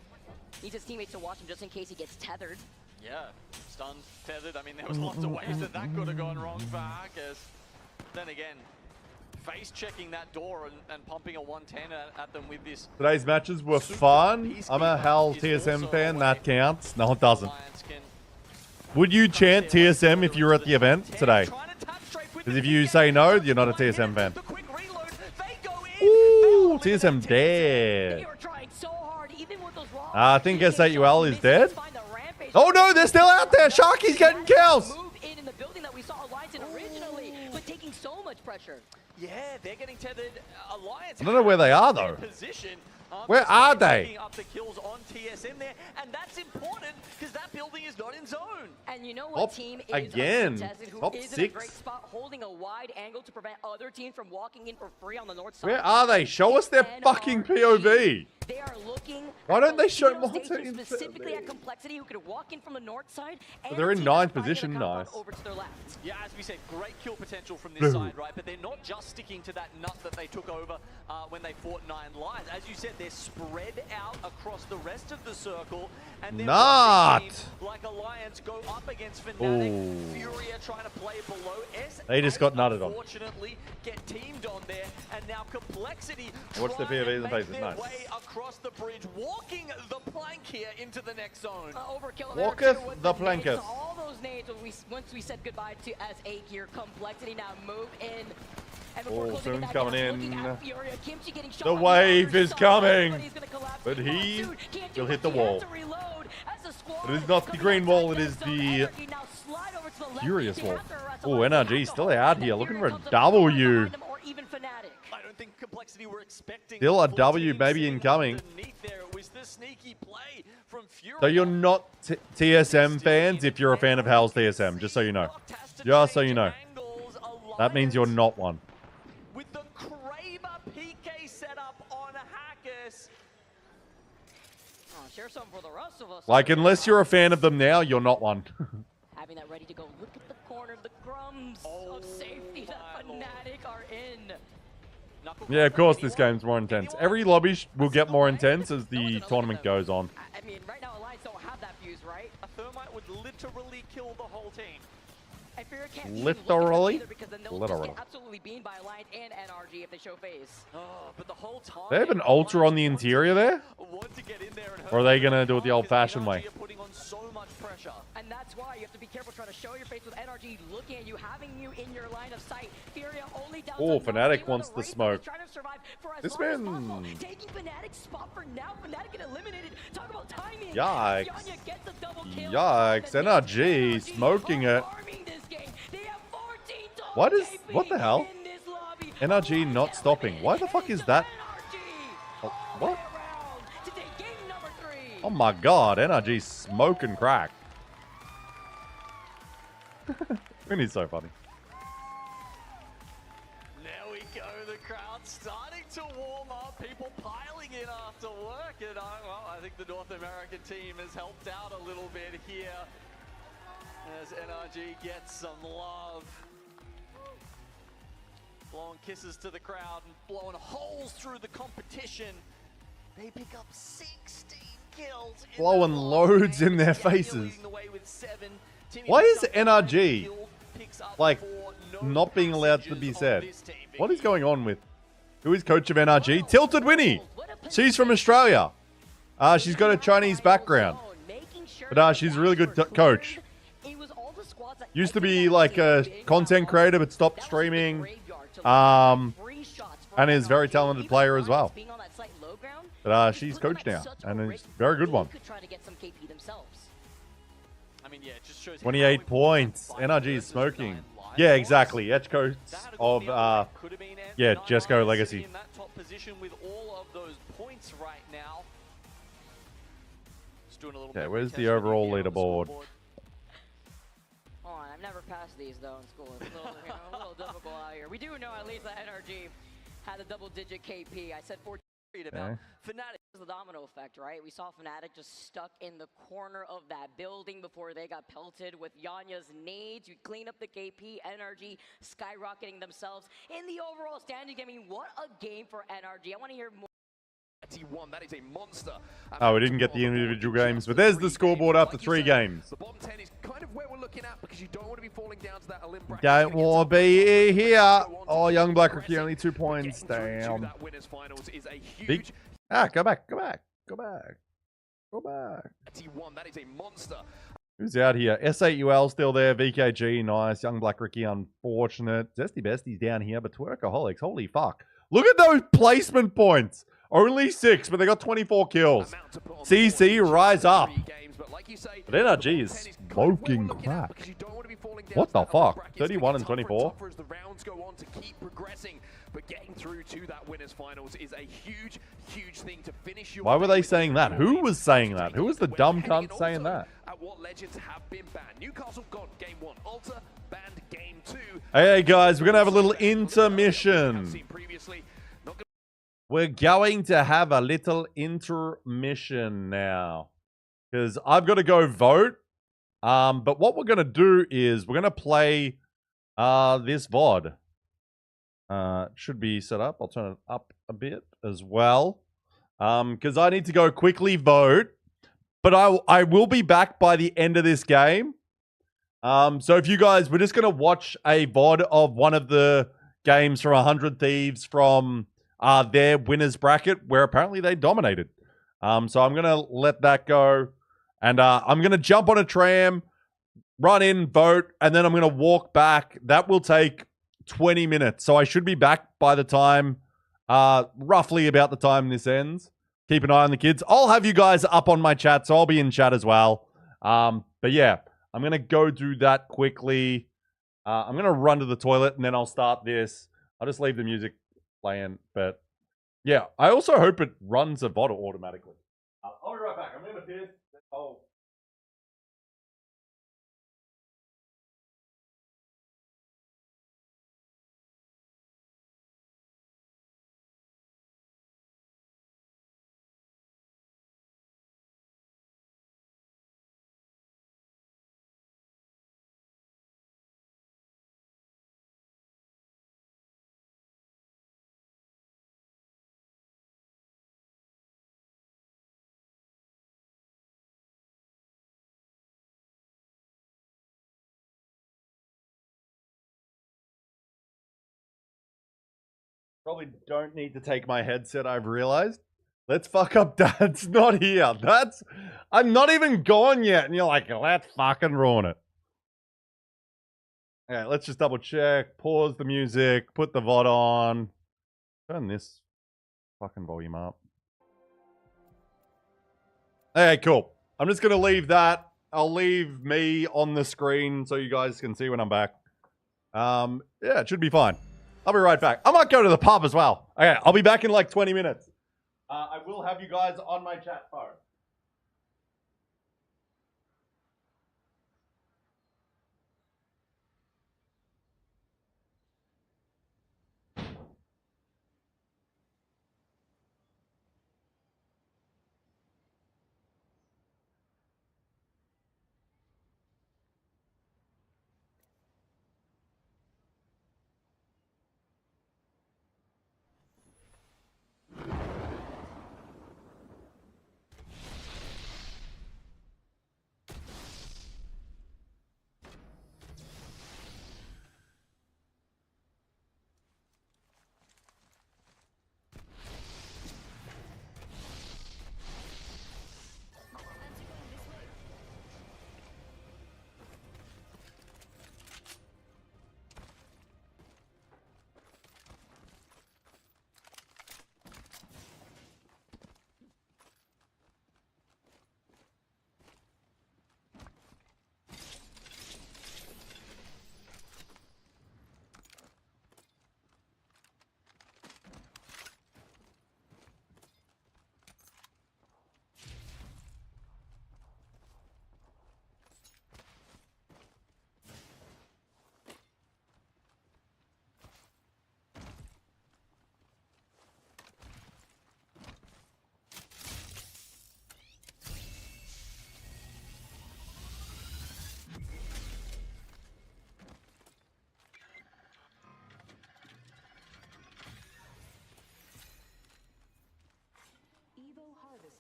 Needs his teammates to watch him just in case he gets tethered. Yeah, stunned, tethered. I mean, there was lots of ways that could have gone wrong for ALGS. Then again, face checking that door and pumping a 110 at them with this. Today's matches were fun. I'm a Hell TSM fan. That counts. No, it doesn't. Would you chant TSM if you were at the event today? Because if you say no, you're not a TSM fan. Ooh, TSM dead. I think SAUL is dead. Oh no, they're still out there. Sharky's getting kills. Yeah, they're getting tethered. Alliance. I don't know where they are though. Where are they? Up the kills on TSM there, and that's important because that building is not in zone. And you know what team is again? Top is 6. in a great spot, holding a wide angle to prevent other teams from walking in for free on the north side. Where are they? Show us their fucking POV. They are looking. Why don't they show more teams? Specifically at Complexity, who could walk in from the north side. Well, they're in 9th position. Nice. Over to their left. Yeah, as we said, great kill potential from this side, right? But they're not just sticking to that nut that they took over when they fought 9 lives. As you said, they're spread out across the rest of the circle, and then like Alliance go up against Fnatic. Furia trying to play below. They just got nutted on. Unfortunately, get teamed on there, and now Complexity. What's the POV in the faces? Nice. Across the bridge, walking the plank here into the next zone. Walketh the planketh. All those names once we said goodbye to as A gear Complexity now move in. Oh, soon's coming in. The wave is coming, but he will hit the wall. It is not the green wall, it is the Furious wall. Oh, NRG still out here looking for a W. Still a W, maybe incoming. So you're not TSM fans if you're a fan of Hell's TSM, just so you know. Just so you know. That means you're not one. With the Kraber PK setup on Hackers. Share some for the rest of us. Like, unless you're a fan of them now, you're not one. Having that ready to go. Look at the corner. The crumbs of safety that Fnatic are in. Yeah, of course this game's more intense. Every lobby will get more intense as the tournament goes on. I mean, right now Alliance don't have that fuse, right? A Thermite would literally kill the whole team. Literally? Literally. Absolutely beaten by Alliance and NRG if they show face. But the whole time They have an ultra on the interior there? Or are they going to do it the old-fashioned way? And that's why you have to be careful trying to show your face with NRG looking at you, having you in your line of sight. Furia only down oh, Fnatic wants the smoke. This man... Taking Fnatic's spot for now. Fnatic get eliminated. Talk about timing. Yikes. Yikes. NRG smoking it. What the hell? NRG not stopping. Why the fuck is that? Oh, what? Oh my god, NRG smoking crack. Winnie's so funny. There we go, the crowd starting to warm up, people piling in after work, and well, I think the North American team has helped out a little bit here as NRG gets some love. Blowing kisses to the crowd and blowing holes through the competition. They pick up 16 kills. Blowing loads in their faces. Why is NRG, like, not being allowed to be said? What is going on with... Who is coach of NRG? Tilted Winnie! She's from Australia. She's got a Chinese background. But she's a really good coach. Used to be, like, a content creator, but stopped streaming. And is a very talented player as well. But she's coach now, and is a very good one. 28 points. NRG is smoking. Yeah, exactly. Edge coach of Yeah, just go Legacy. In that top position with all of those points right now. Just doing a little Okay, where's the overall leaderboard? Hold on, I've never passed these though in school. It's a little difficult out here. We do know at least that NRG had a double-digit KP. I said 14. About Fnatic is the domino effect, right? We saw Fnatic just stuck in the corner of that building before they got pelted with Yanya's nades. You clean up the KP, NRG skyrocketing themselves in the overall standings. I mean, what a game for NRG. I want to hear more. That is a monster. Oh, we didn't get the individual games, but there's the scoreboard after 3 games. The bottom 10 is kind of where we're looking at because you don't want to be falling down to that Olymp bracket. Don't want to be here. Oh, young Black Rookie only 2 points. Damn. Big. Ah, go back. Go back. Go back. Go back. That is a monster. Who's out here? S8UL still there. VKG, nice. Young Black Rookie, unfortunate. Zesty Bestie's down here, but Twerkaholics, holy fuck. Look at those placement points. Only 6, but they got 24 kills. CC, rise up. But NRG is smoking crack. What the fuck? 31 and 24? But getting through to that winners finals is a huge, huge thing to finish your. Why were they saying that? Who was saying that? Who was the dumb cunt saying that? At what legends have been banned. Newcastle gone game 1. Alta banned game 2. Hey guys, we're gonna have a little intermission. We're going to have a little intermission now. Because I've got to go vote. But what we're going to do is we're going to play this VOD. Should be set up. I'll turn it up a bit as well. Because I need to go quickly vote. But I will be back by the end of this game. So if you guys, we're just going to watch a VOD of one of the games from 100 Thieves from their winners bracket, where apparently they dominated. So I'm going to let that go. And I'm going to jump on a tram, run in, vote, and then I'm going to walk back. That will take 20 minutes. So I should be back by the time, roughly about the time this ends. Keep an eye on the kids. I'll have you guys up on my chat, so I'll be in chat as well. But yeah, I'm going to go do that quickly. I'm going to run to the toilet, and then I'll start this. I'll just leave the music playing, but yeah, I also hope it runs a VOD automatically. I'll be right back. I'm going to piss. Oh. Probably don't need to take my headset, I've realized. Let's fuck up Dad's not here. I'm not even gone yet. And you're like, let's fucking ruin it. Okay, let's just double check. Pause the music. Put the VOD on. Turn this fucking volume up. Okay, cool. I'm just going to leave that. I'll leave me on the screen so you guys can see when I'm back. Yeah, it should be fine. I'll be right back. I might go to the pub as well. Okay, I'll be back in like 20 minutes. I will have you guys on my chat phone.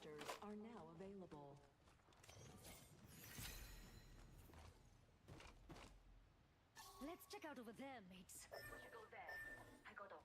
boosters are now available. Let's check out over there, mates. We should go there. I got up.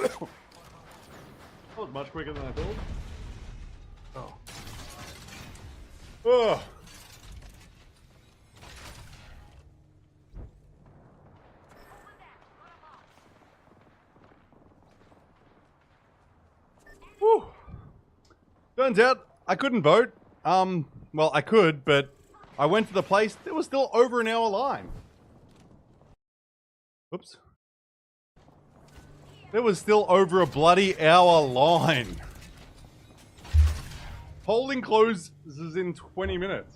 That was much quicker than I thought. Oh. Oh. Whew. Turns out I couldn't vote. Well, I could, but I went to the place. There was still over an hour line. Oops. There was still over a bloody hour line. Polling closes in 20 minutes.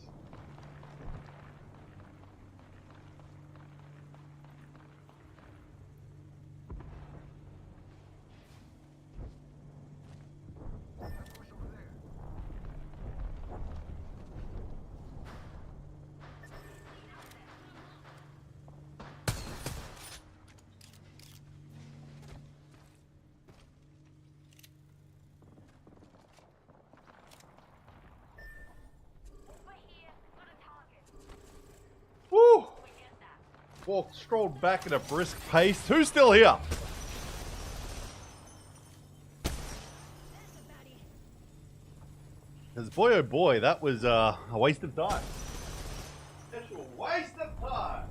Woo! Strolled back at a brisk pace. Who's still here? Because boy oh boy, that was a waste of time. Such a waste of time.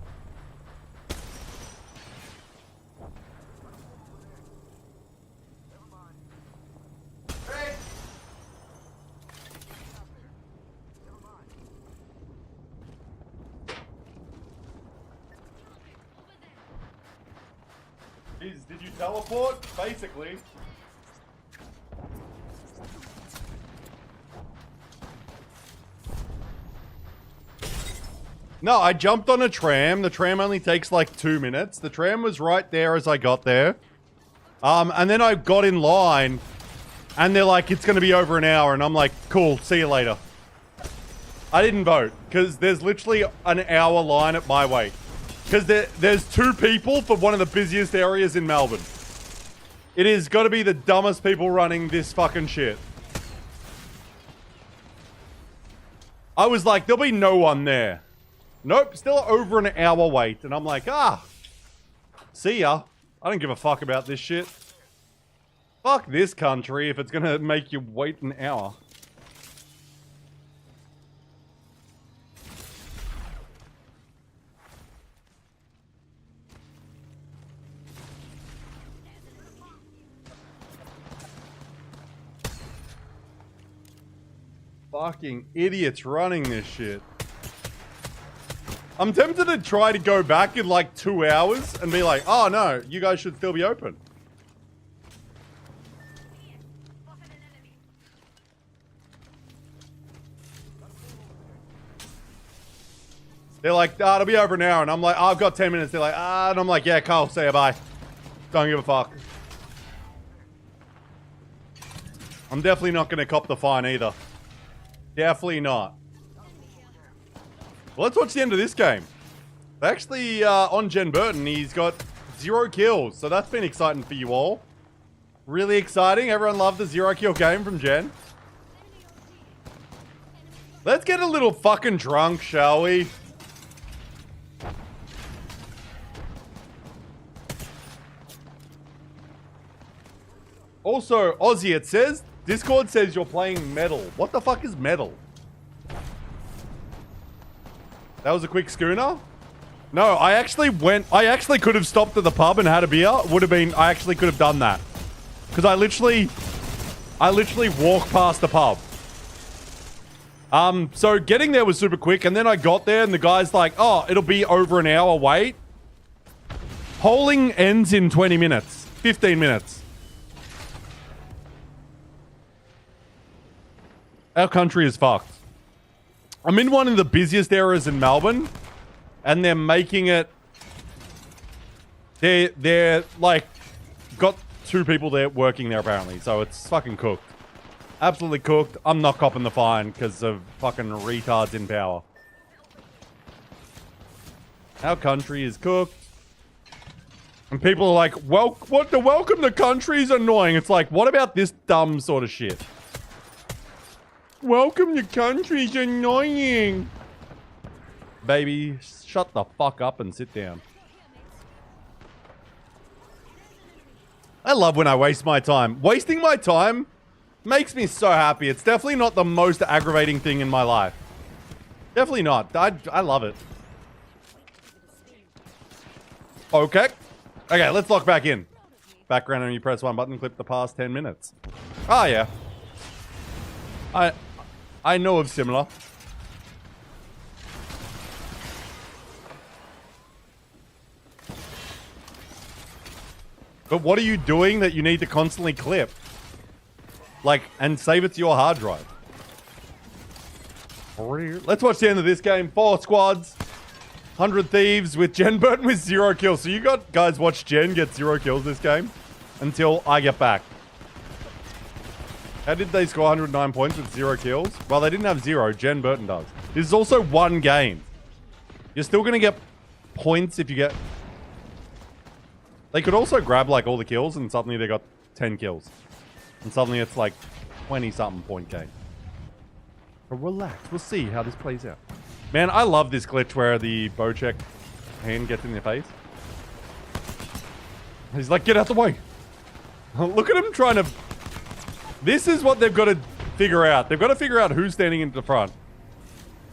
Did you teleport? Basically. No, I jumped on a tram. The tram only takes like 2 minutes. The tram was right there as I got there. And then I got in line and they're like, it's going to be over an hour. And I'm like, cool, see you later. I didn't vote because there's literally an hour line at my wait. Because there's 2 people for one of the busiest areas in Melbourne. It is got to be the dumbest people running this fucking shit. I was like, there'll be no one there. Nope, still over an hour wait. And I'm like, see ya. I don't give a fuck about this shit. Fuck this country if it's going to make you wait an hour. Fucking idiots running this shit. I'm tempted to try to go back in like 2 hours and be like, oh no, you guys should still be open. They're like, it'll be over an hour. And I'm like, I've got 10 minutes. They're like, and I'm like, yeah, Carl, see ya, bye. Don't give a fuck. I'm definitely not going to cop the fine either. Definitely not. Well, let's watch the end of this game. Actually, on Jen Burton, he's got 0 kills. So that's been exciting for you all. Really exciting. Everyone loved the 0 kill game from Jen. Let's get a little fucking drunk, shall we? Also, Aussie, it says, Discord says you're playing metal. What the fuck is metal? That was a quick schooner? No, I actually could have stopped at the pub and had a beer. I actually could have done that. Because I literally walked past the pub. So getting there was super quick, and then I got there and the guy's like, oh, it'll be over an hour wait. Polling ends in 20 minutes. 15 minutes. Our country is fucked. I'm in one of the busiest areas in Melbourne, and they're making it... They're like, got 2 people there working there apparently, so it's fucking cooked. Absolutely cooked. I'm not copping the fine because of fucking retards in power. Our country is cooked. And people are like, well, what the welcome to country is annoying. It's like, what about this dumb sort of shit? Welcome to country's annoying. Baby, shut the fuck up and sit down. I love when I waste my time. Wasting my time makes me so happy. It's definitely not the most aggravating thing in my life. Definitely not. I love it. Okay. Okay, let's lock back in. Background and you press one button, clip the past 10 minutes. Oh, yeah. I know of similar. But what are you doing that you need to constantly clip? Like, and save it to your hard drive. Let's watch the end of this game. 4 squads. 100 Thieves with Jen Burton with 0 kills. So you guys watch Jen get 0 kills this game until I get back. How did they score 109 points with 0 kills? Well, they didn't have 0. Jen Burton does. This is also one game. You're still going to get points if you get... They could also grab like all the kills and suddenly they got 10 kills. And suddenly it's like 20-something point game. But relax. We'll see how this plays out. Man, I love this glitch where the bow check hand gets in your face. He's like, get out the way. Look at him trying to... This is what they've got to figure out. They've got to figure out who's standing in the front.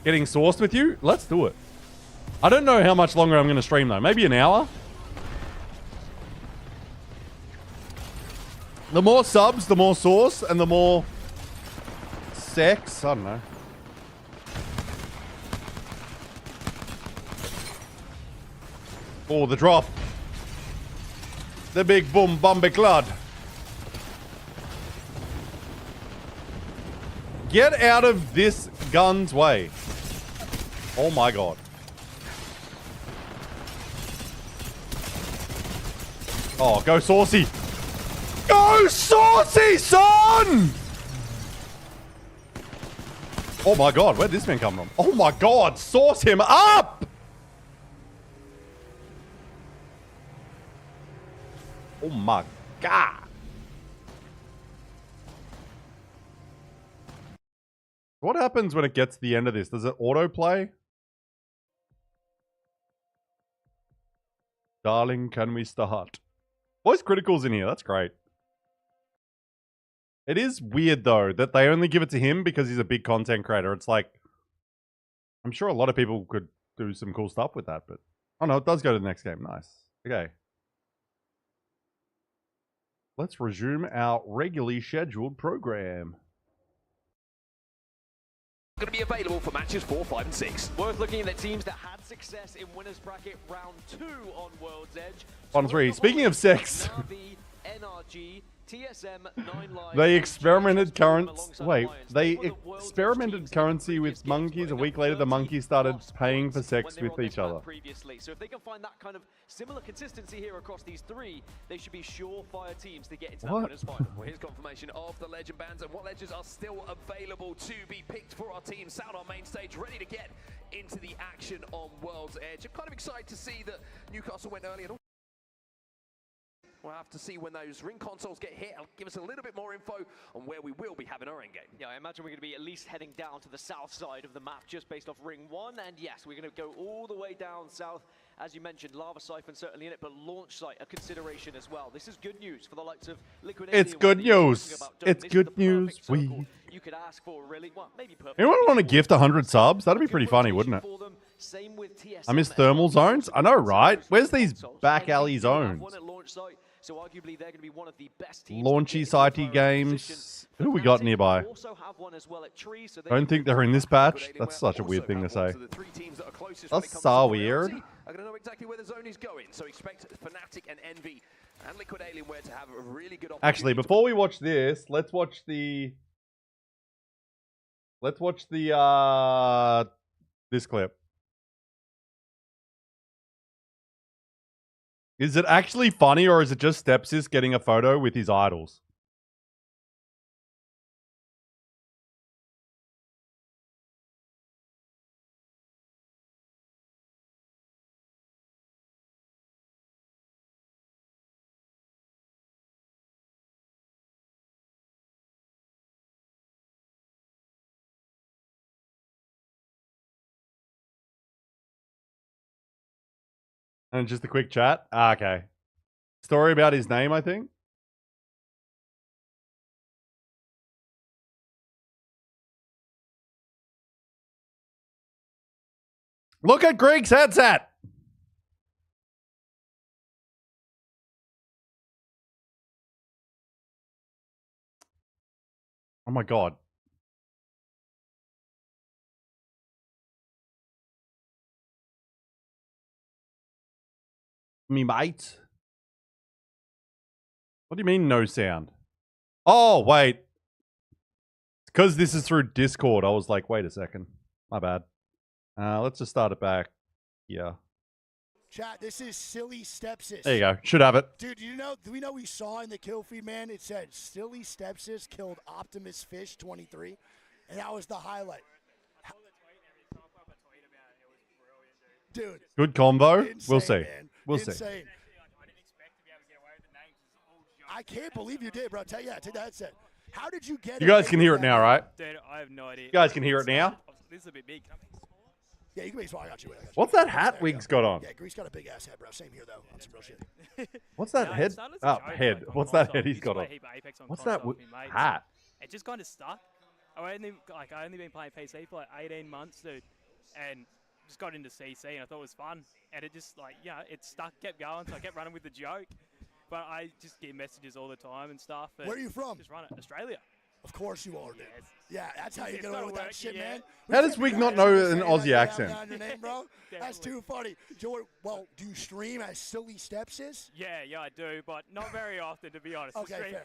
Getting sourced with you? Let's do it. I don't know how much longer I'm going to stream though. Maybe an hour? The more subs, the more sauce, and the more sex. I don't know. Oh, the drop. The big boom bombe clod. Get out of this gun's way. Oh my god. Oh, go saucy. Go saucy, son! Oh my god, where'd this man come from? Oh my god, sauce him up! Oh my god. What happens when it gets to the end of this? Does it autoplay? Darling, can we start? Voice critical's in here, that's great. It is weird though that they only give it to him because he's a big content creator. It's like, I'm sure a lot of people could do some cool stuff with that, but oh no, it does go to the next game. Nice. Okay. Let's resume our regularly scheduled program. Going to be available for matches 4, 5, and 6. Worth looking at the teams that had success in winners bracket round 2 on World's Edge. On 3. Speaking of sex. NRG, TSM, 9 Live, they experimented currency with monkeys. A week later, the monkeys started paying for sex with each other. Previously. So if they can find that kind of similar consistency here across these 3, they should be surefire teams to get into that winners final. Well, here's confirmation of the legend bands and what legends are still available to be picked for our team. Sound on main stage, ready to get into the action on World's Edge. I'm kind of excited to see that Newcastle went early. We'll have to see when those ring consoles get hit. It'll give us a little bit more info on where we will be having our end game. Yeah, I imagine we're going to be at least heading down to the south side of the map just based off ring 1. And yes, we're going to go all the way down south. As you mentioned, Lava Siphon certainly in it, but launch site a consideration as well. This is good news for the likes of Liquid. It's good news. It's good news. You could ask for really, well, maybe perfect. Anyone want to gift 100 subs? That'd be pretty funny, wouldn't it? I miss thermal zones. I know, right? Where's these back alley zones? So arguably they're going to be one of the best teams. Launchy sitey games. Who we got nearby? I don't think they're in this batch. That's such a weird thing to say. That's so weird. I'm going to know exactly where the zone is going. So expect Fnatic and Envy and Liquid Alienware to have a really good opportunity. Actually, before we watch this, let's watch the this clip. Is it actually funny or is it just Stepsis getting a photo with his idols? And just a quick chat. Ah, okay. Story about his name, I think. Look at Greek's headset. Oh my god. Me mate. What do you mean no sound? Oh, wait. Because this is through Discord, I was like, wait a second. My bad. Let's just start it back. Yeah. Chat, this is Silly Stepsis. There you go. Should have it. Dude, do we know we saw in the kill feed, man? It said Silly Stepsis killed Optimus Fish 23, and that was the highlight. Dude. Good combo. Insane, We'll see. Man. We'll insane. see. I can't believe you did, bro. Take that headset. How did you get it? You guys can hear it now, right? Dude, I have no idea. You guys can hear it now? This is a bit big. Yeah, you can be small. I got you. What's that hat Wig's got on? Yeah, Greek's got a big ass head, bro. Same here, though. On some real shit. What's that head? Oh, head. What's that head he's got on? What's that hat? It just kind of stuck. I only been playing PC for like 18 months, dude, and just got into CC and I thought it was fun, and it just it stuck, kept going, so I kept running with the joke. But I just get messages all the time and stuff. And where are you from? Just run it, Australia. Of course you are, dude. Yeah, that's how you get away with that shit, man. How does Wig not know an Aussie accent? Your name, bro? That's too funny. Well, do you stream as Silly Stepsis? Yeah, I do, but not very often, to be honest. Okay, fair.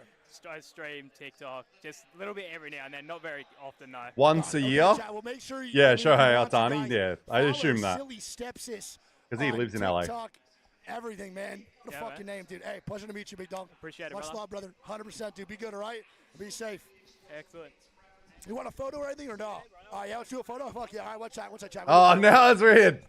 I stream TikTok, just a little bit every now and then, not very often, no. Once a year? Chat, well, make sure Yeah, Shohei Ohtani. Yeah, I assume that. Silly Stepsis. Because he lives in LA. TikTok, everything, man. What a fucking name, dude. Hey, pleasure to meet you, big dog. Appreciate it, Much love, brother. 100%, dude. Be good, all right? Be safe. Excellent. You want a photo or anything or no? All right, yeah, let's do a photo. Fuck yeah. All right, what's that? Oh, now that's weird.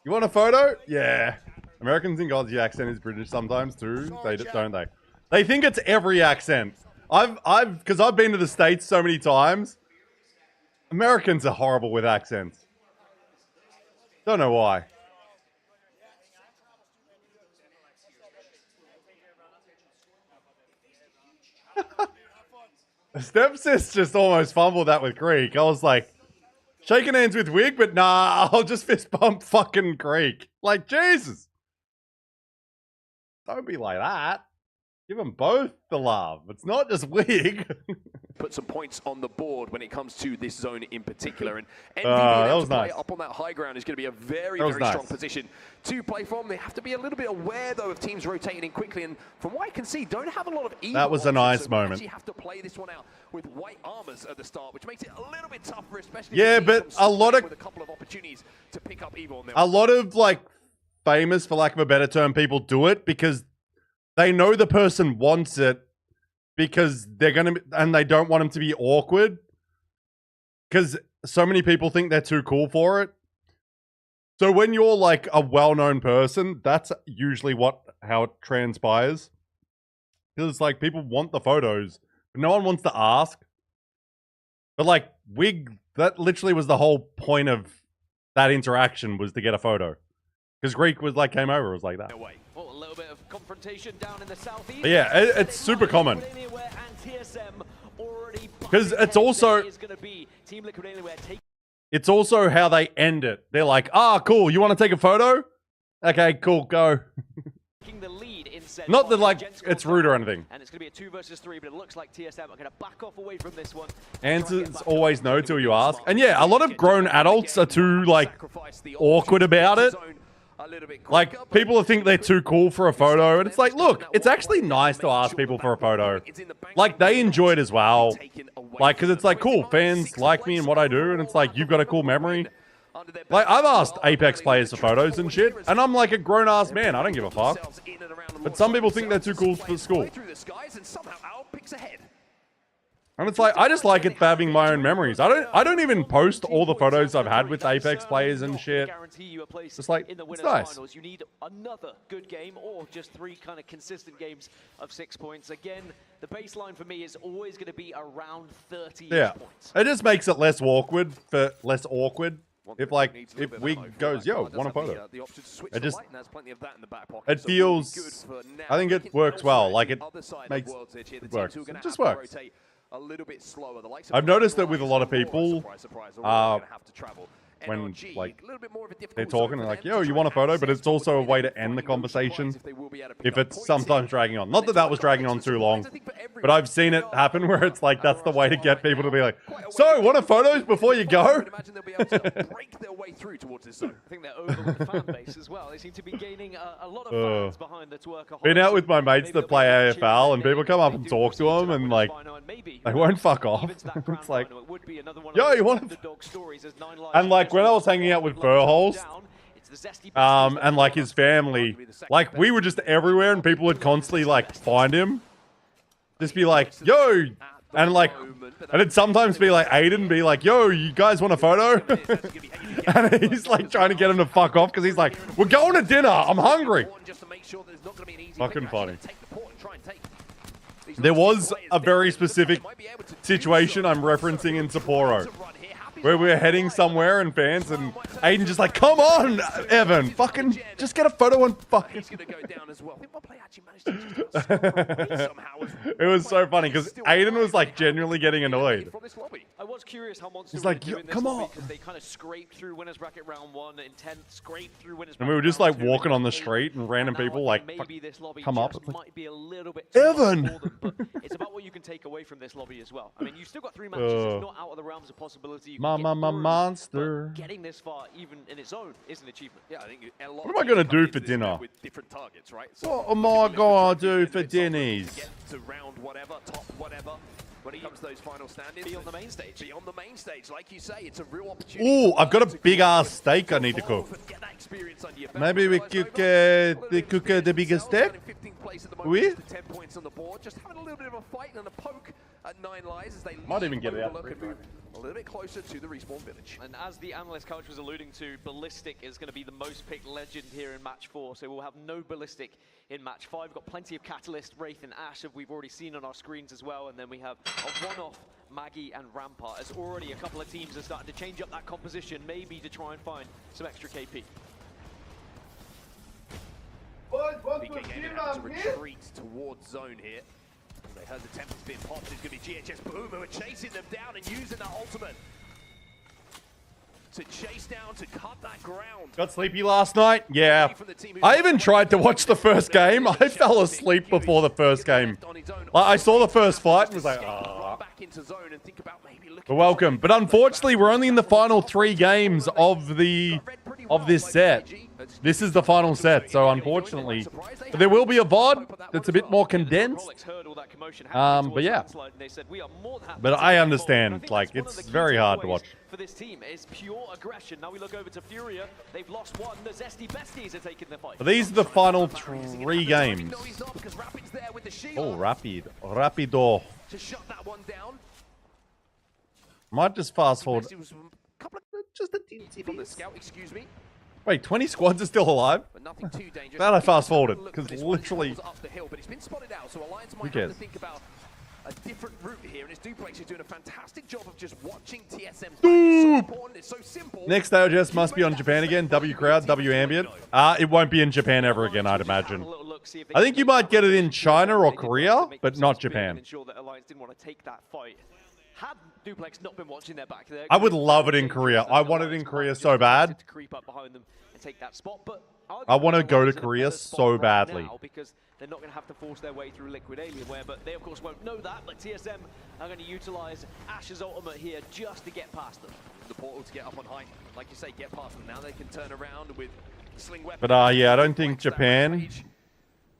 You want a photo? Yeah. Americans think Aussie accent is British sometimes too. Don't they? They think it's every accent. Because I've been to the States so many times. Americans are horrible with accents. Don't know why. Stepsis just almost fumbled that with Greek. I was like, shaking hands with Wig, but nah, I'll just fist bump fucking Greek. Like, Jesus. Don't be like that. Give them both the love. It's not just Wig. Put some points on the board when it comes to this zone in particular. And NV that was to play nice. up on that high ground is going to be a very, very strong position to play from. They have to be a little bit aware, though, of teams rotating in quickly. And from what I can see, don't have a lot of evil That was a nice so moment. actually have to play this one out with white armors at the start, which makes it a little bit tougher, especially Yeah, but a lot of with a couple of opportunities to pick up evil. A lot of like famous, for lack of a better term, people do it because they know the person wants it because they're going to, and they don't want them to be awkward because so many people think they're too cool for it. So when you're like a well-known person, that's usually how it transpires. Because it's like people want the photos, but no one wants to ask. But like Wig, that literally was the whole point of that interaction, was to get a photo. Because Greek was like, came over, was like that. Well, a little bit of confrontation down in the southeast. But yeah, it's super common. Because it's also how they end it. They're like, cool, you want to take a photo? Okay, cool, go. Not that like it's rude or anything. And it's going to be a 2 versus 3, but it looks like TSM are going to back off away from this one. Answer's always no till you ask. And yeah, a lot of grown adults are too like awkward about it. Like, people think they're too cool for a photo, and it's like, look, it's actually nice to ask people for a photo. Like, they enjoy it as well. Like, because it's like, cool, fans like me and what I do, and it's like, you've got a cool memory. Like, I've asked Apex players for photos and shit, and I'm like a grown-ass man. I don't give a fuck. But some people think they're too cool for school. And it's like, I just like it for having my own memories. I don't even post all the photos I've had with Apex players and shit. It's like, it's nice. You need another good game or just 3 kind of consistent games of 6 points. Again, the baseline for me is always going to be around 30 points. It just makes it less awkward. If Wig goes, yo, want a photo? It just, it feels, I think it works well. Like, it makes it works. It just works. a little bit slower. The likes of I've noticed that with a lot of people, when NRG, like a little bit more of a they're difficult talking, zone they're for like, them "Yo, to you try want a and photo?" access But it's towards also a where way they to end the finally will be conversation surprised if they will be able to pick if up it's points sometimes dragging on. Not that that was dragging on too long, but I've seen it happen where it's like that's the way to get people to be like, "So, want a photos before you go?" imagine they'll be able to break their way through towards this zone. I think they're over with the fan base as well. They seem to be gaining a lot of fans behind the twerker. Been out with my mates that play AFL, and people come up and talk to them, and like they won't fuck off. It's like, "Yo, you want?" And like when I was hanging out with Furholst, and like his family, like we were just everywhere, and people would constantly like find him, just be like, "Yo," and like, and it'd sometimes be like Aiden be like, "Yo, you guys want a photo?" And he's like trying to get him to fuck off because he's like, "We're going to dinner. I'm hungry." Fucking funny. There was a very specific situation I'm referencing in Sapporo, where we were heading somewhere and fans and Aiden just like, "Come on, Evan, fucking just get a photo and fucking." It was so funny because Aiden was like genuinely getting annoyed. I was curious how Monster He's like, were doing "Come this on." because they kind of scraped through winners bracket round 1 in 10th, scraped through winners And we were bracket just round like 2 walking in on the 8th, street and random and now people I like think maybe this lobby come up. just It's like, might be a little bit too Evan! much for them, but it's about what you can take away from this lobby as well. I mean, you've still got 3 matches. It's not out of the realms of possibility. You can get through, monster. but getting this far, even in its own, is an achievement. Yeah, I think a lot What am I gonna do for dinner? with different targets, right? What am I gonna do for dinnies? Get to round whatever, top whatever. When it comes to those final standings, be on the main stage. Be on the main stage, like you say, it's a real opportunity. Ooh, I've got a big ass steak I need to cook. Maybe we cook the biggest steak. Oui. 10 points on the board, just having a little bit of a fight and a poke at 9 lives as they Might even get it out. A little bit closer to the respawn village. And as the analyst coach was alluding to, Ballistic is going to be the most picked legend here in match 4, so we'll have no Ballistic in match 5. Got plenty of Catalyst, Wraith and Ash that we've already seen on our screens as well, and then we have a one-off Maggie and Rampart, as already a couple of teams are starting to change up that composition, maybe to try and find some extra KP. BK has to retreat towards zone here. They heard the temple's being popped. It's going to be GHS Boom who are chasing them down and using that ultimate to chase down, to cut that ground. Got sleepy last night? Yeah. I even tried to watch the first game. I fell asleep before the first game. I saw the first fight and was like, ah. We're welcome. But unfortunately, we're only in the final 3 games of this set. This is the final set, so unfortunately. But there will be a VOD that's a bit more condensed. But yeah. But I understand, like, it's very hard to watch. For this team is pure aggression. Now we look over to Furia. They've lost 1. The Zesty Besties are taking the fight. But these are the final 3 games. Oh, Rapido. To shut that one down. Might just fast forward. Just a teensy from the scout, excuse me. Wait, 20 squads are still alive? But nothing too dangerous. That I fast forwarded because literally. Up the hill, but it's been spotted out, so Alliance Who might cares? have to think about a different route here. And his Duplex is doing a fantastic job of just watching TSM. It's so important. It's so simple. Next ALGS must be on Japan again. W crowd, W ambient. It won't be in Japan ever again, I'd imagine. I think you might get it in China or Korea, but not Japan. Ensure that Alliance didn't want to take that fight. Had Duplex not been watching their back, I would love it in Korea. I want it in Korea so bad. To creep up behind them and take that spot, but I want to go to Korea so badly. Because they're not going to have to force their way through Liquid Alienware, but they of course won't know that. But TSM are going to utilize Ash's ultimate here just to get past them. The portal to get up on high, like you say, get past them. Now they can turn around with the sling weapon. But yeah, I don't think Japan.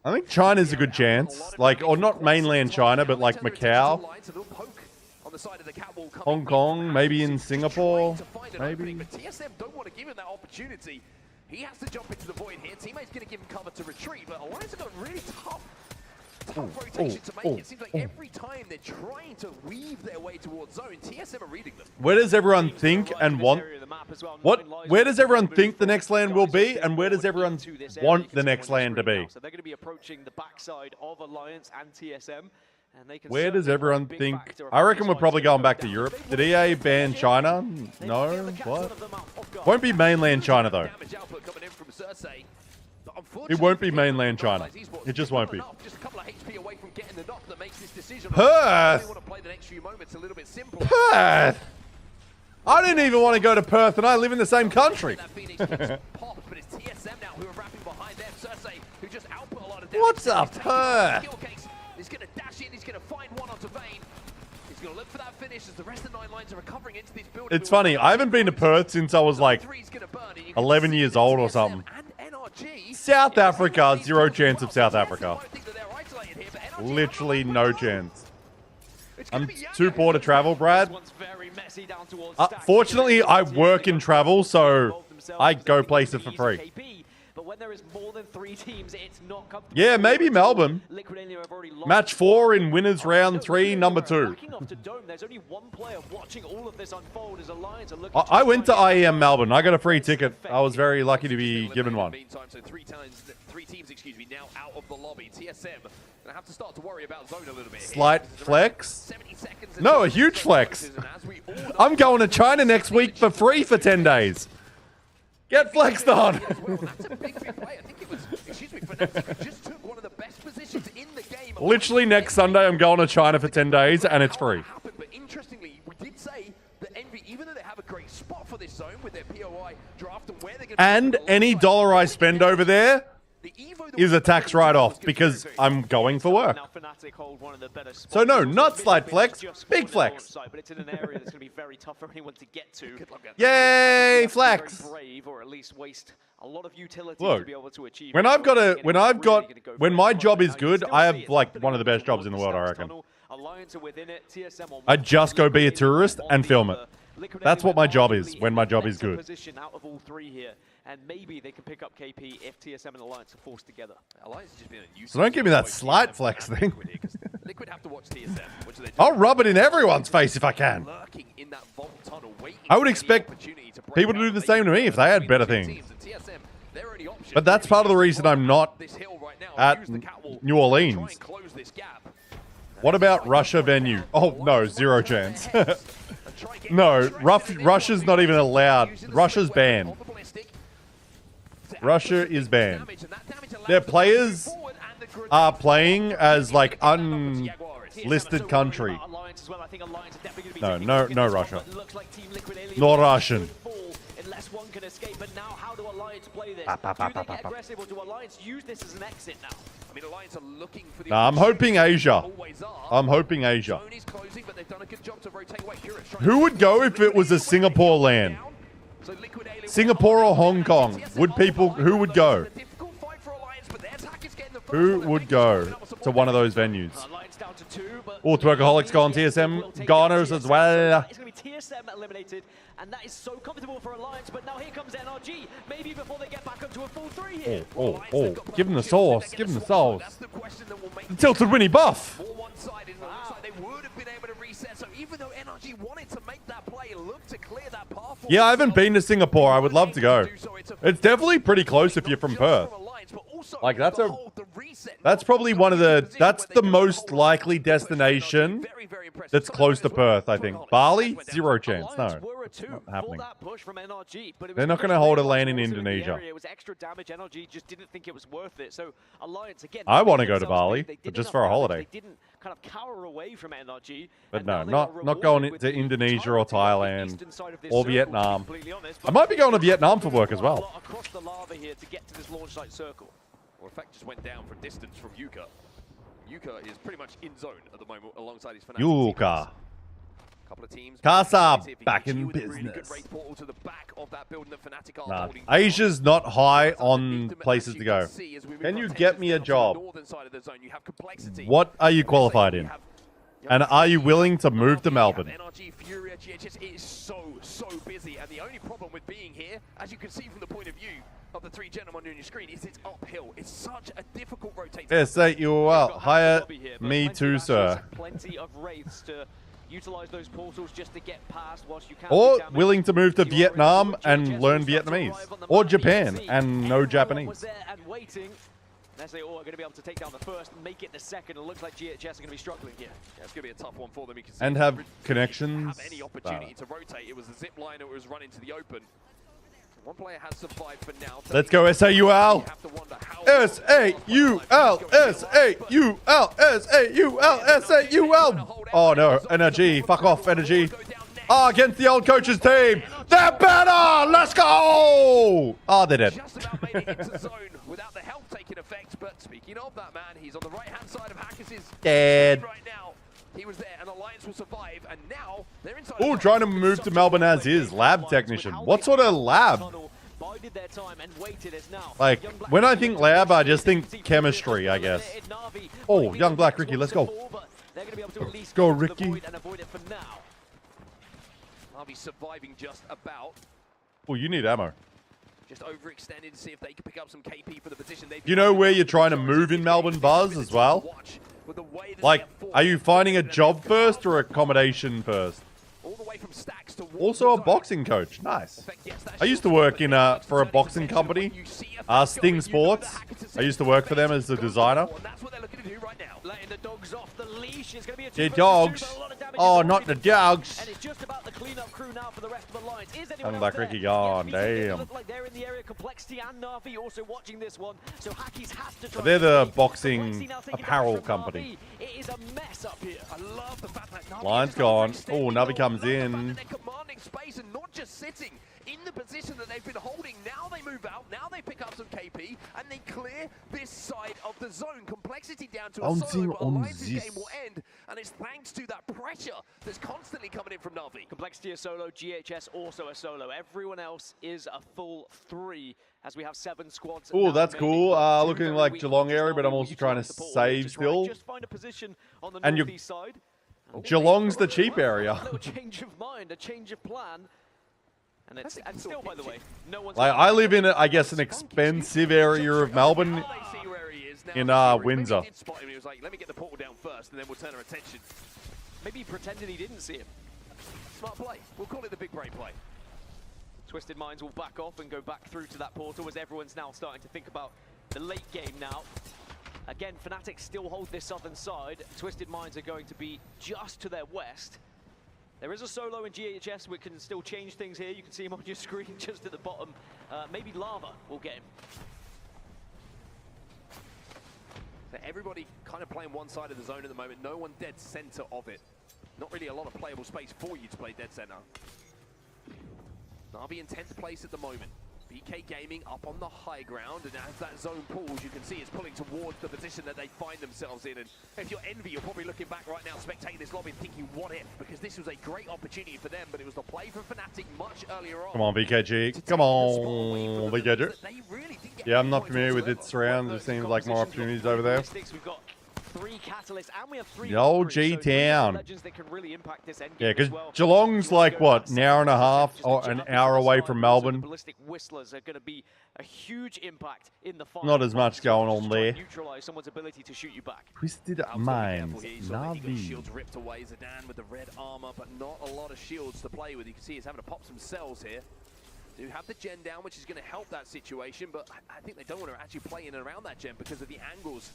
I think China's a good chance. Like, or not mainland China, but like Macau. Hong Kong, maybe in Singapore, maybe. But TSM don't want to give him that opportunity. He has to jump into the void here. Teammate's going to give him cover to retreat, but Alliance have got a really tough rotation to make. It seems like every time they're trying to weave their way towards zone, TSM are reading them. Where does everyone think and want? Where does everyone think the next land will be, and where does everyone want the next land to be? So they're going to be approaching the backside of Alliance and TSM. Where does everyone think? I reckon we're probably going back to Europe. Did EA ban China? No? What? Won't be mainland China, though. It won't be mainland China. It just won't be. Perth! next few moments a little bit simpler. Perth! I didn't even want to go to Perth, and I live in the same country. What's up, Perth? He's going to dash in. He's going to find one onto Vayne. He's going to look for that finish as the rest of the 9 lines are recovering into this building. It's funny. I haven't been to Perth since I was like 11 years old or something. South Africa, 0 chance of South Africa. Literally no chance. I'm too poor to travel, Brad. Fortunately, I work in travel, so I go places for free. But when there is more than 3 teams, it's not comfortable. Yeah, maybe Melbourne. Match 4 in winners round 3, number 2. There's only one player watching all of this unfold as Alliance are looking. I went to IEM Melbourne. I got a free ticket. I was very lucky to be given one. So 3 teams, excuse me, now out of the lobby. TSM gonna have to start to worry about zone a little bit. Slight flex? No, a huge flex. I'm going to China next week for free for 10 days. Get flexed on. Literally next Sunday, I'm going to China for 10 days, and it's free. But interestingly, we did say that Envy, even though they have a great spot for this zone with their POI draft and where they're going to... And any dollar I spend over there is a tax write-off because I'm going for work. So no, not slight flex, big flex. But it's in an area that's going to be very tough for anyone to get to. Yay, flex! Or at least waste a lot of utility Look, to be able to achieve. when my job is good, I have like one of the best jobs in the world, I reckon. I just go be a tourist and film it. That's what my job is when my job is good. Out of all 3 here, and maybe they can pick up KP if TSM and Alliance are forced together. Alliance has just been a So don't give me that slight flex thing. Liquid have to watch TSM, which they do. I'll rub it in everyone's face if I can. I would expect people to do the same to me if they had better things. But that's part of the reason I'm not at New Orleans. What about Russia venue? Oh, no, 0 chance. No, Russia's not even allowed. Russia's banned. Russia is banned. Their players are playing as like unlisted country. No Russia. Not Russian. Unless one can escape, but now how do Alliance play this? Do they get aggressive or do Alliance use this as an exit now? I mean, Alliance are looking for the... Nah, I'm hoping Asia. I'm hoping Asia. Who would go if it was a Singapore LAN? Singapore or Hong Kong? Who would go? Who would go to one of those venues? All Twerkaholics go on TSM. Goners as well. It's going to be TSM eliminated, and that is so comfortable for Alliance, but now here comes NRG. Maybe before they get back up to a full 3 here. Oh. Give them the sauce. Give them the sauce. The Tilted Winnie buff. Yeah, I haven't been to Singapore. I would love to go. It's definitely pretty close if you're from Perth. Like that's probably that's the most likely destination that's close to Perth, I think. Bali, 0 chance. No, not happening. They're not going to hold a LAN in Indonesia. It was extra damage. NRG just didn't think it was worth it. So Alliance again. I want to go to Bali, but just for a holiday. They didn't kind of cower away from NRG. But no, not going to Indonesia or Thailand or Vietnam. I might be going to Vietnam for work as well. Across the lava here to get to this launch site circle. Well, effect just went down for distance from Yuka. Yuka is pretty much in zone at the moment alongside his Fnatic Yuka. Couple of teams. Casa back in business. Nah, Asia's not high on places to go. Can you get me a job? What are you qualified in? And are you willing to move to Melbourne? NRG Furia GHS is so busy, and the only problem with being here, as you can see from the point of view of the 3 gentlemen on your screen, is it's uphill. It's such a difficult rotation. Yes, you well. Hire me too, sir. Plenty of wraiths to utilize those portals just to get past whilst you can. Or willing to move to Vietnam and learn Vietnamese, or Japan and know Japanese. Unless they all are going to be able to take down the first and make it the second. It looks like GHS are going to be struggling here. Yeah, it's going to be a tough one for them. You can see and have connections. Have any opportunity to rotate. It was the zip line that was running to the open. One player has survived for now. Let's go SAUL. SAUL. SAUL. SAUL. SAUL. Oh no, energy. Fuck off, energy. Oh, against the old coach's team. They're better. Let's go. Oh, they did. Just about made it into zone without the health taking effect. But speaking of that, man, he's on the right-hand side of Hackers' Dead. right now. He was there, and Alliance will survive, and now they're inside. Oh, trying to move to Melbourne as is. Lab technician. What sort of lab? Like, when I think lab, I just think chemistry, I guess. Oh, young Black Ricky, let's go. Let's go, Ricky. Navi surviving just about. Oh, you need ammo. Just overextended to see if they can pick up some KP for the position. You know where you're trying to move in Melbourne, Buzz, as well? Like, are you finding a job first or accommodation first? Also a boxing coach. Nice. I used to work in for a boxing company, Sting Sports. I used to work for them as a designer. The dogs. Oh, not the dogs. I'm like Ricky gone. Damn. So they're the boxing apparel company. Line's gone. Oh, Navi comes in. Space and not just sitting in the position that they've been holding. Now they move out, now they pick up some KP, and they clear this side of the zone. Complexity down to a solo, but Alliance's game will end, and it's thanks to that pressure that's constantly coming in from Navi. Complexity a solo, GHS also a solo. Everyone else is a full 3, as we have 7 squads. Oh, that's cool. Looking like Geelong area, but I'm also trying to save still. Just find a position on the and northeast side. Geelong's the cheap area. A little change of mind, a change of plan. And it's still, by the way, no one's like, I live in, I guess, an expensive area of Melbourne in Windsor. He was like, let me get the portal down first, and then we'll turn our attention. Maybe he pretended he didn't see him. Smart play. We'll call it the big brain play. Twisted Minds will back off and go back through to that portal, as everyone's now starting to think about the late game now. Again, Fnatic still hold this southern side. Twisted Minds are going to be just to their west. There is a solo in GHS. We can still change things here. You can see him on your screen just at the bottom. Maybe Lava will get him. So everybody kind of playing one side of the zone at the moment. No one dead center of it. Not really a lot of playable space for you to play dead center. Navi in 10th place at the moment. BK Gaming up on the high ground, and as that zone pulls, you can see it's pulling towards the position that they find themselves in. And if you're Envy, you're probably looking back right now, spectating this lobby, thinking, what if? Because this was a great opportunity for them, but it was the play from Fnatic much earlier on. Come on, BKG. Come on, BKG. Yeah, I'm not familiar with its surround. There seems like more opportunities over there. We've got 3 catalysts, and we have 3 the old G-Town. Legends that can really impact this end Yeah, because well. Geelong's like, what, an hour and a half or an hour away from Melbourne? Ballistic Whistlers are going to be a huge impact in the final. Not as much going on there. Neutralize someone's ability to shoot you back. Twisted Minds, Navi. Shields ripped away, Zidane with the red armor, but not a lot of shields to play with. You can see he's having to pop some cells here. Do have the gen down, which is going to help that situation, but I think they don't want to actually play in and around that gen because of the angles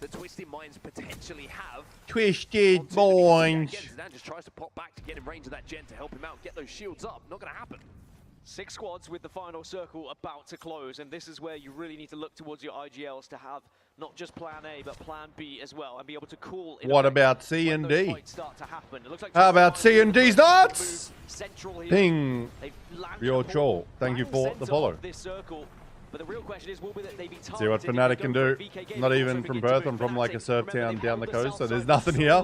that Twisted Minds potentially have. Twisted Minds. Zidane just tries to pop back to get in range of that gen to help him out, get those shields up. Not going to happen. 6 squads with the final circle about to close, and this is where you really need to look towards your IGLs to have not just plan A, but plan B as well, and be able to call. What about C and D? How about C and D's nuts? Ping. Your troll. Thank you for the follow. But the real question is, will they be see what Fnatic can do. Not even from Perth. I'm from like a surf town down the coast, so there's nothing here.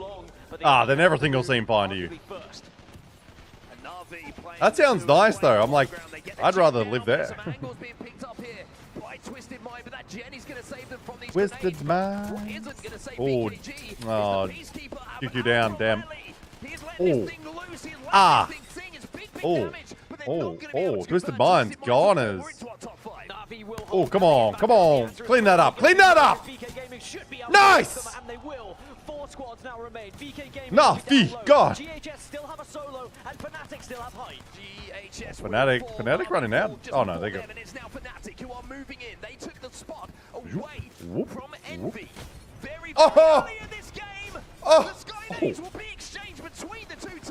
Then everything will seem fine to you. That sounds nice though. I'm like, I'd rather live there. Twisted Mind. Oh, kick you down, damn. Oh, Twisted Minds, goners. Oh, come on, come on. Clean that up, clean that up. Nice. Navi, God. Fnatic running out. Oh no, they go. Oh! Oh!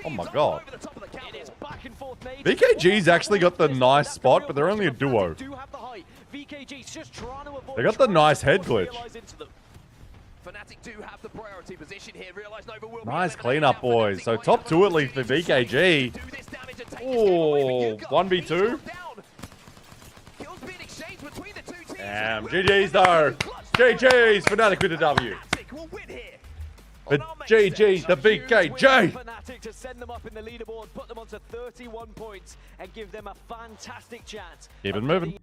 Oh my God. It is back and forth VKG's actually got the nice spot, but they're only a duo. They got the nice head glitch. Fnatic do have the priority position here. Realize Nova will Nice cleanup, boys. So top 2 at least for VKG. Oh, 1v2. Damn, GG's though. GG's, Fnatic with the W. But GG's the VKG. Fnatic to send them up in the leaderboard, put them onto 31 points, and give them a fantastic chance. Keep it moving.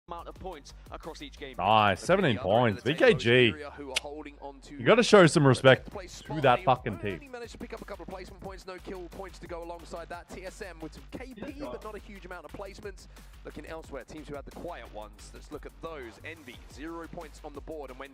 Amount of points across each game. Nice, 17 points. VKG. You got to show some respect to that fucking team. Managed to pick up a couple of placement points, no kill points to go alongside that. TSM with some KP, but not a huge amount of placements. Looking elsewhere, teams who had the quiet ones. Let's look at those. Envy, 0 points on the board, and when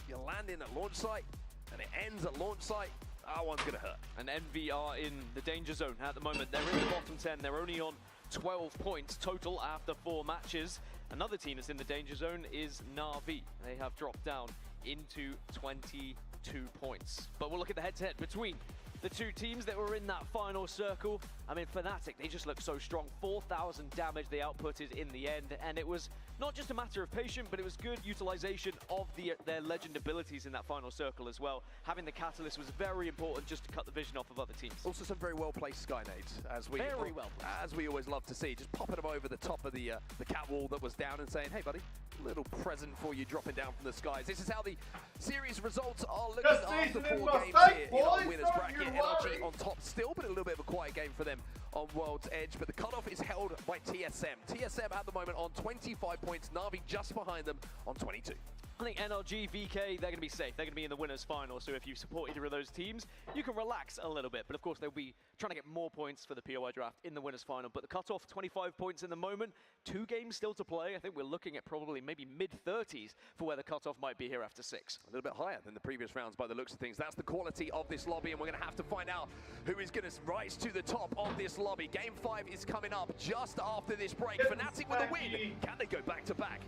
you land in at launch site and it ends at launch site, that one's gonna hurt. And Envy are in the danger zone at the moment. They're in the bottom 10. They're only on 12 points total after 4 matches. Another team that's in the danger zone is Na'Vi. They have dropped down into 22 points. But we'll look at the head-to-head between the two teams that were in that final circle. I mean, Fnatic, they just look so strong. 4,000 damage they outputted in the end, and it was not just a matter of patience, but it was good utilization of their legend abilities in that final circle as well. Having the catalyst was very important just to cut the vision off of other teams. Also some very well-placed Skynades, as we always love to see. Just popping them over the top of the cat wall that was down and saying, hey buddy, little present for you dropping down from the skies. This is how the series results are looking after 4 games here in our winners bracket. NRG on top still, but a little bit of a quiet game for them on World's Edge. But the cutoff is held by TSM. TSM at the moment on 25 points. Na'Vi just behind them on 22. I think NRG, VK, they're going to be safe. They're going to be in the winners' final. So if you support either of those teams, you can relax a little bit. But of course, they'll be trying to get more points for the POI draft in the winners' final. But the cutoff, 25 points in the moment. 2 games still to play. I think we're looking at probably maybe mid-30s for where the cutoff might be here after 6. A little bit higher than the previous rounds by the looks of things. That's the quality of this lobby, and we're going to have to find out who is going to rise to the top of this lobby. Game 5 is coming up just after this break. Fnatic with a win. Can they go back-to-back?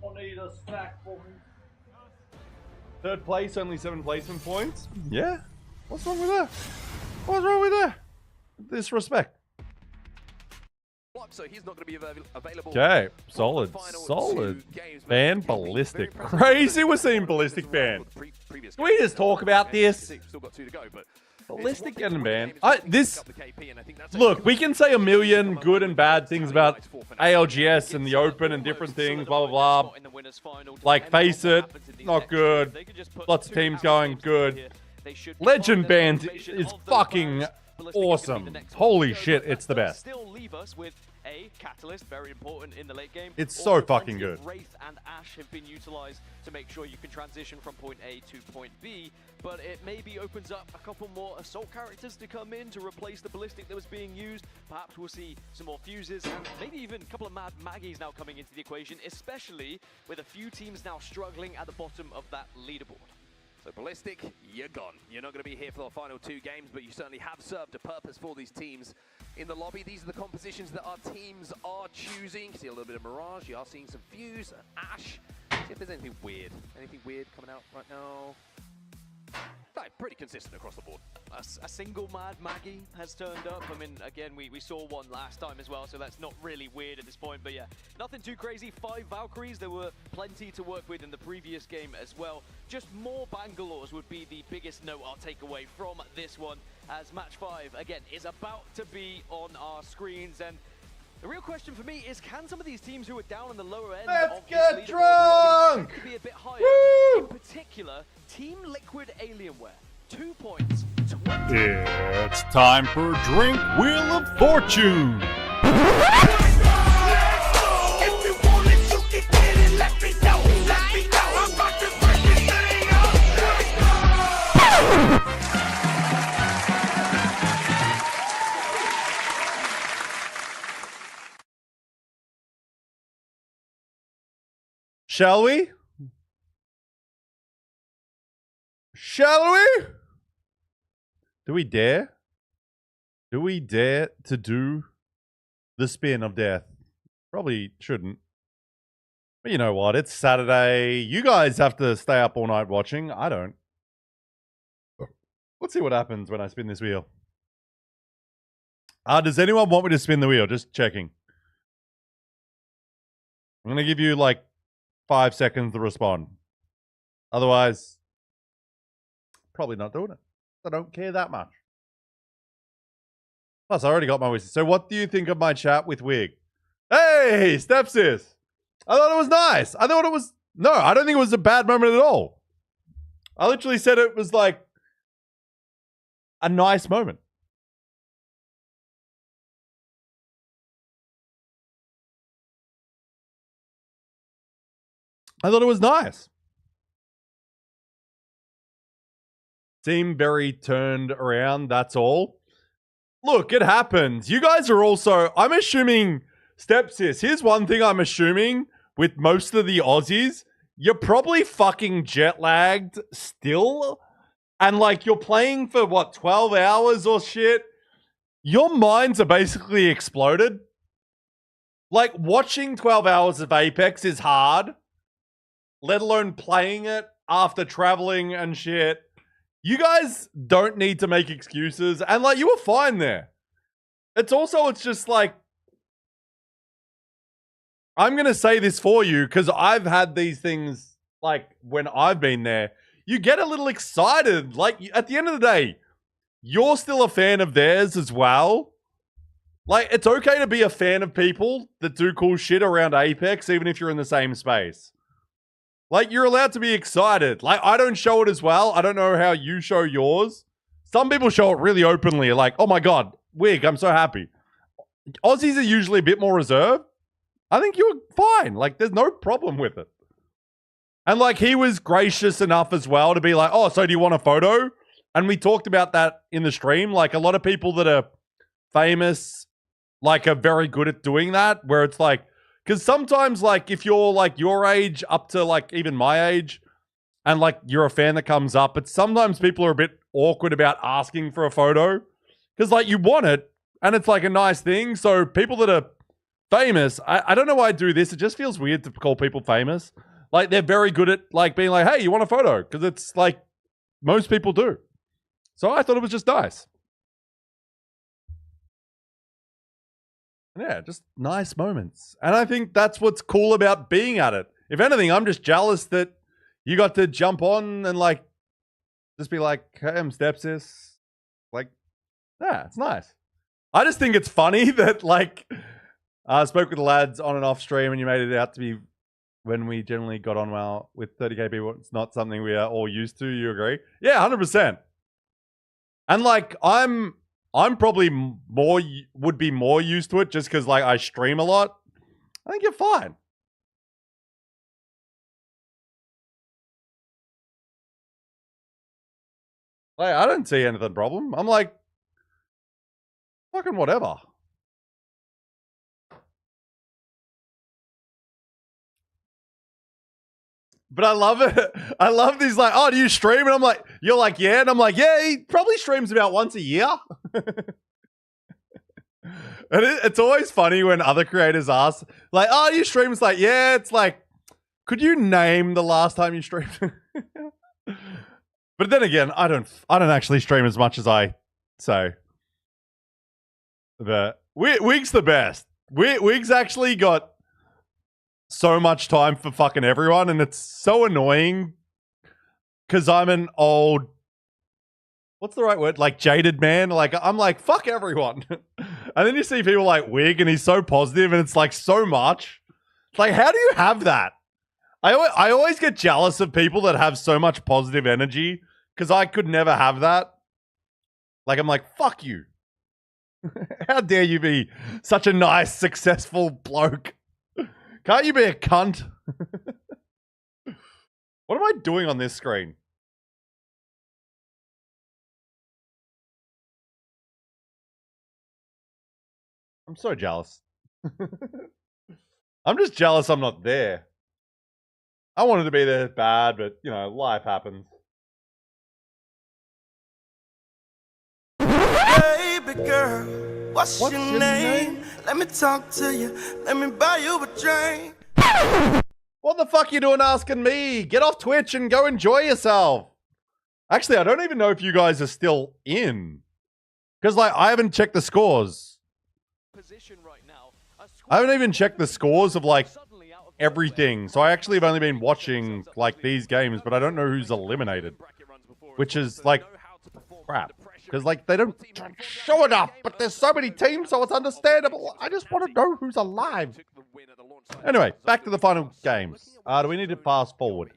I need a stack for me. 3rd place, only 7 placement points. Yeah? What's wrong with that? What's wrong with that? Disrespect. So he's not going to be available. Okay, solid. Ban Ballistic. Crazy we're seeing Ballistic ban. Can we just talk about this? Still got 2 to go, but Ballistic getting banned. Look, we can say a million good and bad things about ALGS and the Open and different things, blah, blah, blah. Like, face it, not good. Lots of teams going good. Legend band is fucking awesome. Holy shit, it's the best. Still leave us with a catalyst, very important in the late game. It's so fucking good. Wraith and Ashe have been utilized to make sure you can transition from point A to point B, but it maybe opens up a couple more assault characters to come in to replace the ballistic that was being used. Perhaps we'll see some more fuses and maybe even a couple of Mad Maggies now coming into the equation, especially with a few teams now struggling at the bottom of that leaderboard. So Ballistic, you're gone. You're not going to be here for the final 2 games, but you certainly have served a purpose for these teams in the lobby. These are the compositions that our teams are choosing. See a little bit of Mirage. You are seeing some Fuse, Ashe. See if there's anything weird. Anything weird coming out right now? No, pretty consistent across the board. A single Mad Maggie has turned up. I mean, again, we saw one last time as well, so that's not really weird at this point. But yeah, nothing too crazy. 5 Valkyries. There were plenty to work with in the previous game as well. Just more Bangalores would be the biggest note I'll take away from this one, as Match 5, again, is about to be on our screens. And the real question for me is, can some of these teams who are down on the lower end Let's of get this drunk! be a bit higher? Woo! In particular, Team Liquid Alienware, 2 points. It's time for Drink Wheel of Fortune. Shall we? Shall we? Do we dare? Do we dare to do the spin of death? Probably shouldn't. But you know what? It's Saturday. You guys have to stay up all night watching. I don't. Let's see what happens when I spin this wheel. Does anyone want me to spin the wheel? Just checking. I'm going to give you like 5 seconds to respond. Otherwise, probably not doing it. I don't care that much. Plus, I already got my wishes. So what do you think of my chat with Wig? Hey, Stepsis. I thought it was nice. I thought it was... No, I don't think it was a bad moment at all. I literally said it was like a nice moment. I thought it was nice. Seemed very turned around, that's all. Look, it happens. You guys are also... I'm assuming... Stepsis, here's one thing I'm assuming with most of the Aussies. You're probably fucking jet lagged still. And like you're playing for what, 12 hours or shit? Your minds are basically exploded. Like watching 12 hours of Apex is hard. Let alone playing it after traveling and shit. You guys don't need to make excuses. And like you were fine there. It's just like, I'm going to say this for you because I've had these things like when I've been there. You get a little excited. Like at the end of the day, you're still a fan of theirs as well. Like it's okay to be a fan of people that do cool shit around Apex, even if you're in the same space. Like you're allowed to be excited. Like I don't show it as well. I don't know how you show yours. Some people show it really openly. Like, oh my God, Wig, I'm so happy. Aussies are usually a bit more reserved. I think you were fine. Like, there's no problem with it. And, like, he was gracious enough as well to be like, oh, so do you want a photo? And we talked about that in the stream. Like, a lot of people that are famous, like, are very good at doing that. Where it's like, because sometimes, like, if you're, like, your age up to, like, even my age, and, like, you're a fan that comes up, but sometimes people are a bit awkward about asking for a photo. Because, like, you want it, and it's, like, a nice thing. So people that are famous, I don't know why I do this. It just feels weird to call people famous. Like, they're very good at, like, being like, hey, you want a photo? Because it's, like, most people do. So I thought it was just nice. Yeah, just nice moments. And I think that's what's cool about being at it. If anything, I'm just jealous that you got to jump on and, like, just be like, hey, I'm Stepsis. Like, yeah, it's nice. I just think it's funny that, like... I spoke with the lads on and off stream, and you made it out to be when we generally got on well with 30k people. It's not something we are all used to. You agree? Yeah, 100%. And like, I'm probably would be more used to it just because like I stream a lot. I think you're fine. Like, I don't see anything problem. I'm like, fucking whatever. But I love it. I love these like, oh, do you stream? And I'm like, you're like, yeah. And I'm like, yeah, he probably streams about once a year. And it's always funny when other creators ask, like, oh, you stream? It's like, yeah. It's like, could you name the last time you streamed? But then again, I don't actually stream as much as I say. But Wig's the best. Wig's actually got so much time for fucking everyone, and it's so annoying because I'm an old, what's the right word? Like jaded man. Like I'm like, fuck everyone. And then you see people like Wig and he's so positive and it's like so much. Like, how do you have that? I always get jealous of people that have so much positive energy because I could never have that. Like, I'm like, fuck you. How dare you be such a nice, successful bloke? Can't you be a cunt? What am I doing on this screen? I'm so jealous. I'm just jealous I'm not there. I wanted to be there bad, but, you know, life happens. Baby girl, what's your name? Let me talk to you. Let me buy you a drink. What the fuck you doing asking me? Get off Twitch and go enjoy yourself. Actually, I don't even know if you guys are still in. Because, like, I haven't checked the scores. position right now. I haven't even checked the scores of like everything. So I actually have only been watching like these games, but I don't know who's eliminated. Which is like crap. Because like they don't show enough, but there's so many teams, so it's understandable. I just want to know who's alive. Anyway, back to the final games. Do we need to fast forward?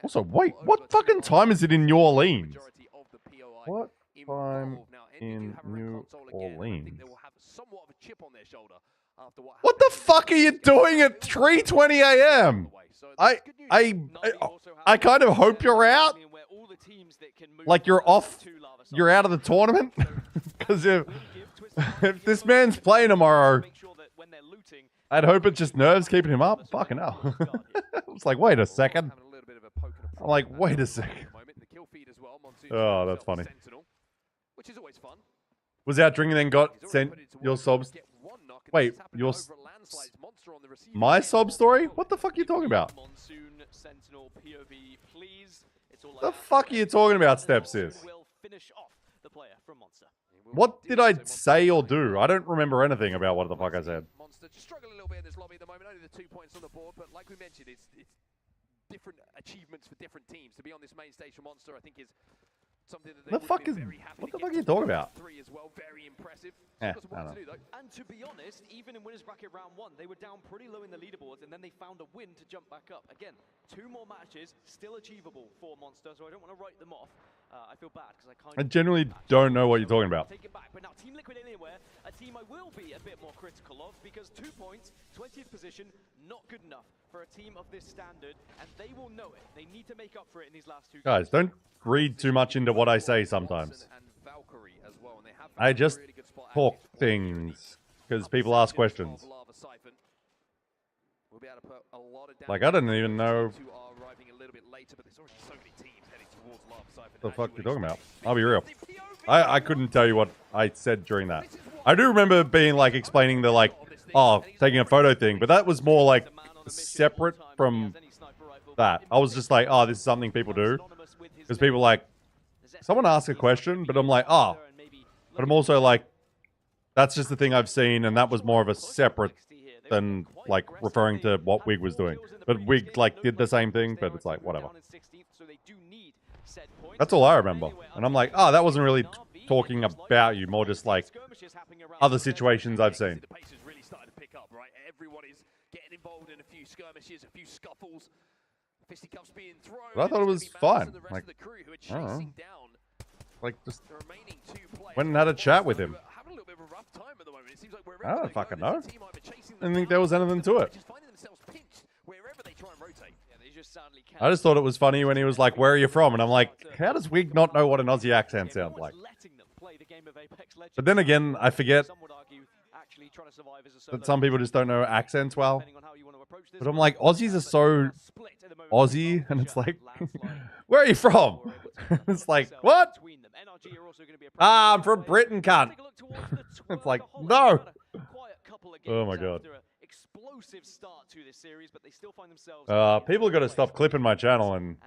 Also, wait, what fucking time is it in New Orleans? What time in New Orleans? What the fuck are you doing at 3:20 a.m.? I kind of hope you're out. Like you're off. You're out of the tournament. Because if this man's playing tomorrow, I'd hope it's just nerves keeping him up. Fucking hell. It's like, wait a second. I'm like, wait a second. Oh, that's funny. Was out drinking then got sent your sobs? Wait, my sob story? What the fuck are you talking about? The fuck are you talking about, Stepsis? What did I say or do? I don't remember anything about what the fuck I said. Just struggling a little bit in this lobby at the moment. Only the 2 points on the board, but like we mentioned, it's different achievements for different teams. To be on this main stage for Monster, I think is something that what the fuck are you talking about? As well. Very impressive. I don't know. And to be honest, even in winners bracket round 1, they were down pretty low in the leaderboards, and then they found a win to jump back up. Again, 2 more matches, still achievable for Monster, so I don't want to write them off. I feel bad because I genuinely don't know what you're talking about. Take it back, but now Team Liquid Anywhere, a team I will be a bit more critical of because 2 points, 20th position, not good enough for a team of this standard, and they will know it. They need to make up for it in these last 2 Guys, don't read too much into what I say sometimes. I just talk things because people ask questions. Like, I don't even know what the fuck you're talking about. I'll be real. I couldn't tell you what I said during that. I do remember being like explaining the like, oh, taking a photo thing, but that was more like separate from that. I was just like, oh, this is something people do. Because people like, someone asks a question, but I'm like, oh. But I'm also like, that's just the thing I've seen, and that was more of a separate than like referring to what Wig was doing. But Wig like did the same thing, but it's like, whatever. That's all I remember. And I'm like, oh, that wasn't really talking about you, more just like other situations I've seen. The pace is really starting to pick up, right? Everyone is getting involved in a few skirmishes, a few scuffles. Fisticuffs being thrown. But I thought it was fun. Like, I don't know. Like, just went and had a chat with him. I don't fucking know. I didn't think there was anything to it. I just thought it was funny when he was like, where are you from? And I'm like, how does Wig not know what an Aussie accent sounds like? But then again, I forget that some people just don't know accents well. But I'm like, Aussies are so Aussie, and it's like, where are you from? It's like, what? Ah, I'm from Britain, cunt. It's like, no. Oh my god. Explosive start to this series, but they still find themselves people got to stop clipping my channel and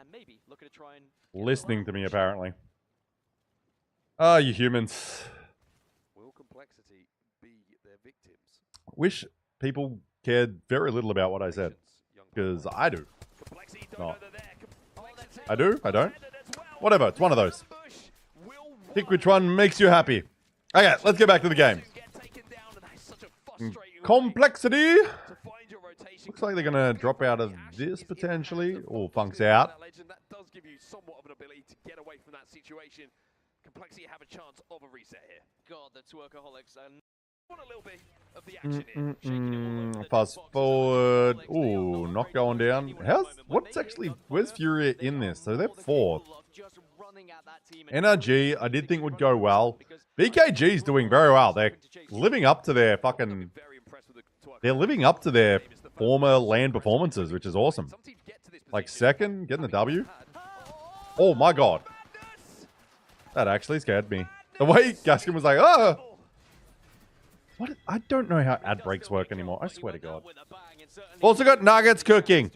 listening to me, apparently. Ah, you humans. Will complexity be their victims? Wish people cared very little about what I said, because I do. No. I do? I don't? Whatever, it's one of those. Pick which one makes you happy. Okay, let's get back to the game. Complexity! Looks like they're going to drop out of this, potentially. Or Funk's out. That does give you somewhat of an ability to get away from that situation. Complexity have a chance of a reset here. God, the Twerkaholics want a little bit of the action here. Fast forward. Ooh, not going down. Where's Furia in this? So they're 4th. NRG, I did think would go well. BKG's doing very well. They're living up to their fucking... They're living up to their former LAN performances, which is awesome. Like 2nd, getting the W. Oh my god. That actually scared me. The way Gaskin was like, oh! What? I don't know how ad breaks work anymore. I swear to God. Also got nuggets cooking.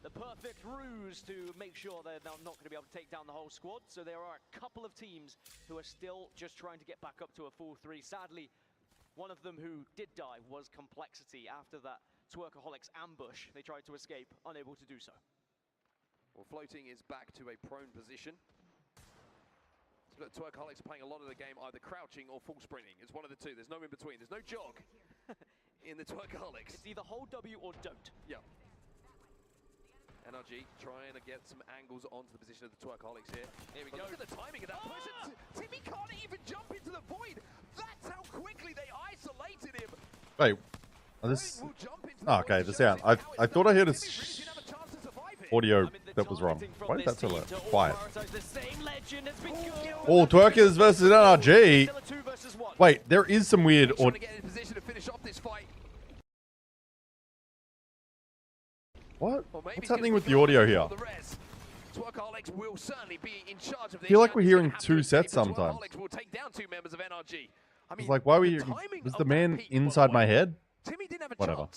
the perfect ruse to make sure they're not going to be able to take down the whole squad. So there are a couple of teams who are still just trying to get back up to a full 3. Sadly, one of them who did die was Complexity after that Twerkaholics ambush. They tried to escape, unable to do so. Well, Floating is back to a prone position. So Twerkaholics are playing a lot of the game either crouching or full sprinting. It's one of the two. There's no in between. There's no jog in the Twerkaholics. It's either hold W or don't. Yeah. NRG trying to get some angles onto the position of the Twerkaholics here. Here we go. Look at the timing of that push. Timmy can't even jump into the void. That's how quickly they isolated him. Wait. This... Oh, okay, the sound. I thought I heard a audio that was wrong. Why did that so loud? Quiet. Oh, Twerkers versus NRG. Wait, there is some weird audio. What? What's happening with the audio here? I feel like we're hearing two sets sometimes. It's like, why were you... Was the man inside my head? Whatever.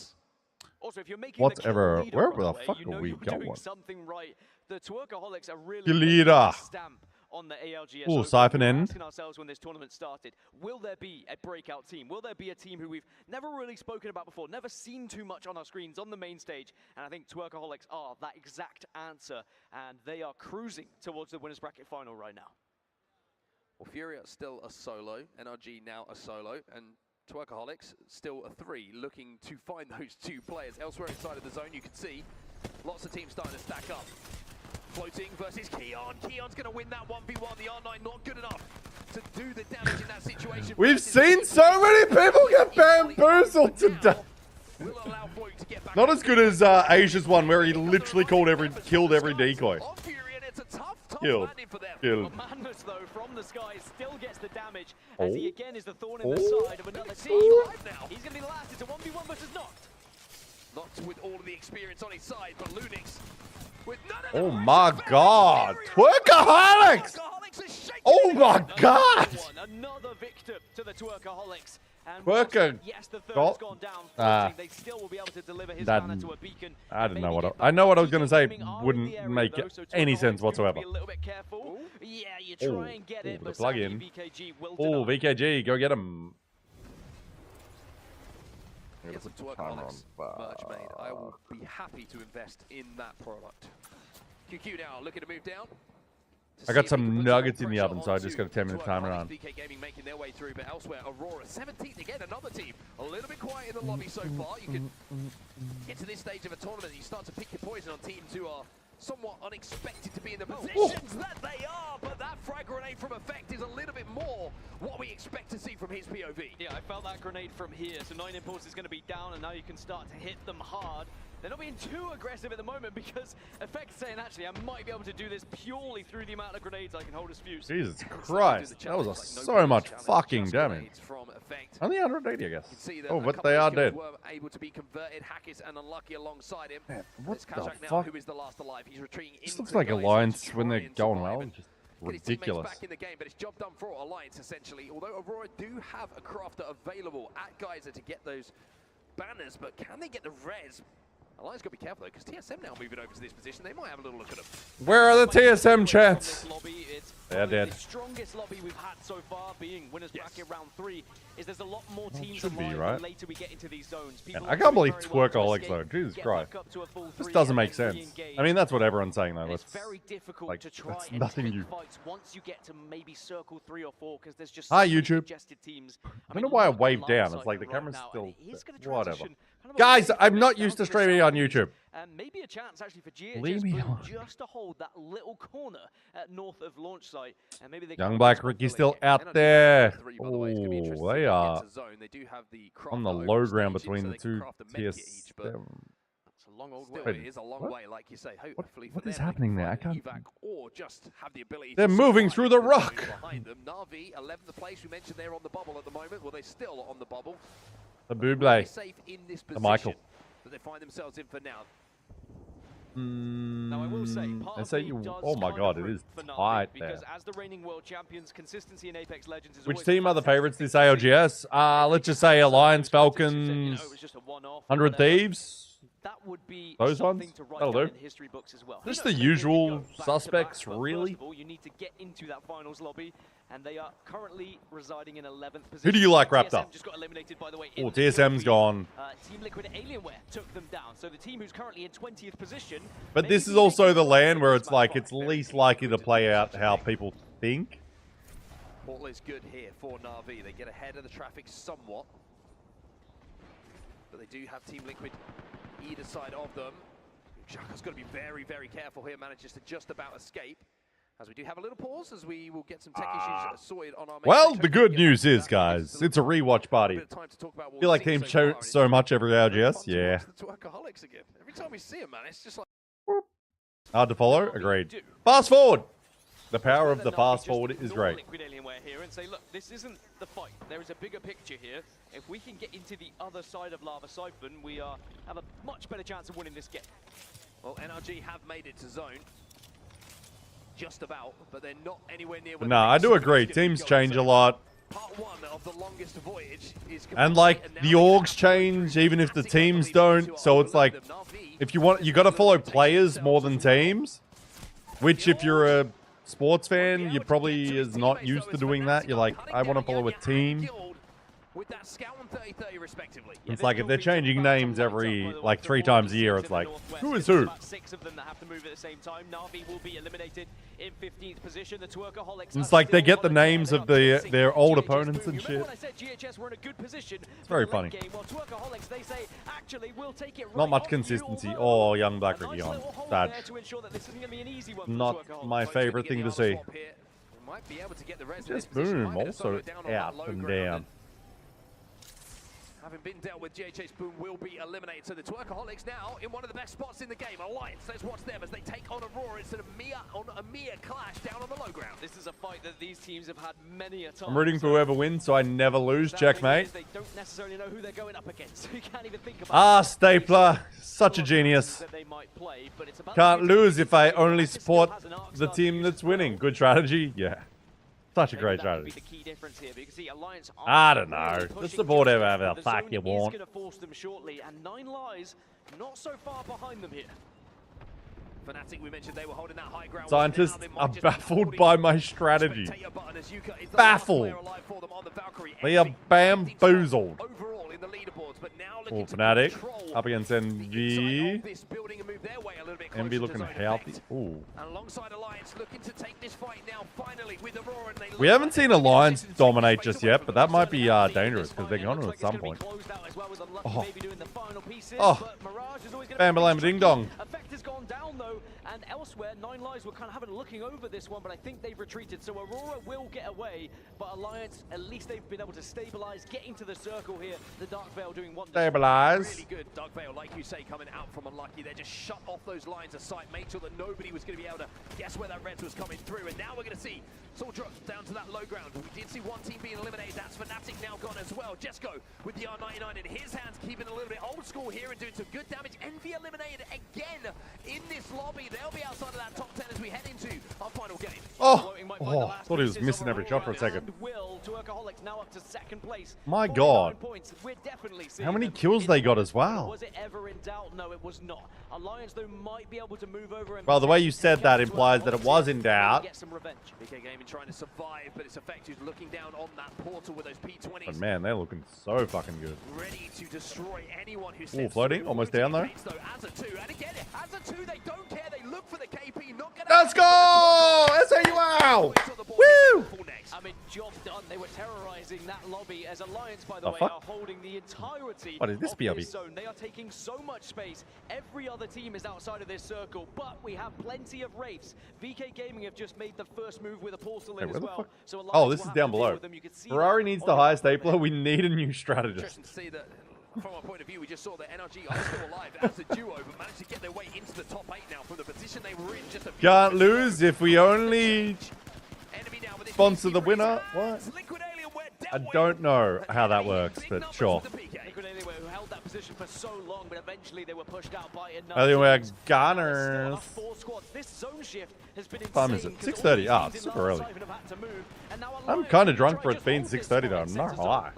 Also, if you're making whatever. the Where the fuck are we going? Something right. The Twerkaholics are really Leader. Stamp on the ALGS. Oh, Siphon End. Asking ourselves when this tournament started, will there be a breakout team? Will there be a team who we've never really spoken about before, never seen too much on our screens on the main stage? And I think Twerkaholics are that exact answer, and they are cruising towards the winners bracket final right now. Well, Furia still a solo, NRG now a solo, and Twerkaholics still a 3, looking to find those 2 players. Elsewhere inside of the zone, you can see lots of teams starting to stack up. Floating versus Keon. Keon's going to win that 1v1. The R9 not good enough to do the damage in that situation. We've seen so many people get bamboozled today. Not as good as Asia's one, where he literally killed every decoy. Killed. Madness, though, from the sky still gets the damage, as he again is the thorn in the side of another team. He's going to be the last. It's a 1v1 versus Noct. Noct with all of the experience on his side, but Lunix with none of Oh my god! Twerkaholics! Oh my god! Another victim to the Twerkaholics. And yes, the third has gone down. They still will be able to deliver his banner to a beacon. I didn't know what I know what I was going to say. Wouldn't make any sense whatsoever. Be a little bit careful. Yeah, you try and get it, but plug in. VKG will oh, VKG, go get him. Get some Twerkaholics merch made. I will be happy to invest in that product. QQ now looking to move down. I got some nuggets in the oven, so I just got a 10-minute timer on. VK Gaming making their way through, but elsewhere, Aurora 17th again, another team. A little bit quiet in the lobby so far. You can get to this stage of a tournament, you start to pick your poison on teams who are somewhat unexpected to be in the positions that they are, but that frag grenade from Effect is a little bit more what we expect to see from his POV. Yeah, I felt that grenade from here, so 9 Impulse is going to be down, and now you can start to hit them hard. They're not being too aggressive at the moment because Effect's saying, actually, I might be able to do this purely through the amount of grenades I can hold as fuse. Jesus Christ, that was so much fucking damage. Only 180, I guess. Oh, but they are dead. Were able to be converted. Hackett and Unlucky alongside him. Man, what the now, fuck? who is the last alive. He's retreating. This looks like Alliance when they're going well. Just ridiculous. Back in the game, but it's job done for Alliance essentially. Although Aurora do have a crafter available at Geyser to get those banners, but can they get the res? Alliance got to be careful though, because TSM now moving over to this position. They might have a little look at them. Where are the TSM chats? They're dead. The strongest lobby we've had so far, being winners bracket round 3, is there's a lot more teams should be, alive right? the later we get into these zones. Man, I can't believe Twerkaholics though. Jesus Christ. This doesn't make sense. I mean, that's what everyone's saying though. It's very difficult to try and nothing take fights once you get to maybe circle 3 or 4, because there's just Hi, YouTube. suggested teams. I don't know why I waved down. It's like the camera's still... Whatever. Guys, I'm not used to streaming on YouTube. And maybe a chance actually for Leave me alone. just to hold that little corner at north of launch site, and maybe they Young Black Ricky's still out there. Oh, they are on the low ground between the two TS7. It's a long old way. It is a long way, like you say. Hopefully what is happening there? I can't. Or just have the ability. They're moving through the rock. Behind them, Na'Vi 11th place. We mentioned they're on the bubble at the moment. Well, they're still on the bubble. The Buble. Safe in this the Michael. That they find themselves in for now. Now I will say, oh my god, it is tight there. Because as the reigning world champions, consistency in Apex Legends is Which team are the favorites this ALGS? Let's just say Alliance, Falcons, 100 Thieves. that would be Those something ones? to write That'll down do. in history books as well. Just Who the knows, maybe they usual go back-to-back, suspects, but really. First of all, you need to get into that finals lobby, and they are currently residing in 11th position. Who do you like wrapped TSM up? just got eliminated, by the way. Oh, TSM's gone. Team Liquid Alienware took them down. So the team who's currently in 20th position. But this is also the land where it's like it's least likely to play out how people think. Portal is good here for Na'Vi. They get ahead of the traffic somewhat. But they do have Team Liquid either side of them. Xhaka's got to be very, very careful here. Manages to just about escape. As we do have a little pause, as we will get some tech issues sorted on our main Well, stage. the good news is, guys, it's a rewatch party. I feel like teams show so much every ALGS. Yeah. The Twerkaholics again. Every time we see them, man, it's just like... Hard to follow? Agreed. Fast forward! The power of the fast forward is great. Liquid Alienware here and say, look, this isn't the fight. There is a bigger picture here. If we can get into the other side of Lava Siphon, we have a much better chance of winning this game. Well, NRG have made it to zone. Just about, but they're not anywhere near. No, I do agree. Teams change a lot. Part one of the longest voyage is And like the orgs change even if the teams don't. So it's like if you want, you got to follow players more than teams. Which if you're a sports fan, you probably is not used to doing that. You're like, I want to follow a team. with that Scout and 30-30 respectively. It's like if they're changing names every like 3 times a year, it's like who is who? 6 of them that have to move at the same time. Na'Vi will be eliminated in 15th position. The Twerkaholics. It's like they get the names of their old opponents and shit. It's very funny. Not much consistency. Oh, young Black Ricky on. Sad. Not my favorite thing to see. Just boom, also out and down. Having been dealt with, GHH Boom will be eliminated. So the Twerkaholics now in one of the best spots in the game. Alliance, let's watch them as they take on Aurora. It's a mere clash down on the low ground. This is a fight that these teams have had many a time. I'm rooting for whoever wins, so I never lose. Checkmate. They don't necessarily know who they're going up against. You can't even think about Ah, Stapler. Such a genius. Can't lose if I only support the team that's winning. Good strategy? Yeah. Such a great strategy. I don't know. Just support whoever the fuck you want. Going to force them shortly, and 9 Lives not so far behind them here. Fnatic, we mentioned they were holding that high ground. Scientists are baffled by my strategy. Baffled. They are bamboozled. Oh, Fnatic up against NV. NV looking healthy. Ooh. We haven't seen Alliance dominate just yet, but that might be dangerous because they're going to at some point. Oh. Bam, ding dong. Effect has gone down though, and elsewhere 9 Lives were kind of having a looking over this one, but I think they've retreated. So Aurora will get away, but Alliance, at least they've been able to stabilize, get into the circle here. The Dark Veil doing wonders. Stabilize. Really good. Dark Veil, like you say, coming out from Unlucky. They just shut off those lines of sight, made sure that nobody was going to be able to guess where that Reds was coming through. And now we're going to see Soldier down to that low ground. We did see one team being eliminated. That's Fnatic now gone as well. Jesco with the R99 in his hands, keeping a little bit old school here and doing some good damage. Envy eliminated again in this lobby. They'll be outside of that top 10 as we head into our final game. Oh, thought he was missing every shot for a second. Now up to second place. My God. How many kills they got as well? Was it ever in doubt? No, it was not. Alliance though might be able to move over and Well, the way you said that implies that it was in doubt. Get some revenge. BK Gaming trying to survive, but it's Effective looking down on that portal with those P20s. But man, they're looking so fucking good. Ready to destroy anyone who Ooh, floating, almost down though. As a 2, and again, as a 2, they don't care. They look for the KP. Not gonna Let's go! SAUL! Woo! I mean, job done. They were terrorizing that lobby as Alliance, by the The way, fuck? are holding the entirety What is this of BRB? this zone. They are taking so much space. Every other team is outside of this circle, but we have plenty of Wraiths. VK Gaming have just made the first move with a portal in Where as the well. fuck? So Oh, Alliance this will is have down to deal below. with them. You can see Ferrari that needs on the highest stapler. We need a new strategist. Interesting to see that from our point of view, we just saw that NRG are still alive as a duo, but managed to get their way into the top 8 now from the position they were in just a few Can't lose if we only sponsor the winner. What? I don't know how that works, but sure. Liquid Alienware, who held that position for so long, but eventually they were pushed out by enough. Alienware Gunners. This zone shift has been What time is it? 6:30. Ah, it's super early. I'm kind of drunk for it being 6:30 though. I'm not gonna lie.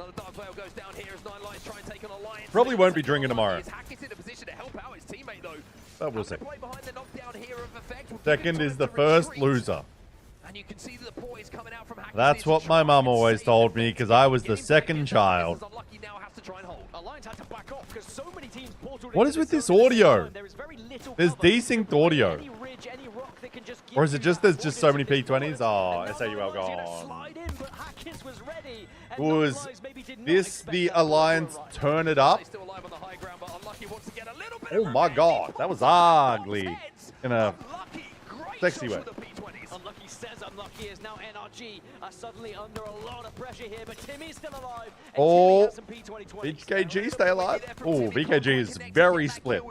Probably won't be drinking tomorrow. Hack is in a position to help out. It's teammate, though. But we'll see. Play behind the knockdown here of Effect. Second is the first loser. And you can see the poise coming out from That's what my mum always told me, because I was the second child. What is with this audio? There's desynced audio. Or is it just there's just so many P20s? Oh, SAUL gone. Was this the Alliance turn it up? Oh my god, that was ugly. In a sexy way. Unlucky says unlucky is now NRG are suddenly under a lot of pressure here, but Timmy's still alive. Oh, VKG stay alive. Oh, VKG is very split.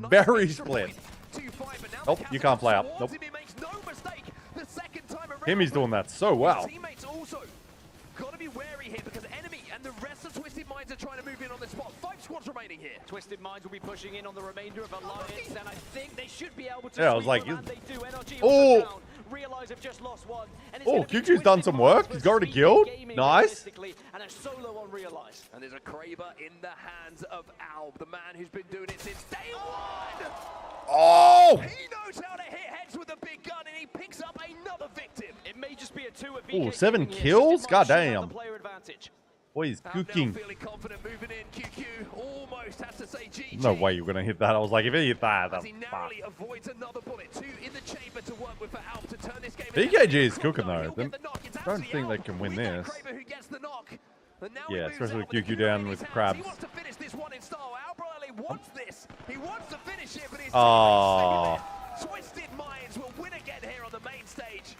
Very split. Nope, you can't fly up. Nope. Timmy's doing that so well. Got to be wary here because enemy and the rest of Twisted Minds are trying to move in on the spot. 5 squads remaining here. Twisted Minds will be pushing in on the remainder of Alliance, and I think they should be able to. Yeah, I was like, NRG oh. Realize they've just lost one. Oh, QQ's done some work. He's got already killed. Nice. And a solo on Realize. And there's a Kraber in the hands of Alb, the man who's been doing it since day one. Oh! He knows how to hit heads with a big gun, and he picks up another victim. It may just be a 2 of Oh, 7 kills? God damn. Boy, he's cooking. Feeling confident moving in. QQ almost has to say GG. No way you're gonna hit that. I was like, if he hit that, As that's he narrowly avoids another bullet. 2 in the chamber to work with for Alb to turn this game. VKG is cooking though. I don't think they can win this. Yeah, especially with QQ down with crabs. He wants to finish this one in style. Alb wants this. He wants to finish it, but he's Twisted Minds will win again here on the main stage.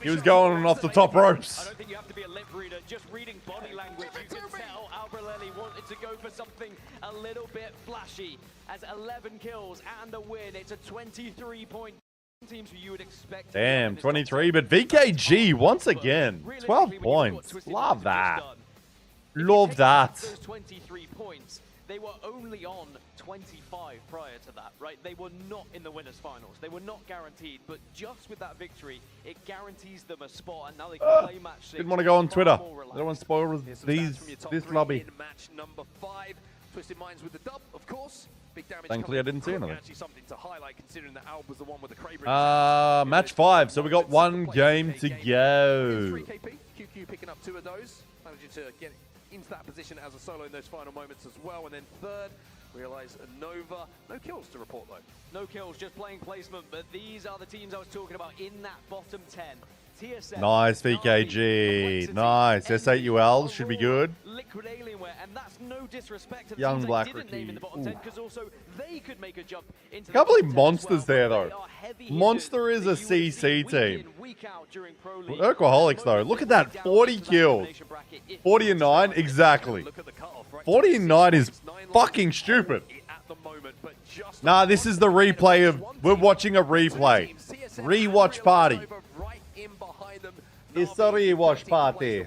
He was going off the top ropes. I don't think you have to be a lip reader. Just reading body language, you can tell Albrelli wanted to go for something a little bit flashy. As 11 kills and a win, it's a 23-point teams who you would expect. Damn, 23, but VKG once again, 12 points. Love that. Love that. Those 23 points. They were only on 25 prior to that, right? They were not in the winners' finals. They were not guaranteed, but just with that victory, it guarantees them a spot, and now they can play match 6. Didn't want to go on Twitter. I don't want to spoil this lobby. In match number 5, Twisted Minds with the dub, of course. Big damage. Thankfully, I didn't see anything. Actually, something to highlight considering that Alb was the one with the Kraber. Match 5. So we got one game to go. 3 KP. QQ picking up 2 of those, managing to get into that position as a solo in those final moments as well. And then third, Realize Nova. No kills to report though. No kills, just playing placement. But these are the teams I was talking about in that bottom 10. TSM, Nice VKG. Nice. SAUL should be good. Liquid Alienware, and that's no disrespect to the Young teams Black I didn't name in the bottom Rookie. 10, because also they could make a jump into Can't the believe bottom 10 Monster's as well, there but though. they are heavy Monster is a hitters that you would see CC week team. in, week out during Pro League. Alcoholics though, look at that. 40 kills. 40 and 9, exactly. 40 and 9 is fucking stupid. Nah, this is the replay of, we're watching a replay. Rewatch party. It's a rewatch party.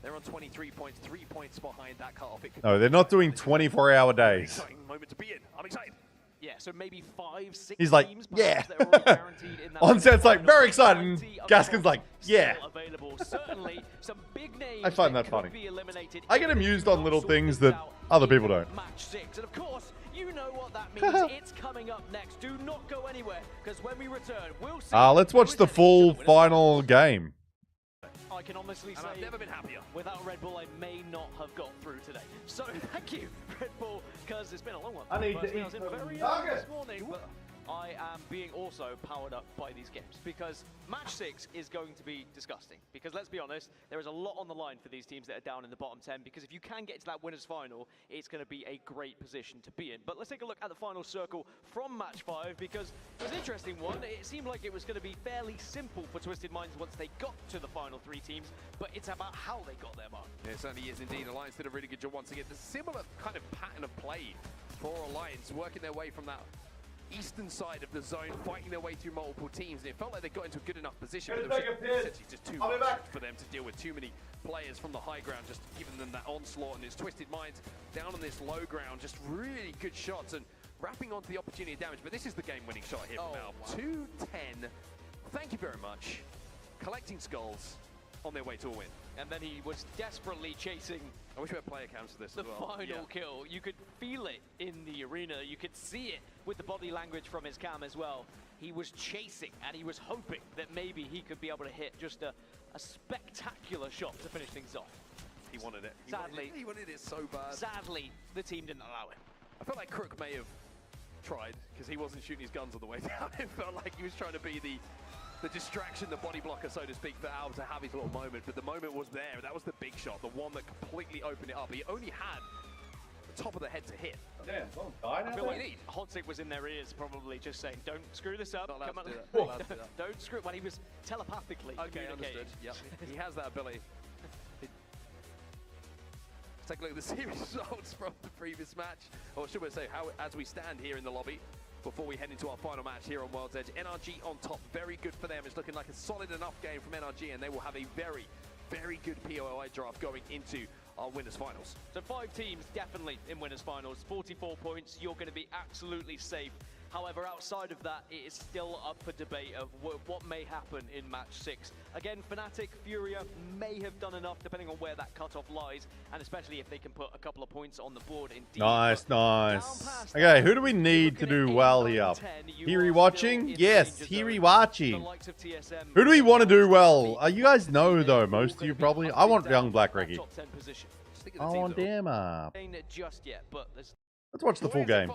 They're on 23 points, 3 points behind that cutoff. No, they're not doing 24-hour days. Moment to be in. I'm excited. Yeah, so maybe 5, 6 He's like, teams yeah. that are already guaranteed in that Onset's like, very excited. And Gaskin's like, yeah. available. Certainly, some big names I find that could funny. be eliminated I get amused on little things that other people don't. Match 6. And of course, you know what that means. It's coming up next. Do not go anywhere, because when we return, we'll see. Let's watch the full final game. I can honestly say, I've never been happier. Without Red Bull, I may not have got through today. So thank you, Red Bull, because it's been a long one. I need to Personally, eat I was in some very nuggets. early this morning, but I am being also powered up by these games, because match 6 is going to be disgusting. Because let's be honest, there is a lot on the line for these teams that are down in the bottom 10, because if you can get to that winners final, it's going to be a great position to be in. But let's take a look at the final circle from match 5, because it was an interesting one. It seemed like it was going to be fairly simple for Twisted Minds once they got to the final 3 teams, but it's about how they got there, Mark. Yeah, it certainly is indeed. Alliance did a really good job once again. The similar kind of pattern of play for Alliance, working their way from that eastern side of the zone, fighting their way through multiple teams, and it felt like they got into a good enough position, but there was essentially just too much for them to deal with. Too many players from the high ground just giving them that onslaught, and it's Twisted Minds down on this low ground, just really good shots and wrapping onto the opportunity of damage. But this is the game-winning shot here from Alb. 2-10. Thank you very much. Collecting skulls on their way to a win. And then he was desperately chasing I wish we had player cams for this The as well. final kill, you could feel it in the arena. You could see it with the body language from his cam as well. He was chasing and he was hoping that maybe he could be able to hit just a spectacular shot to finish things off. He wanted it. He wanted it so bad. Sadly, the team didn't allow it. I felt like Crook may have tried because he wasn't shooting his guns on the way down. It felt like he was trying to be the distraction, the body blocker, so to speak, for Al to have his little moment. But the moment was there. That was the big shot, the one that completely opened it up. He only had the top of the head to hit. Yeah, someone died. I feel like Hodzic was in their ears probably just saying, don't screw this up. Not allowed Come on. to do that. Not allowed to do that. Don't screw it. When he was telepathically Okay, communicating. understood. Yep. He has that ability. Let's take a look at the series results from the previous match. Or should we say, as we stand here in the lobby, before we head into our final match here on World's Edge. NRG on top, very good for them. It's looking like a solid enough game from NRG, and they will have a very, very good POI draft going into our winners finals. So 5 teams definitely in winners finals, 44 points, you're going to be absolutely safe. However, outside of that, it is still up for debate of what may happen in match 6. Again, Fnatic, Furia may have done enough depending on where that cutoff lies, and especially if they can put a couple of points on the board. Indeed. Nice, nice. Okay, who do we need to do well here? REwatching? Yes, REwatching. Who do we want to do well? You guys know, though, most of you probably. I want young Black Ricky. I want them up. Just yet, but let's watch the full game.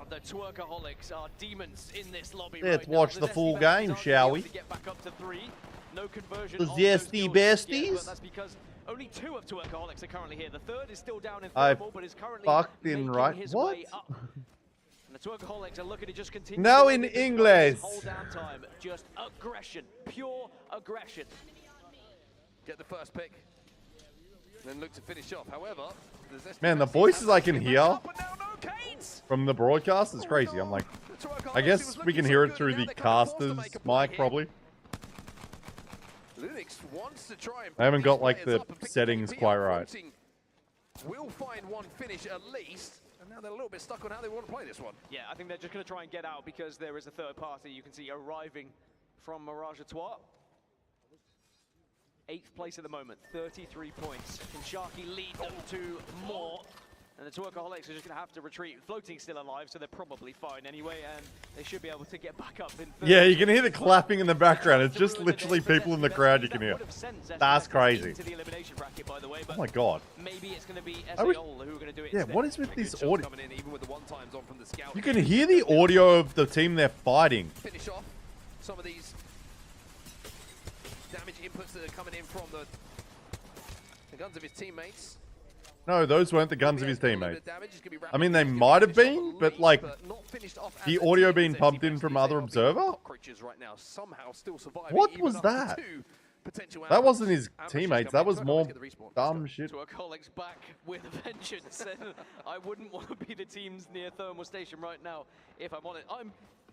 The Twerkaholics are demons in this lobby. Let's watch the full game, shall we? Get back up to 3. No conversion. The zesty besties. But that's because only 2 of Twerkaholics are currently here. The third is still down in thermal, but is currently making his way up. And the Twerkaholics are looking to just continue. Now in English. Hold down time. Just aggression. Pure aggression. Get the first pick. Then look to finish off. However, man, the voices I can hear from the broadcast is crazy. I'm like, I guess we can hear it through the caster's mic, probably. I haven't got like the settings quite right. Will find one finish at least, and now they're a little bit stuck on how they want to play this one. Yeah, I think they're just going to try and get out because there is a third party you can see arriving from Mirage Etoile. 8th place at the moment, 33 points. Can Sharky lead them to more? And the Twerkaholics are just going to have to retreat. Floating's still alive, so they're probably fine anyway, and they should be able to get back up in third. Yeah, you can hear the clapping in the background. It's just literally people in the crowd you can hear. That's crazy. Oh my god. Maybe it's going to be SAOL who are going to do it. Yeah, what is with this audio? You can hear the audio of the team they're fighting. Finish off some of these damage inputs that are coming in from the guns of his teammates. No, those weren't the guns of his teammates. I mean, they might have been, but like the audio being pumped in from other observer? What was that? That wasn't his teammates. That was more dumb shit. Twerkaholics back with a vengeance. I wouldn't want to be the teams near Thermal Station right now if I'm on it.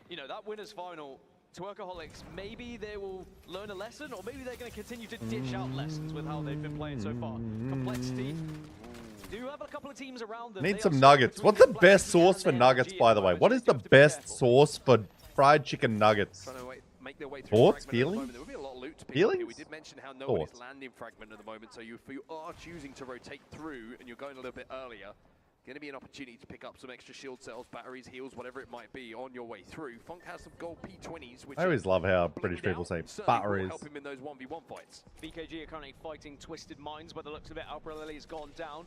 You know, that winners final. Twerkaholics, maybe they will learn a lesson, or maybe they're going to continue to dish out lessons with how they've been playing so far. Complexity. Do have a couple of teams around them. Need some nuggets. What's the best sauce for nuggets, by the way? What is the best sauce for fried chicken nuggets? Thoughts? Feelings? Feelings? We did mention how nobody's landing fragment at the moment, so if you are choosing to rotate through and you're going a little bit earlier, going to be an opportunity to pick up some extra shield cells, batteries, heals, whatever it might be on your way through. Funk has some gold P20s, which I always love how British people say batteries. Help him in those 1v1 fights. BKG are currently fighting Twisted Minds. By the looks of it, Alpha Lily's gone down.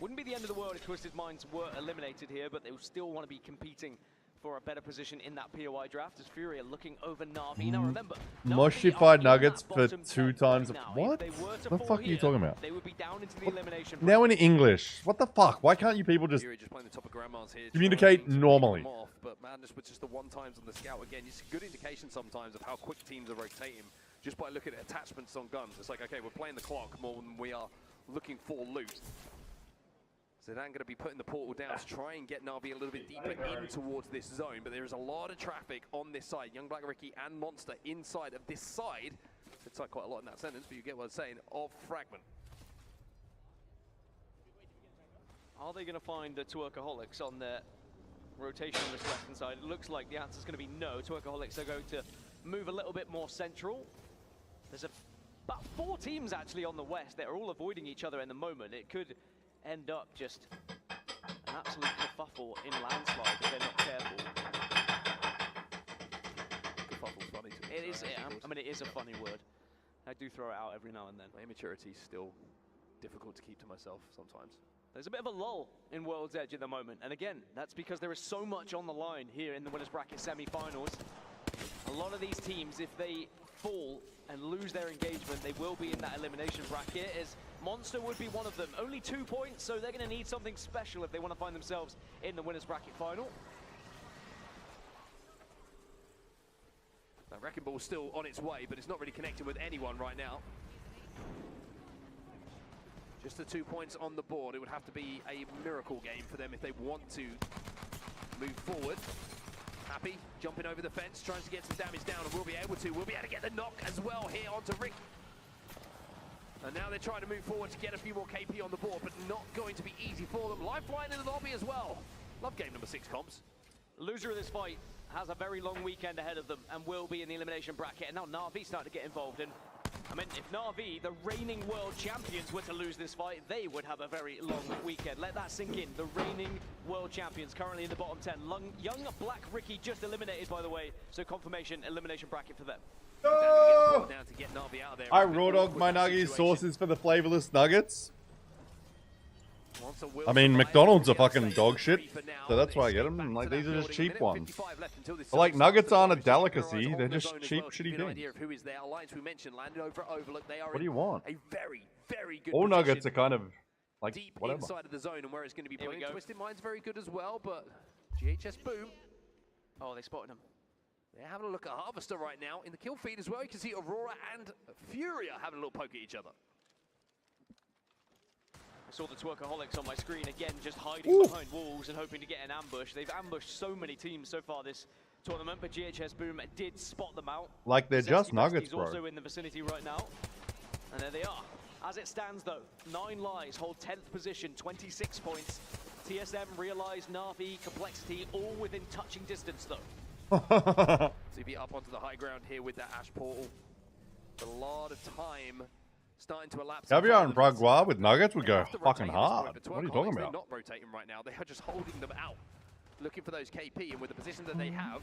Wouldn't be the end of the world if Twisted Minds were eliminated here, but they will still want to be competing for a better position in that POI draft as Furia looking over Na'Vi. Now remember, Mushified nuggets for 2 times. What? The fuck are you talking about? They would be down into the elimination. Now in English. What the fuck? Why can't you people just communicate normally? But Madness with just the 1-times on the scout again. It's a good indication sometimes of how quick teams are rotating just by looking at attachments on guns. It's like, okay, we're playing the clock more than we are looking for loot. Zidane going to be putting the portal down to try and get Na'Vi a little bit deeper in towards this zone, but there is a lot of traffic on this side. Young Black Ricky and Monster inside of this side. It's like quite a lot in that sentence, but you get what I'm saying, of Fragment. Are they going to find the Twerkaholics on their rotation on this left-hand side? It looks like the answer is going to be no. Twerkaholics are going to move a little bit more central. There's a about 4 teams actually on the West that are all avoiding each other in the moment. It could end up just an absolute kerfuffle in landslide if they're not careful. Kerfuffle's funny to me. It is, yeah, I mean, it is a funny word. I do throw it out every now and then. My immaturity is still difficult to keep to myself sometimes. There's a bit of a lull in World's Edge at the moment. And again, that's because there is so much on the line here in the winners bracket semi-finals. A lot of these teams, if they fall and lose their engagement, they will be in that elimination bracket, as Monster would be one of them. Only 2 points, so they're going to need something special if they want to find themselves in the winners bracket final. That Wrecking Ball's still on its way, but it's not really connected with anyone right now. Just the 2 points on the board. It would have to be a miracle game for them if they want to move forward. Happy jumping over the fence, trying to get some damage down, and we'll be able to. We'll be able to get the knock as well here onto Rick. And now they're trying to move forward to get a few more KP on the board, but not going to be easy for them. Lifeline in the lobby as well. Love game number 6 comps. Loser of this fight has a very long weekend ahead of them and will be in the elimination bracket. And now Na'Vi starting to get involved. And I mean, if Na'Vi, the reigning world champions, were to lose this fight, they would have a very long weekend. Let that sink in. The reigning world champions currently in the bottom 10. Young Black Ricky just eliminated, by the way. So confirmation, elimination bracket for them. Oh! Down to get Na'Vi out of there. I raw dog my nuggies sources for the flavorless nuggets. I mean, McDonald's are fucking dog shit, so that's why I get them. Like, these are just cheap ones. But like, nuggets aren't a delicacy; they're just cheap, shitty things. What do you want? All nuggets are kind of like deep whatever. inside of the zone, and where it's going to be playing. Twisted Mind's very good as well, but GHS Boom. Oh, they spotted him. They're having a look at Harvester right now in the kill feed as well. You can see Aurora and Furia having a little poke at each other. I saw the Twerkaholics on my screen again, just hiding behind walls and hoping to get an ambush. They've ambushed so many teams so far this tournament, but GHS Boom did spot them out. Like, they're just nuggets, bro. Also in the vicinity right now, and there they are. As it stands, though, 9 lives hold 10th position, 26 points. TSM, Realize, Na'Vi, Complexity, all within touching distance, though. CB up onto the high ground here with that Ash Portal. A lot of time starting to elapse. Caviar and Bragois with nuggets would go fucking hard. What are you talking about? They're not rotating right now. They are just holding them out, looking for those KP, and with the position that they have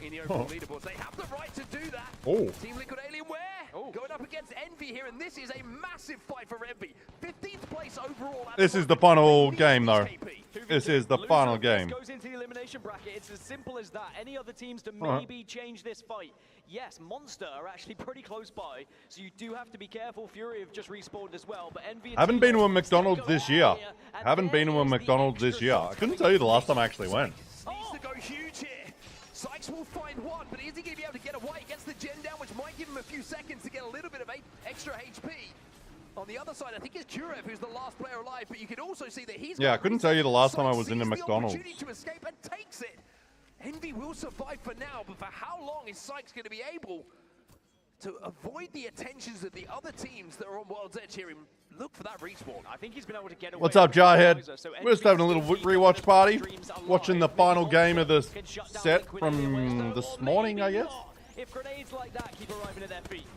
in the overall leaderboards, they have the right to do that. Team Liquid Alienware going up against Envy here, and this is a massive fight for Envy. 15th place overall. This is the final game, though. This is the final game. Goes into the elimination bracket. It's as simple as that. Any other teams to maybe change this fight? Yes, Monster are actually pretty close by, so you do have to be careful. Fury have just respawned as well, but Envy. Haven't been to a McDonald's this year. Haven't been to a McDonald's this year. I couldn't tell you the last time I actually went. Needs to go huge here. Sykes will find one, but is he going to be able to get away? Gets the gen down, which might give him a few seconds to get a little bit of extra HP. On the other side, I think it's Kurev who's the last player alive, but you can also see that he's... Yeah, I couldn't tell you the last time I was in a McDonald's. To escape and takes it. Envy will survive for now, but for how long is Sykes going to be able to avoid the attentions of the other teams that are on World's Edge here and look for that respawn? I think he's been able to get away. What's up, Jarhead? We're just having a little rewatch party, watching the final game of the set from this morning, I guess. If grenades like that keep arriving at their feet.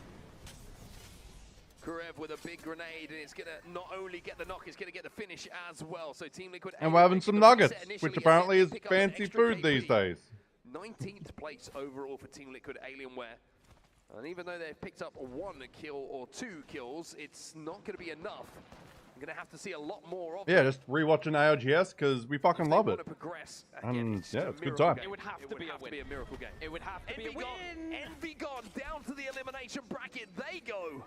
Kurev with a big grenade, and it's going to not only get the knock, it's going to get the finish as well. So Team Liquid... And we're having some nuggets, which apparently is fancy food these days. 19th place overall for Team Liquid Alienware. And even though they've picked up 1 kill or 2 kills, it's not going to be enough. I'm going to have to see a lot more of Yeah, just rewatching ALGS because we fucking love it. And yeah, it's a good time. It would have to be a miracle game. It would have to be a win. Envy gone down to the elimination bracket. They go.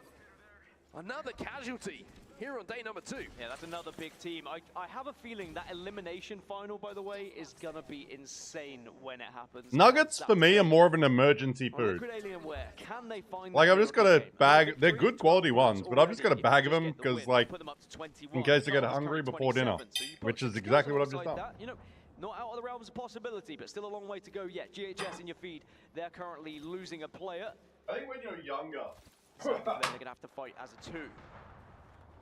Another casualty here on day number 2. Yeah, that's another big team. I have a feeling that elimination final, by the way, is going to be insane when it happens. Nuggets, for me, are more of an emergency food. Can they find like, I've just got a bag. They're good quality ones, but I've just got a bag of them because, like, in case I get hungry before dinner, which is exactly what I've just done. You know, not out of the realms of possibility, but still a long way to go yet. GHS in your feed, they're currently losing a player. I think when you're younger... So then they're going to have to fight as a 2.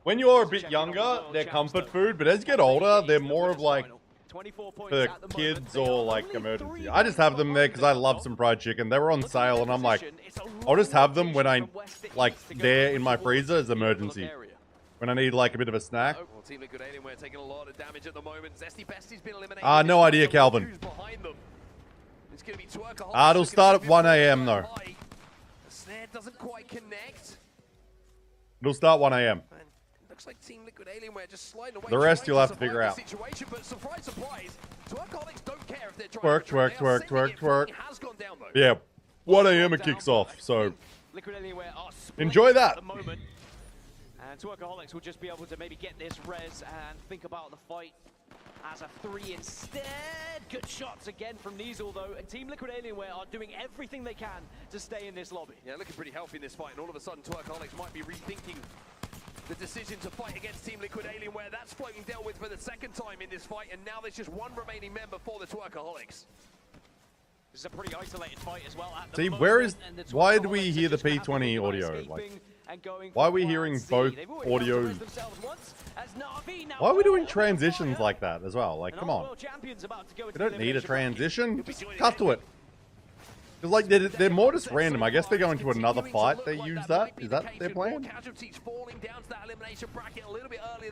When you're a bit younger, they're comfort food, but as you get older, they're more of like 24 points for at the kids moment. or like emergency. I just have them there because I love some fried chicken. They were on sale and I'm like, I'll just have them when I like they're in my freezer as emergency. When I need like a bit of a snack. Well, Team Liquid Alienware taking a lot of damage at the moment. Zesty Besty's been eliminated. No idea, Calvin. It's going to be Twerkaholics. It'll start at 1 a.m. though. The snare doesn't quite connect. It'll start 1 a.m. Looks like Team Liquid Alienware just sliding away. The rest you'll have to figure out. Situation, but surprise, surprise, Twerkaholics don't care if they're trying Twerk. Yeah, 1 a.m. it kicks off, so Liquid Alienware are enjoy that. At the moment. And Twerkaholics will just be able to maybe get this res and think about the fight as a 3 instead. Good shots again from Niesel though, and Team Liquid Alienware are doing everything they can to stay in this lobby. Yeah, looking pretty healthy in this fight, and all of a sudden Twerkaholics might be rethinking the decision to fight against Team Liquid Alienware. That's floating dealt with for the second time in this fight, and now there's just one remaining member for the Twerkaholics. This is a pretty isolated fight as well. At the See, moment, where is? and the Why do we Twerkaholics hear the just happen to be P20 audio? escaping Like, and going why are for we plan hearing C. both They've already audio? done themselves once, as Na'Vi now Why are we doing transitions like that as well? Like, come on. World Champions about to go We into don't the need a elimination bracket. transition. Just cut to it. Because like they're more just random. I guess they're going to another fight. They use that. Is that their plan?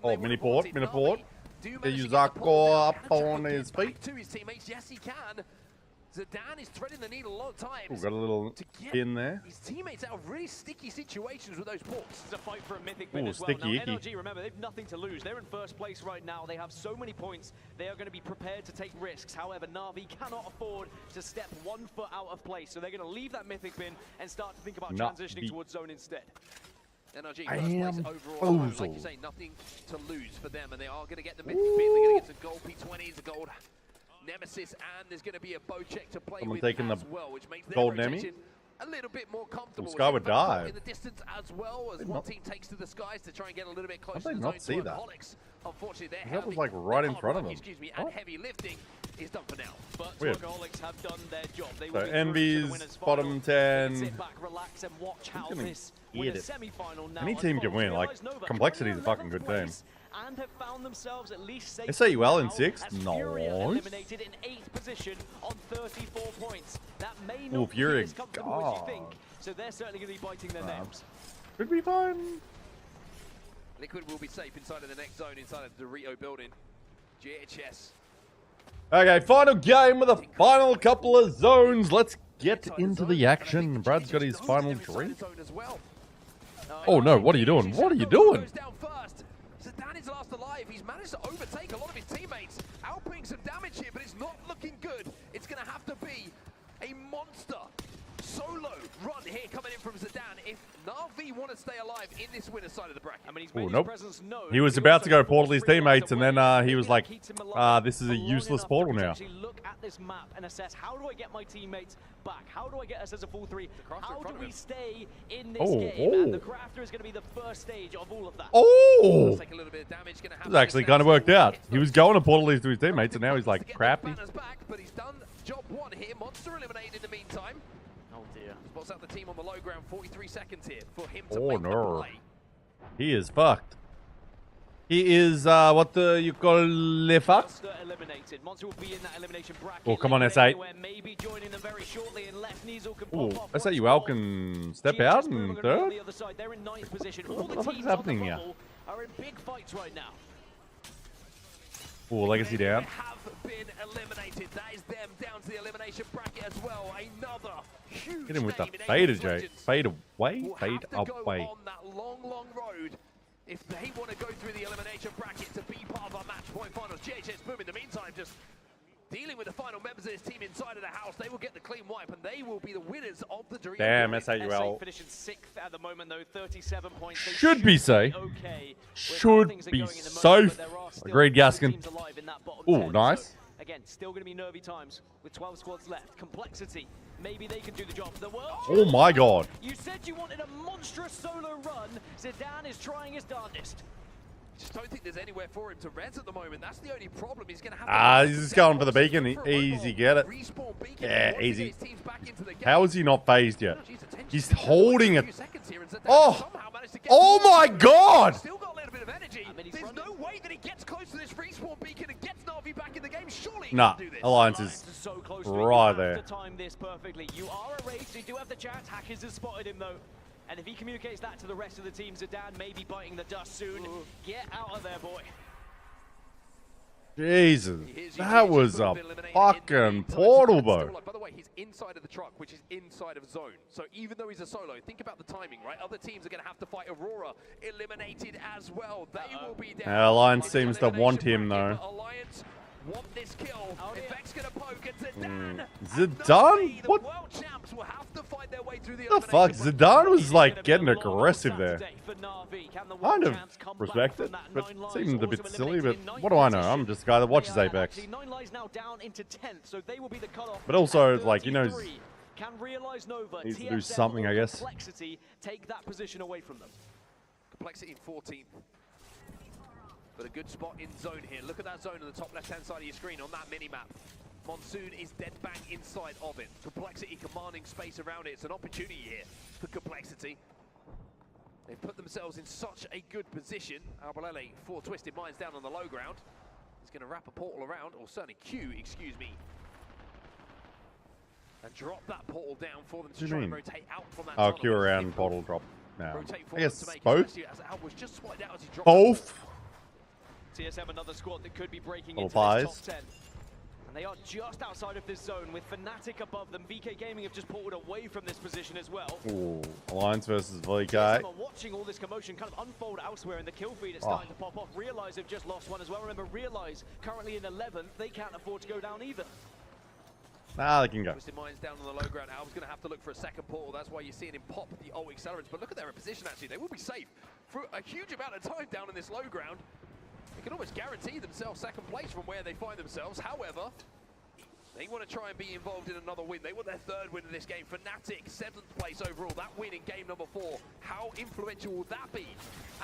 Oh, mini port. They use Akko up on his feet. To his teammates, yes he can. Zidane is threading the needle a lot of times. Ooh, got a little pin there. His teammates out of really sticky situations with those ports. It's a fight for a mythic win as well. Now, NRG, remember, they've nothing to lose. They're in first place right now. They have so many points. They are going to be prepared to take risks. However, Na'Vi cannot afford to step 1 foot out of place. So they're going to leave that mythic bin and start to think about transitioning towards zone instead. NRG first place overall. Like you say, nothing to lose for them. And they are going to get the mythic bin. They're going to get some gold P20s, a gold Nemesis, and there's going to be a bow check to play with taking as the well, which makes gold their Nemi? rotation a little bit more comfortable. Sky would die. In the distance as well as one team takes to the skies to try and get a little bit closer. How did to they not see that? Unfortunately, That was like right in front of them. Excuse me, and heavy lifting is done for now. But Weird. Twerkaholics have done their job. They So will be Envy's bottom 10. sit back, relax, and watch how this eat it. semi-final now Any team can win. Like, unfolds. Complexity is a fucking good team. And have found themselves at least safe SAUL in now 6? as Nice. Furia eliminated in 8th position on 34 points. That may not be Furia, as comfortable as you think. So they're certainly going to be biting their nails. Could be fun. Liquid will be safe inside of the next zone, inside of the Dorito building. GHS. Okay, final game with a final couple of zones. Let's get into the action. Brad's got his final drink. Oh no, what are you doing? What are you doing? Zidane is last alive. He's managed to overtake a lot of his teammates, outputting some damage here, but it's not looking good. It's going to have to be a monster solo run here coming in from Zidane if Na'Vi want to stay alive in this winner's side of the bracket. I mean, he's Oh, made nope. his presence known. He was about to go portal his teammates, and then he was like, this is a useless portal now. Look at this map and assess, how do I get my teammates back? How do I get us as a full 3? How do we stay in this game? And the Crafter is going to be the first stage of all of that. Oh! Take a little bit of damage, gonna have This actually kind of worked out. He was going to portal these to his teammates, and now he's like, crappy. Back, but he's done job 1 here. Monster eliminated in the meantime. Oh dear. Spots out the team on the low ground. 43 seconds here for him to Oh make the no. play. He is fucked. He is, what you call le fuck? Monster eliminated. Monster will be in that elimination bracket. Oh, come on, S8. Maybe joining them very shortly unless Niesel can Ooh, pop off SAUL can step out in third? the other side. They're in 9th position. All What the the fuck is teams on happening the here? bubble are in big fights right now. Ooh, legacy down. Have been eliminated. That is them down to the elimination bracket as well. Another huge Hit him with the name in fade, APAC Jay. Legends. Fade away, Will fade have to go away. on that long, long road if they want to go through the elimination bracket to be part of our match point finals. GHS Boom in the meantime just dealing with the final members of this team inside of the house. They will get the clean wipe and they will be the winners of the Dorito. Damn, Building. SAUL. Finishing 6th at the moment though, 37 points. They Should be safe. okay with how Should things are be going at the moment, safe. but there are still Agreed, Gaskin. teams alive in that bottom Ooh, 10. nice. So, again, still going to be nervy times with 12 squads left. Complexity. Maybe they can do the job. The world. Oh my god. You said you wanted a monstrous solo run. Zidane is trying his darndest. Just don't think there's anywhere for him to res at the moment. That's the only problem. He's going to have He's just going for the beacon. Easy, get it. Yeah, easy. How is he not phased yet? He's holding it. Oh! Oh my god! Still got a little bit of energy. There's no way that he gets close to this respawn beacon and gets Na'Vi Na'Vi back in the game. Surely he Nah, can do this. Alliance is so close right to there. have to time this perfectly. You are a race, you do have the chance. Hackers has spotted him though. And if he communicates that to the rest of the team, Zidane may be biting the dust soon. Get out of there, boy. Jesus, that was a fucking portal boat. By the way, he's inside of the truck, which is inside of zone. So even though he's a solo, think about the timing, right? Other teams are going to have to fight Aurora. Eliminated as well. They will be down. Alliance seems to want him though. Alliance want this kill. If Vex going to poke at Zidane. Zidane? What World champs will have to fight their way through the fuck? Zidane was like getting aggressive there. Kind of respect it, but seemed a bit silly, but what do I know? I'm just a guy that watches Apex. But also, like, he knows he needs to do something, I guess. Take that position away from them. Complexity in 14th. But a good spot in zone here. Look at that zone on the top left-hand side of your screen on that mini-map. Monsoon is dead bang inside of it. Complexity commanding space around it. It's an opportunity here for Complexity. They've put themselves in such a good position. Albalele, 4 Twisted Minds down on the low ground. He's going to wrap a portal around, or certainly Q, excuse me. And drop that portal down for them to try and rotate out from that tunnel. Q around, portal drop. No. I guess both. Both. TSM another squad that could be breaking Little into pies. this top 10. And they are just outside of this zone with Fnatic above them. VK Gaming have just ported away from this position as well. Ooh, Alliance versus VK. TSM are watching all this commotion kind of unfold elsewhere in the kill feed. It's starting to pop off. Realize they've just lost one as well. Remember, Realize currently in 11th. They can't afford to go down either. Nah, they can go. Twisted Minds down on the low ground. Al's going to have to look for a second portal. That's why you're seeing him pop the ult accelerants. But look at their position, actually. They will be safe for a huge amount of time down in this low ground. They can almost guarantee themselves second place from where they find themselves. However, they want to try and be involved in another win. They want their 3rd win of this game. Fnatic, 7th place overall. That win in game number 4. How influential will that be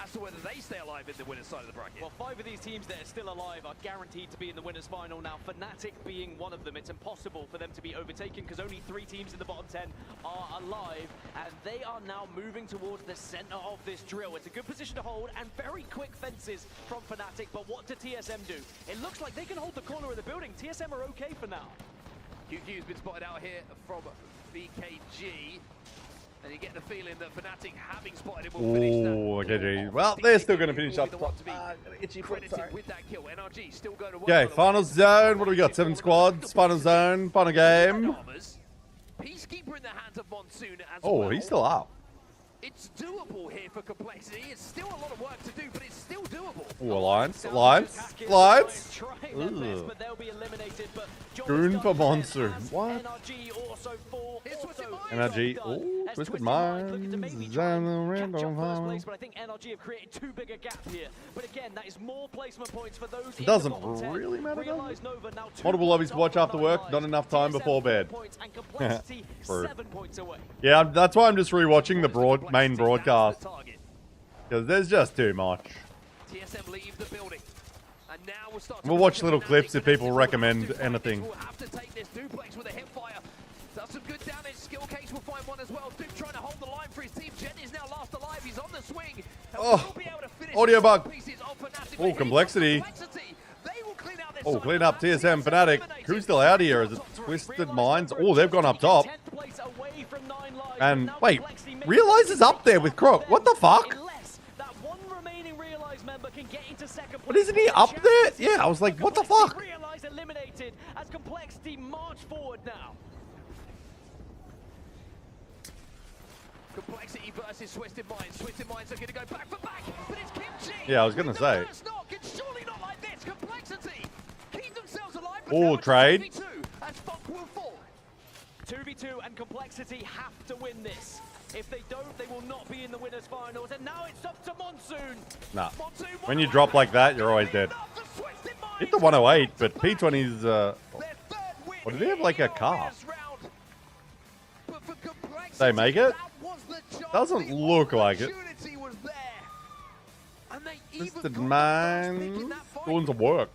as to whether they stay alive in the winner's side of the bracket? Well, 5 of these teams that are still alive are guaranteed to be in the winner's final now. Fnatic being one of them. It's impossible for them to be overtaken because only 3 teams in the bottom 10 are alive. And they are now moving towards the center of this drill. It's a good position to hold and very quick fences from Fnatic. But what do TSM do? It looks like they can hold the corner of the building. TSM are okay for now. QQ's been spotted out here from VKG. And you get the feeling that Fnatic, having spotted him, will finish that. Oh, okay. Well, they're still going to finish up. Credited with that kill. NRG still going to work. Okay, final zone. What do we got? 7 squads. Final zone. Final game. Peacekeeper in the hands of Monsoon as Oh, well. he's still up. It's doable here for Complexity. It's still a lot of work to do, but it's still doable. Ooh, Alliance. Alliance. Goon for Monsoon. What? NRG. Oh, Twisted Minds. But I think NRG have created too big a gap here. But again, that is more placement points for those. It doesn't really matter, does it? Multiple lobbies to watch after work. Not enough time before bed. Yeah, that's why I'm just rewatching the main broadcast. Because there's just too much. TSM leave the building. And now we'll start We'll watch little clips if people recommend anything. We'll have to take this Duplex with a hip fire. Does some good damage. Skill case will find one as well. Duke trying to hold the line for his team. Jen is now last alive. He's on the swing. Oh, audio bug. Oh, Complexity. Oh, clean up TSM Fnatic. Who's still out here? Is it Twisted Minds? Oh, they've gone up top. And wait, Realize is up there with Croc. What the fuck? But isn't he up there? Yeah, I was like, what the fuck? Realize eliminated as Complexity march forward now. Complexity versus Twisted Minds. Twisted Minds are going to go back for back, but it's Kimchi. Yeah, I was gonna say. It's surely not like this. Complexity keep themselves alive. Oh, trade. 2v2 and Complexity have to win this. If they don't, they will not be in the winners' finals. And now it's up to Monsoon. Nah. When you drop like that, you're always dead. Hit the 108, but P20's, what, did he have like a car? They make it? Doesn't look like it. Twisted Minds doing some work.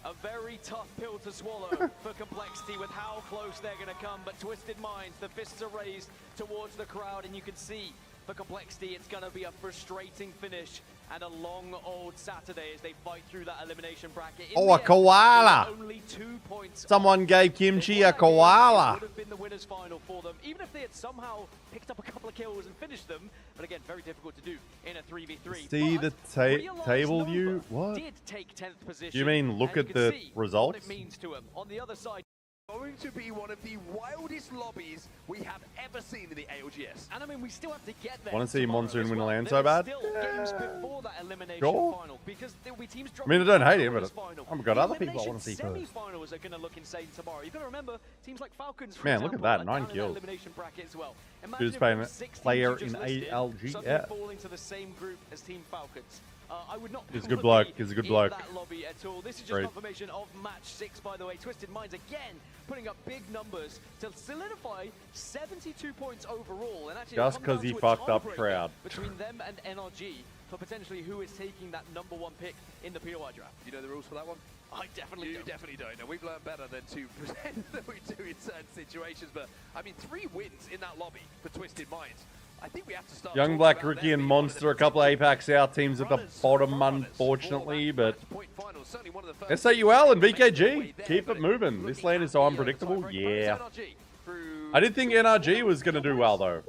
A very tough pill to swallow for Complexity with how close they're going to come. But Twisted Minds, the fists are raised towards the crowd, and you can see for Complexity it's going to be a frustrating finish and a long old Saturday as they fight through that elimination bracket. Oh, a koala! Only 2 points. Someone gave Kimchi a koala. Would have been the winners final for them, even if they had somehow picked up a couple of kills and finished them. But again, very difficult to do in a 3v3. See the table view? What? Did take 10th position. You mean look at the results? What it means to him. On the other side, going to be one of the wildest lobbies we have ever seen in the ALGS. And I mean, we still have to get there. Want to see Monsoon win the land so bad? Games before that elimination Sure. final, because there will be teams I mean, I don't hate him, but I've got other people I want to see first. Semi-finals are going to look insane tomorrow. You've got to remember teams like Falcons. For Man, look at example, that, 9 down in kills. elimination bracket as well. Who's Imagine playing if 6 player teams you in just listed ALGS? suddenly fall into the same group as Team Falcons. I would not. He's a good bloke. He's a good bloke. That lobby at all. This is just Great. confirmation of match 6, by the way. Twisted Minds again putting up big numbers to solidify 72 points overall, and actually Just because he fucked up crowd. between them and NRG for potentially who is taking that #1 pick in the POI draft. You know the rules for that one? I definitely You definitely don't. Now, we've learned better than to pretend that we do in certain situations, but I mean, 3 wins in that lobby for Twisted Minds. I think we have to start. Young Black Rookie and Monster, a couple of APAC South teams at the bottom, unfortunately, but SAUL and VKG, keep it moving. This lane is so unpredictable, yeah. I did think NRG was going to do well, though.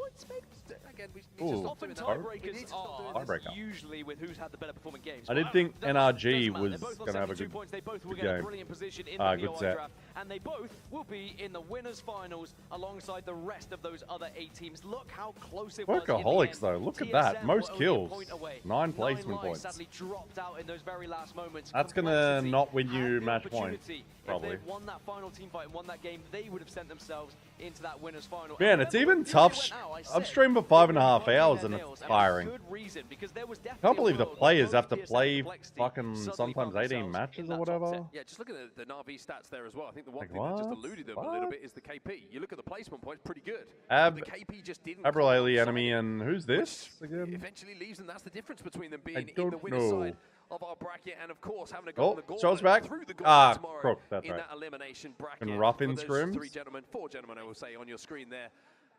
Ooh, Often tiebreakers are tiebreaker. usually with who's had the better performing games. I did think NRG was going to have a good, They both will good get a game. brilliant position in the Good POI set. draft, and they both will be in the winners finals alongside the rest of those other 8 teams. Look how close it was. Workaholics, though. Look at that. TSM Most were only a kills. point away. 9 placement lives points. sadly dropped out in those very last moments. That's going to Complexity not win had you the match point, opportunity. probably. If they'd won that final team fight and won that game, they would have sent themselves into that winners final. Man, And it's remember, even when tough. they went out, I I've said, streamed for 5.5 hours and it's tiring. good reason, because there was Can't definitely believe a the world players where have to both play TSM and Complexity fucking suddenly sometimes found 18 themselves matches in or that top whatever. 10. Yeah, just look at the Na'Vi stats there as well. I think the one Like thing that just what? eluded them a little bit is the KP. You look at the placement points, pretty good. Ab, the KP just didn't. Abraleli enemy, and who's this again? Eventually leaves, and that's the difference between them being I in the don't winner's know. side of our bracket, and of course having a go on the Oh, Charles gauntlet back. through the gauntlet tomorrow Crook, that's in right. that elimination bracket. And rough in for those scrims. 4 gentlemen, I will say on your screen there.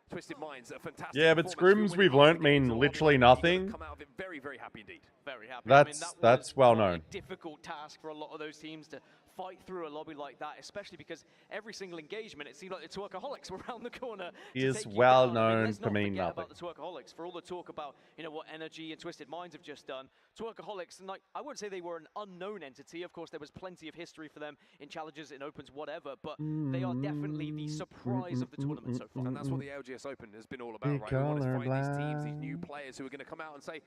Twisted Minds, a fantastic. Yeah, but performance. scrims we've learnt mean literally nothing. Come out of it very, very happy indeed. Very happy. That's well known. Difficult task for a lot of those teams to fight through a lobby like that, especially because every single engagement, it seemed like the Twerkaholics were around the corner. Is well known to mean nothing. About the Twerkaholics, for all the talk about what Energy and Twisted Minds have just done, Twerkaholics, and I wouldn't say they were an unknown entity. Of course, there was plenty of history for them in challenges, in opens, whatever. But they are definitely the surprise of the tournament so far. And that's what the ALGS Open has been all about, right? We want to find these teams, these new players who are going to come out and say,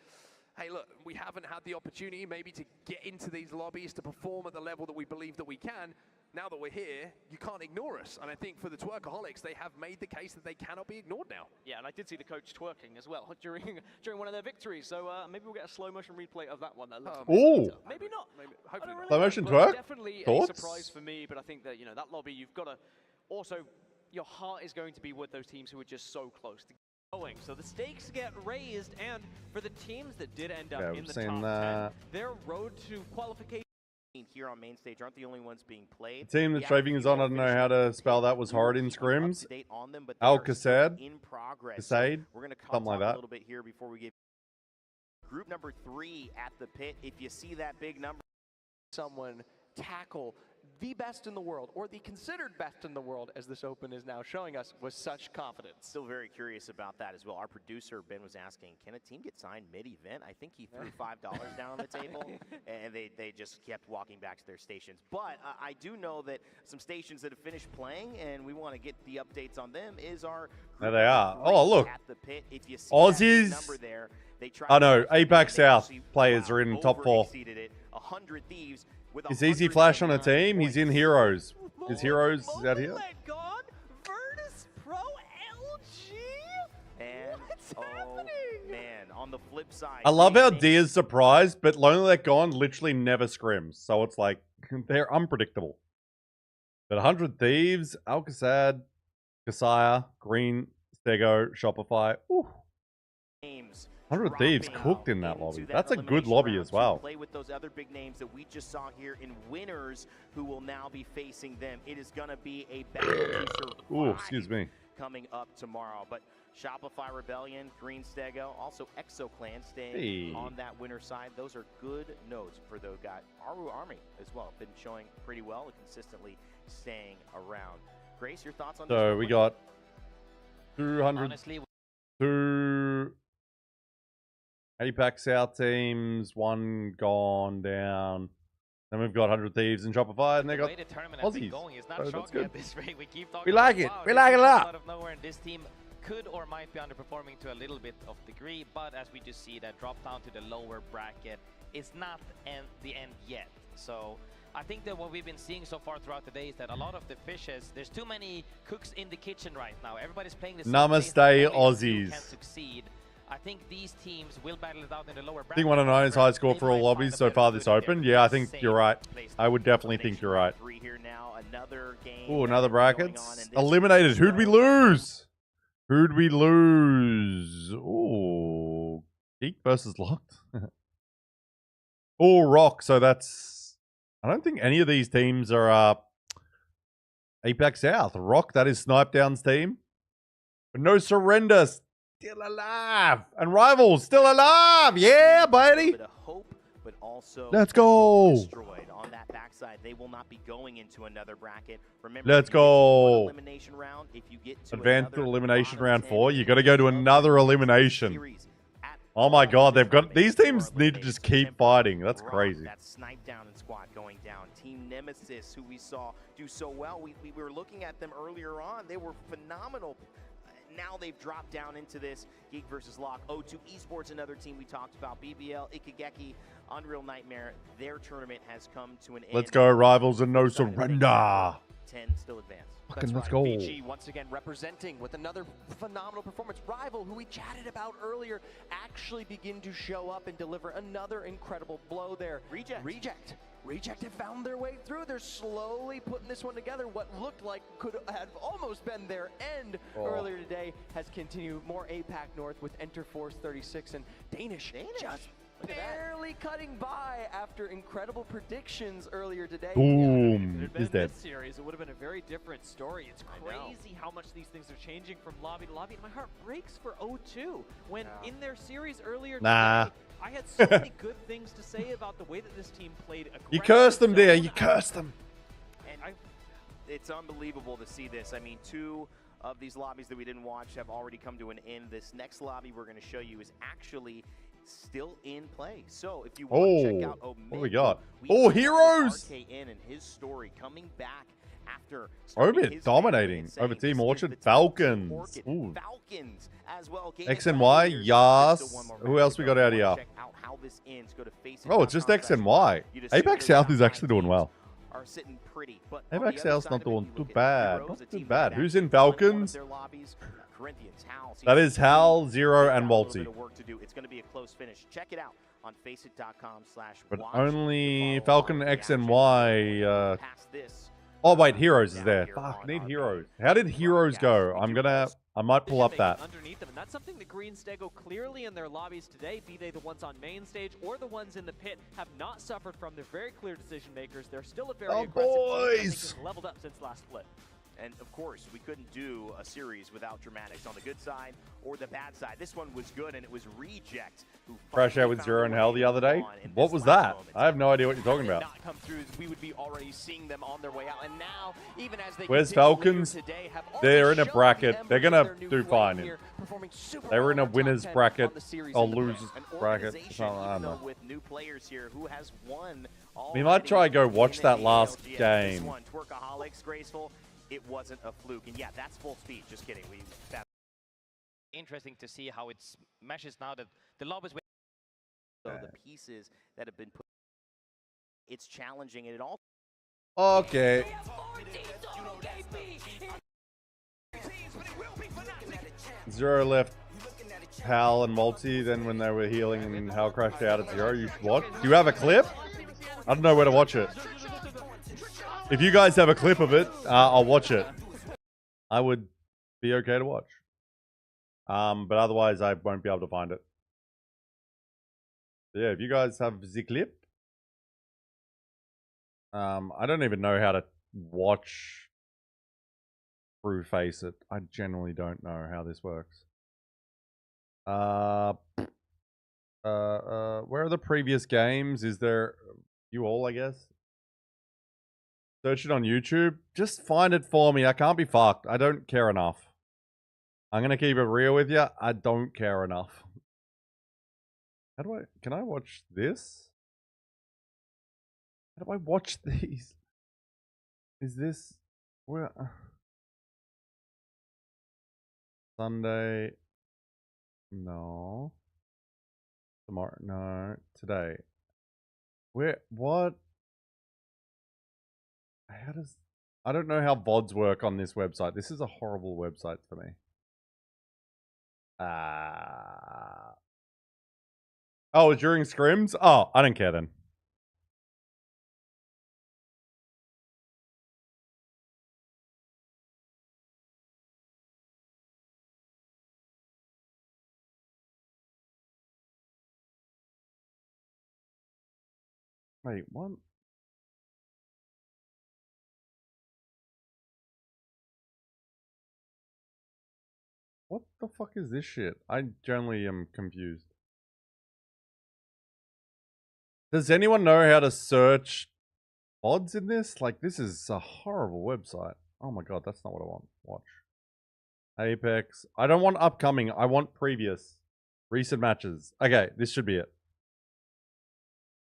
hey, look, we haven't had the opportunity maybe to get into these lobbies, to perform at the level that we believe that we can. Now that we're here, you can't ignore us. And I think for the Twerkaholics, they have made the case that they cannot be ignored now. Yeah, and I did see the coach twerking as well during one of their victories. So maybe we'll get a slow motion replay of that one. Ooh. Maybe not. Hopefully not. Slow motion twerk? Definitely Thoughts? a surprise for me, but I think that that lobby, you've got to also, your heart is going to be with those teams who are just so close to going. So the stakes get raised, and for the teams that did end up Yeah, in we've the seen top that. 10, their road to qualification here on main stage aren't the only ones being played. The team that Strafing is on, I don't know how to spell that, was hard in scrims. ALGS, in progress. Casade, We're going to something like a that. little bit here before we get group number 3 at the pit. If you see that big number, someone tackle the best in the world, or the considered best in the world, as this Open is now showing us, with such confidence. Still very curious about that as well. Our producer, Ben, was asking, can a team get signed mid-event? I think he threw $5 down on the table, and they just kept walking back to their stations. But I do know that some stations that have finished playing, and we want to get the updates on them, is our There they are. Oh, look. at the pit. If you see Aussies. that number there, they tried Oh, no. to APAC South players are in top 4. exceeded it. 100 Thieves with Is Easy Flash on a team? He's in Heroes. Is Heroes out here? God, Virtus Pro LG? And man, on the flip side, I love how Deer's surprised, but Lonely Let Gone literally never scrims. So it's like, they're unpredictable. But 100 Thieves, Alcazad, Kasaya, Green, Stego, Shopify. Ooh. 100 Thieves cooked in that lobby. That's a good lobby as well. Play with those other big names that we just saw here in winners who will now be facing them. It is going to be a battle to survive. Ooh, excuse me. coming up tomorrow. But Shopify Rebellion, Green Stego, also ExoClan staying on that winner side. Those are good notes for those guys. Aru Army as well, been showing pretty well and consistently staying around. Grace, your thoughts on this? So we got 200, Honestly, 2 APAC South teams, 1 gone down. Then we've got 100 Thieves and Shopify, and they got Aussies. So that's good. At this rate. We keep talking We like it. Wow, We like it a lot. Out of nowhere, and this team could or might be underperforming to a little bit of degree, but as we just see, that drop down to the lower bracket is not the end yet. So I think that what we've been seeing so far throughout the day is that a lot of the fishes, there's too many cooks in the kitchen right now. Everybody's playing the same Namaste, game, only a few Aussies. can succeed. I think these teams will battle it out in the lower bracket. I think 109 is high score for all lobbies so far this open. Yeah, I think you're right. I would definitely think you're right. Ooh, another brackets. Eliminated. Who'd we lose? Who'd we lose? Ooh, Geek versus Locked. Oh, Rock. So that's... I don't think any of these teams are APAC South. Rock, that is Snipe Down's team. But no surrender. Still alive. And Rivals, still alive. Yeah, buddy. Let's go. On that backside, they will not be going into another bracket. Remember, Let's go. Elimination round. If you get to Advanced to elimination round 4. You got to go to another elimination. Oh my god, they've got... These teams need to just keep fighting. That's crazy. That Snipe Down and squad going down. Team Nemesis, who we saw do so well. We were looking at them earlier on. They were phenomenal. Now they've dropped down into this Geek versus Lock. O2 Esports, another team we talked about. BBL, Ikigeki, Unreal Nightmare. Their tournament has come to an end. Let's go, Rivals, and no surrender. 10 still advanced. Fucking let's go. BG once again representing with another phenomenal performance. Rival, who we chatted about earlier, actually begin to show up and deliver another incredible blow there. Reject have found their way through. They're slowly putting this one together. What looked like could have almost been their end earlier today has continued. More APAC North with Enter Force 36 and Danish. Just barely cutting by after incredible predictions earlier today. Boom. He's dead. This series, it would have been a very different story. It's crazy how much these things are changing from lobby to lobby. And my heart breaks for O2 when in their series earlier today, I had so many good things to say about the way that this team played. You cursed them, dear. You cursed them. And it's unbelievable to see this. I mean, 2 of these lobbies that we didn't watch have already come to an end. This next lobby we're going to show you is actually still in play. So if you want to check out what do we got? Oh, Heroes! RKN and his story coming back after Omid dominating over Team Orchard. Falcons. Ooh. Falcons as well. X and Y, Yas. Who else we got out here? Oh, it's just X and Y. APAC South is actually doing well. Are sitting pretty, but APAC South's not doing too bad. Not too bad. Who's in Falcons? That is Hal, Zero, and Waltzy. It's going to be a close finish. Check it out on faceit.com/watch. But only Falcon X and Y. Oh wait, Heroes is there. Fuck, need Heroes. How did Heroes go? I might pull up that. Underneath them, and that's something that Green Stego clearly in their lobbies today, be they the ones on main stage or the ones in the pit, have not suffered from. They're very clear decision makers. They're still a very aggressive team. I think it's leveled up since last split. And of course, we couldn't do a series without dramatics on the good side or the bad side. This one was good, and it was Reject who Crash out with Zero and Hell the other day. What was that? I have no idea what you're talking about. Not come through, we would be already seeing them on their way out. And now, even as they Where's Falcons? They're in a bracket. They're gonna do fine. They were in a winners bracket or losers bracket. I don't know. With new players here who has won. We might try to go watch that last game. Twerkaholics, Graceful. It wasn't a fluke, and yeah, that's full speed. Just kidding. Interesting to see how it meshes now that the lob is. So the pieces that have been put, it's challenging, and it all. Okay. Zero left Hal and Multi. Then when they were healing and Hal crashed out at Zero, you should watch. Do you have a clip? I don't know where to watch it. If you guys have a clip of it, I'll watch it. I would be okay to watch. But otherwise, I won't be able to find it. So yeah, if you guys have the clip, I don't even know how to watch through Face It. I generally don't know how this works. Where are the previous games? Is there you all, I guess? Search it on YouTube. Just find it for me. I can't be fucked. I don't care enough. I'm gonna keep it real with you. I don't care enough. How do I... Can I watch this? How do I watch these? Is this... Where... Sunday... No. Tomorrow... No. Today. Where... What? How does... I don't know how VODs work on this website. This is a horrible website for me. Oh, it's during scrims? Oh, I don't care then. Wait, what? What the fuck is this shit? I generally am confused. Does anyone know how to search odds in this? Like, this is a horrible website. Oh my god, that's not what I want. Watch. Apex. I don't want upcoming. I want previous. Recent matches. Okay, this should be it.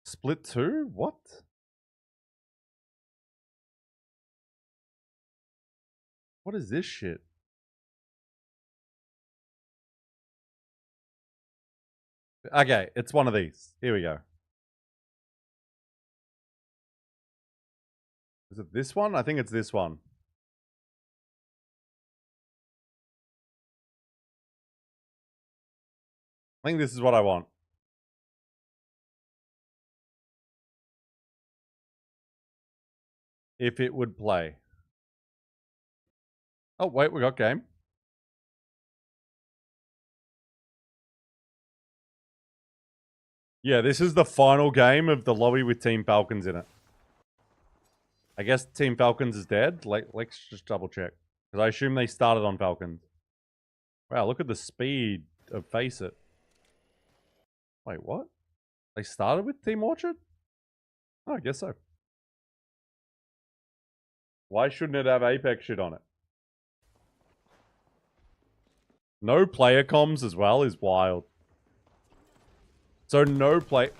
Split 2? What? What is this shit? Okay, it's one of these. Here we go. Is it this one? I think it's this one. I think this is what I want. If it would play. Oh, wait, we got game. Yeah, this is the final game of the lobby with Team Falcons in it. I guess Team Falcons is dead. Let's just double check. Because I assume they started on Falcons. Wow, look at the speed of Face It. Wait, what? They started with Team Orchard? Oh, I guess so. Why shouldn't it have Apex shit on it? No player comms as well is wild. So no play...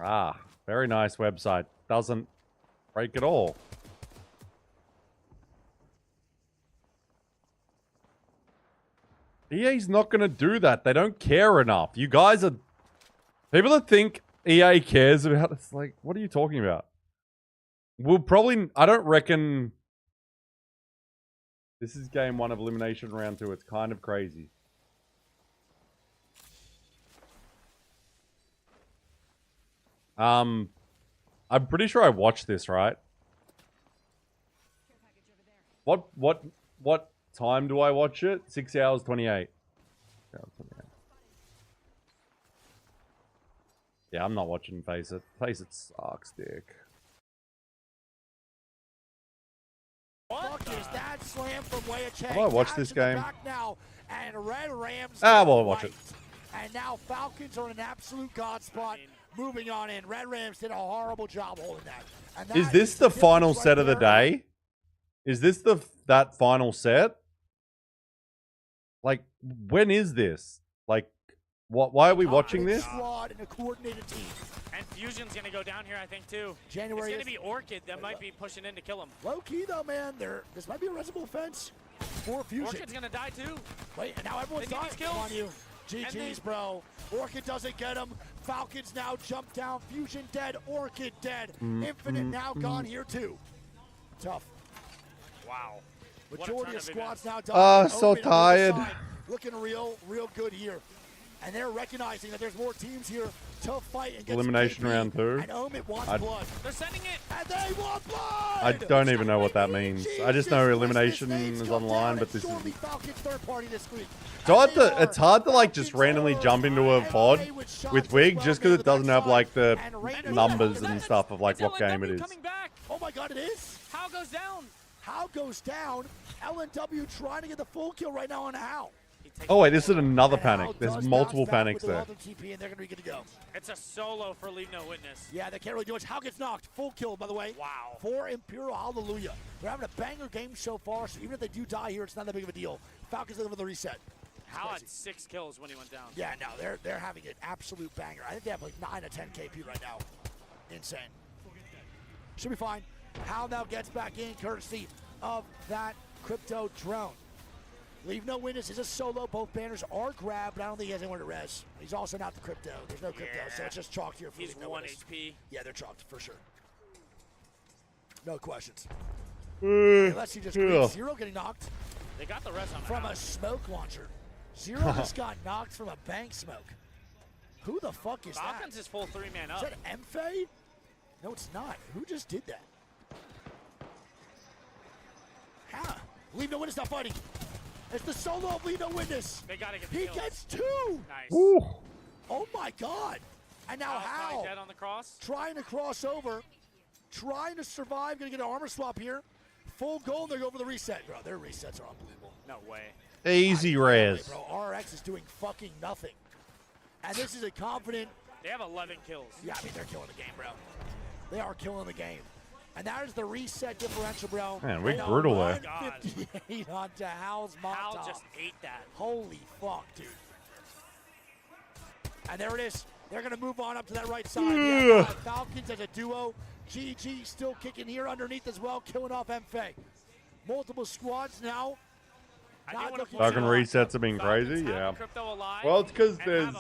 Ah, very nice website. Doesn't break at all. EA's not going to do that. They don't care enough. You guys are... People that think EA cares about... It's like, what are you talking about? We'll probably... I don't reckon... This is game 1 of Elimination Round 2. It's kind of crazy. I'm pretty sure I watched this, right? What time do I watch it? 6 hours 28. Yeah, I'm not watching Face It. Face It sucks, dick. What is that slam from Wei Chang? Have I watched this game? Now, and Red Rams well, watch it. And now Falcons are in an absolute god spot. Moving on in. Red Rams did a horrible job holding that. And that is this the final set of the day? Is this that final set? Like, when is this? Like, why are we watching this? Squad and a coordinated team. And Fusion's going to go down here, I think, too. January it's going to be Orchid that might be pushing in to kill him. Low key, though, man. This might be a residual offense for Fusion. Orchid's going to die, too. Wait, and now everyone's dying. Come on, you. GG's, bro. Orchid doesn't get him. Falcons now jump down. Fusion dead. Orchid dead. Infinite now gone here, too. Tough. Wow. Majority of squads now done. So tired. Looking real good here. And they're recognizing that there's more teams here to fight and get Elimination Round 2. And Omit wants blood. They're sending it. And they want blood. I don't even know what that means. I just know Elimination is online, but this is... It's hard to like just randomly jump into a pod with Wig just because it doesn't have like the numbers and stuff of like what game it is. Oh my god, it is? How goes down? How goes down? LNW trying to get the full kill right now on How. Oh wait, this is another panic. There's multiple panics there. TP and they're gonna be good to go. It's a solo for Leave No Witness. Yeah, they can't really do much. How gets knocked? Full kill, by the way. Wow. For Imperial, hallelujah. They're having a banger game so far, so even if they do die here, it's not that big of a deal. Falcons looking for the reset. How had 6 kills when he went down. Yeah, no, they're having an absolute banger. I think they have like 9 to 10 KP right now. Insane. Should be fine. Hal now gets back in courtesy of that crypto drone. Leave No Witness is a solo. Both banners are grabbed, but I don't think he has anywhere to res. He's also not the crypto. There's no crypto, so it's just chalked here for He's Leave No 1 Witness. HP. Yeah, they're chalked for sure. No questions. Unless he just Zero getting knocked. They got the res on from a smoke launcher. Zero just got knocked from a bank smoke. Who the fuck is Falcons that? is full 3-man up. Is that MFA? No, it's not. Who just did that? Huh? Leave No Witness not fighting. It's the solo of Leave No Witness. They gotta get the He kills. gets 2. Nice. Ooh. Oh my god. And now Hal dead on the cross. trying to cross over, trying to survive, gonna get an armor swap here. Full goal, and they go for the reset. Bro, their resets are unbelievable. No way. Easy res. Bro, RX is doing fucking nothing. And this is a confident. They have 11 kills. Yeah, I mean, they're killing the game, bro. They are killing the game. And that is the reset differential, bro. Man, we're brutal there. 158 onto Hal's Molotov. Hal just ate that. Holy fuck, dude. And there it is. They're going to move on up to that right side. Yeah, Falcons as a duo. GG still kicking here underneath as well, killing off MFA. Multiple squads now. Falcon resets have been crazy, yeah. Well, it's because there's...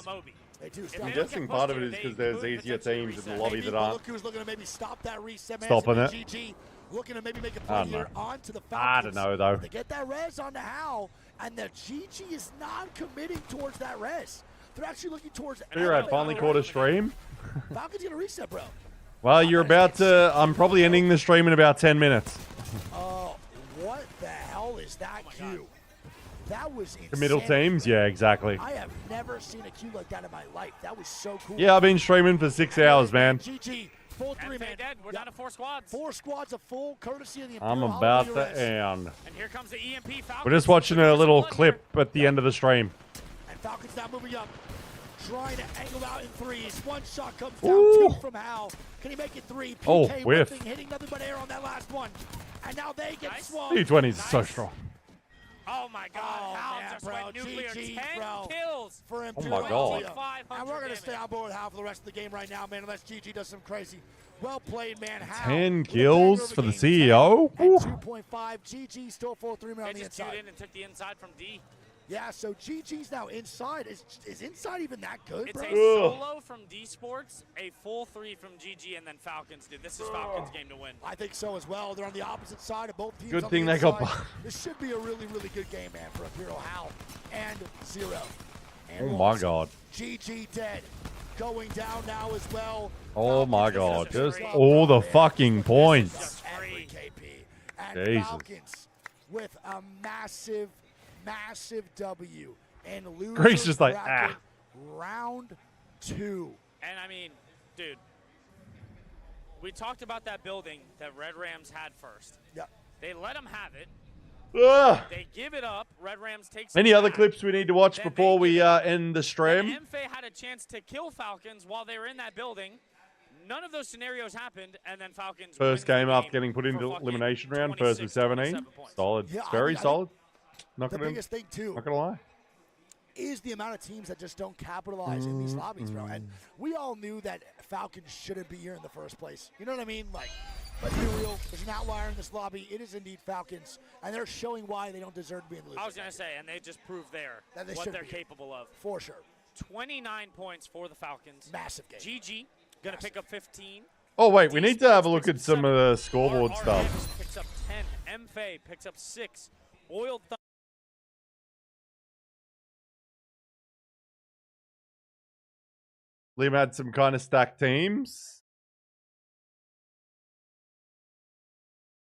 I'm guessing part of it is because there's easier teams in the lobby that aren't Look who's looking to maybe stop that reset. stopping it. GG looking to maybe make a play here onto the Falcons. I don't know, though. They get that res on the Hal, and the GG is not committing towards that res. They're actually looking towards... You're right, finally caught a stream. Falcons gonna reset, bro. Well, you're about to... I'm probably ending the stream in about 10 minutes. What the hell is that Q? That was insane. The middle teams? Yeah, exactly. I have never seen a Q like that in my life. That was so cool. Yeah, I've been streaming for 6 hours, man. GG. Full 3-man. Dead. We're down to 4 squads. 4 squads of full, courtesy of the I'm Imperial about Hallelujah to end. And here comes the EMP Falcons. We're just watching a little clip at the end of the stream. And Falcons now moving up. Trying to angle out in 3s. One shot comes Ooh. down, 2 from Hal. Can he make it 3? PK Oh, whiff. whiffing, hitting nothing but air on that last one. And now they get swung. T20 is so strong. Oh my god, Hal man, just bro. went nuclear. GG, 10 bro. kills. For Oh my god. And we're going to stay on board with Hal for the rest of the game right now, man, unless GG does some crazy. Well played, man. Hal 10 kills for the CEO? And 2.5. GG still full 3-man on They the just inside. queued in and took the inside from D. Yeah, so GG's now inside. Is inside even that good, It's bro? a solo from D Sports, a full 3 from GG, and then Falcons, dude. This is Falcons' game to win. I think so as well. They're on the opposite side of both teams. Good on thing the they got inside. This should be a really, really good game, man, for Imperial Hal and Zero. And Oh my god. GG dead. Going down now as well. Oh my god. Just all the fucking points. Every KP. And Jesus. Falcons with a massive W. And losers Grace just like, bracket round 2. And I mean, dude, we talked about that building that Red Rams had first. Yep. They let them have it. Ugh. They give it up. Red Rams takes Any it other back. clips we need to watch before we end the stream? And MFA had a chance to kill Falcons while they were in that building. None of those scenarios happened, and then Falcons First wins the game after game getting put into for elimination round, 26, first with 17. 27 points. Solid. Yeah, Very I think solid. Not the gonna, biggest thing, too, not gonna lie. is the amount of teams that just don't capitalize in these lobbies, bro. And we all knew that Falcons shouldn't be here in the first place. You know what I mean? Like, let's be real. There's an outlier in this lobby. It is indeed Falcons, and they're showing why they don't deserve to be in the losing. I was going to say, and they just proved there That they what should they're be. capable of. For sure. 29 points for the Falcons. Massive game. GG going to pick up 15. Oh wait, we need to have a look at some of the scoreboard RRX stuff. picks up 10. MFA picks up 6. Oiled Liam had some kind of stacked teams.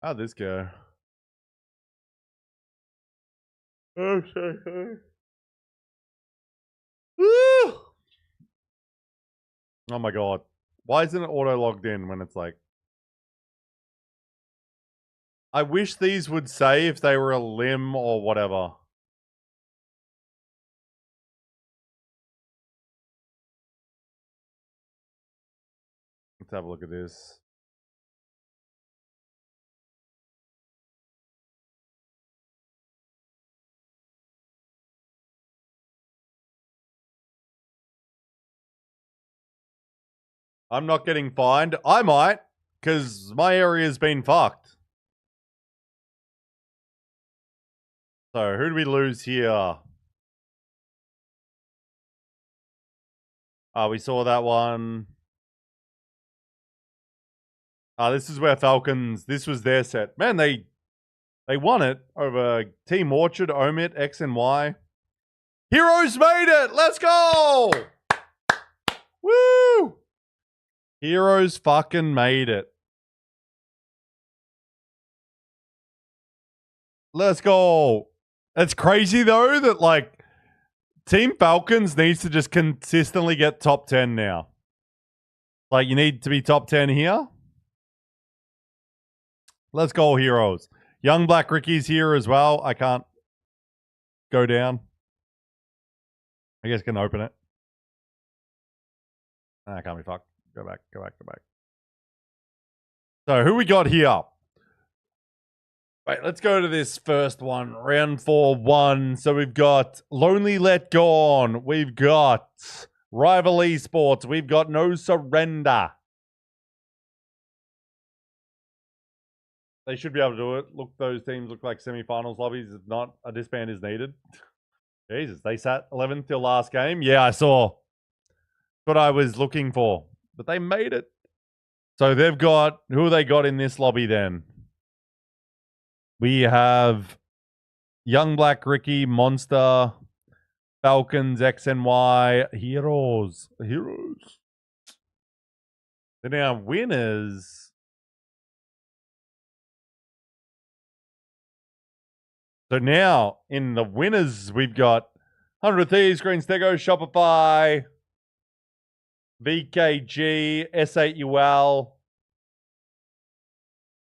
How'd this go? Okay. Woo! Oh my god. Why isn't it auto logged in when it's like I wish these would say if they were a limb or whatever. Let's have a look at this. I'm not getting fined. I might, because my area's been fucked. So, who do we lose here? We saw that one. This is where Falcons, this was their set. Man, they won it over Team Orchard, Omit, X and Y. Heroes made it! Let's go! Woo! Heroes fucking made it. Let's go. It's crazy though that like Team Falcons needs to just consistently get top 10 now. Like you need to be top 10 here. Let's go, Heroes. Young Black Ricky's here as well. I can't go down. I guess I can open it. I can't be fucked. Go back. So who we got here? Right, let's go to this first one. Round 4-1. So we've got Lonely Let Gone. We've got Rival Esports. We've got No Surrender. They should be able to do it. Look, those teams look like semifinals lobbies. If not, a disband is needed. Jesus, they sat 11th till last game. Yeah, I saw. What I was looking for. But they made it. So they've got, who have they got in this lobby then? We have Young Black Ricky, Monster, Falcons, XNY, Heroes. Then our winners. So now in the winners, we've got 100 Thieves, Green Stego, Shopify, VKG, S8UL.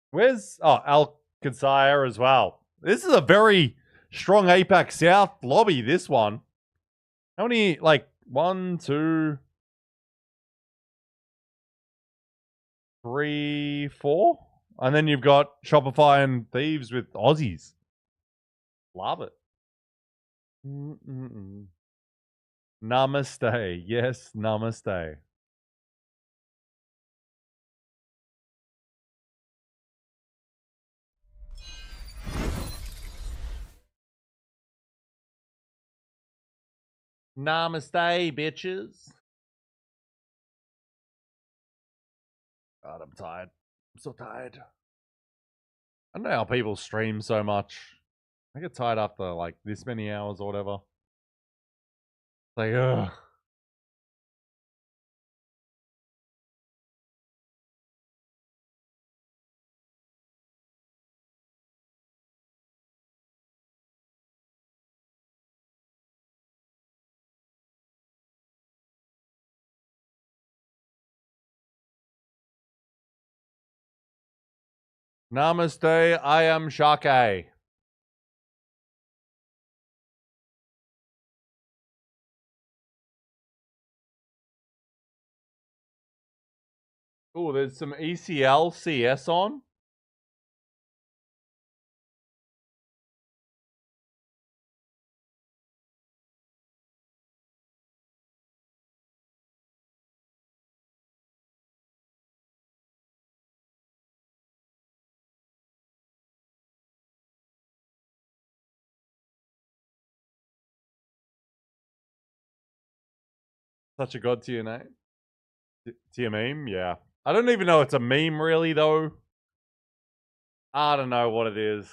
Where's Alcazire as well? This is a very strong APAC South lobby, this one. How many, like, 1, 2, 3, 4? And then you've got Shopify and Thieves with Aussies. Love it. Namaste. Yes, namaste. Namaste, bitches. God, I'm tired. I'm so tired. I don't know how people stream so much. I get tired after like this many hours or whatever. Like, ugh. Namaste, I am Shake. Oh, there's some ECL CS on. Such a god tier name. Tier meme, yeah. I don't even know it's a meme really though. I don't know what it is.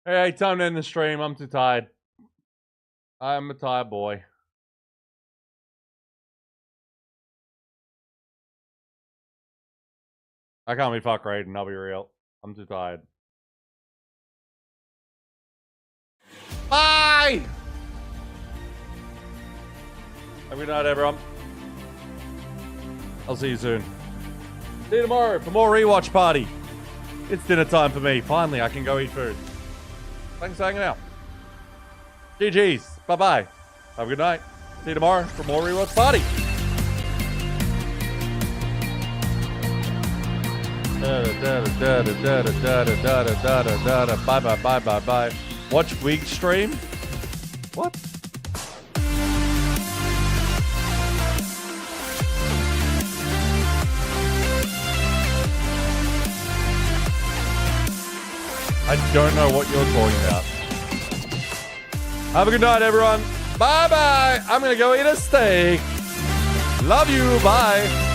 Hey, time to end the stream. I'm too tired. I'm a tired boy. I can't be fuck raiding, I'll be real. I'm too tired. Bye! Have a good night, everyone. I'll see you soon. See you tomorrow for more rewatch party. It's dinner time for me. Finally, I can go eat food. Thanks for hanging out. GG's. Bye-bye. Have a good night. See you tomorrow for more rewatch party. Bye. Watch week stream? What? I don't know what you're talking about. Have a good night, everyone. Bye-bye. I'm going to go eat a steak. Love you. Bye.